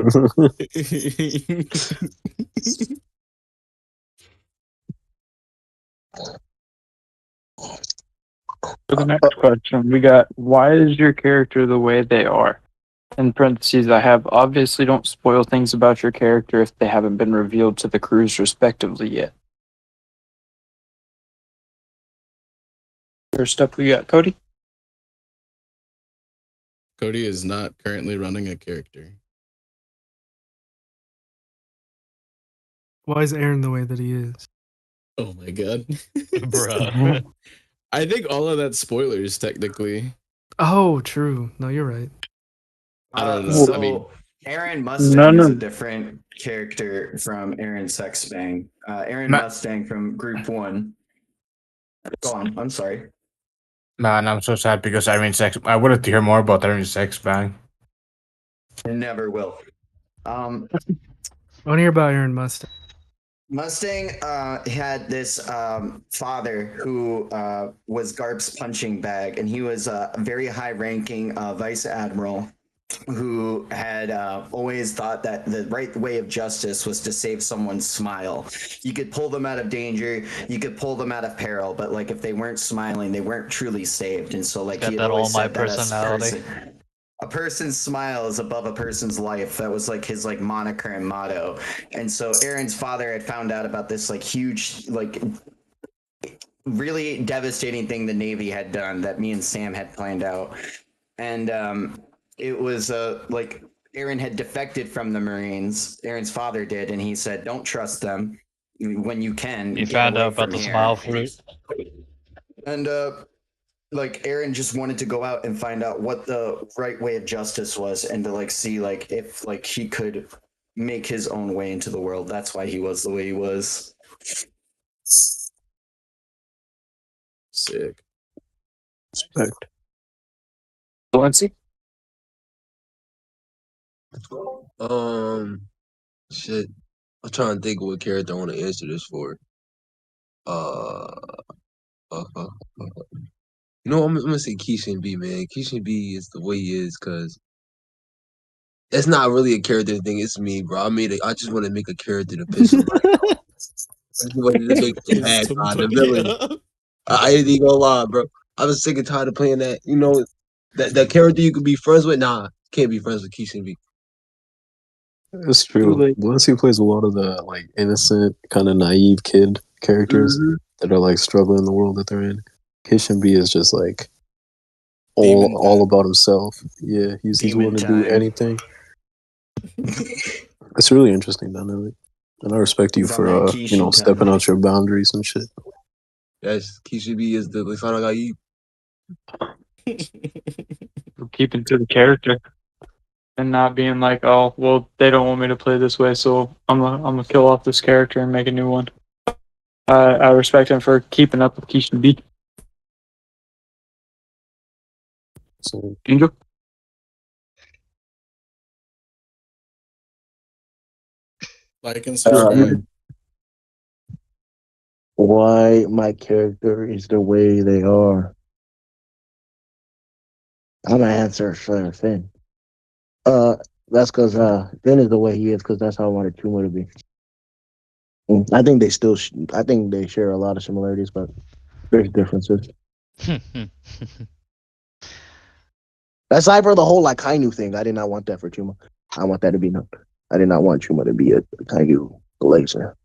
For the next question, we got, why is your character the way they are? In parentheses, I have, obviously don't spoil things about your character if they haven't been revealed to the crews respectively yet. First up, we got Cody. Cody is not currently running a character. Why is Aaron the way that he is? Oh my god. Bruh. I think all of that spoilers technically. Oh, true. No, you're right. I don't know. So I mean, Aaron Mustang is a different character from Aaron Sexbang. Aaron Mustang from Group 1. Go on. I'm sorry. Man, I'm so sad because I wanted to hear more about Irene Sexbang. Never will. I want to hear about Aaron Mustang. Mustang had this father who was Garp's punching bag, and he was a very high-ranking vice admiral who had always thought that the right way of justice was to save someone's smile. You could pull them out of danger, you could pull them out of peril, but like if they weren't smiling, they weren't truly saved. And so like Got he that always all my said that as personality. a person's smile is above a person's life. That was like his like moniker and motto. And so Aaron's father had found out about this like huge, like really devastating thing the Navy had done that me and Sam had planned out. And it was like Aaron had defected from the Marines. Aaron's father did, and he said, "Don't trust them. When you can, You get found away out about from the here." smile fruit. And like Aaron just wanted to go out and find out what the right way of justice was, and to like see like if like he could make his own way into the world. That's why he was the way he was. Sick. Respect. Valencia? Shit. I'm trying to think of what character I want to answer this for. You know, I'm gonna say Keishan B, man. Keishan B is the way he is because it's not really a character thing. It's me, bro. I just want to make a character to piss somebody off. I just wanted to make the bad guy, the villain. I ain't even gonna lie, bro. I was sick and tired of playing that. You know, that character you could be friends with. Nah, can't be friends with Keishan B. It's true. Once he plays a lot of the like innocent, kind of naive kid characters that are like struggling in the world that they're in. Kishin B is just like all about himself. Yeah, he's willing to do anything. It's really interesting, Donnelly. And I respect you He's on for that you know, Keishan stepping time. out your boundaries and shit. Yes, Keisha B is the final guy. Keeping to the character and not being like, oh, well, they don't want me to play this way, so I'm gonna kill off this character and make a new one. I respect him for keeping up with Keishan B. Angel? Like and subscribe. Why my character is the way they are. I'm gonna answer for Finn. That's because Finn is the way he is because that's how I wanted Chuma to be. I think they still, I think they share a lot of similarities, but there's differences. Aside for the whole like Kainu thing, I did not want that for Chuma. I want that to be known. I did not want Chuma to be a Kainu glazer.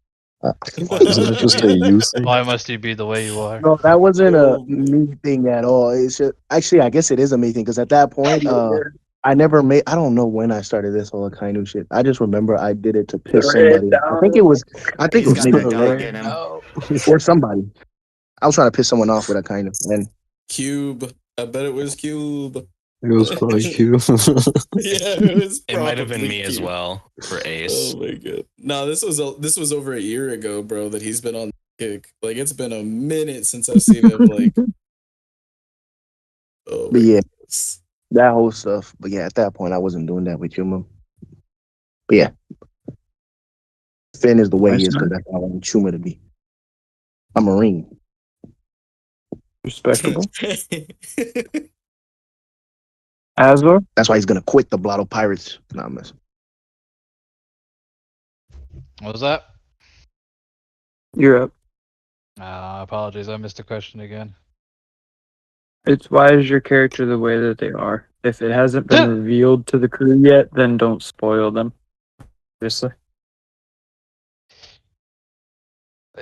Isn't it just a you thing? Why must you be the way you are? No, that wasn't a me thing at all. It's just, actually, I guess it is a me thing because at that point, I never made. I don't know when I started this whole Kainu shit. I just remember I did it to piss somebody. I think it was maybe or somebody. I was trying to piss someone off with a Kainu, and Cube. I bet it was Cube. It was probably Cube. Yeah, it was. It might have been probably me as Cube. well for Ace. Oh my god. No, this was over a year ago, bro, that he's been on kick. Like it's been a minute since I've seen him like but yeah, that whole stuff. But yeah, at that point, I wasn't doing that with Chuma. But yeah, Finn is the way he is because that's how I want Chuma to be. A Marine. Respectable. Azor? That's why he's gonna quit the Blotto Pirates. No, I'm messing. What was that? You're up. Apologies, I missed the question again. It's why is your character the way that they are? If it hasn't been revealed to the crew yet, then don't spoil them. Obviously.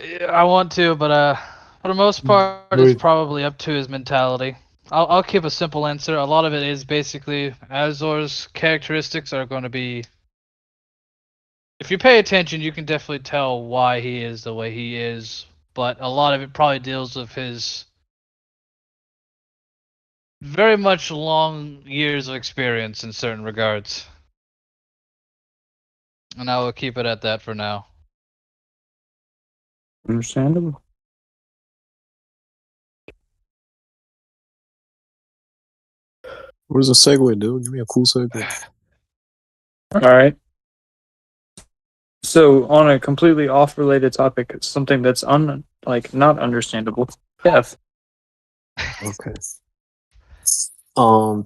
Yeah, I want to, but for the most part, it's probably up to his mentality. I'll keep a simple answer. A lot of it is basically Azor's characteristics are going to be. If you pay attention, you can definitely tell why he is the way he is, but a lot of it probably deals with his very much long years of experience in certain regards. And I will keep it at that for now. Understandable. Where's the segue, dude? Give me a cool segue. All right. So, on a completely off-related topic, something that's not understandable. Kev. Okay.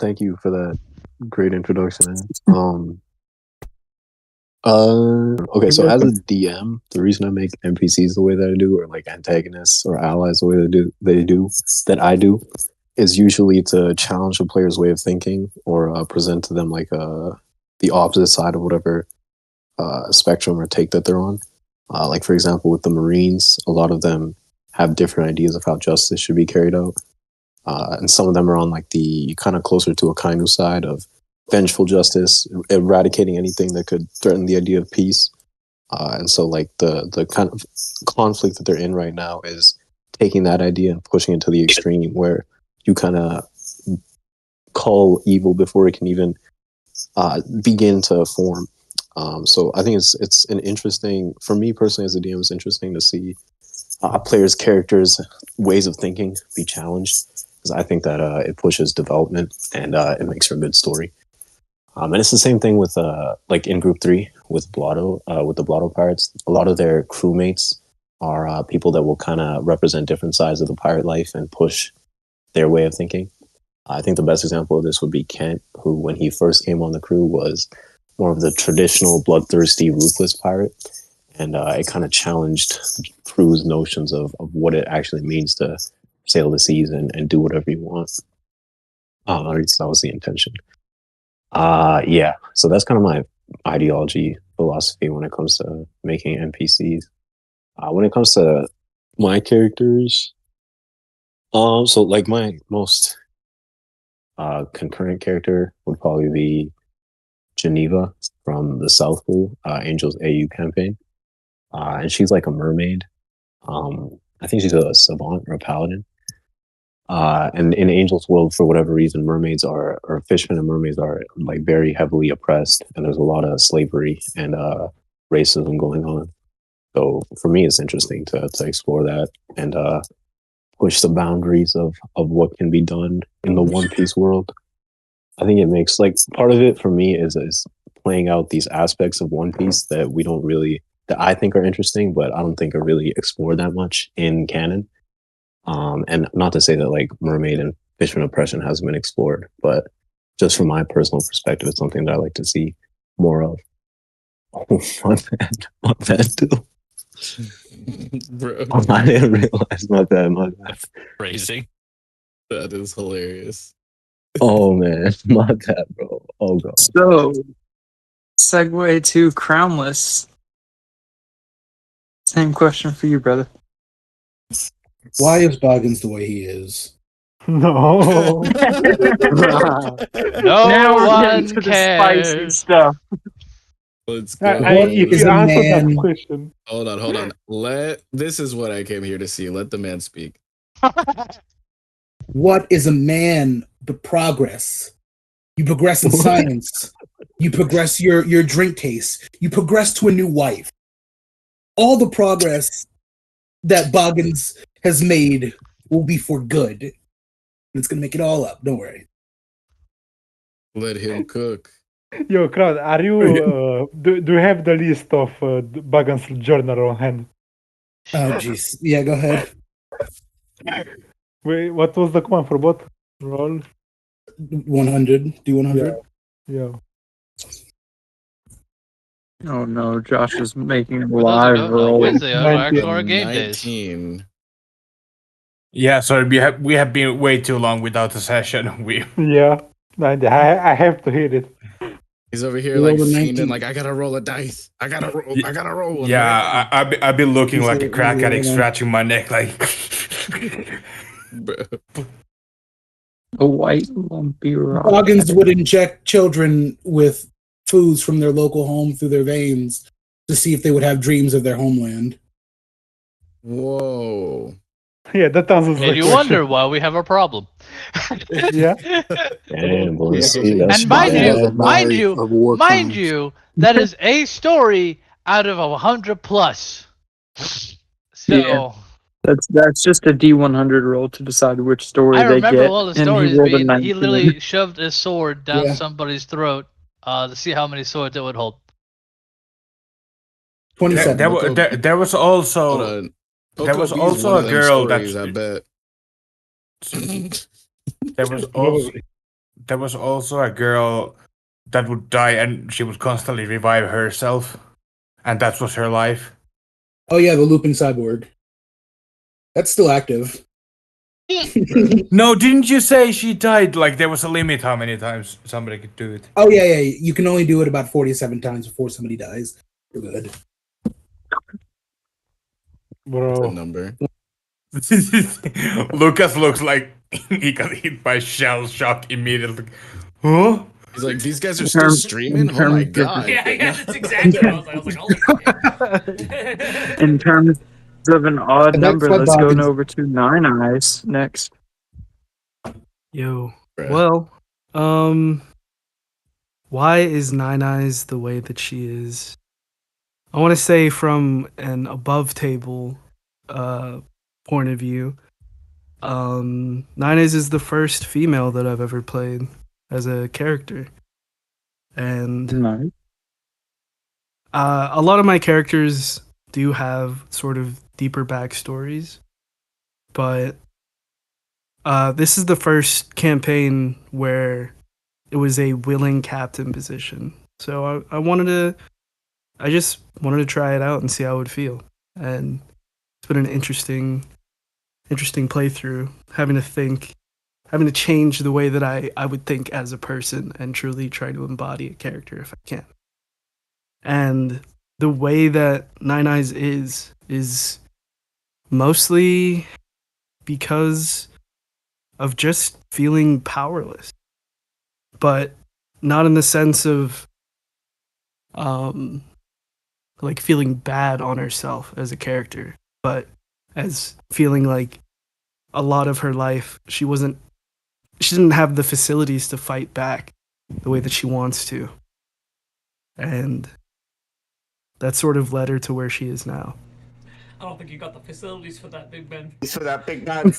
Thank you for that great introduction, man. Okay, so as a DM, the reason I make NPCs the way that I do, or like antagonists or allies the way that I do, is usually to challenge a player's way of thinking or present to them like the opposite side of whatever spectrum or take that they're on. Like for example, with the Marines, a lot of them have different ideas of how justice should be carried out. And some of them are on like the kind of closer to a Kainu side of vengeful justice, eradicating anything that could threaten the idea of peace. And so like the kind of conflict that they're in right now is taking that idea and pushing it to the extreme where you kind of call evil before it can even begin to form. So I think it's an interesting, for me personally as a DM, it's interesting to see players' characters' ways of thinking be challenged, because I think that it pushes development and it makes for a good story. And it's the same thing with like in Group 3 with Blotto, with the Blotto Pirates. A lot of their crewmates are people that will kind of represent different sides of the pirate life and push their way of thinking. I think the best example of this would be Kent, who when he first came on the crew was more of the traditional bloodthirsty, ruthless pirate. And it kind of challenged the crew's notions of what it actually means to sail the seas and do whatever you want. At least that was the intention. Yeah, so that's kind of my ideology, philosophy when it comes to making NPCs. When it comes to my characters, so like my most concurrent character would probably be Geneva from the South Blue Angels AU campaign. And she's like a mermaid. I think she's a savant or a paladin. And in Angel's world, for whatever reason, mermaids or fishermen and mermaids are like very heavily oppressed, and there's a lot of slavery and racism going on. So for me, it's interesting to explore that and push the boundaries of what can be done in the One Piece world. I think it makes like part of it for me is playing out these aspects of One Piece that we don't really, that I think are interesting, but I don't think are really explored that much in canon. And not to say that like mermaid and fisherman oppression hasn't been explored, but just from my personal perspective, it's something that I like to see more of. Oh, my bad, too. Bro. I didn't realize, my bad. Phrasing. That is hilarious. Oh man, my bad, bro. Oh god. So, segue to Crownless. Same question for you, brother. Why is Boggins the way he is? No. Now we're getting to the spicy stuff. Let's go. If you answer that question. Hold on. This is what I came here to see. Let the man speak. What is a man but progress? You progress in science. You progress your drink taste. You progress to a new wife. All the progress that Boggins has made will be for good. It's gonna make it all up. Don't worry. Let him cook. Yo, Crowd, are you? Do you have the list of Bagan's journal on hand? Oh, jeez. Yeah, go ahead. Wait, what was the command for bot? Roll. 100. Do 100. Yeah. Oh no, Josh is making a For those who live don't know, roll. Wednesday are actually our game days. 19. Yeah, sorry, we have been way too long without a session. Yeah. I have to hit it. He's over here You like rolled a fiending, 19. like I gotta roll a dice. I gotta roll one. Yeah, I've been looking like a crack addict, Yeah. scratching my neck, like. A white lumpy rock. Goggins would inject children with foods from their local home through their veins to see if they would have dreams of their homeland. Whoa. Yeah, that answers the And you question. wonder why we have a problem. Yeah. Damn, boy, Yeah. see, that's And mind bad. you, that is a story out of 100 plus. So Yeah. That's just a D100 roll to decide which story I they remember get. all the And he stories rolled a being he 19. literally shoved a sword down Yeah. somebody's throat to see how many swords it would hold. 27. There was also Hold on. there was Coco B's also one a of them girl stories, that I bet. there was also a girl that would die and she would constantly revive herself, and that was her life. Oh yeah, the looping cyborg. That's still active. No, didn't you say she died? Like there was a limit how many times somebody could do it. Oh yeah. You can only do it about 47 times before somebody dies. You're good. What's the Bro. number? Lucas looks like he got hit by shell shock immediately. Huh? He's like, these guys are still streaming? Oh my god. Yeah, that's exactly what I was like, holy shit. In terms of an odd And number, that's what let's go Goggins- over to Nine Eyes next. Yo. Bruh. Well, why is Nine Eyes the way that she is? I want to say from an above table point of view, Nine Eyes is the first female that I've ever played as a character. And Nice. a lot of my characters do have sort of deeper backstories, but this is the first campaign where it was a willing captain position. So I just wanted to try it out and see how it would feel. And it's been an interesting playthrough, having to change the way that I would think as a person and truly try to embody a character if I can. And the way that Nine Eyes is mostly because of just feeling powerless, but not in the sense of like feeling bad on herself as a character, but as feeling like a lot of her life she didn't have the facilities to fight back the way that she wants to, and that sort of led her to where she is now. I don't think you got the facilities for that, Big Ben. For that big man.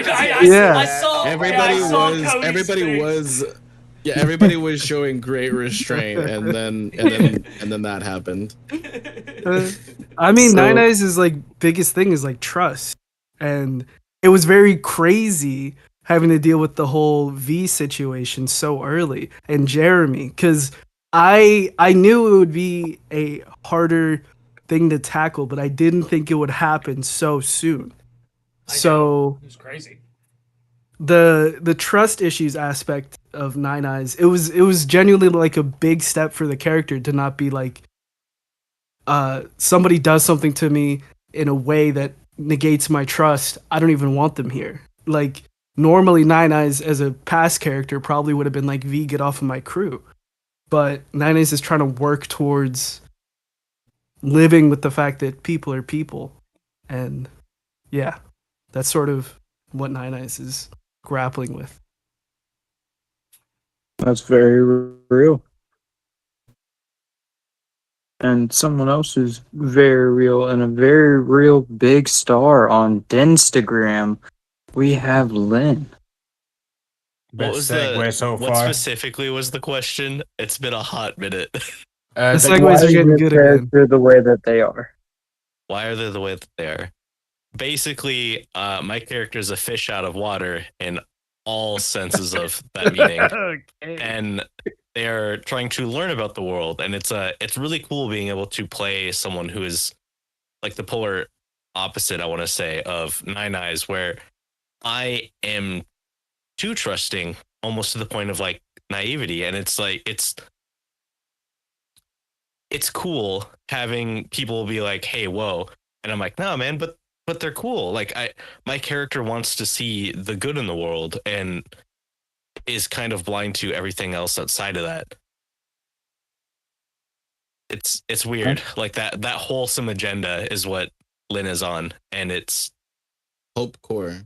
I saw. Everybody Cody's was everybody was showing great restraint, and then that happened. I mean, So- Nine Eyes is like biggest thing is like trust, and it was very crazy having to deal with the whole V situation so early, and Jeremy, because I knew it would be a harder thing to tackle, but I didn't think it would happen so soon. So It was crazy. the trust issues aspect of Nine Eyes, it was genuinely like a big step for the character to not be like somebody does something to me in a way that negates my trust. I don't even want them here. Like normally Nine Eyes as a past character probably would have been like, V, get off of my crew. But Nine Eyes is trying to work towards living with the fact that people are people. And yeah, that's sort of what Nine Eyes is grappling with. That's very real. And someone else who's very real and a very real big star on Instagram, we have Lynn. What was segue so what far. specifically was the question? It's been a hot minute. The segues are getting good again. They're the way that they are. Why are they the way that they are? Basically, my character is a fish out of water, and all senses of that meaning. Okay. And they're trying to learn about the world, and it's really cool being able to play someone who is like the polar opposite, I want to say, of Nine Eyes, where I am too trusting, almost to the point of like naivety, and it's like it's cool having people be like, "Hey, whoa," and I'm like, "No, man, but they're cool." Like my character wants to see the good in the world and is kind of blind to everything else outside of that. It's weird. Like that wholesome agenda is what Lynn is on, and it's Hope Core.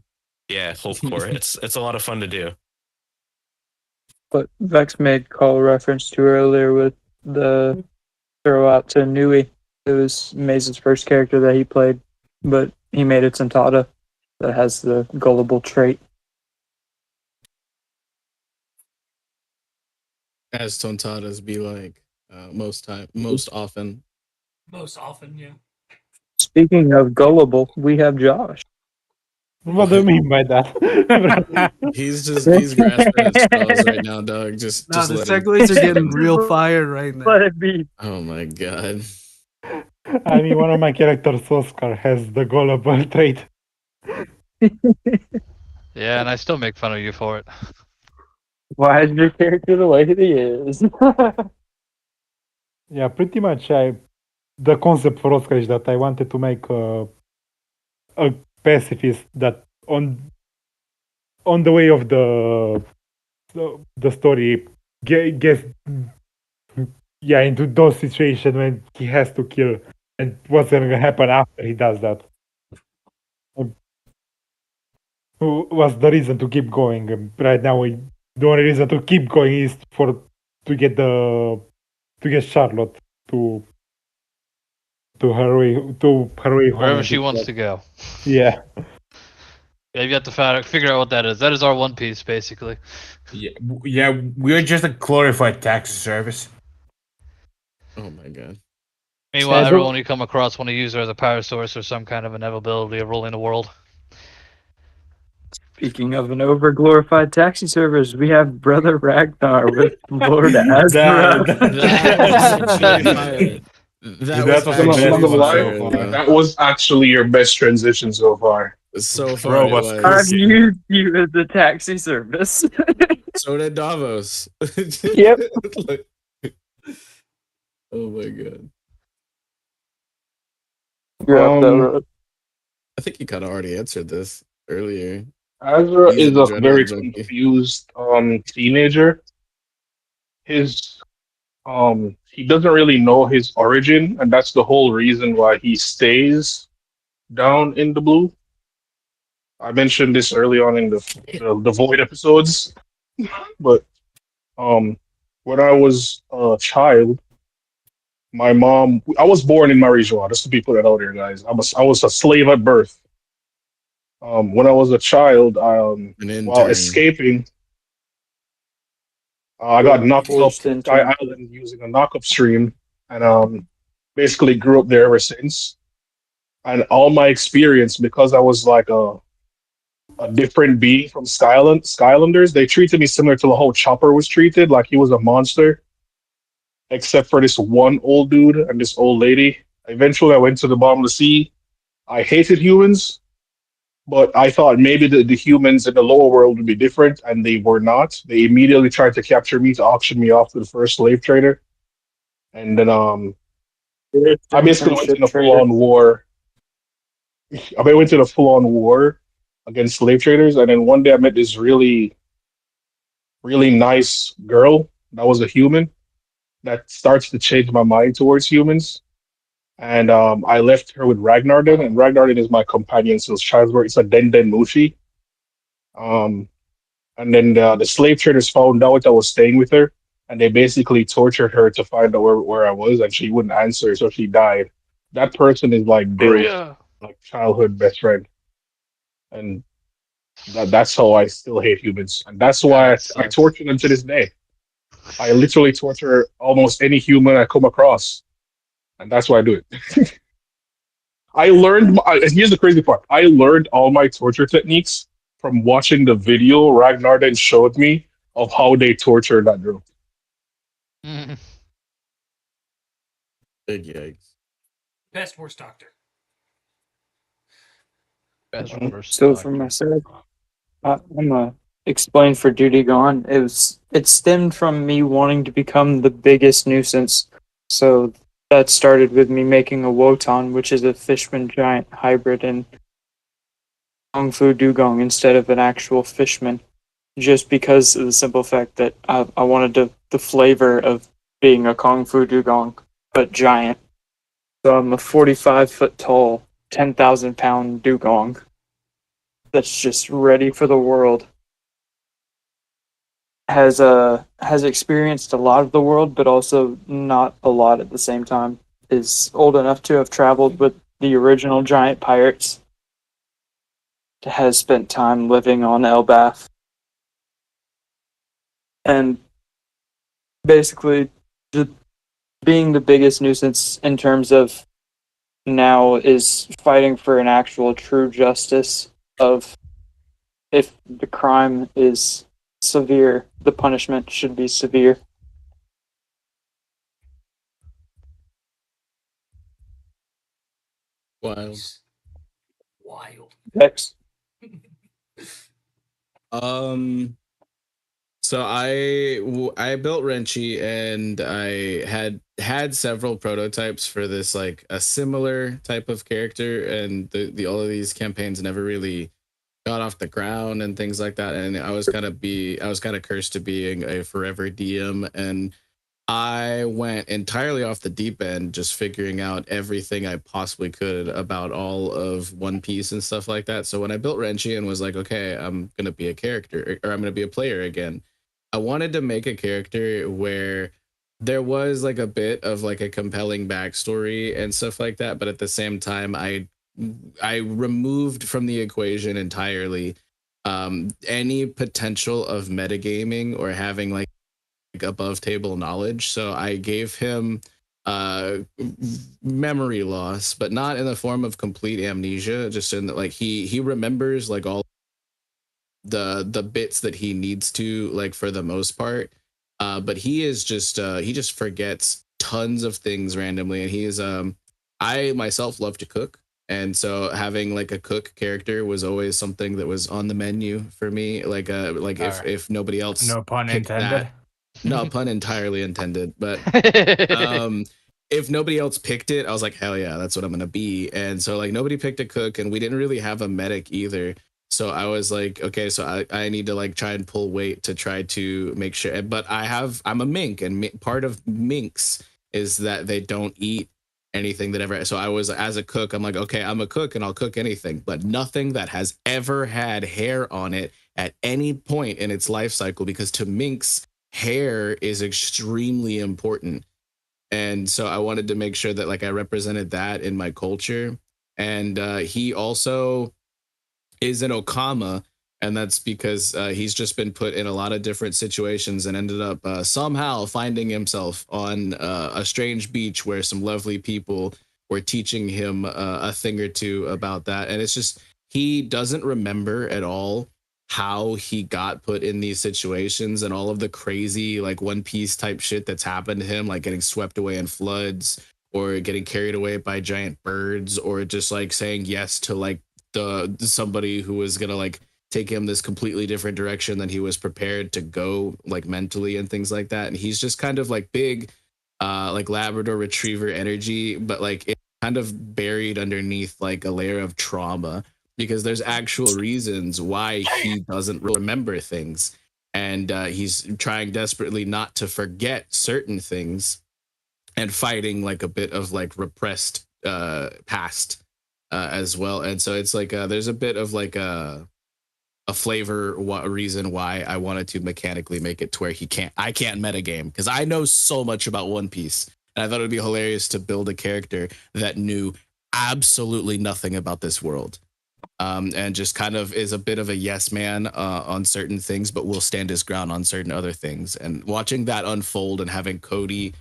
Yeah, Hope Core. It's a lot of fun to do. But Vex made call reference to earlier with the throw out to Nui. It was Maze's first character that he played, but he made it Tantata that has the gullible trait. As Tontatas be like most often. Most often, yeah. Speaking of gullible, we have Josh. What do you mean by that? he's grasping at straws right now, dog. Just the let him. segues are getting real fire right now. Let it be. Oh my god. I mean, one of my characters, Oscar, has the gullible trait. Yeah, and I still make fun of you for it. Why is your character the way it is? Yeah, pretty much. The concept for Oscar is that I wanted to make a pacifist that on the way of the story gets into those situations when he has to kill, and what's going to happen after he does that. Was the reason to keep going. Right now, the only reason to keep going is to get Charlotte to her way home. Wherever she wants to go. Yeah. Yeah, you have to figure out what that is. That is our One Piece, basically. Yeah, we're just a glorified taxi service. Oh my god. Meanwhile, everyone you come across want to use her as a power source or some kind of inevitability of ruling the world. Speaking of an over-glorified taxi service, we have Brother Ragnar with Lord Asmara. That was actually your best transition so far. So far, I've used you as the taxi service. So did Davos. Yep. Oh my god. I think you kind of already answered this earlier. Azra is a very confused teenager. He doesn't really know his origin, and that's the whole reason why he stays down in the blue. I mentioned this early on in the Void episodes, but when I was a child, my mom. I was born in Marijois. Just to be put it out there, guys. I was a slave at birth. When I was a child, while escaping, I got knocked up to Sky Island using a knock-up stream, and basically grew up there ever since. And all my experience, because I was like a different being from Skylanders, they treated me similar to the whole Chopper was treated, like he was a monster. Except for this one old dude and this old lady. Eventually, I went to the bottom of the sea. I hated humans, but I thought maybe the humans in the lower world would be different, and they were not. They immediately tried to capture me to auction me off to the first slave trader. And then I basically went in a full-on war. I went in a full-on war against slave traders, and then one day I met this really, really nice girl that was a human that starts to change my mind towards humans. And I left her with Ragnarden, and Ragnarden is my companion since childhood. It's a Den Mushi. And then the slave traders found out I was staying with her, and they basically tortured her to find out where I was, and she wouldn't answer, so she died. That person is like Bill's like childhood best friend, and that's how I still hate humans, and that's why I torture them to this day. I literally torture almost any human I come across, and that's why I do it. I learned. Here's the crazy part: I learned all my torture techniques from watching the video Ragnar then showed me of how they tortured that girl. Big yikes. Best worst doctor. Best worst So for myself, I'm gonna explain for Duty Gone. It stemmed from me wanting to become the biggest nuisance. So that started with me making a Wotan, which is a fishman giant hybrid, and Kung Fu Dugong instead of an actual fishman, just because of the simple fact that I wanted the flavor of being a Kung Fu Dugong, but giant. So I'm a 45 foot tall, 10,000 pound Dugong that's just ready for the world. Has experienced a lot of the world, but also not a lot at the same time. Is old enough to have traveled with the original giant pirates. Has spent time living on Elbath. And basically, being the biggest nuisance in terms of now is fighting for an actual true justice of if the crime is severe, the punishment should be severe. Wild. Vex. So I built Renchi, and I had several prototypes for this, like a similar type of character, and the all of these campaigns never really got off the ground and things like that. And I was kind of cursed to being a forever DM, and I went entirely off the deep end, just figuring out everything I possibly could about all of One Piece and stuff like that. So when I built Renchi and was like, okay, I'm gonna be a character, or I'm gonna be a player again, I wanted to make a character where there was like a bit of like a compelling backstory and stuff like that, but at the same time, I removed from the equation entirely any potential of metagaming or having like above table knowledge. So I gave him memory loss, but not in the form of complete amnesia, just in that like he remembers like all the bits that he needs to, like, for the most part, but he just forgets tons of things randomly. And he is I myself love to cook, and so having like a cook character was always something that was on the menu for me, like if nobody else No pun picked intended. that. No pun entirely intended, but if nobody else picked it, I was like, hell yeah, that's what I'm gonna be. And so like nobody picked a cook, and we didn't really have a medic either. So I was like, okay, so I need to like try and pull weight to try to make sure. But I'm a mink, and part of minks is that they don't eat anything that ever. So I was, as a cook, I'm like, okay, I'm a cook and I'll cook anything, but nothing that has ever had hair on it at any point in its life cycle, because to minks, hair is extremely important. And so I wanted to make sure that like I represented that in my culture. And he also is an Okama, and that's because he's just been put in a lot of different situations and ended up somehow finding himself on a strange beach where some lovely people were teaching him a thing or two about that. And it's just, he doesn't remember at all how he got put in these situations and all of the crazy like One Piece type shit that's happened to him, like getting swept away in floods or getting carried away by giant birds, or just like saying yes to like somebody who was gonna like take him this completely different direction than he was prepared to go, like mentally and things like that. And he's just kind of like big like Labrador retriever energy, but like it's kind of buried underneath like a layer of trauma, because there's actual reasons why he doesn't remember things, and he's trying desperately not to forget certain things and fighting like a bit of like repressed past as well. And so it's like there's a bit of like a flavor reason why I wanted to mechanically make it to where I can't metagame, because I know so much about One Piece, and I thought it would be hilarious to build a character that knew absolutely nothing about this world, and just kind of is a bit of a yes man on certain things, but will stand his ground on certain other things. And watching that unfold and having Cody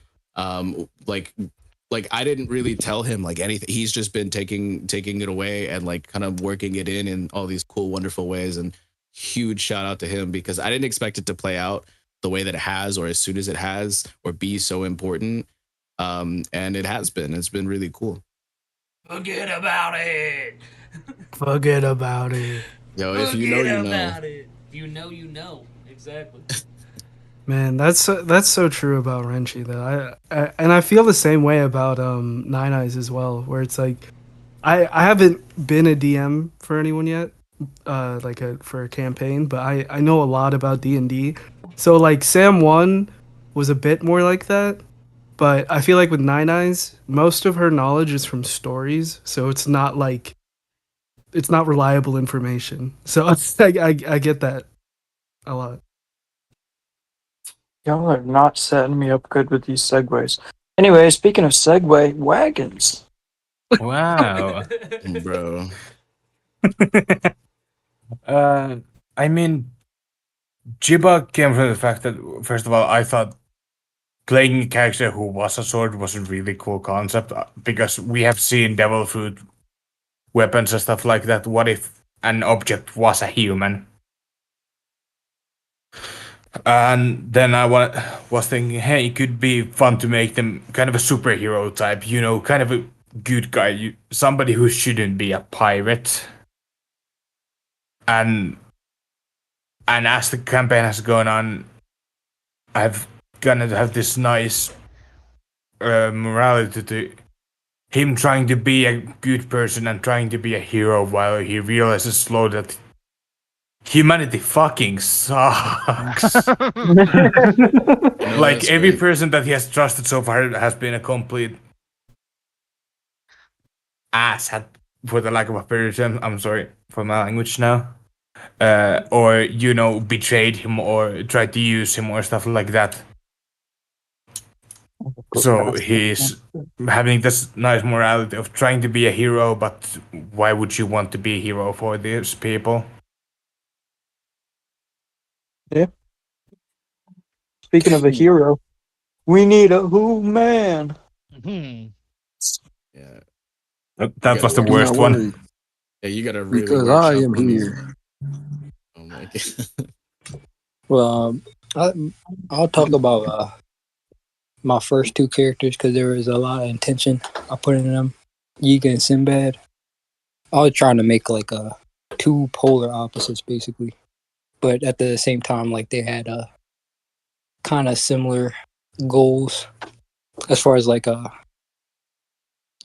like I didn't really tell him like anything. He's just been taking it away and like kind of working it in all these cool, wonderful ways. And huge shout out to him because I didn't expect it to play out the way that it has, or as soon as it has, or be so important. And it has been. It's been really cool. Forget about it. Forget about it. Yo, if you know, you know. It. You know. Exactly. Man, that's so true about Renchi though. I feel the same way about Nine Eyes as well, where it's like I haven't been a DM for anyone yet, for a campaign, but I know a lot about D&D. So like Sam 1 was a bit more like that, but I feel like with Nine Eyes, most of her knowledge is from stories, so it's not reliable information. So I get that a lot. Y'all are not setting me up good with these segues. Anyway, speaking of segue, wagons. Wow. Bro. I mean, Jiba came from the fact that, first of all, I thought playing a character who was a sword was a really cool concept because we have seen devil fruit weapons and stuff like that. What if an object was a human? And then I was thinking, hey, it could be fun to make them kind of a superhero type, kind of a good guy, somebody who shouldn't be a pirate. And as the campaign has gone on, I've gonna have this nice morality to him trying to be a good person and trying to be a hero while he realizes slowly that humanity fucking sucks. Like every person that he has trusted so far has been a complete asshat, for the lack of a better term. I'm sorry for my language now. Or betrayed him or tried to use him or stuff like that. So he's having this nice morality of trying to be a hero, but why would you want to be a hero for these people? Yeah. Speaking of a hero, we need a who man. Yeah. That was the worst one. Yeah, you gotta really Because workshop I am on these. here. Oh my god. Well, I'll talk about my first two characters because there was a lot of intention I put into them. Yiga and Sinbad. I was trying to make like two polar opposites basically, but at the same time, like they had kind of similar goals as far as like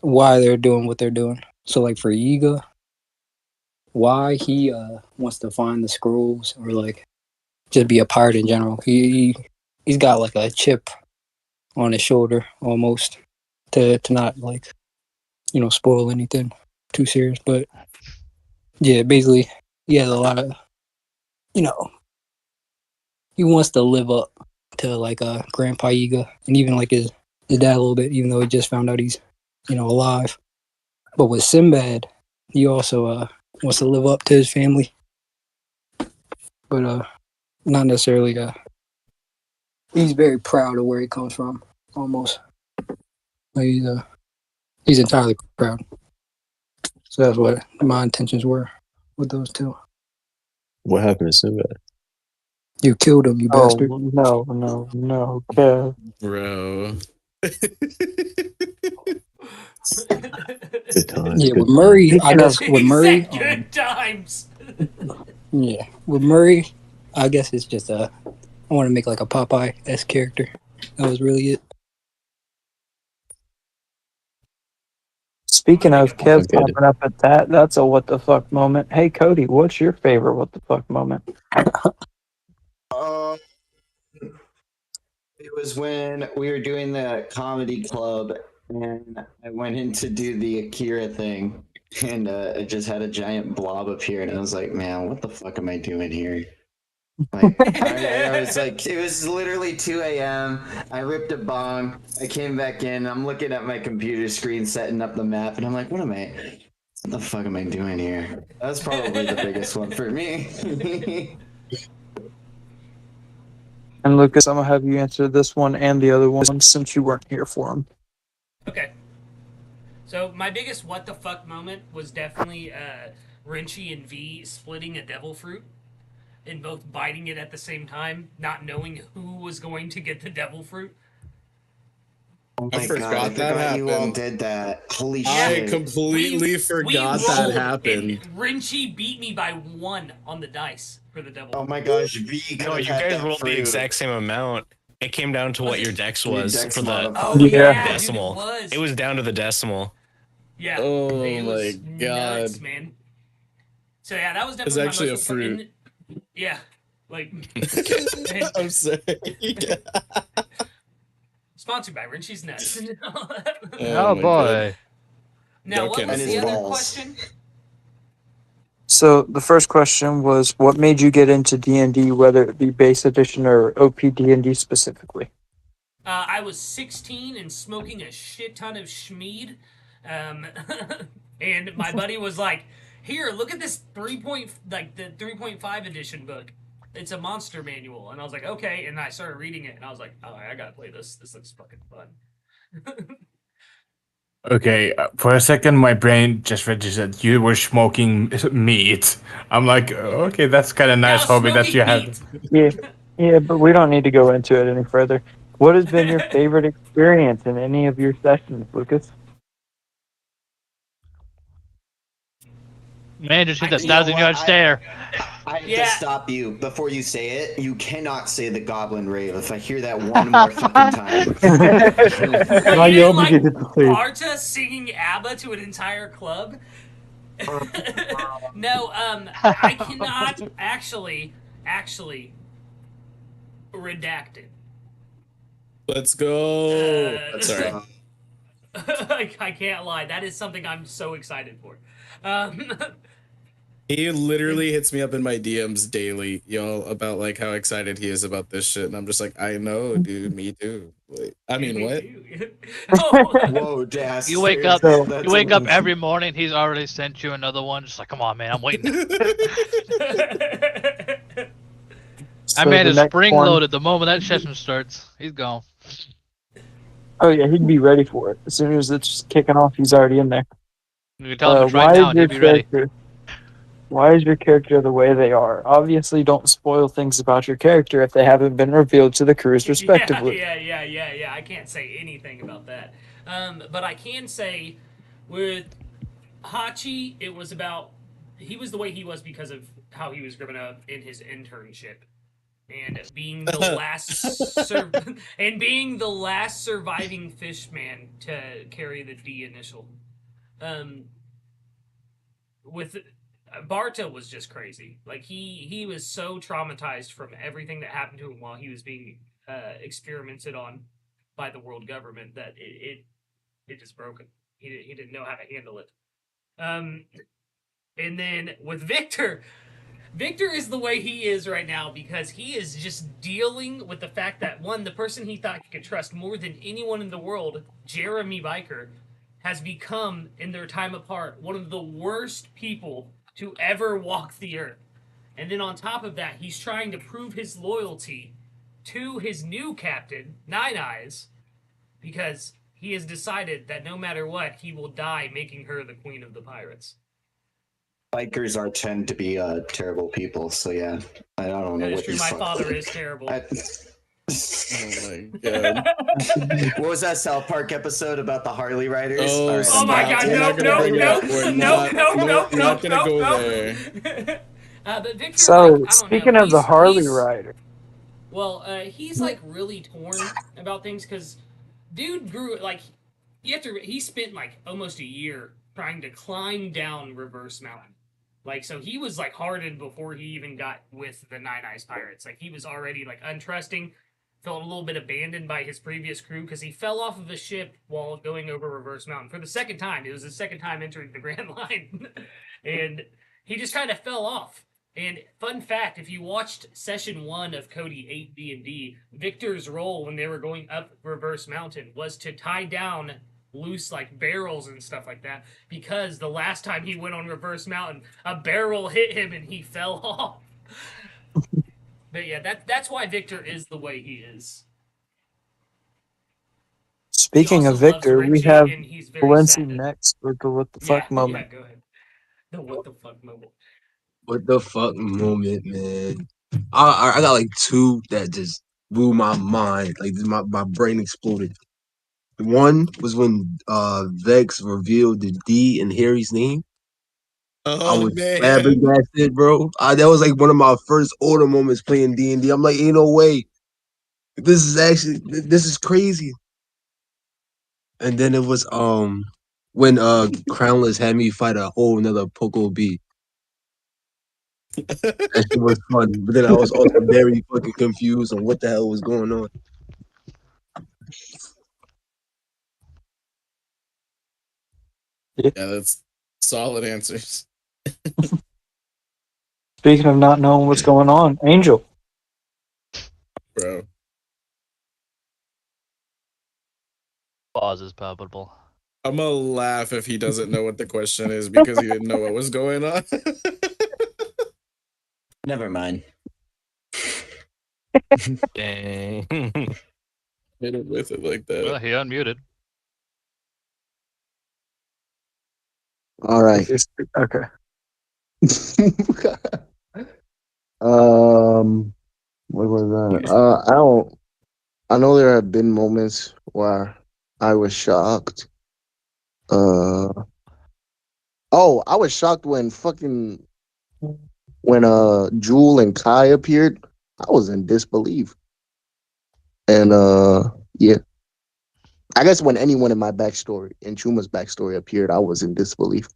why they're doing what they're doing. So like for Yiga, why he wants to find the scrolls or like just be a pirate in general. He's got like a chip on his shoulder almost to not like spoil anything too serious. But yeah, basically he has a lot of he wants to live up to like Grandpa Yiga and even like his dad a little bit, even though he just found out he's alive. But with Sinbad, he also wants to live up to his family, but not necessarily. He's very proud of where he comes from, almost. Like he's entirely proud. So that's what my intentions were with those two. What happened to Sinbad? You killed him, you bastard. No, Kev. Bro. Good times. Yeah, good with Murray, times. I guess with Murray. Good times. Yeah, with Murray, I guess it's just I want to make like a Popeye-esque character. That was really it. Speaking of Kev popping up at that's a what the fuck moment. Hey Cody, what's your favorite what the fuck moment? It was when we were doing the comedy club and I went in to do the Akira thing and I just had a giant blob appear and I was like, man, what the fuck am I doing here? Like, I was like, it was literally 2 a.m. I ripped a bong. I came back in. I'm looking at my computer screen, setting up the map, and I'm like, what the fuck am I doing here? That's probably the biggest one for me. And Lucas, I'm gonna have you answer this one and the other one since you weren't here for them. Okay. So my biggest what the fuck moment was definitely Renchi and V splitting a devil fruit. and both biting it at the same time, not knowing who was going to get the devil fruit. Oh I my forgot god, I that forgot you all happened. did that. Holy I shit. completely forgot that rolled, happened. and Rinchi beat me by 1 on the dice for the devil. Oh my gosh, V could No, have you had guys that rolled the fruit. exact same amount. It came down to what your dex Your was dex for the modifier. decimal. It was down to the decimal. Yeah. Oh it my was god. nuts, man. So yeah, that was It's definitely actually my a most fruit. yeah, like I'm sorry. sponsored by Rinchi's Nuts. Oh, my boy. Now, what was And the his other balls. question? So the first question was, what made you get into D&D, whether it be base edition or OP D&D specifically? I was 16 and smoking a shit ton of schmeed, and my buddy was like, "Here, look at this the 3.5 edition book. It's a monster manual." And I was like, "Okay." And I started reading it, and I was like, "Oh, I gotta play this. This looks fucking fun." Okay, for a second, my brain just registered you were smoking meat. I'm like, okay, that's kind of nice hobby that you have. Yeah, but we don't need to go into it any further. What has been your favorite experience in any of your sessions, Lucas? Man, just hit that You know 1,000-yard what? stare. I have to stop you before you say it. You cannot say the Goblin Rave if I hear that one more fucking time. Now you're obligated to say it. Barta singing ABBA to an entire club? No, I cannot actually redacted. Let's go. Sorry. I can't lie. That is something I'm so excited for. He literally hits me up in my DMs daily, y'all, about like how excited he is about this shit, and I'm just like, I know, dude, me too. Like, I mean, what? Whoa, Das. You wake up. That's You wake up amazing. every morning. He's already sent you another one. Just like, come on, man, I'm waiting. I So man the is next spring one- loaded the moment that session starts. He's gone. Oh yeah, he'd be ready for it. As soon as it's kicking off, he's already in there. You can tell him it's right now, and he'll be ready. Why is your character the way they are? Obviously, don't spoil things about your character if they haven't been revealed to the crews respectively. Yeah. I can't say anything about that. But I can say with Hachi, it was about he was the way he was because of how he was growing up in his internship. And being the last surviving fishman to carry the D initial. With Barta was just crazy. Like he was so traumatized from everything that happened to him while he was being experimented on by the world government that it just broke him. He didn't know how to handle it. And then with Vykthor is the way he is right now because he is just dealing with the fact that one, the person he thought he could trust more than anyone in the world, Jeremy Vykthor, has become, in their time apart, one of the worst people to ever walk the earth. And then on top of that, he's trying to prove his loyalty to his new captain, Nine Eyes, because he has decided that no matter what, he will die making her the queen of the pirates. Bikers are tend to be terrible people, so yeah. I don't know That is what true. you My saw. father is terrible. Oh my god. What was that South Park episode about the Harley riders? Oh, All right, Oh my god, we're not gonna bring it up. We're not gonna go there. But Vykthor, So, like, I don't speaking know, of the he's- Harley he's- rider, Well, he's like really torn about things because dude grew like he spent like almost a year trying to climb down Reverse Mountain. Like so he was like hardened before he even got with the Nine Eyes Pirates. Like he was already like untrusting, felt a little bit abandoned by his previous crew because he fell off of a ship while going over Reverse Mountain for the second time. It was his second time entering the Grand Line. And he just kind of fell off. And fun fact, if you watched session 1 of Cody 8 D&D, Victor's role when they were going up Reverse Mountain was to tie down loose like barrels and stuff like that because the last time he went on Reverse Mountain, a barrel hit him and he fell off. But yeah, that's why Vykthor is the way he is. speaking of also loves Victor, we Rinchi, have and he's very Valencia sad. next with the what the fuck moment. Yeah, go ahead. The what the fuck moment. What the fuck moment, man? I got like two that just blew my mind. Like my brain exploded. One was when Vex revealed the D in Harry's name. I Oh was man. flabbergasted, bro. That was like one of my first older moments playing D&D. I'm like, ain't no way. This is crazy. And then it was when Crownless had me fight a whole another Poco B. That shit was fun. But then I was also very fucking confused on what the hell was going on. Yeah, that's solid answers. Speaking of not knowing what's going on, Angel. Bro. Pause is palpable. I'm gonna laugh if he doesn't know what the question is because he didn't know what was going on. Never mind. Dang. Hit it with it like that. Well, he unmuted. All right. Okay. What was that? I know there have been moments where I was shocked. I was shocked when Jewel and Kai appeared. I was in disbelief. And yeah. I guess when anyone in my backstory, in Chuma's backstory appeared, I was in disbelief.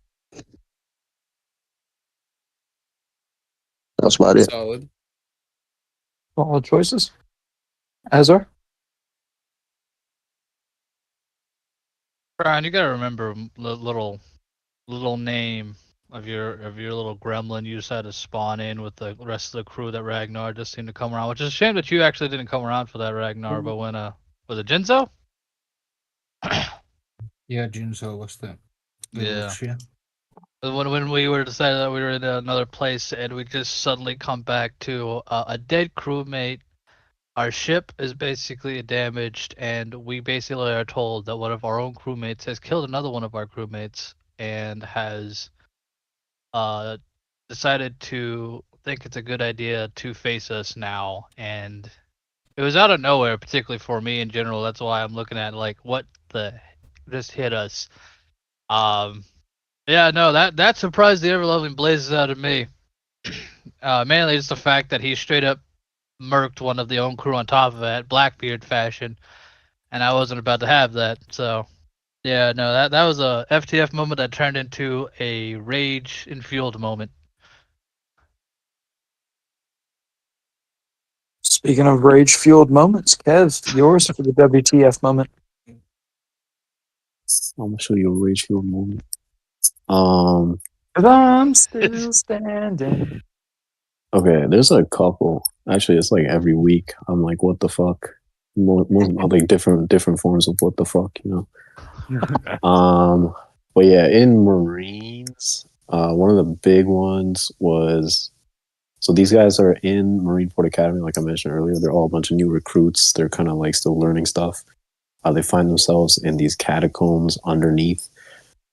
That's about it. Solid. All choices. Azar. Brian, you gotta remember the little name of your little gremlin you just had to spawn in with the rest of the crew that Ragnar just seemed to come around, which is a shame that you actually didn't come around for that Ragnar, but when was it Jinzo? Yeah, Jinzo was the Yeah. yeah. When we were decided that we were in another place and we just suddenly come back to a dead crewmate. Our ship is basically damaged, and we basically are told that one of our own crewmates has killed another one of our crewmates and has decided to think it's a good idea to face us now. And it was out of nowhere, particularly for me in general. That's why I'm looking at like what the just hit us. Yeah, no, that surprised the ever-loving blazes out of me. Mainly just the fact that he straight up murked one of the own crew on top of it, Blackbeard fashion, and I wasn't about to have that. So, yeah, no, that was a FTF moment that turned into a rage-infueled moment. Speaking of rage-fueled moments, Kev, yours for the WTF moment. I'm gonna show you a rage fuel moment. 'Cause I'm still standing. Okay, there's a couple. Actually, it's like every week. I'm like, what the fuck? Like different forms of what the fuck, you know. But yeah, in Marines, one of the big ones was. So these guys are in Marine Fort Academy, like I mentioned earlier. They're all a bunch of new recruits. They're kind of like still learning stuff. They find themselves in these catacombs underneath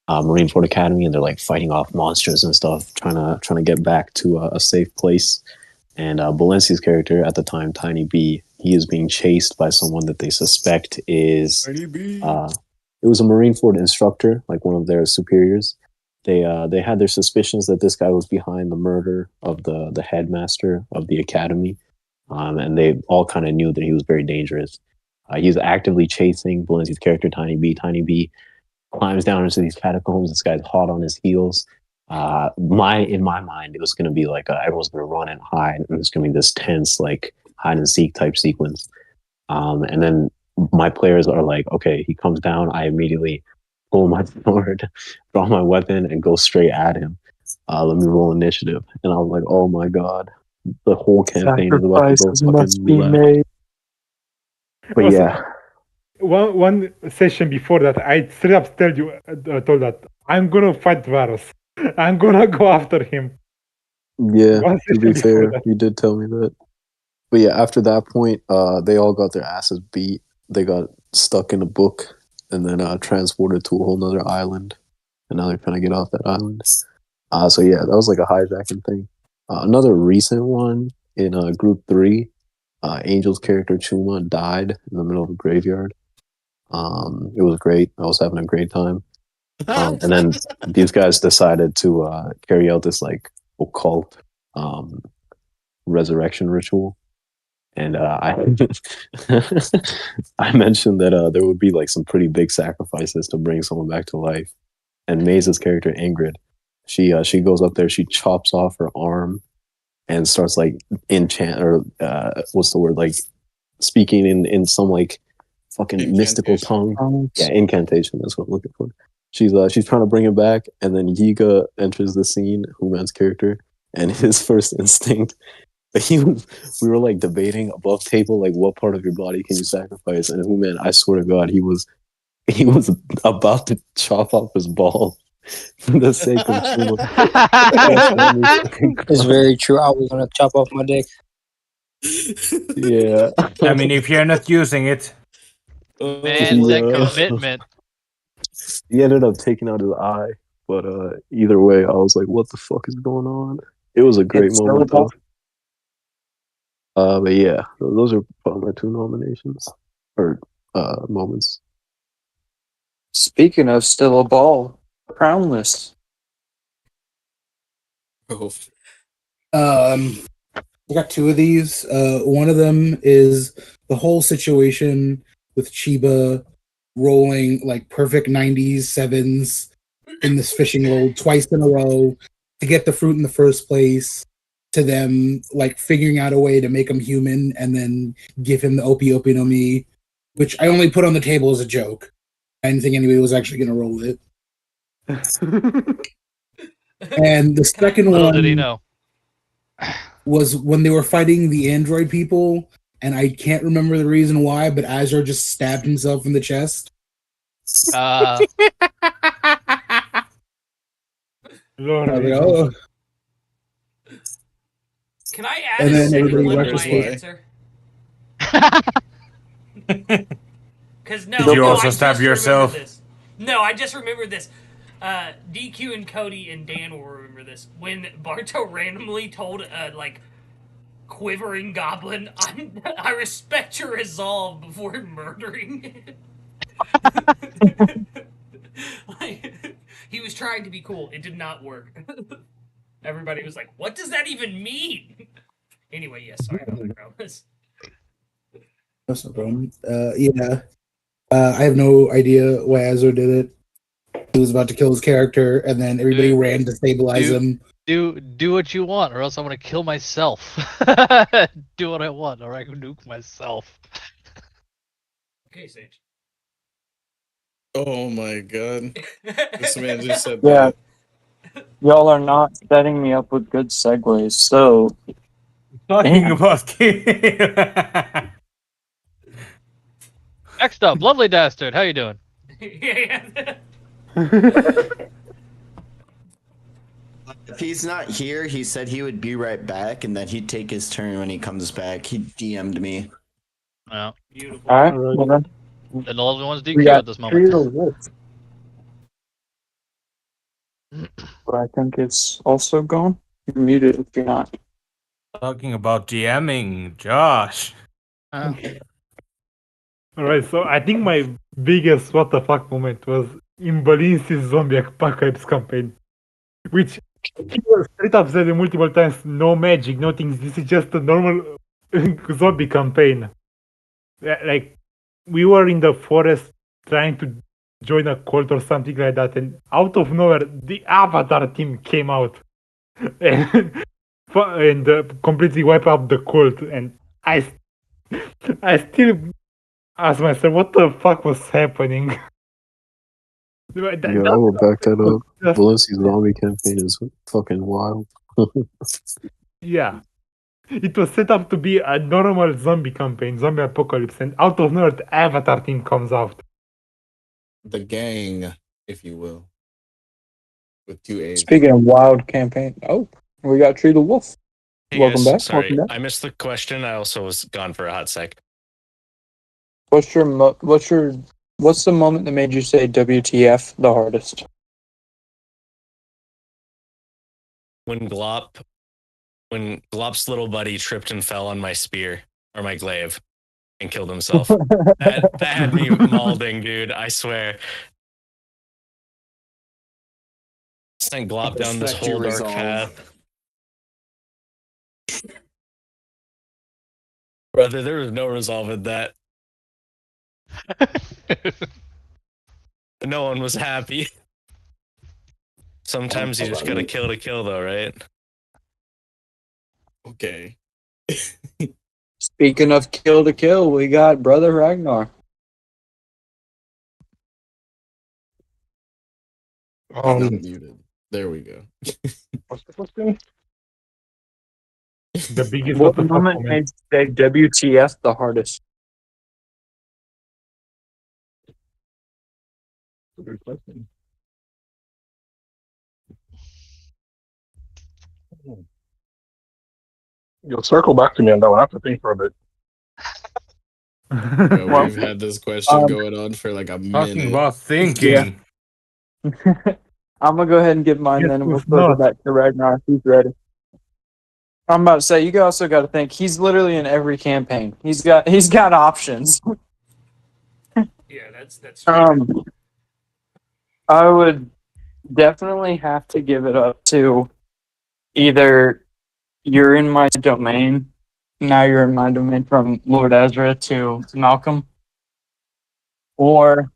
Marine Fort Academy, and they're like fighting off monsters and stuff, trying to get back to a safe place. And Valencia's character at the time, Tiny B, he is being chased by someone that they suspect is Tiny B. It was a Marine Fort instructor, like one of their superiors. They had their suspicions that this guy was behind the murder of the headmaster of the academy, and they all kind of knew that he was very dangerous. He's actively chasing Valencia's character, Tiny B. Tiny B climbs down into these catacombs. This guy's hot on his heels. In my mind, it was going to be like everyone's going to run and hide, and it's going to be this tense like hide and seek type sequence. And then my players are like, okay, he comes down. I immediately pull my sword, draw my weapon, and go straight at him. Let me roll initiative. And I was like, oh my god, the whole campaign is about to go must be fucking left. made. But Also, yeah. One session before that, I straight up told that I'm gonna fight Varus. I'm gonna go after him. Yeah, One to be session fair, before that. you did tell me that. But yeah, after that point, they all got their asses beat. They got stuck in a book and then transported to a whole nother island. And now they're trying to get off that island. So yeah, that was like a hijacking thing. Another recent one in group 3, Angel's character Chuma died in the middle of a graveyard. It was great. I was having a great time. And then these guys decided to carry out this like occult resurrection ritual. And I I mentioned that there would be like some pretty big sacrifices to bring someone back to life. And Maze's character Ingrid, she goes up there, she chops off her arm and starts like enchant or what's the word, like speaking in some like fucking mystical tongue. Yeah, incantation. That's what I'm looking for. She's trying to bring him back, and then Yiga enters the scene, Human's character, and his first instinct. We were like debating above table, like what part of your body can you sacrifice? And Human, I swear to God, he was about to chop off his ball for the sake of It's very true. I was gonna chop off my dick. Yeah. I mean, if you're not using it, Man, that commitment. He ended up taking out his eye, but either way, I was like, "What the fuck is going on?" It was a great moment, though. But yeah, those are probably my 2 nominations or moments. Speaking of still a ball, crownless. I got 2 of these. One of them is the whole situation with Chiba rolling like perfect 90s sevens in this fishing world twice in a row to get the fruit in the first place, to them like figuring out a way to make him human and then give him the Opie Opie no Mi, which I only put on the table as a joke. I didn't think anybody was actually going to roll it. And the second Little one did he know. was when they were fighting the android people, and I can't remember the reason why, but Azure just stabbed himself in the chest. Lord, I was like, oh. Can I add And a then second everybody one to rushes my away. answer? Because no, Did you no, also I stab just yourself? remembered this. No, I just remembered this. DQ and Cody and Dan will remember this. When Barto randomly told like quivering goblin, I respect your resolve before murdering it. Like, he was trying to be cool. It did not work. Everybody was like, "What does that even mean?" Anyway, yes, sorry about the groundless. That's no problem. Yeah. I have no idea why Azure did it. He was about to kill his character, and then everybody ran to stabilize him. Do what you want, or else I'm gonna kill myself. Do what I want, or I can nuke myself. Okay, Sage. Oh my god. This man just said Yeah. that. Y'all are not setting me up with good segues. So, talking about Next up, Lovely Dastard. How you doing? If he's not here, he said he would be right back and that he'd take his turn when he comes back. He DM'd me. Oh. Beautiful. all right. Well then, Then the Lovely One's we DQ got at this moment. Tree the Wolf. But I think it's also gone. You're muted if you're not. Talking about DMing, Josh. Alright, so I think my biggest what the fuck moment was in Balinski's zombie apocalypse campaign. Which he was straight up said multiple times, no magic, no things, this is just a normal zombie campaign. Like, we were in the forest trying to join a cult or something like that, and out of nowhere, the Avatar team came out and, completely wiped out the cult, and I still ask myself, what the fuck was happening? Yeah, I will back that up. Valencia's zombie campaign is fucking wild. Yeah. It was set up to be a normal zombie campaign, zombie apocalypse, and out of nowhere, the Avatar team comes out. The gang, if you will. With 2 A's. Speaking of wild campaign, oh, we got Tree the Wolf. Hey Welcome guys, back. sorry, Welcome back. I missed the question. I also was gone for a hot sec. What's the moment that made you say WTF the hardest? When Glop when Glop's little buddy tripped and fell on my spear or my glaive and killed himself. that had me mauling, dude. I swear. Sent Glop down this Respect your whole dark resolve. path. Brother, there was no resolve in that. No one was happy. Sometimes you just gotta kill to kill, though, right? Okay. Speaking of kill to kill, we got Brother Ragnar. Not muted. There we go. What's the question? The biggest What what the fuck moment moment. makes the WTF the hardest? Good question. You'll circle back to me on that one. I have to think for a bit. Bro, we've had this question going on for like a minute. Talking about thinking. I'm gonna go ahead and give mine Yes, then, and we'll who's circle not? back to Ragnar if he's ready. I'm about to say you also got to think he's literally in every campaign. He's got options. Yeah, that's I would definitely have to give it up to either you're in my domain. Now you're in my domain from Lord Ezra to Malcolm, or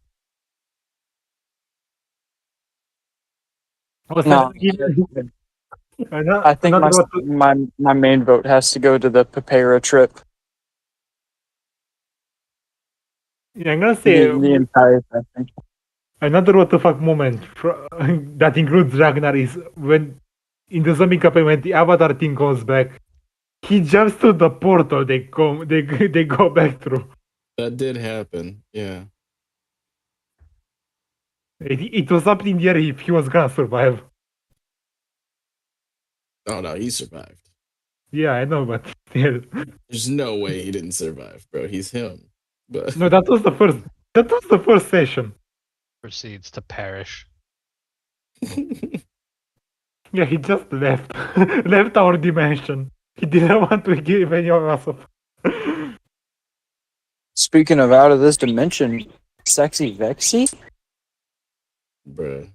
no. I think my main vote has to go to the Papera trip. Yeah, I'm gonna say The entire thing. another what the fuck moment that includes Ragnar is when in the zombie campaign when the Avatar thing comes back, he jumps to the portal they go back through. That did happen. Yeah. It was up in the air if he was gonna survive. Oh no, he survived. Yeah, I know, but still. There's no way he didn't survive, bro. He's him. But No, that was the first session. Proceeds to perish. Yeah, he just left left our dimension. He didn't want to give any of us up. Speaking of out of this dimension, sexy vexyz. Bruh.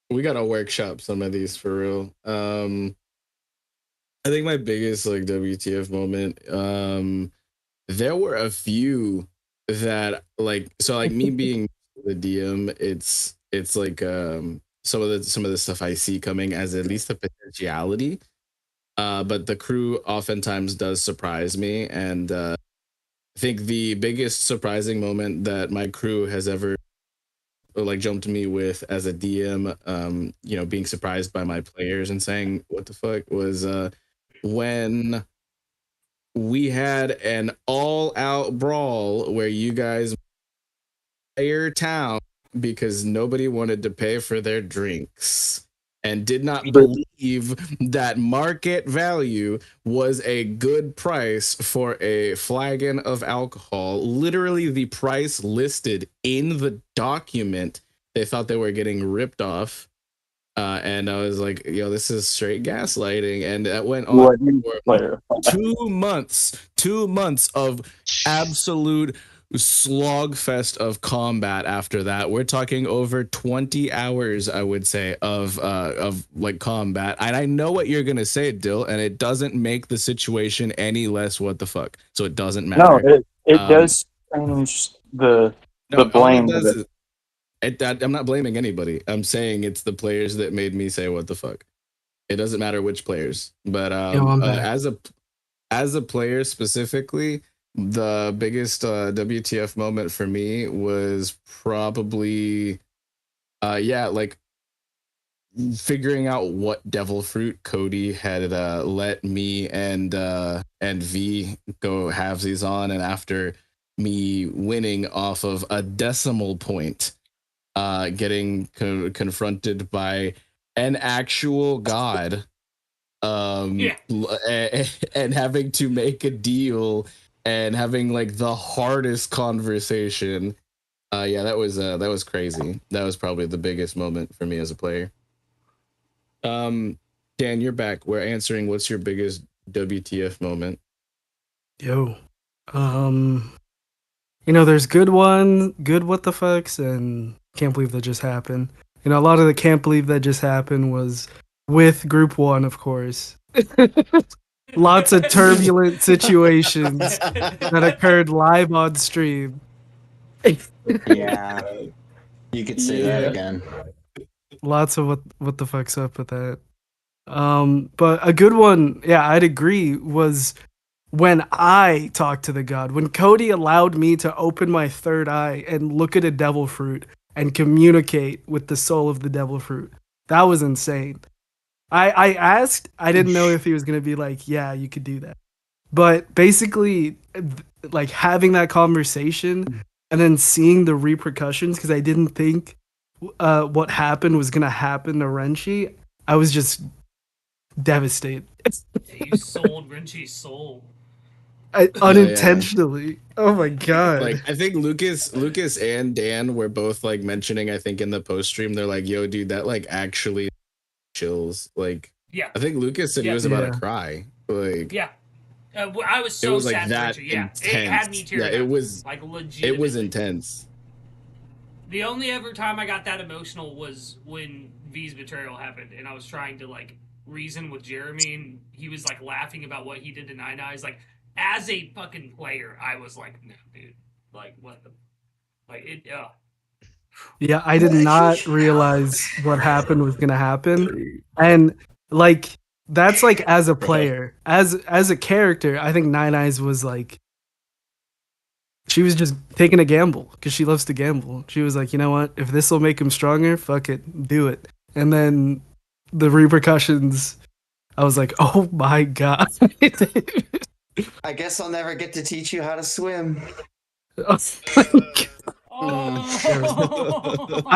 We gotta workshop some of these for real. I think my biggest like WTF moment, there were a few that like me being the DM, it's like some of the stuff I see coming as at least a potentiality. But the crew oftentimes does surprise me, and I think the biggest surprising moment that my crew has ever like jumped me with as a DM, being surprised by my players and saying, "What the fuck," was when we had an all-out brawl where you guys entire town because nobody wanted to pay for their drinks and did not believe that market value was a good price for a flagon of alcohol. Literally the price listed in the document. They thought they were getting ripped off. And I was like, yo, this is straight gaslighting. And that went on for 2 months. 2 months of absolute slogfest of combat after that. We're talking over 20 hours, I would say, of like combat. And I know what you're gonna say, Dill, and it doesn't make the situation any less what the fuck. So it doesn't matter. No, it does change the blame of it. I'm not blaming anybody. I'm saying it's the players that made me say what the fuck. It doesn't matter which players, but as a player specifically, the biggest WTF moment for me was probably like figuring out what devil fruit Cody had let me and V go halvesies on, and after me winning off of a decimal point, getting confronted by an actual god, and having to make a deal and having like the hardest conversation. That was crazy. That was probably the biggest moment for me as a player. Dan, you're back. We're answering what's your biggest WTF moment? Yo. There's good what the fucks, and can't believe that just happened. A lot of the can't believe that just happened was with Group 1, of course. Lots of turbulent situations that occurred live on stream. Yeah. You could say that again. Lots of what the fuck's up with that. But a good one, yeah, I'd agree, was when I talked to the god. When Cody allowed me to open my third eye and look at a devil fruit and communicate with the soul of the devil fruit. That was insane. I asked, I didn't know if he was going to be like, yeah, you could do that. But basically, like having that conversation and then seeing the repercussions, because I didn't think what happened was going to happen to Renchi, I was just devastated. You sold Renchi's soul. Unintentionally. Oh my god. Like I think Lucas and Dan were both like mentioning, I think in the post stream, they're like, yo, dude, that like actually chills. Like, yeah. I think Lucas said he was about to cry. Like, yeah. I was so it was sad like that Renchi. Yeah. intense. It had me tearing up. It was like legit. It was intense. The only ever time I got that emotional was when V's betrayal happened, and I was trying to like reason with Jeremy, and he was like laughing about what he did to Nine Eyes. Like, as a fucking player, I was like, no, dude, like what the, like it. Yeah, I did not realize what happened was gonna happen, and like that's like as a player, as a character, I think Nine Eyes was like. She was just taking a gamble because she loves to gamble. She was like, you know what? If this will make him stronger, fuck it, do it. And then the repercussions, I was like, oh my god. I guess I'll never get to teach you how to swim. I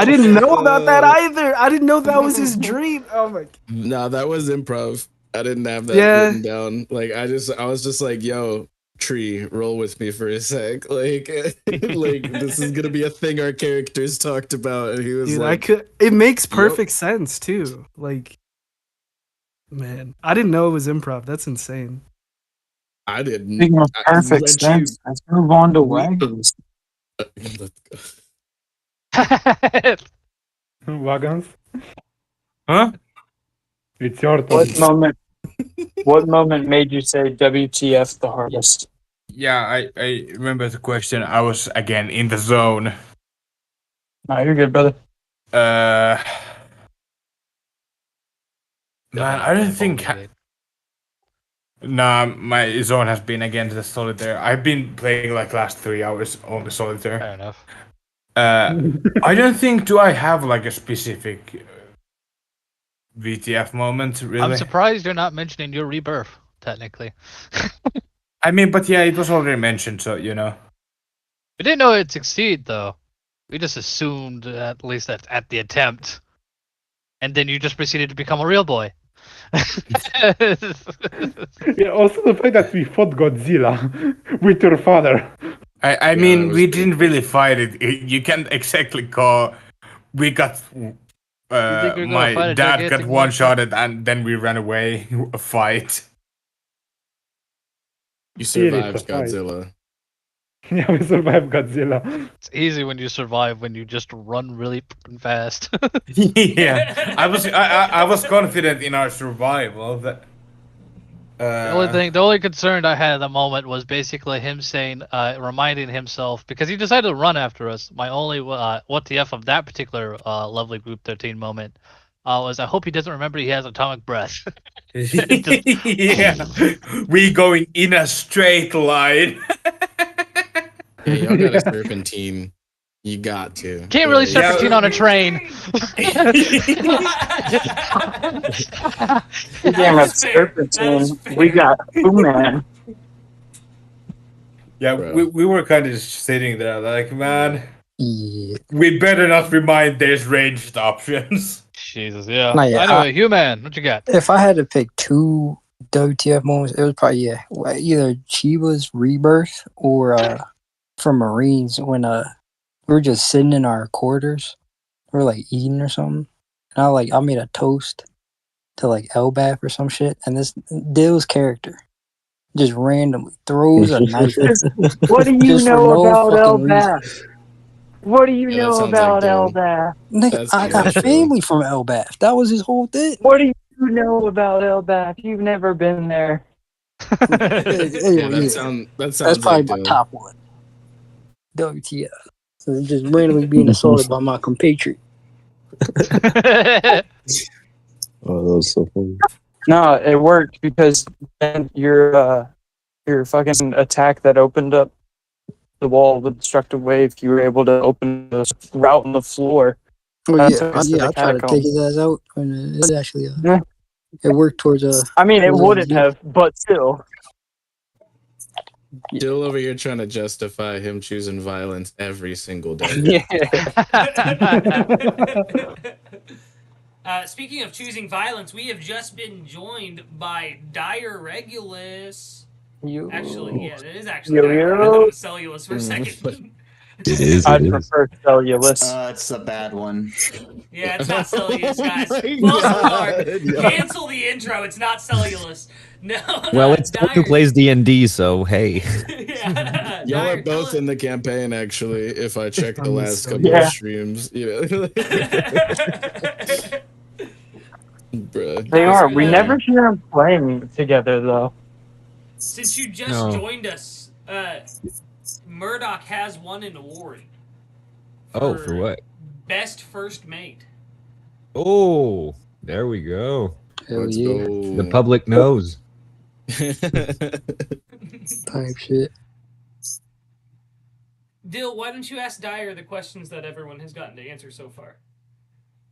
didn't know about that either. I didn't know that was his dream. Oh my. No, that was improv. I didn't have that written down. Like I was just like, yo, Tree, roll with me for a sec. Like, like this is gonna be a thing our characters talked about, and he was Dude, like, it makes perfect sense too. Like, man, I didn't know it was improv. That's insane. I didn't. Speaking of perfect sense, let's move on to wagons. Wagons? Huh? It's your turn. What moment made you say WTF the hardest? Yeah, I remember the question. I was again in the zone. No, you're good, brother. Man, I don't think. Nah, my zone has been against the solitaire. I've been playing like last 3 hours on the solitaire. Fair enough. I don't think do I have like a specific VTF moment really. I'm surprised you're not mentioning your rebirth, technically. I mean, but yeah, it was already mentioned, so you know. We didn't know it'd succeed though. We just assumed at least at the attempt. And then you just proceeded to become a real boy. Yeah, also the fact that we fought Godzilla with your father. I mean, we didn't really fight it. You can't exactly call. We got. My dad got one-shotted and then we ran away. A fight. You survived Godzilla. Yeah, we survived Godzilla. It's easy when you survive when you just run really fast. Yeah, I was confident in our survival. That the only concern I had at the moment was basically him saying, reminding himself, because he decided to run after us. My only what the f of that particular lovely Group 13 moment was I hope he doesn't remember he has atomic breath. Yeah, we going in a straight line. Yeah, y'all got a serpentine. You got to. Can't really serpentine on a train. Damn, it's serpentine. We got man. Yeah, we were kind of just sitting there like, man, we better not remind there's ranged options. Jesus, yeah. Nah, yeah, Anyway, Human, what you got? If I had to pick two WTF moments, it was probably either Chiba's rebirth or from Marines when we were just sitting in our quarters, we were like eating or something, and I made a toast, to like Elbath or some shit, and this Dill's character just randomly throws a knife at me. What do you Just for know no about fucking reason. Elbath? What do you Yeah, that know sounds like about Dill. Elbath? Nigga, I got family from Elbath. That was his whole thing. What do you know about Elbath? You've never been there. Yeah, that That's sounds probably like my Dill. top one. WTF. So just randomly being assaulted by my compatriot. Oh, that was so funny. No, it worked because then your fucking attack that opened up the wall with destructive wave, you were able to open a route in the floor. Oh Took yeah, us to the I tried to take catacombs. his ass out, and it actually it worked towards I mean, it towards wouldn't have, but still. Dill over here trying to justify him choosing violence every single day. Speaking of choosing violence, we have just been joined by Dire Regulus. Actually, yeah, it is actually Dire. I thought it was Cellulus for a second. It is. I'd prefer Cellulus. It's a bad one. Yeah, it's not Cellulus, guys. Oh my False God, alarm. yo. Cancel the intro. It's not Cellulus. No. Well, it's someone who plays D&D, so hey. Y'all are both in the campaign, actually, if I check the last couple Yeah. of streams. Yeah. Bruh. They are. We never hear them playing together, though. Since you just No. joined us, Murdoch has won an award. Oh, for what? Best first mate. Oh, there we go. Hell yeah. The public knows. Type shit. Dill, why don't you ask Dyer the questions that everyone has gotten to answer so far?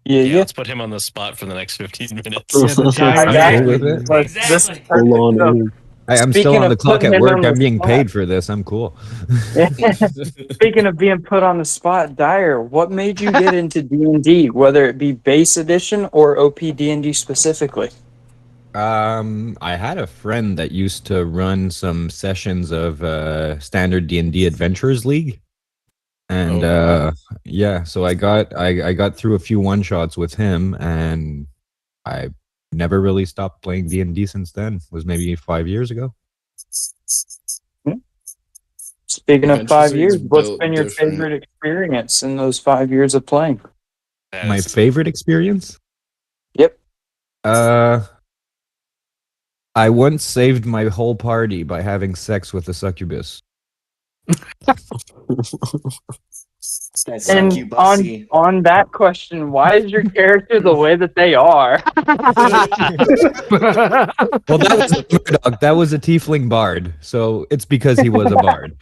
Yeah, let's put him on the spot for the next 15 minutes. I'm cool with it. Exactly. Full on. I'm Speaking still on of the clock putting at him work. on the I'm being spot. paid for this. I'm cool. Speaking of being put on the spot, Dyer, what made you get into D&D, whether it be base edition or OP D&D specifically? I had a friend that used to run some sessions of standard D&D Adventurers League. And yeah, so I got through a few one-shots with him, and I never really stopped playing D&D since then. It was maybe 5 years ago. Speaking of 5 years, what's built been your different. favorite experience in those 5 years of playing? My favorite experience? Yep. I once saved my whole party by having sex with a succubus. And on that question, why is your character the way that they are? Well, that was Murdoch. That was a tiefling bard, so it's because he was a bard.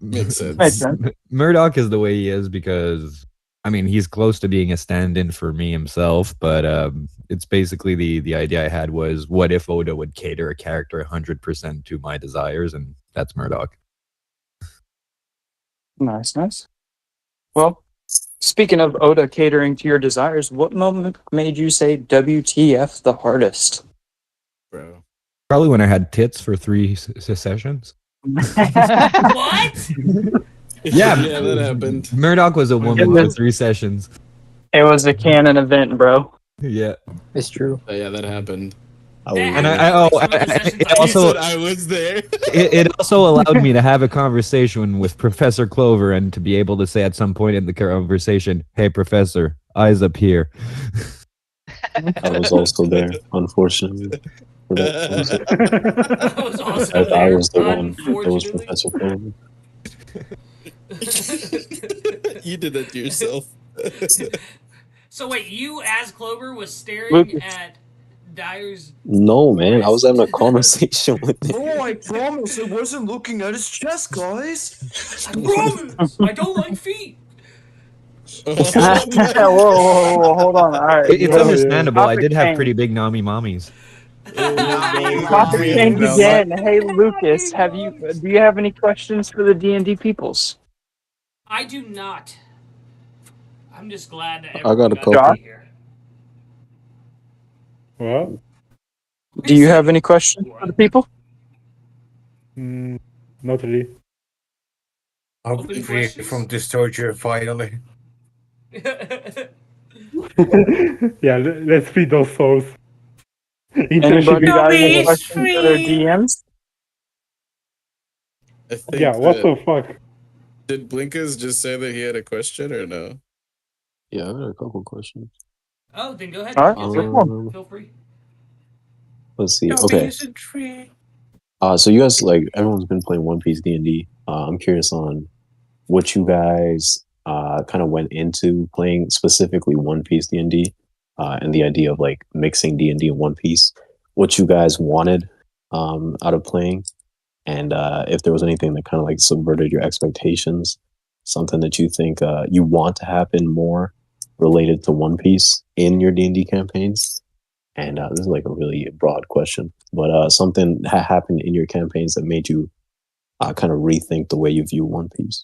Makes sense. Makes sense. Murdoch is the way he is because, I mean, he's close to being a stand-in for me himself, but it's basically the idea I had was, what if Oda would cater a character 100% to my desires, and that's Murdoch. Nice, nice. Well, speaking of Oda catering to your desires, what moment made you say WTF the hardest? Bro. Probably when I had tits for 3 sessions. What? Yeah, Yeah, that happened. Murdoch was a woman for 3 sessions. It was a canon event, bro. Yeah. It's true. Yeah, that happened. And it also I was there. it also allowed me to have a conversation with Professor Clover and to be able to say at some point in the conversation, "Hey, Professor, eyes up here." I was also there, unfortunately. For that I was also I there, was the one. That was Professor Clover. You did that to yourself. So wait, you as Clover was staring Lucas. at Dyer's. No, man, I was having a conversation with him. Oh, I promise I wasn't looking at his chest, guys. I promise. I don't like feet. whoa, hold on. All right. It's understandable. I Topic did have change. pretty big mommy mommies. Topic change again. Hey, Lucas, do you have any questions for the D&D peoples? I do not. I'm just glad that I got a everyone couple. to be here. What? Do you have any questions for the people? Not really. I'm free from this torture finally. Yeah, let's feed those souls. Anybody got any What? questions for their DMs? I think Yeah, what that- the fuck? Did Blinkers just say that he had a question or no? Yeah, I got a couple questions. Oh, then go ahead. All right, Feel free. Let's see. Don't Okay. be a tree. So you guys like everyone's been playing One Piece D&D. I'm curious on what you guys kind of went into playing specifically One Piece D&D, and the idea of like mixing D&D and One Piece. What you guys wanted out of playing, and if there was anything that kind of like subverted your expectations, something that you think you want to happen more related to One Piece in your D&D campaigns. And this is like a really broad question, but something happened in your campaigns that made you kind of rethink the way you view One Piece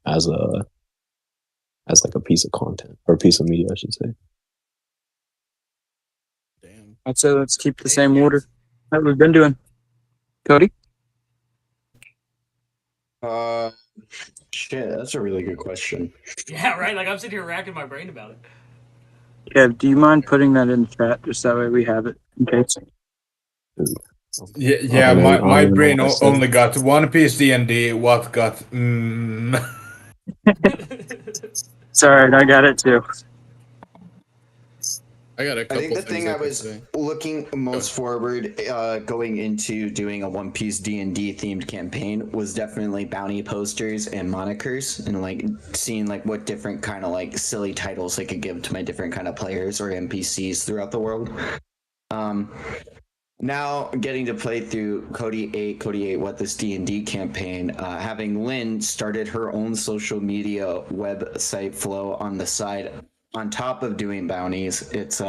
as like a piece of content or a piece of media, I should say. I'd say let's keep the same order that we've been doing. Cody? Shit, that's a really good question. Yeah, right. Like I'm sitting here racking my brain about it. Yeah, do you mind putting that in the chat just that way we have it in case? Yeah. My brain only got One Piece D&D. What got? Sorry, I got it too. I got a I couple think the things thing I could was say. looking most forward going into doing a One Piece D&D themed campaign was definitely bounty posters and monikers, and like seeing like what different kind of like silly titles I could give to my different kind of players or NPCs throughout the world. Now getting to play through Cody 8 What This D&D campaign, having Lynn started her own social media website flow on the side on top of doing bounties, it's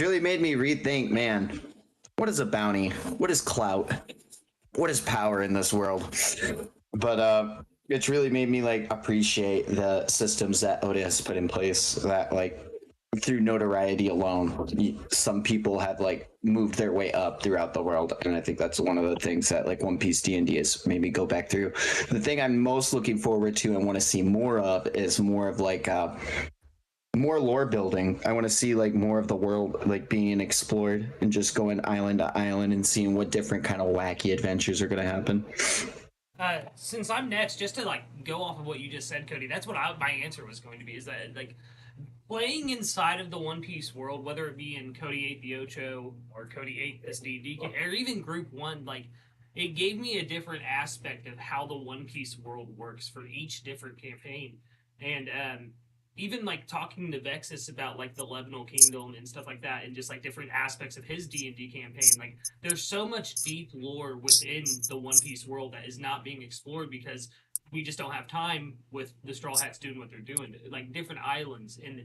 really made me rethink, man, what is a bounty? What is clout? What is power in this world? But it's really made me like appreciate the systems that Oda has put in place that like through notoriety alone, some people have like moved their way up throughout the world, and I think that's one of the things that like One Piece D&D has made me go back through. The thing I'm most looking forward to and want to see more of is more of like more lore building. I want to see like more of the world like being explored and just going island to island and seeing what different kind of wacky adventures are going to happen. Since I'm next, just to like go off of what you just said, Cody, that's what my answer was going to be. Is that like playing inside of the One Piece world, whether it be in Cody 8 the Ocho or Cody 8 this D&D, or even Group 1, like it gave me a different aspect of how the One Piece world works for each different campaign. And even like talking to vexyz about like the Lebanon Kingdom and stuff like that, and just like different aspects of his D&D campaign, like there's so much deep lore within the One Piece world that is not being explored because we just don't have time with the Straw Hats doing what they're doing, like different islands. And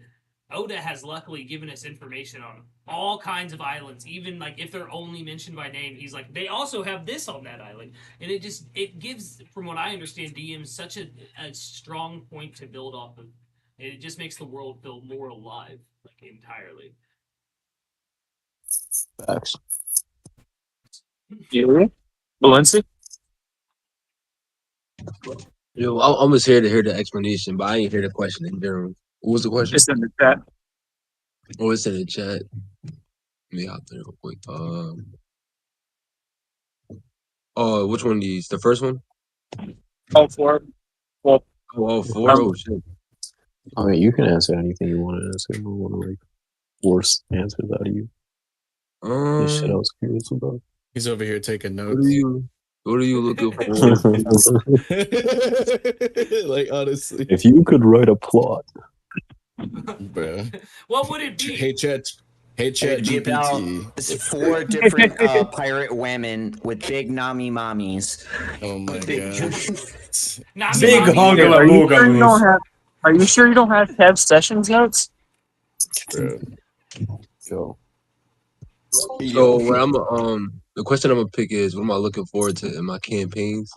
Oda has luckily given us information on all kinds of islands, even like if they're only mentioned by name. He's like, they also have this on that island, and it gives, from what I understand, DMs such a strong point to build off of. It just makes the world feel more alive, like entirely. Facts. You, Valencia? Yo, I'm just here to hear the explanation, but I ain't hear the question in general. What was the question? It's in the chat. Oh, it's in the chat. Let me hop there real quick. Oh, which one of these? The first one? Oh, four. Well, four. Oh shit. I mean, you can answer anything you want to answer. I don't want to like force answers out of you. This shit I was curious about. He's over here taking notes. What are you looking for? Like honestly, if you could write a plot, bro. What would it be? Hey chat GPT. It's 4 different pirate women with big nami mommies. Oh my god. Big hungla boogaloo. Are you sure you don't have to have sessions notes? Bro. Yo. So what I'm the question I'm gonna pick is, what am I looking forward to in my campaigns?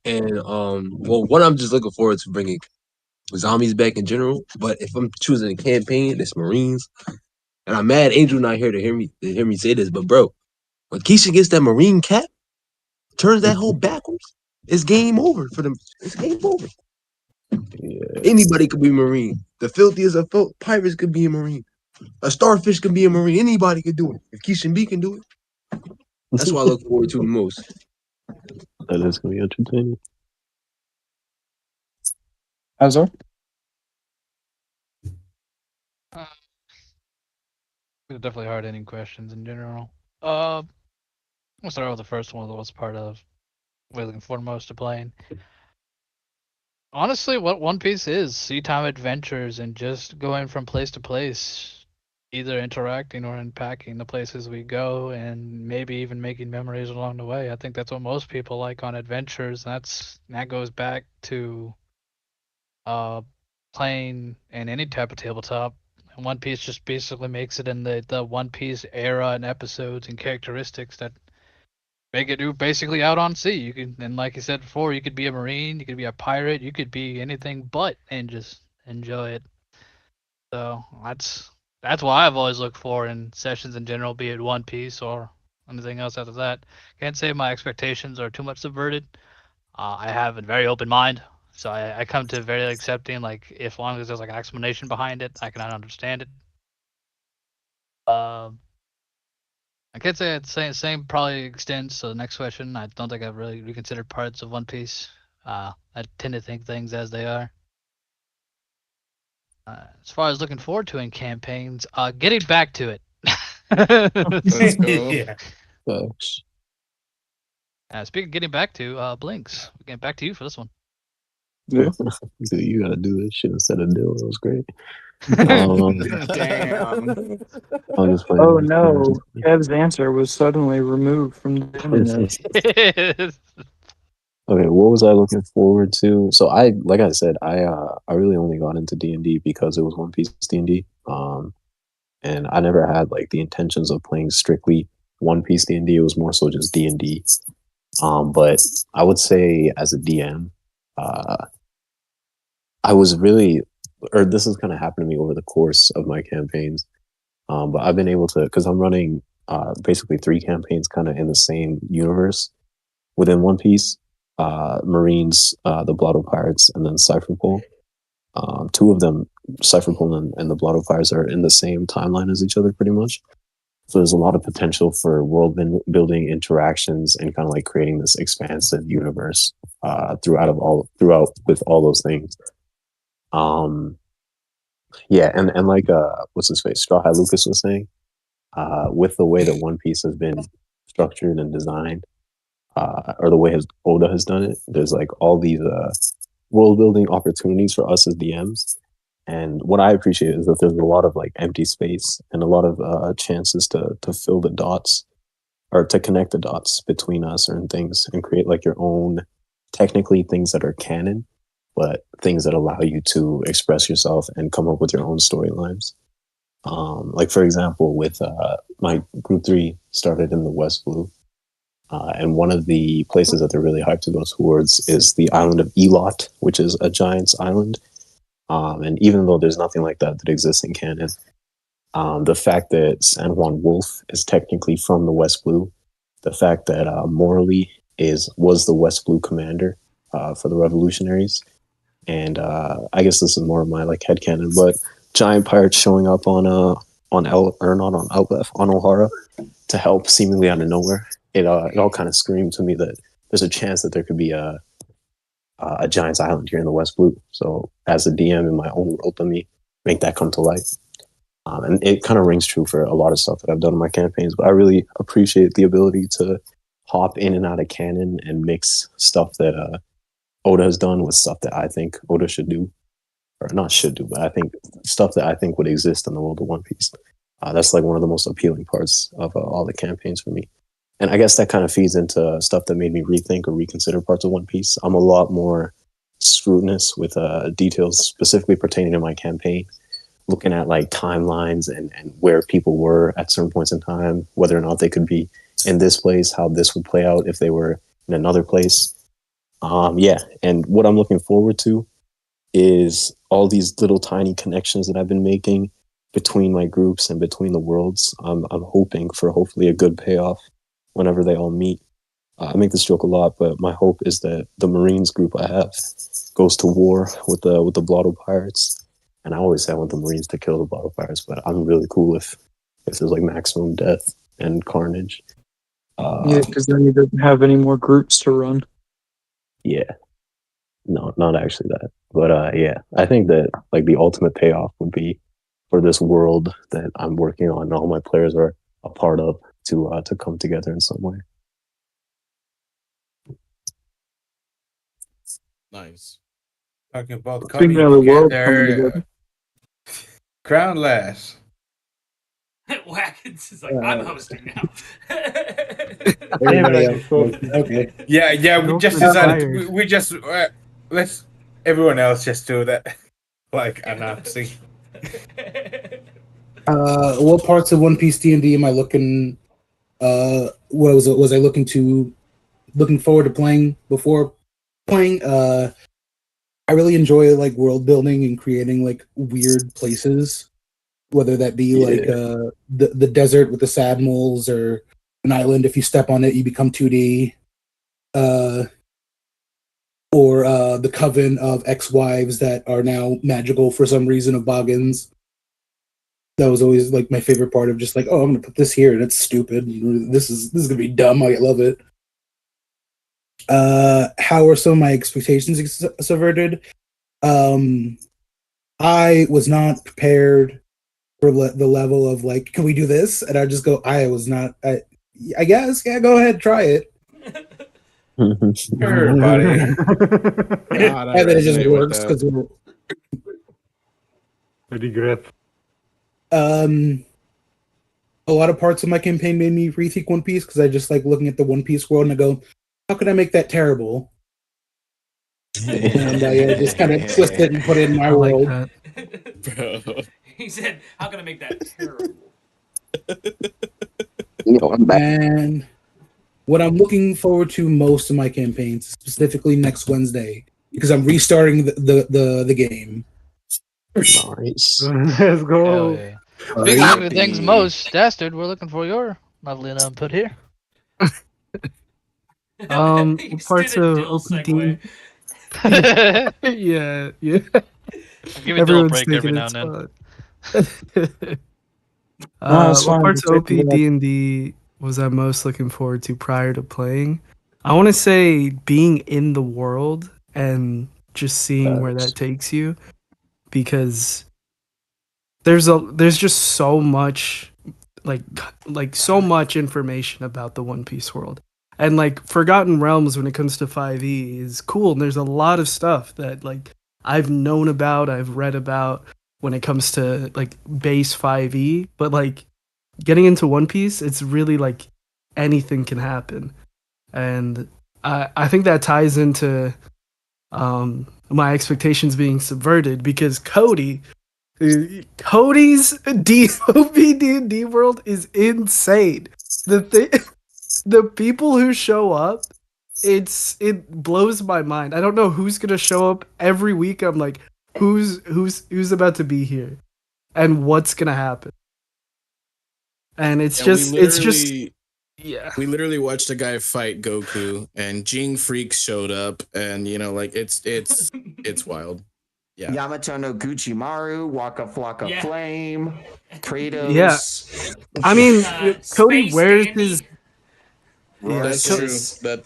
And well, what I'm just looking forward to bringing zombies back in general. But if I'm choosing a campaign, it's Marines. And I'm mad Angel not here to hear me say this, but bro, when Keisha gets that Marine cap, turns that whole backwards, it's game over for them. It's game over. Yeah. Anybody could be Marine. The filthiest of pirates could be a Marine. A starfish can be a marine. Anybody can do it. If Keishan B can do it, that's what I look forward to the most. That is gonna be entertaining. Azor? They're definitely hard-hitting questions in general. We'll start with the first one, that was part of we're looking forward most to playing. Honestly, what One Piece is, sea time adventures and just going from place to place, either interacting or unpacking the places we go and maybe even making memories along the way. I think that's what most people like on adventures. That goes back to playing in any type of tabletop. And One Piece just basically makes it in the One Piece era and episodes and characteristics that make it basically out on sea. You can, and like I said before, you could be a marine, you could be a pirate, you could be anything but, and just enjoy it. So that's why I've always looked for in sessions in general, be it One Piece or anything else after that. Can't say my expectations are too much subverted. I have a very open mind, so I come to very accepting. Like, as long as there's like an explanation behind it, I can understand it. I can't say it's same probably extends to the next question. I don't think I've really reconsidered parts of One Piece. I tend to think things as they are. As far as looking forward to in campaigns, getting back to it. Let's go. Yeah. Thanks. Speaking of getting back to, Blinks, we're getting back to you for this one. Yeah. So you gotta do this shit instead of Dill. That was great. Damn. I'll just play Oh no, Kev's answer was suddenly removed from the internet. Okay, what was I looking forward to? So like I said, I really only got into D&D because it was One Piece D&D. And I never had like the intentions of playing strictly One Piece D&D. It was more so just D&D. But I would say as a DM, I was really, or this has kind of happened to me over the course of my campaigns. But I've been able to, because I'm running basically 3 campaigns kind of in the same universe within One Piece. Marines, the Blotto Pirates, and then Cypherpole. 2 of them, Cypherpole and the Blotto Pirates, are in the same timeline as each other pretty much. So there's a lot of potential for world building interactions and kind of like creating this expansive universe throughout with all those things. Yeah, and like what's his face, Straw Hat Lucas was saying, with the way that One Piece has been structured and designed, or the way Oda has done it, there's like all these world building opportunities for us as DMs. And what I appreciate is that there's a lot of like empty space and a lot of chances to fill the dots or to connect the dots between certain things and create like your own, technically things that are canon, but things that allow you to express yourself and come up with your own storylines. Like for example, with my group 3 started in the West Blue. And one of the places that they're really hyped to go towards is the island of Elot, which is a giant's island. And even though there's nothing like that exists in canon, the fact that San Juan Wolf is technically from the West Blue, the fact that Morley was the West Blue commander for the revolutionaries, and I guess this is more of my like headcanon, but giant pirates showing up on Ohara to help seemingly out of nowhere. It all kind of screamed to me that there's a chance that there could be a giant's island here in the West Blue. So as a DM in my own world, let me make that come to life. And it kind of rings true for a lot of stuff that I've done in my campaigns, but I really appreciate the ability to hop in and out of canon and mix stuff that Oda has done with stuff that I think Oda should do, or not should do, but I think stuff that I think would exist in the world of One Piece. That's like one of the most appealing parts of all the campaigns for me. And I guess that kind of feeds into stuff that made me rethink or reconsider parts of One Piece. I'm a lot more scrutinous with details specifically pertaining to my campaign, looking at like timelines and where people were at certain points in time, whether or not they could be in this place, how this would play out if they were in another place. Yeah, and what I'm looking forward to is all these little tiny connections that I've been making between my groups and between the worlds. I'm hoping for hopefully a good payoff whenever they all meet. I make this joke a lot, but my hope is that the Marines group I have goes to war with the Blotto Pirates, And I always say I want the Marines to kill the Blotto Pirates, but I'm really cool if there's like maximum death and carnage. Yeah, because then he doesn't have any more groups to run. Yeah. No, not actually that. But yeah, I think that like the ultimate payoff would be for this world that I'm working on and all my players are a part of to come together in some way. Nice. Talking about Speaking coming of the world coming together, together. Crown Last. Watkins is like, I'm hosting now. Everybody else. Okay. Yeah. We just decided. We just let's everyone else just do that, like announcing. What parts of One Piece D&D am I looking? What was I looking forward to playing before playing? I really enjoy like world building and creating like weird places, whether that be like the desert with the sad moles or an island. If you step on it, you become 2D. Or the coven of ex-wives that are now magical for some reason of Boggins. That was always like my favorite part of just like, oh, I'm gonna put this here and it's stupid. This is gonna be dumb. I love it. How are some of my expectations subverted? I was not prepared for the level of like, can we do this? And I just go, I was not. I guess, yeah, go ahead, try it. Sure, buddy. And then it just works because I regret. a lot of parts of my campaign made me rethink One Piece because I just like looking at the One Piece world and I go, how could I make that terrible? And I just kind of twist it and put it in my world. Bro. He said, how can I make that terrible? I'm back. And what I'm looking forward to most of my campaigns, specifically next Wednesday, because I'm restarting the game. Nice. Let's go. Yeah. Speaking of things most, Dastard, we're looking for your lovely input here. What parts of OPD? yeah. Give it a break every now and then. What parts of OPD and D was I most looking forward to prior to playing? I want to say being in the world and just seeing where that takes you, because there's just so much like so much information about the One Piece world. And like Forgotten Realms when it comes to 5e is cool, and there's a lot of stuff that like I've known about, I've read about when it comes to like base 5e, but like getting into One Piece, it's really like anything can happen. And I think that ties into my expectations being subverted, because Cody's OPD&D world is insane. The people who show up, it blows my mind. I don't know who's gonna show up every week. I'm like, who's about to be here, and what's gonna happen? And it's just yeah. We literally watched a guy fight Goku, and Jing Freaks showed up, and you know, like it's wild. Yeah. Yamato no Guchimaru, Waka Flocka Flame, Kratos. Yeah. I mean, Cody wears his. That's true. That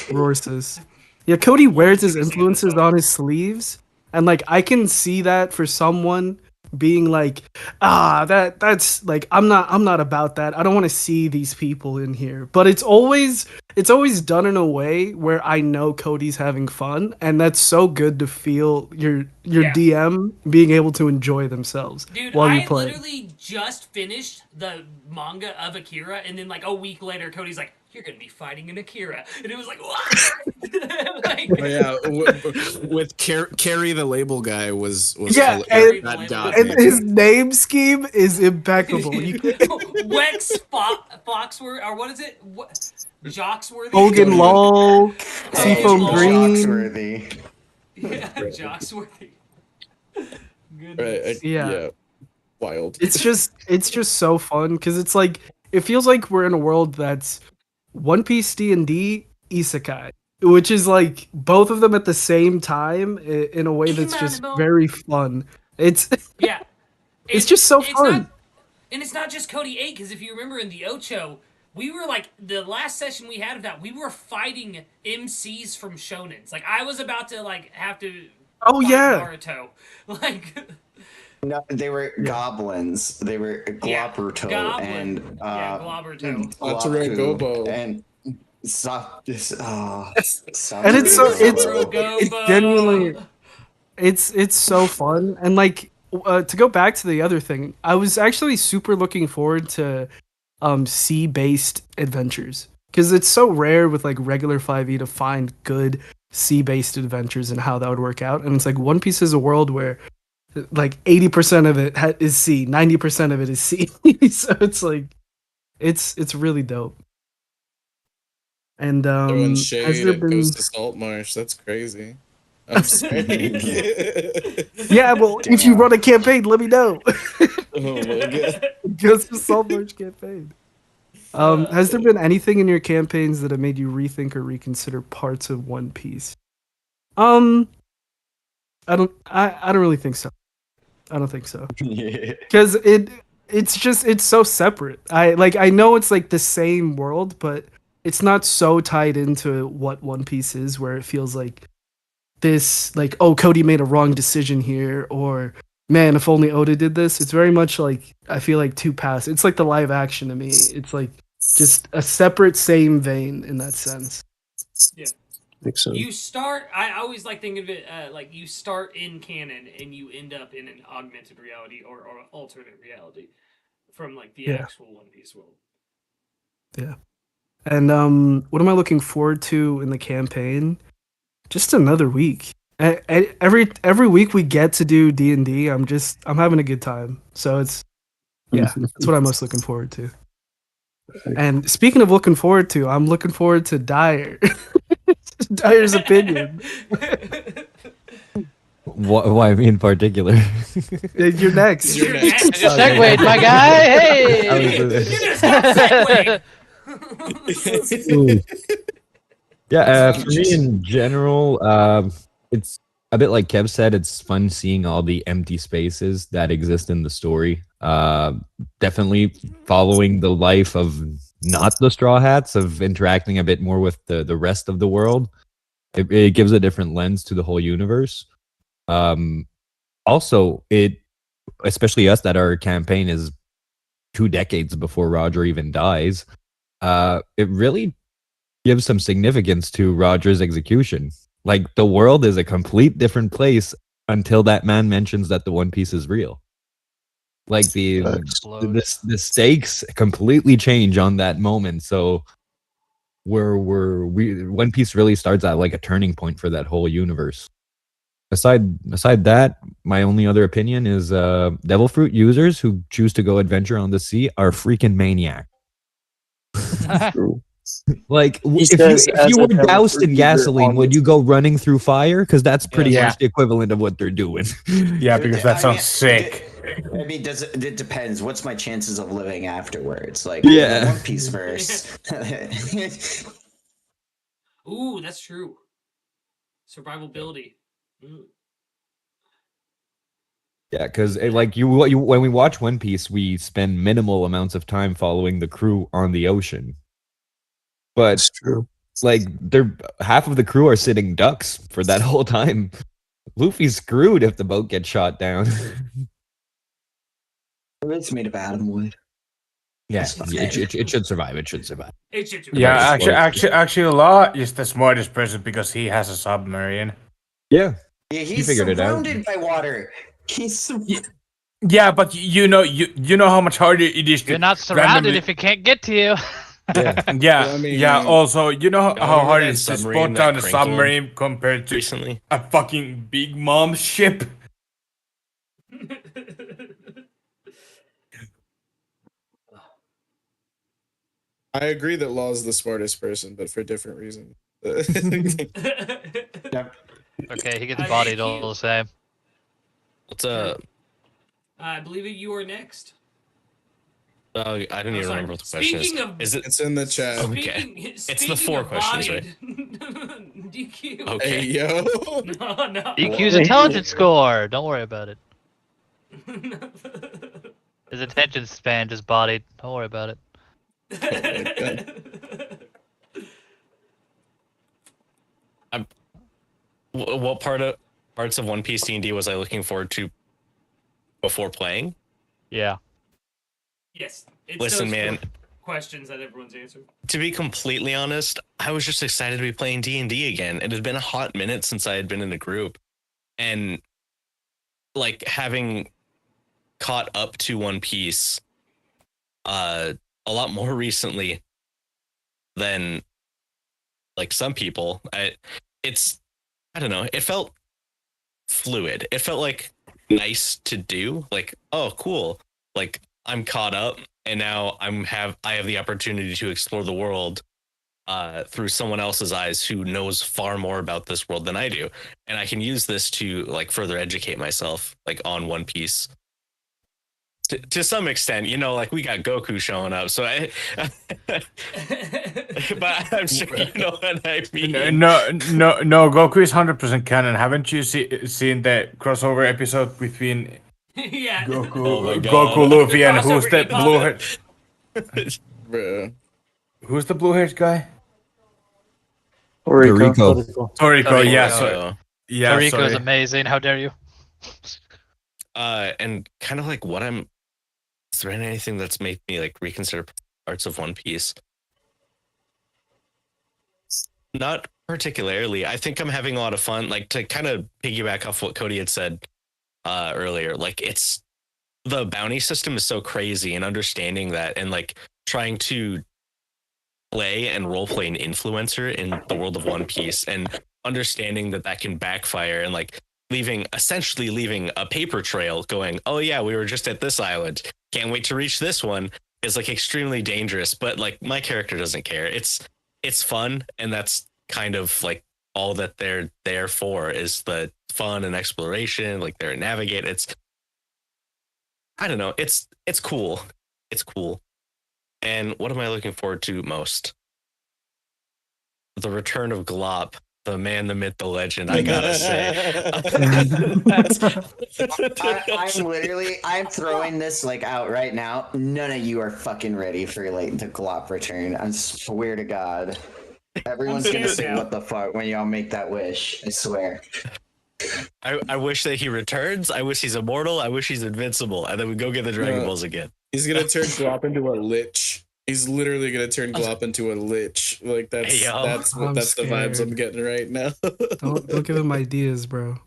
Rorsus. Yeah, Cody wears his influences on his sleeves, and like I can see that for someone being like, that's like I'm not about that. I don't want to see these people in here. But it's always done in a way where I know Cody's having fun, and that's so good to feel your DM being able to enjoy themselves while you play. I literally just finished the manga of Akira, and then like a week later, Cody's like, "You're gonna be fighting in Akira," and it was like, "What?" With Carrie the label guy was and his name scheme is impeccable. Wex Foxworth, or what is it? Jocksworthy. Hogan Lol, Seafoam Green. Jocksworthy. Yeah, Jocksworthy. Right, yeah, wild. It's just so fun because it's like it feels like we're in a world that's One Piece D&D isekai. which is like both of them at the same time in a way that's just Incredible. very fun. It's Yeah. it's just so It's fun. not, and it's not just Cody 8, because if you remember in the Ocho, we were like, the last session we had of that, we were fighting MCs from Shonens. Like, I was about to, like, have to Oh, fight yeah. Naruto. Like, No, they were goblins. They were Glopruto Goblin. and Globberto. Satoru Gobo. And And it's so it's genuinely it's so fun. And like to go back to the other thing, I was actually super looking forward to sea-based adventures, because it's so rare with like regular 5e to find good sea-based adventures and how that would work out. And it's like One Piece is a world where like 80% of it is sea, 90% of it is sea. So it's like it's really dope. And Throwing has shade there at been Ghost of Saltmarsh. That's crazy. I'm sorry. Yeah, well, if you run a campaign, let me know. Oh my god. Ghost of Saltmarsh campaign. Has there been anything in your campaigns that have made you rethink or reconsider parts of One Piece? I don't really think so. I don't think so. Because it's so separate. I know it's like the same world, but it's not so tied into what One Piece is, where it feels like this, like, oh, Cody made a wrong decision here, or man, if only Oda did this. It's very much like, I feel like two paths. It's like the live action to me. It's like just a separate, same vein in that sense. Yeah. Makes sense. You start, I always like thinking of it like you start in canon and you end up in an augmented reality or alternate reality from like the actual One Piece world. Yeah. And what am I looking forward to in the campaign? Just another week. Every week we get to do D&D. I'm having a good time. So it's that's what I'm most looking forward to. And speaking of looking forward to, I'm looking forward to Dyer. Dyer's opinion. Why me in particular? You're next. You're next. I just segued, my guy. Hey. Yeah, for me in general, it's a bit like Kev said. It's fun seeing all the empty spaces that exist in the story. Definitely following the life of not the Straw Hats, of interacting a bit more with the rest of the world. It gives a different lens to the whole universe. Also, especially us, that our campaign is 2 decades before Roger even dies. It really gives some significance to Roger's execution. Like, the world is a complete different place until that man mentions that the One Piece is real. Like the stakes completely change on that moment. So One Piece really starts at like a turning point for that whole universe. Aside that, my only other opinion is Devil Fruit users who choose to go adventure on the sea are freaking maniac. Like, if you were doused in gasoline, would you go running through fire? Because that's pretty much the equivalent of what they're doing. Yeah, because that sounds sick. I mean, it depends. What's my chances of living afterwards? Like, Yeah. in the One Piece verse. Ooh, that's true. Survivability. Yeah, because like when we watch One Piece, we spend minimal amounts of time following the crew on the ocean. But It's true. Like, half of the crew are sitting ducks for that whole time. Luffy's screwed if the boat gets shot down. It's made of atom wood. Yeah, it should survive. It should survive. It should. Yeah, actually, Law is the smartest person because he has a submarine. Yeah, he's figured it out. surrounded by water. He's Yeah, but you know how much harder it is to You're not surrounded if it can't get to you. Yeah. Also, you know how hard it is to spot down a crinkled submarine compared to recently? a fucking Big Mom ship. I agree that Law is the smartest person, but for different reasons. Okay, he gets bodied all the same. What's up? I believe you are next. Oh, I didn't even remember what the question is. Speaking of- Is it? It's in the chat. Okay. It's the 4 questions, right? DQ. Okay. Hey, yo. No. DQ's intelligence score. Don't worry about it. His attention span just bodied. Don't worry about it. What parts of One Piece D&D was I looking forward to before playing? Yeah. Yes. It's Listen, those man. questions that everyone's answered. To be completely honest, I was just excited to be playing D&D again. It had been a hot minute since I had been in a group, and like having caught up to One Piece a lot more recently than like some people. I don't know, it felt fluid. It felt like nice to do. Like, oh cool, like I'm caught up and now I have the opportunity to explore the world through someone else's eyes who knows far more about this world than I do, and I can use this to like further educate myself like on One Piece to some extent. You know, like we got Goku showing up, so but I'm sure you know what I mean. No, Goku is 100% canon. Haven't you seen that crossover episode between Yeah. Goku, Luffy, and who's Crossover that blue hair? Bro. Who's the blue haired guy? Toriko. Toriko, yeah. So, yeah, Toriko's sorry. amazing. How dare you? And kind of like what is there anything that's made me like reconsider parts of One Piece? Not particularly. I think I'm having a lot of fun. Like, to kind of piggyback off what Cody had said earlier, like the bounty system is so crazy, and understanding that and like trying to play and roleplay an influencer in the world of One Piece, and understanding that can backfire, and like essentially leaving a paper trail going, oh yeah, we were just at this island, can't wait to reach this one, is like extremely dangerous. But like my character doesn't care. It's fun, and that's kind of like all that they're there for, is the fun and exploration. Like they're a Navigator. I don't know. It's cool. It's cool. And what am I looking forward to most? The return of Glop, the man, the myth, the legend. I gotta say, I'm throwing this like out right now. None of you are fucking ready for like the Glop return. I swear to God, everyone's gonna say what the fuck when y'all make that wish. I swear. I wish that he returns. I wish he's immortal. I wish he's invincible, and then we go get the Dragon Balls again. He's gonna turn Glop into a lich. He's literally gonna turn Glop into a lich. Like that's the vibes I'm getting right now. Don't give him ideas, bro.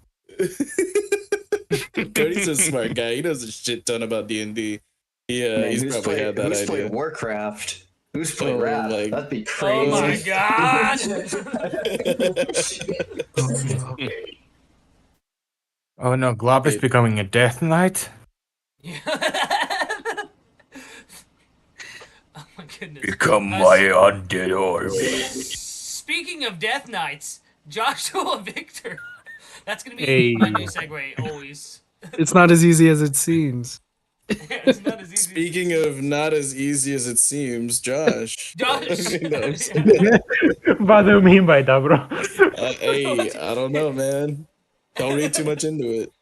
Cody's a smart guy. He knows a shit ton about D&D. He's probably had that idea. Who's played Warcraft? Who's played Wrath? That'd be crazy. Oh my god! Oh no, Glop is becoming a Death Knight. Oh my goodness. Become my undead army. Speaking of Death Knights, Joshua Vykthor. That's gonna be Hey. my new segue always. It's not as easy as it seems. It's not as easy. Speaking of not as easy as it seems, Josh. Josh. What do you mean by that, bro? Hey, I don't know, man. Don't read too much into it.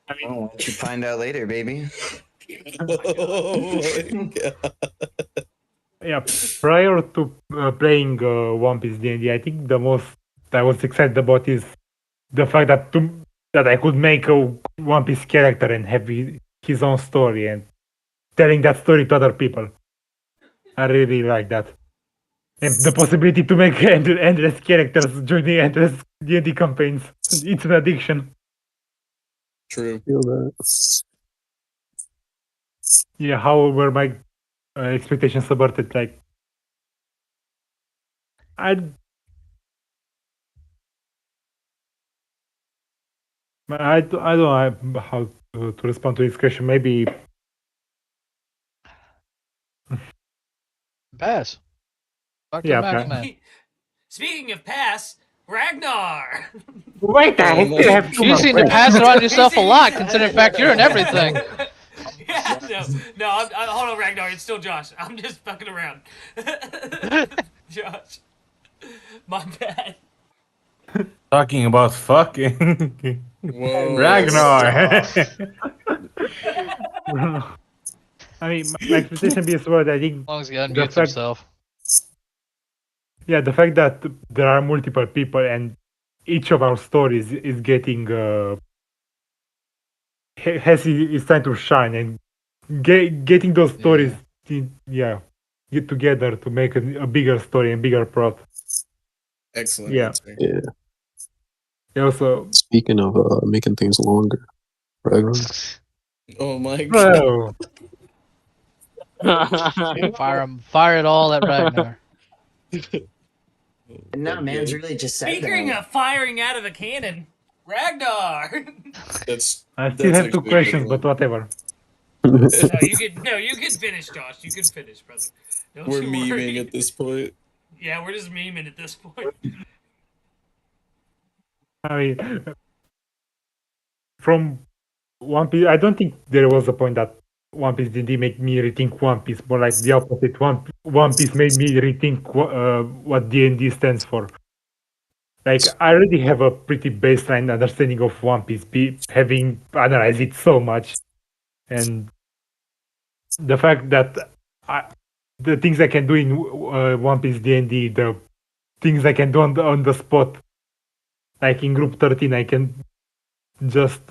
Why don't you find out later, baby? Oh my god. Yeah, prior to playing One Piece D&D, I think the most I was excited about is the fact that I could make a One Piece character and have his own story and telling that story to other people. I really like that. And the possibility to make endless characters during the endless D&D campaigns. It's an addiction. True. Feel that. Yeah, how were my expectations about it? Like, I don't know how to respond to this question. Maybe Pass. Dr. Yeah, Maxman. Speaking of pass, Ragnar. Wait, I still have two You more seem to pass questions. around yourself a lot, considering the fact you're in everything. Yeah, no, hold on, Ragnar. It's still Josh. I'm just fucking around. Josh, my bad. Talking about fucking. Whoa. Ragnar. I mean, my expectation being what I think As long as he the unmutes fact, himself. yeah, the fact that there are multiple people and each of our stories is getting is trying to shine and getting those stories, get together to make a bigger story and bigger plot. Excellent Yeah. answer. Yeah. Also, Speaking of making things longer, Ragnar. Oh my bro. Fire it all at Ragnar. No, man's really just said Speaking that. of firing out of a cannon, Ragnar. That's I still have 2 questions, but whatever. No, you can finish, Josh. You can finish, brother. Don't We're you memeing worry. at this point. Yeah, we're just memeing at this point. I mean, from One Piece, I don't think there was a point that One Piece didn't make me rethink One Piece, but like the opposite. One Piece made me rethink what D&D stands for. Like, I already have a pretty baseline understanding of One Piece, having analyzed it so much, and the fact that the things I can do in One Piece D&D, the things I can do on the spot, like in Group 13, I can just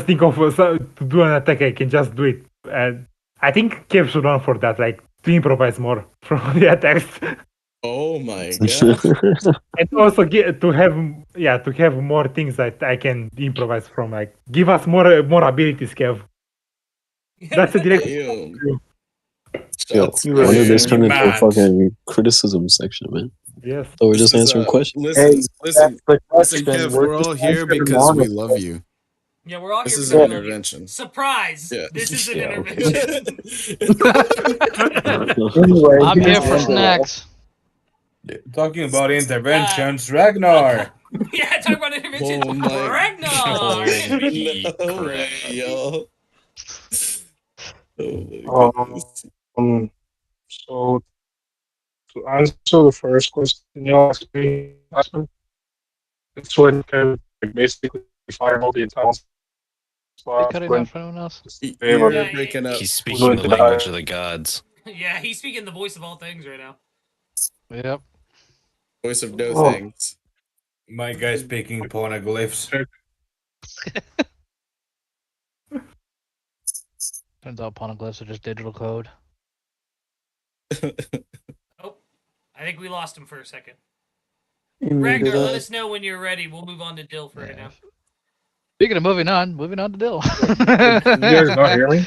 think of to do an attack. I can just do it, and I think Kev should run for that, like to improvise more from the attacks. Oh my god! And also to have more things that I can improvise from. Like give us more abilities, Kev. That's a direct. Yo, when did this turn into a fucking criticism section, man? Yes. So we're just answering questions. Listen, Kev, we're all here because we love you. Yeah, we're all This here is because an we love you. intervention. Surprise! Yeah. This is an Yeah, intervention. Anyway, I'm here for snacks. Talking about interventions, Ragnar. Yeah, talk about interventions. Oh my Ragnar! No way, yo. Oh my goodness. So to answer the first question you asked me, it's when Kevin basically fireball the entire You cut it out for anyone else? You're breaking up. He's speaking the language of the gods. Yeah, he's speaking the voice of all things right now. Yep. Voice of no Oh. things. My guy's speaking poneglyphs. Turns out poneglyphs are just digital code. Oh, I think we lost him for a second. You Ragnar, muted let us. us know when you're ready. We'll move on to Dill for right now. Speaking of moving on to Dill. You guys not hear me?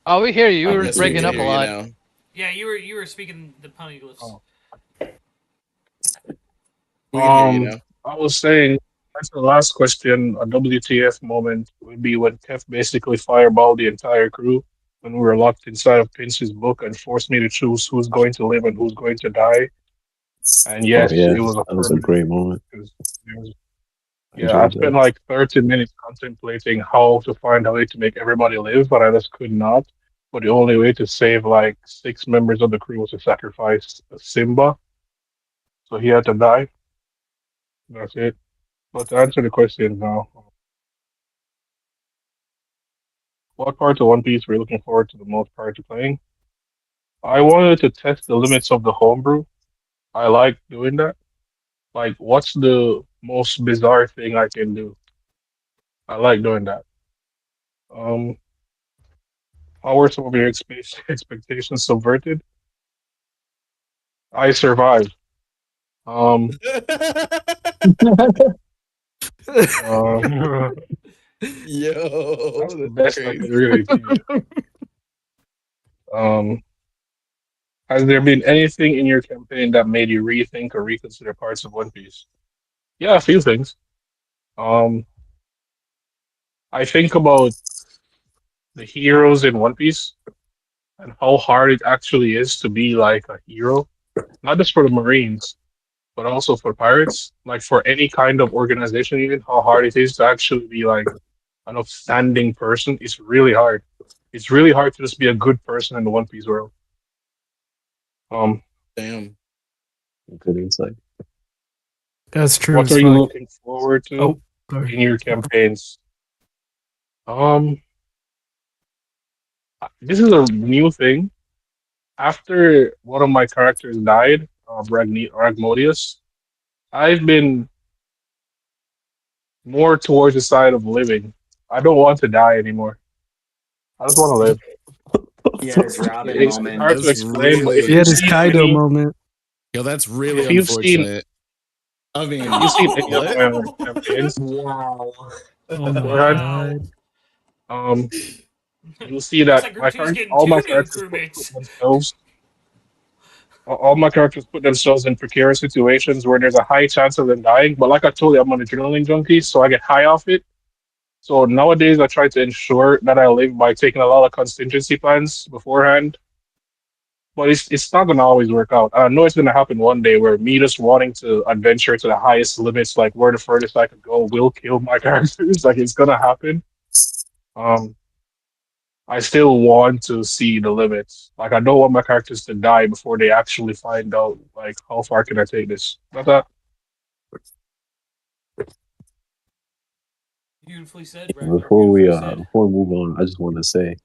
Oh, we hear you. You were Yes, we breaking can up a hear you lot. now. Yeah, you were speaking the poneglyphs. We can hear you now. I was saying, that's the last question. A WTF moment would be when Kev basically fireballed the entire crew when we were locked inside of Pinch's book and forced me to choose who's going to live and who's going to die. And yes, Oh, yeah, it was that was a great moment. Yeah, I spent like 30 minutes contemplating how to find a way to make everybody live, but I just could not. But the only way to save like 6 members of the crew was to sacrifice Simba. So he had to die. That's it. But to answer the question now, what part of One Piece were you looking forward to the most prior to playing? I wanted to test the limits of the homebrew. I like doing that. Like, what's the most bizarre thing I can do? I like doing that. How were some of your expectations subverted? I survived. Yo, that's the best I could really do. Has there been anything in your campaign that made you rethink or reconsider parts of One Piece? Yeah, a few things. I think about the heroes in One Piece and how hard it actually is to be like a hero, not just for the Marines, but also for pirates, like for any kind of organization, even how hard it is to actually be like an upstanding person. It's really hard. It's really hard to just be a good person in the One Piece world. Damn. Good insight. That's true. What as are you fuck. looking forward to Oh, sorry. in your campaigns? This is a new thing. After one of my characters died, Ragmodius, I've been more towards the side of living. I don't want to die anymore. I just want to live. Yeah, his Robin It's moment. hard to That's explain, but if He really had you've his seen Kaido any, moment. yo, that's if really you've seen, unfortunate. I mean, if you've seen any of what? my campaigns Wow. Oh my beforehand, god. um, you'll see Looks that like Group 2's getting all my 2 new characters put crewmates. themselves, all my characters put themselves in precarious situations where there's a high chance of them dying. But like I told you, I'm an adrenaline junkie, so I get high off it. So nowadays, I try to ensure that I live by taking a lot of contingency plans beforehand. But it's not gonna always work out. I know it's gonna happen one day where me just wanting to adventure to the highest limits, like where the furthest I could go, will kill my characters. Like it's gonna happen. Um, I still want to see the limits. Like I don't want my characters to die before they actually find out like how far can I take this. Not that. Beautifully said, Ragnar. Beautifully said. Before we move on, I just want to say,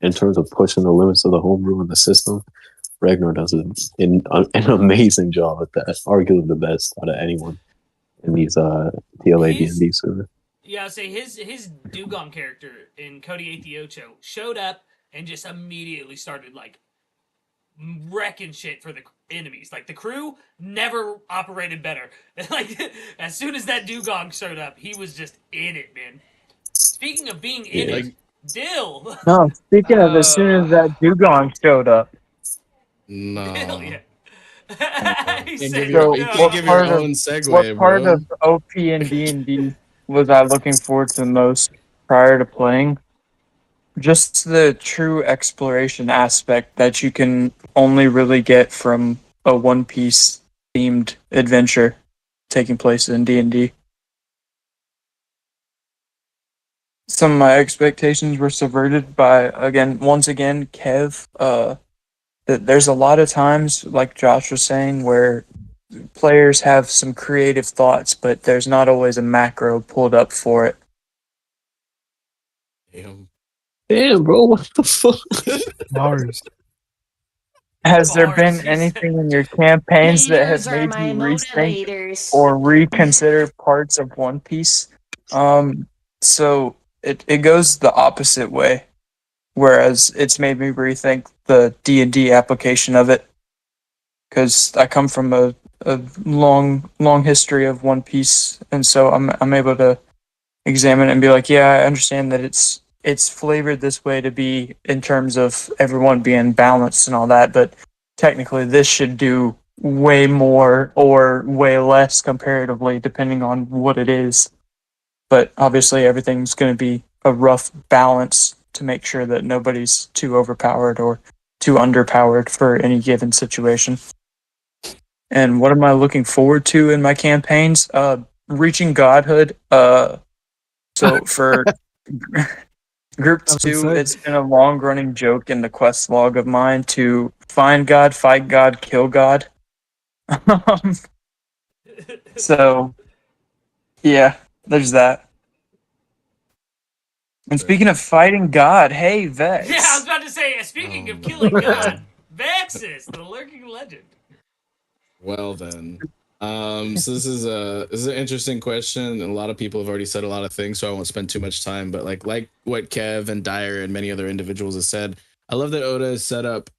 in terms of pushing the limits of the homebrew and the system, Ragnar does an amazing job at that. Arguably the best out of anyone in these TLA D&D server. Yeah, I'd say his Dugong character in Cody 8 the Ocho showed up and just immediately started like wrecking shit for the enemies. Like the crew never operated better. Like as soon as that Dugong showed up, he was just in it, man. Speaking of being in it, Dill. No, speaking of, as soon as that dugong showed up. No. Dill, yeah. He Can't said give your, no. you can't give your own segue, what part bro. of OP and D&D was I looking forward to the most prior to playing? Just the true exploration aspect that you can only really get from a One Piece themed adventure taking place in D&D. Some of my expectations were subverted by, once again, Kev. There's a lot of times, like Josh was saying, where players have some creative thoughts, but there's not always a macro pulled up for it. Damn, bro, what the fuck? Mars. Has there been anything in your campaigns that have made you rethink or reconsider parts of One Piece? So it goes the opposite way, whereas it's made me rethink the D&D application of it, because I come from a long history of One Piece, and so I'm able to examine it and be like, yeah, I understand that it's flavored this way to be in terms of everyone being balanced and all that, but technically this should do way more or way less comparatively depending on what it is. But obviously everything's going to be a rough balance to make sure that nobody's too overpowered or too underpowered for any given situation. And what am I looking forward to in my campaigns? Reaching godhood. So for Group 2, it's been a long-running joke in the quest log of mine to find God, fight God, kill God. So, yeah, there's that. And speaking of fighting God, hey, Vex. Yeah, I was about to say, speaking of killing God, vexyz, the lurking legend. Well then, so this is an interesting question, and a lot of people have already said a lot of things, so I won't spend too much time. But like what Kev and Dyer and many other individuals have said, I love that Oda has set up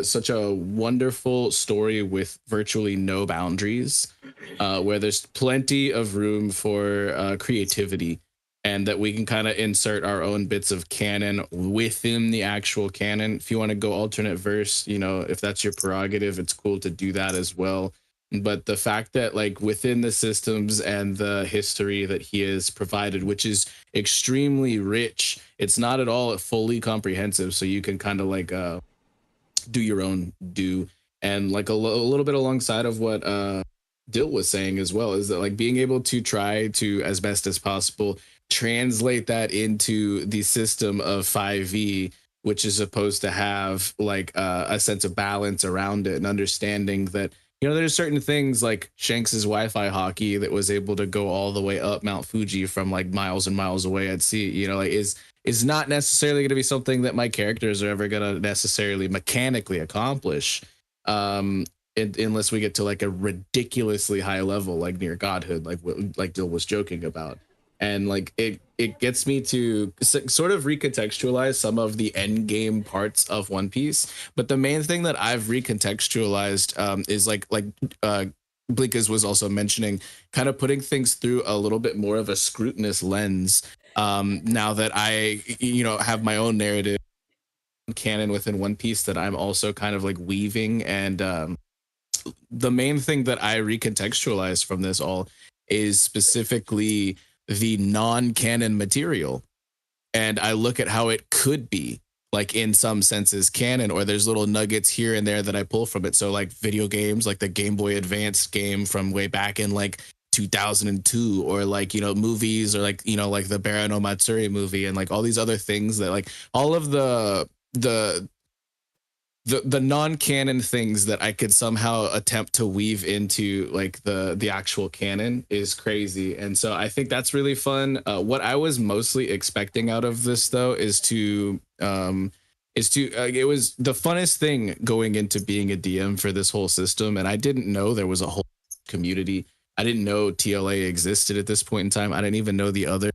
such a wonderful story with virtually no boundaries, where there's plenty of room for creativity, and that we can kind of insert our own bits of canon within the actual canon. If you want to go alternate verse, you know, if that's your prerogative, it's cool to do that as well. But the fact that like within the systems and the history that he has provided, which is extremely rich, it's not at all fully comprehensive. So you can kind of like do your own do. And like a little bit alongside of what Dill was saying as well, is that like being able to try to, as best as possible, translate that into the system of 5e, which is supposed to have like a sense of balance around it, and understanding that, there's certain things like Shanks's Wi-Fi hockey that was able to go all the way up Mount Fuji from like miles and miles away at sea. Like is not necessarily going to be something that my characters are ever going to necessarily mechanically accomplish, unless we get to like a ridiculously high level, like near godhood, like Dill was joking about. And like it gets me to sort of recontextualize some of the end game parts of One Piece. But the main thing that I've recontextualized is like Blinkas was also mentioning, kind of putting things through a little bit more of a scrutinous lens. Now that I have my own narrative canon within One Piece that I'm also kind of like weaving, and the main thing that I recontextualize from this all is specifically the non-canon material, and I look at how it could be, like in some senses canon, or there's little nuggets here and there that I pull from it. So like video games, like the Game Boy Advance game from way back in like 2002, or like movies, or like like the Bara no Matsuri movie, and like all these other things that like all of the non-canon things that I could somehow attempt to weave into like the actual canon is crazy. And so I think that's really fun. What I was mostly expecting out of this though is to it was the funnest thing going into being a DM for this whole system. And I didn't know there was a whole community. I didn't know TLA existed at this point in time. I didn't even know the other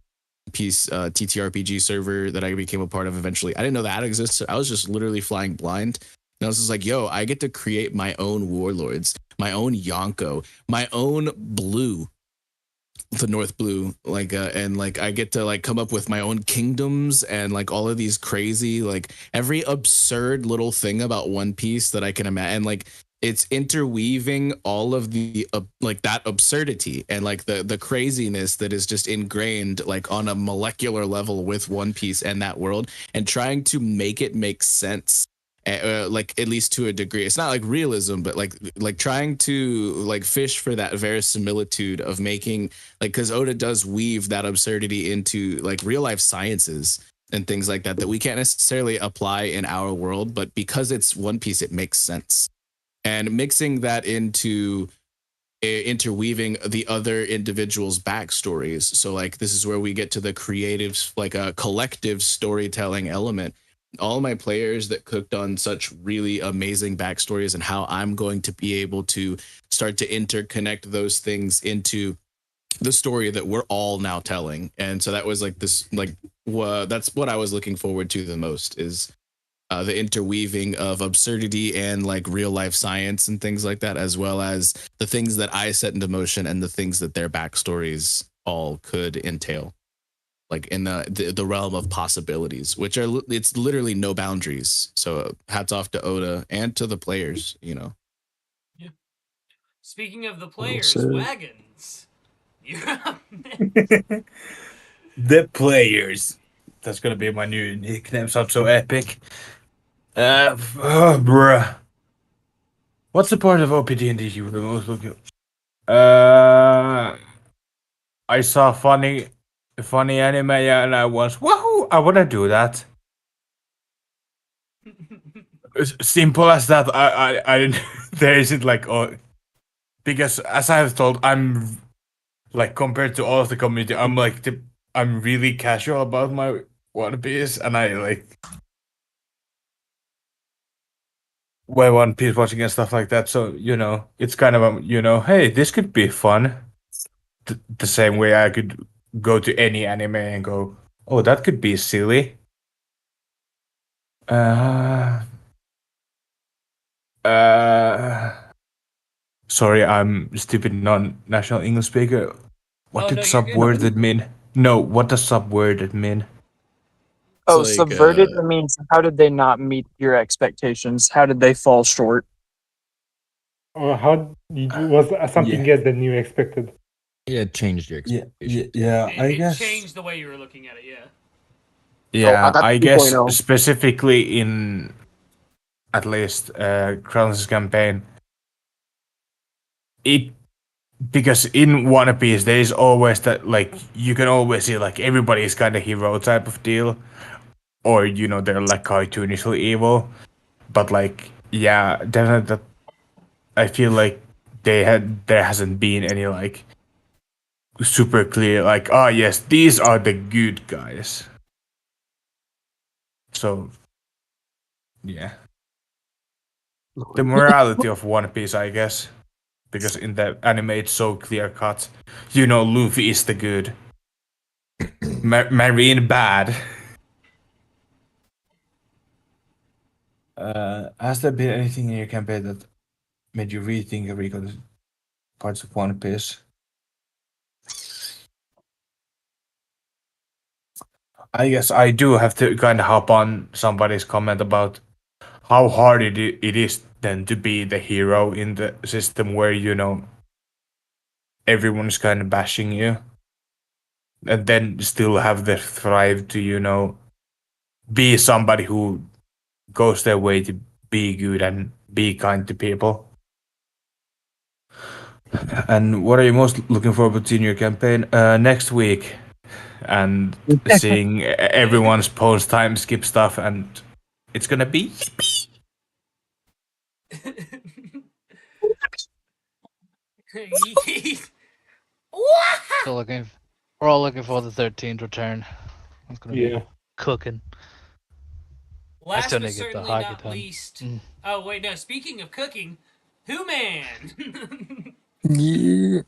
piece TTRPG server that I became a part of eventually. I didn't know that existed. I was just literally flying blind. And I was just like, yo, I get to create my own warlords, my own Yonko, my own blue, the North Blue, like, and like I get to like come up with my own kingdoms and like all of these crazy, like every absurd little thing about One Piece that I can imagine. Like it's interweaving all of the like that absurdity and like the craziness that is just ingrained like on a molecular level with One Piece and that world, and trying to make it make sense. Like at least to a degree. It's not like realism, but like trying to like fish for that verisimilitude of making, like, because Oda does weave that absurdity into like real life sciences and things like that we can't necessarily apply in our world, but because it's One Piece, it makes sense. And mixing that into interweaving the other individuals' backstories. So like this is where we get to the creative, like a collective storytelling element. All my players that cooked on such really amazing backstories, and how I'm going to be able to start to interconnect those things into the story that we're all now telling. And so that was like this, like, that's what I was looking forward to the most, is the interweaving of absurdity and like real life science and things like that, as well as the things that I set into motion and the things that their backstories all could entail. Like in the realm of possibilities, which are, it's literally no boundaries. So hats off to Oda and to the players, Yeah. Speaking of the players, Wagons. Yeah. The players. That's gonna be my new nickname. Sounds so epic. Bruh. What's the part of OPD&D you were the most looking? I saw funny anime and I was, woohoo! I want to do that. Simple as that. I didn't. There isn't like, oh, because as I have told, I'm like, compared to all of the community, I'm like I'm really casual about my One Piece, and I like One Piece watching and stuff like that. So it's kind of hey, this could be fun. The same way I could go to any anime and go, oh, that could be silly. Sorry, I'm stupid non-national English speaker. What did subworded mean? No, what does subworded mean? Oh, like, subverted means how did they not meet your expectations? How did they fall short? Or how was something else than you expected? Yeah, it changed your expectations. I guess It changed the way you were looking at it, yeah. Yeah, I guess specifically in at least Crown's campaign, because in One Piece there is always that, like, you can always see like everybody is kind of hero type of deal, or they're like cartoonishly evil, but like definitely that I feel like there hasn't been any like super clear like, oh yes, these are the good guys. So yeah, the morality of One Piece, I guess, because in the anime it's so clear cut. You know, Luffy is the good, Marine bad. Has there been anything in your campaign that made you rethink or reconsider parts of One Piece? I guess I do have to kind of hop on somebody's comment about how hard it is then to be the hero in the system where, you know, everyone's kind of bashing you. And then still have the thrive to, you know, be somebody who goes their way to be good and be kind to people. And what are you most looking forward to in your campaign? Next week. And seeing everyone's post time skip stuff, and it's gonna be So we're all looking for the 13th return. It's gonna be cooking. I Last still but need to get the certainly hockey not done. least. Oh wait, no. Speaking of cooking, Who Man? Yeah.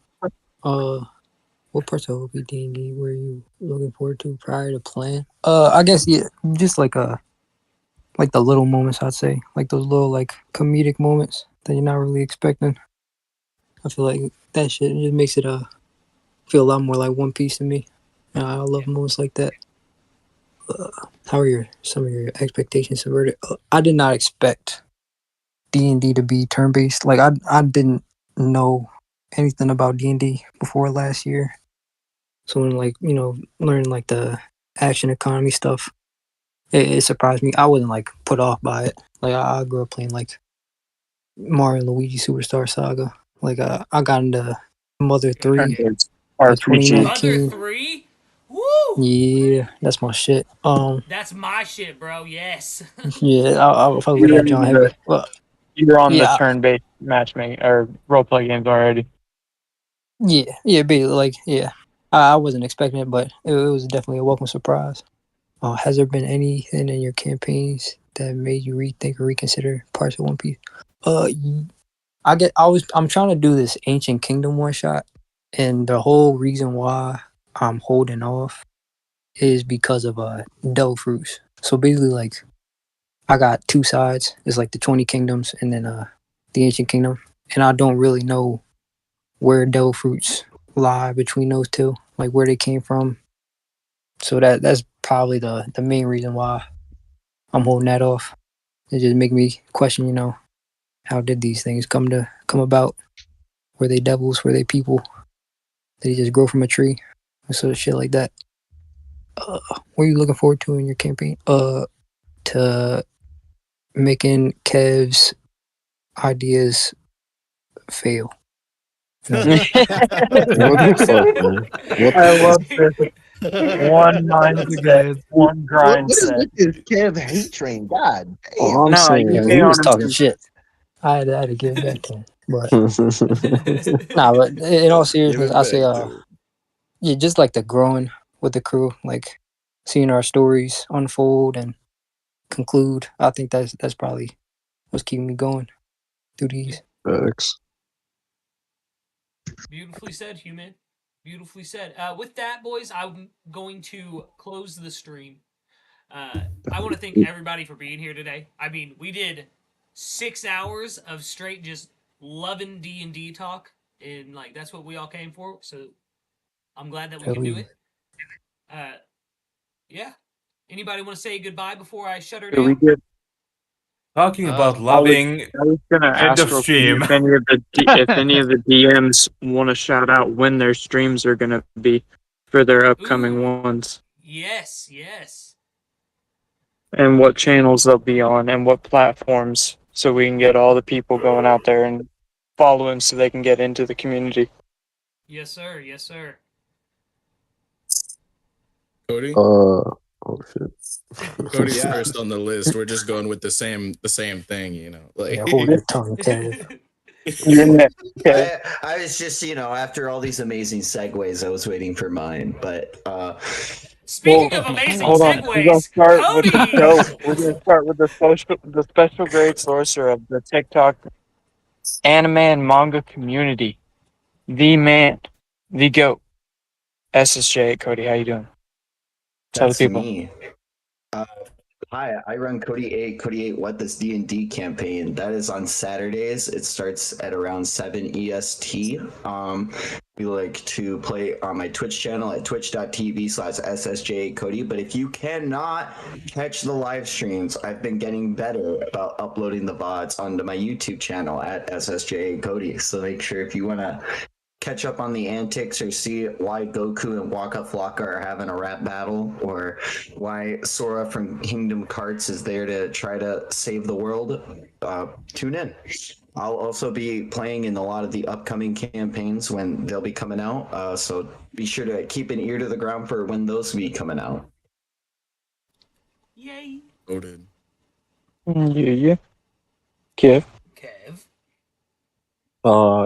What parts of OPD were you looking forward to prior to playing? I guess just like the little moments, I'd say, like those little like comedic moments that you're not really expecting. I feel like that shit just makes it feel a lot more like One Piece to me. I love moments like that. How are some of your expectations subverted? I did not expect D&D to be turn based. Like I didn't know anything about D&D before last year. So when learning like the action economy stuff, it surprised me. I wasn't like put off by it. Like I grew up playing like Mario and Luigi Superstar Saga. Like I got into Mother 3 in RPG. Mother 2019. 3? Woo! Yeah, that's my shit. That's my shit, bro. Yes. Yeah, I'll fuck with You're that John on Heavy. the, Well, you're on the yeah, turn-based matchmaking or role-play games already. yeah, like yeah. I wasn't expecting it, but it was definitely a welcome surprise. Has there been anything in your campaigns that made you rethink or reconsider parts of One Piece? I'm trying to do this Ancient Kingdom one shot, and the whole reason why I'm holding off is because of devil fruits. So basically, like I got two sides. It's like the 20 kingdoms and then the Ancient Kingdom, and I don't really know where devil fruits lie between those two, like where they came from. So that's probably the main reason why I'm holding that off. It just make me question, how did these things come about? Were they devils? Were they people? Did they just grow from a tree? Or sort of shit like that. What are you looking forward to in your campaign? To making Kev's ideas fail. What the fuck, man? I love this. One That's a good mindset, answer. one grind What is set. with this Kev hate train? God All damn. I'm No, saying you Yeah, stay he on was is, talking him. shit. I had to give it back to him. But nah, but in all seriousness, I say yeah, just like the growing with the crew, like seeing our stories unfold and conclude. I think that's probably what's keeping me going through these. facts. Beautifully said, human. Beautifully said. With that, boys, I'm going to close the stream. I want to thank everybody for being here today. I mean, we did 6 hours of straight just loving D&D talk, and like that's what we all came for. So I'm glad that we could do it. Yeah. Anybody want to say goodbye before I shut her Yeah, we down? did. talking about I loving was gonna end ask of real quick stream. if any of the DMs want to shout out when their streams are gonna be for their upcoming ones Yes, yes. and what channels they'll be on and what platforms, so we can get all the people going out there and following so they can get into the community. Yes, sir. Yes, sir. Cody? Oh shit. Cody's first on the list. We're just going with the same thing, you know. Like Yeah, hold your tongue, Kev. Yeah. Okay. I was just, after all these amazing segues, I was waiting for mine. But Speaking of amazing Hold on. We're gonna segues, start with the Cody. show. We're gonna start with the special grade sorcerer of the TikTok anime and manga community. The man, the goat. SSJ, Cody, how you doing? Tell the that's people. me. Hi, I run Cody 8. Cody 8 What This D&D campaign. That is on Saturdays. It starts at around 7 EST. We like to play on my Twitch channel at twitch.tv/SSJ8Cody. But if you cannot catch the live streams, I've been getting better about uploading the VODs onto my YouTube channel at SSJ8Cody. So make sure if you want to catch up on the antics or see why Goku and Waka Flocka are having a rap battle, or why Sora from Kingdom Hearts is there to try to save the world, tune in. I'll also be playing in a lot of the upcoming campaigns when they'll be coming out, so be sure to keep an ear to the ground for when those will be coming out. Yay. Loaded. Yeah. Kev.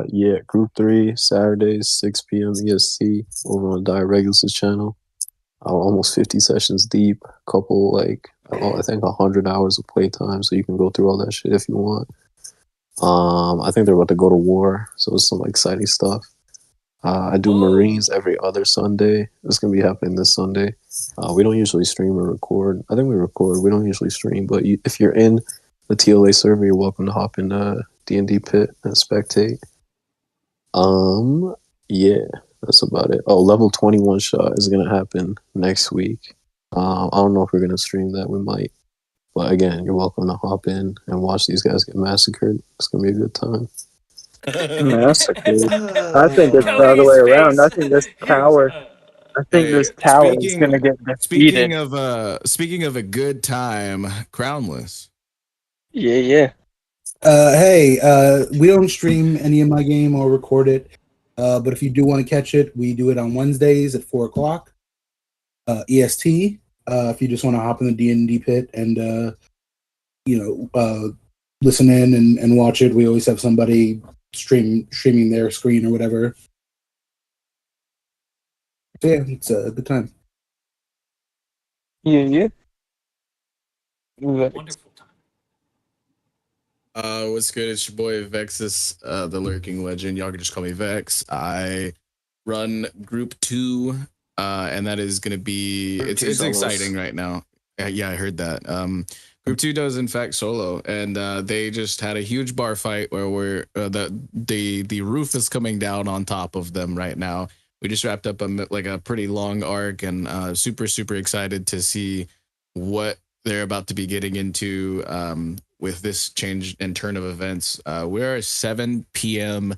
Yeah, Group 3, Saturdays, 6 p.m. EST, over on Dire Regulus' channel. Almost 50 sessions deep, couple, I think 100 hours of playtime, so you can go through all that shit if you want. I think they're about to go to war, so it's some exciting stuff. I do Marines every other Sunday. It's going to be happening this Sunday. We don't usually stream or record. I think we record. We don't usually stream, but if you're in the TLA server, you're welcome to hop in D&D pit and spectate. Yeah, that's about it. Oh, level 21 shot is gonna happen next week. I don't know if we're gonna stream that. We might, but again, you're welcome to hop in and watch these guys get massacred. It's gonna be a good time. Massacred. I think it's the other way around. I think this tower. I think this tower is gonna get defeated. Speaking of a good time, Crownless. Yeah. Hey, we don't stream any of my game or record it. But if you do want to catch it, we do it on Wednesdays at 4:00 EST. If you just want to hop in the D&D pit and listen in and watch it, we always have somebody streaming their screen or whatever. So yeah, it's a good time. Yeah. Wonderful time. What's good? It's your boy vexyz, the lurking legend. Y'all can just call me Vex. I run Group 2, and that is gonna be it's exciting right now. Yeah, I heard that. Group 2 does in fact solo, and they just had a huge bar fight where the roof is coming down on top of them right now. We just wrapped up a pretty long arc, and super excited to see what they're about to be getting into with this change and turn of events. We are 7 p.m.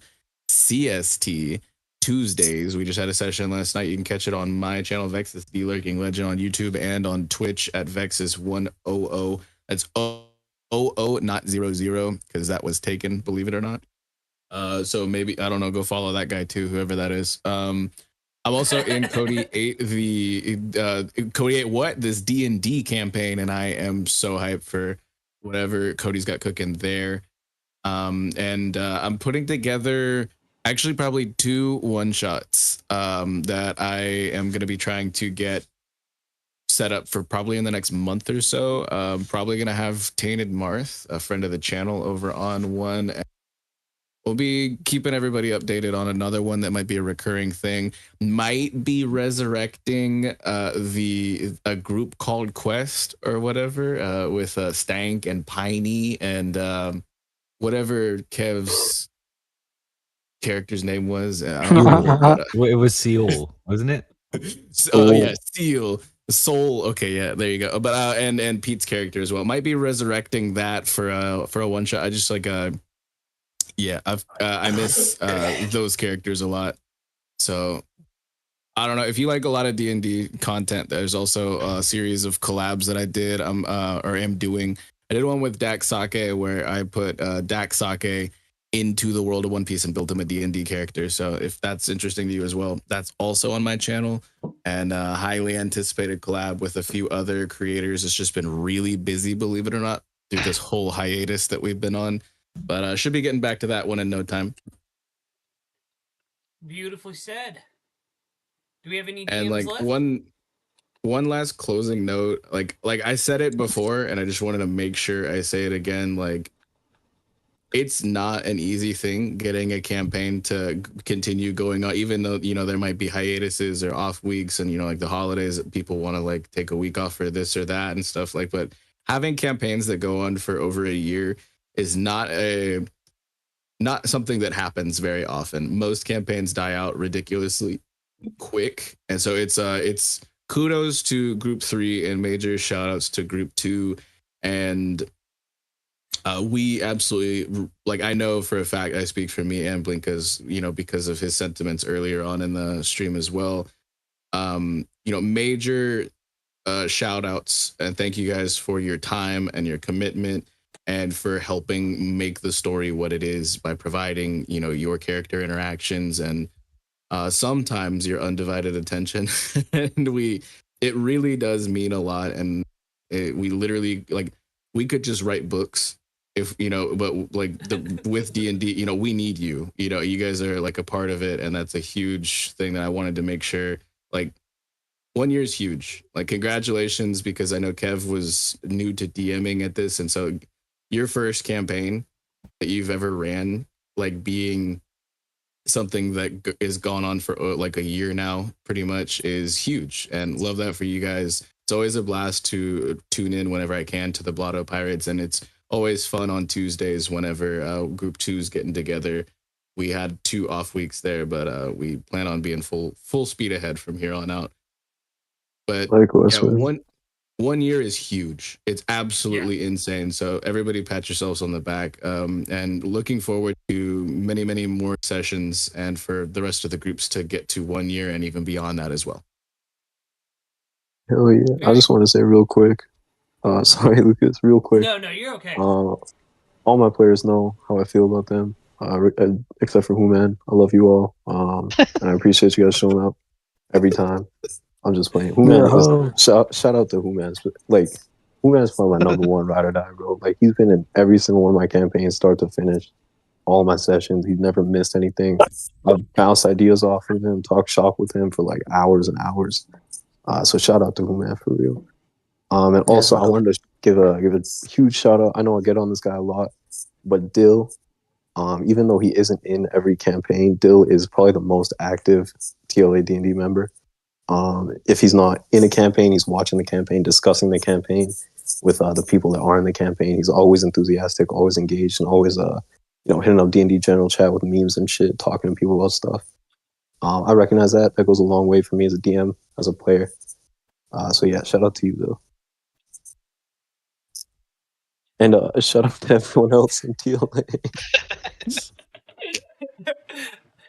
CST Tuesdays. We just had a session last night. You can catch it on my channel, vexyz the Lurking Legend, on YouTube and on Twitch at vexyz100. That's 00, not 00, because that was taken, believe it or not. So maybe, I don't know, go follow that guy too, whoever that is. I'm also in Cody 8, Cody 8 What? This D&D campaign, and I am so hyped for whatever Cody's got cooking there. I'm putting together actually probably 2 one-shots that I am going to be trying to get set up for probably in the next month or so. Probably going to have Tainted Marth, a friend of the channel, over on one. We'll be keeping everybody updated on another one that might be a recurring thing. Might be resurrecting a group called Quest or whatever, with Stank and Piney and whatever Kev's character's name was. I don't know, It was Seal, wasn't it? Yeah, Seal. Soul. Okay, yeah, there you go. But and Pete's character as well. Might be resurrecting that for a one shot. I just yeah, I miss those characters a lot. So I don't know if you like a lot of D&D content. There's also a series of collabs that I did. Am doing. I did one with Dak Sake where I put Dak Sake into the world of One Piece and built him a D&D character. So if that's interesting to you as well, that's also on my channel. And highly anticipated collab with a few other creators. It's just been really busy, believe it or not, through this whole hiatus that we've been on. But should be getting back to that one in no time. Beautifully said. Do we have any DMs And like left? one last closing note, like I said it before, and I just wanted to make sure I say it again. Like, it's not an easy thing getting a campaign to continue going on, even though there might be hiatuses or off weeks, and like the holidays, people want to like take a week off for this or that and stuff like. But having campaigns that go on for over a year is not something that happens very often. Most campaigns die out ridiculously quick, and so it's kudos to group 3 and major shout outs to group 2. And we absolutely, like, I know for a fact, I speak for me and Blinka's, because of his sentiments earlier on in the stream as well. Major shout outs and thank you guys for your time and your commitment and for helping make the story what it is by providing, your character interactions and sometimes your undivided attention. And it really does mean a lot. And we literally, like, we could just write books if, but like with D&D, we need you, you guys are like a part of it. And that's a huge thing that I wanted to make sure, like, 1 year is huge. Like, congratulations, because I know Kev was new to DMing at this. And so your first campaign that you've ever ran, like, being something that is gone on for like a year now, pretty much, is huge. And love that for you guys. It's always a blast to tune in whenever I can to the Blotto Pirates. And it's always fun on Tuesdays whenever group 2 is getting together. We had 2 off weeks there, but we plan on being full speed ahead from here on out. But likewise, one year is huge. It's absolutely insane. So everybody pat yourselves on the back, and looking forward to many, many more sessions and for the rest of the groups to get to 1 year and even beyond that as well. Hell yeah. I just want to say real quick. Sorry, Lucas, real quick. No, you're okay. All my players know how I feel about them, except for Human. I love you all. And I appreciate you guys showing up every time. I'm just playing. Shout out to Human. Like, Human's probably my number 1 ride or die, bro. Like, he's been in every single one of my campaigns, start to finish, all my sessions. He's never missed anything. I've bounced ideas off of him, talked shop with him for like hours and hours. So shout out to Human for real. And also, I wanted to give a huge shout out. I know I get on this guy a lot, but Dill, even though he isn't in every campaign, Dill is probably the most active TLA D&D member. If he's not in a campaign, he's watching the campaign, discussing the campaign with the people that are in the campaign. He's always enthusiastic, always engaged, and always hitting up D&D general chat with memes and shit, talking to people about stuff. I recognize that. That goes a long way for me as a DM, as a player. So yeah, shout out to you though. And shout out to everyone else in TLA.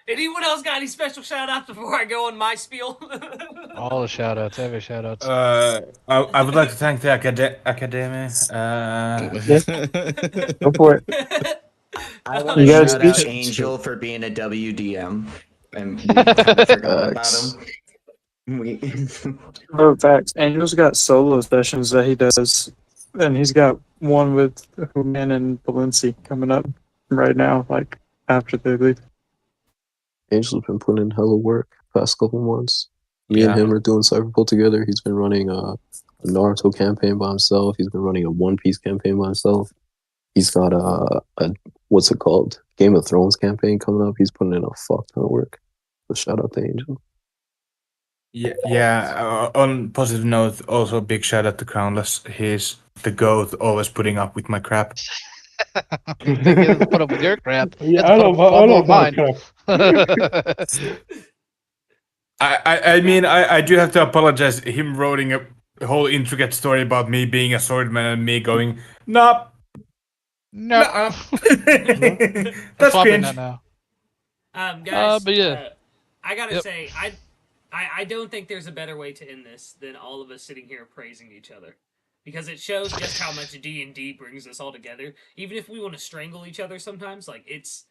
Anyone else got any special shout outs before I go on my spiel? All the shout outs, every shout outs. I would like to thank the Academy. Go for it. I want to shout out Angel for being a WDM. And we kind of forgot about him. Oh, facts. Angel's got solo sessions that he does, and he's got one with Human and Valenci coming up right now, like after they leave. Angel's been putting in hella work past couple months. Me and him are doing Cyberpunk together. He's been running a Naruto campaign by himself. He's been running a One Piece campaign by himself. He's got a what's it called? Game of Thrones campaign coming up. He's putting in a fuck ton of work. So shout out to Angel. Yeah. On positive note, also big shout out to Crownless. He's the goat, always putting up with my crap. He doesn't put up with your crap. Yeah, I love my crap. I mean, I do have to apologize. Him writing a whole intricate story about me being a swordman and me going, no. That's cringe. now. Guys, but yeah. I gotta say, I don't think there's a better way to end this than all of us sitting here praising each other, because it shows just how much D&D brings us all together. Even if we want to strangle each other sometimes, like it's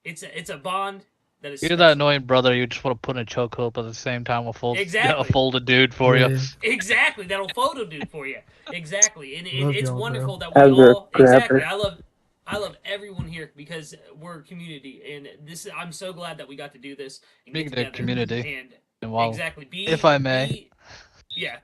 a bond that is. You're that annoying brother you just want to put in a chokehold, but at the same time will fold a folded dude for you. Exactly, that'll photo dude for you. Exactly, and it's wonderful that As we a all. Exactly, grabber. I love everyone here because we're a community, and I'm so glad that we got to do this and Being get the together. community. And while, exactly. if I may. Yeah.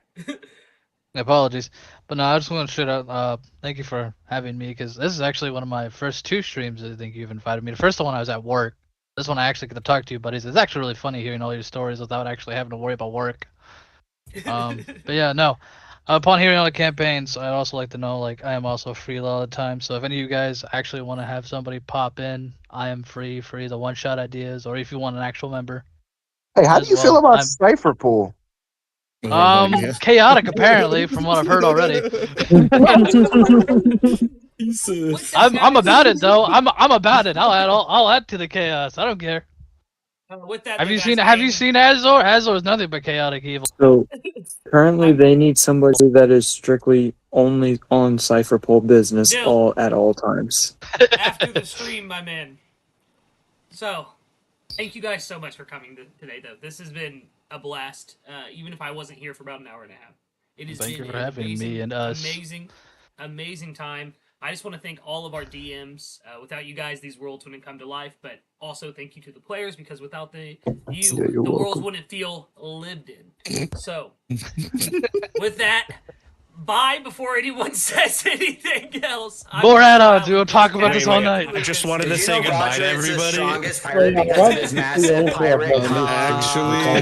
Apologies, but no, I just want to shout out. Thank you for having me, because this is actually one of my first 2 streams. I think you've invited me. The first one I was at work. This one I actually get to talk to you, buddies. It's actually really funny hearing all your stories without actually having to worry about work. But yeah, no. Upon hearing all the campaigns, I'd also like to know, like, I am also free a lot of the time. So if any of you guys actually want to have somebody pop in, I am free the one-shot ideas, or if you want an actual member. Hey, how do you feel about Cypher Pool? Chaotic apparently, from what I've heard already. I'm about it though. I'm about it. I'll add to the chaos. I don't care. With that, Have you seen Azor? Azor is nothing but chaotic evil. So currently, they need somebody that is strictly only on Cypher Pool business at all times. After the stream, my man. So, thank you guys so much for coming today, though. This has been a blast, even if I wasn't here for about an hour and a half. It has Thank been you for an having me and us. amazing time. I just want to thank all of our DMs. Without you guys, these worlds wouldn't come to life. But also thank you to the players, because without the worlds wouldn't feel lived in. So, with that, bye before anyone says anything else. More add-ons. We'll talk about this all night. I just wanted to say goodbye to everybody. Strongest pirate because of his massive pirate. Actually,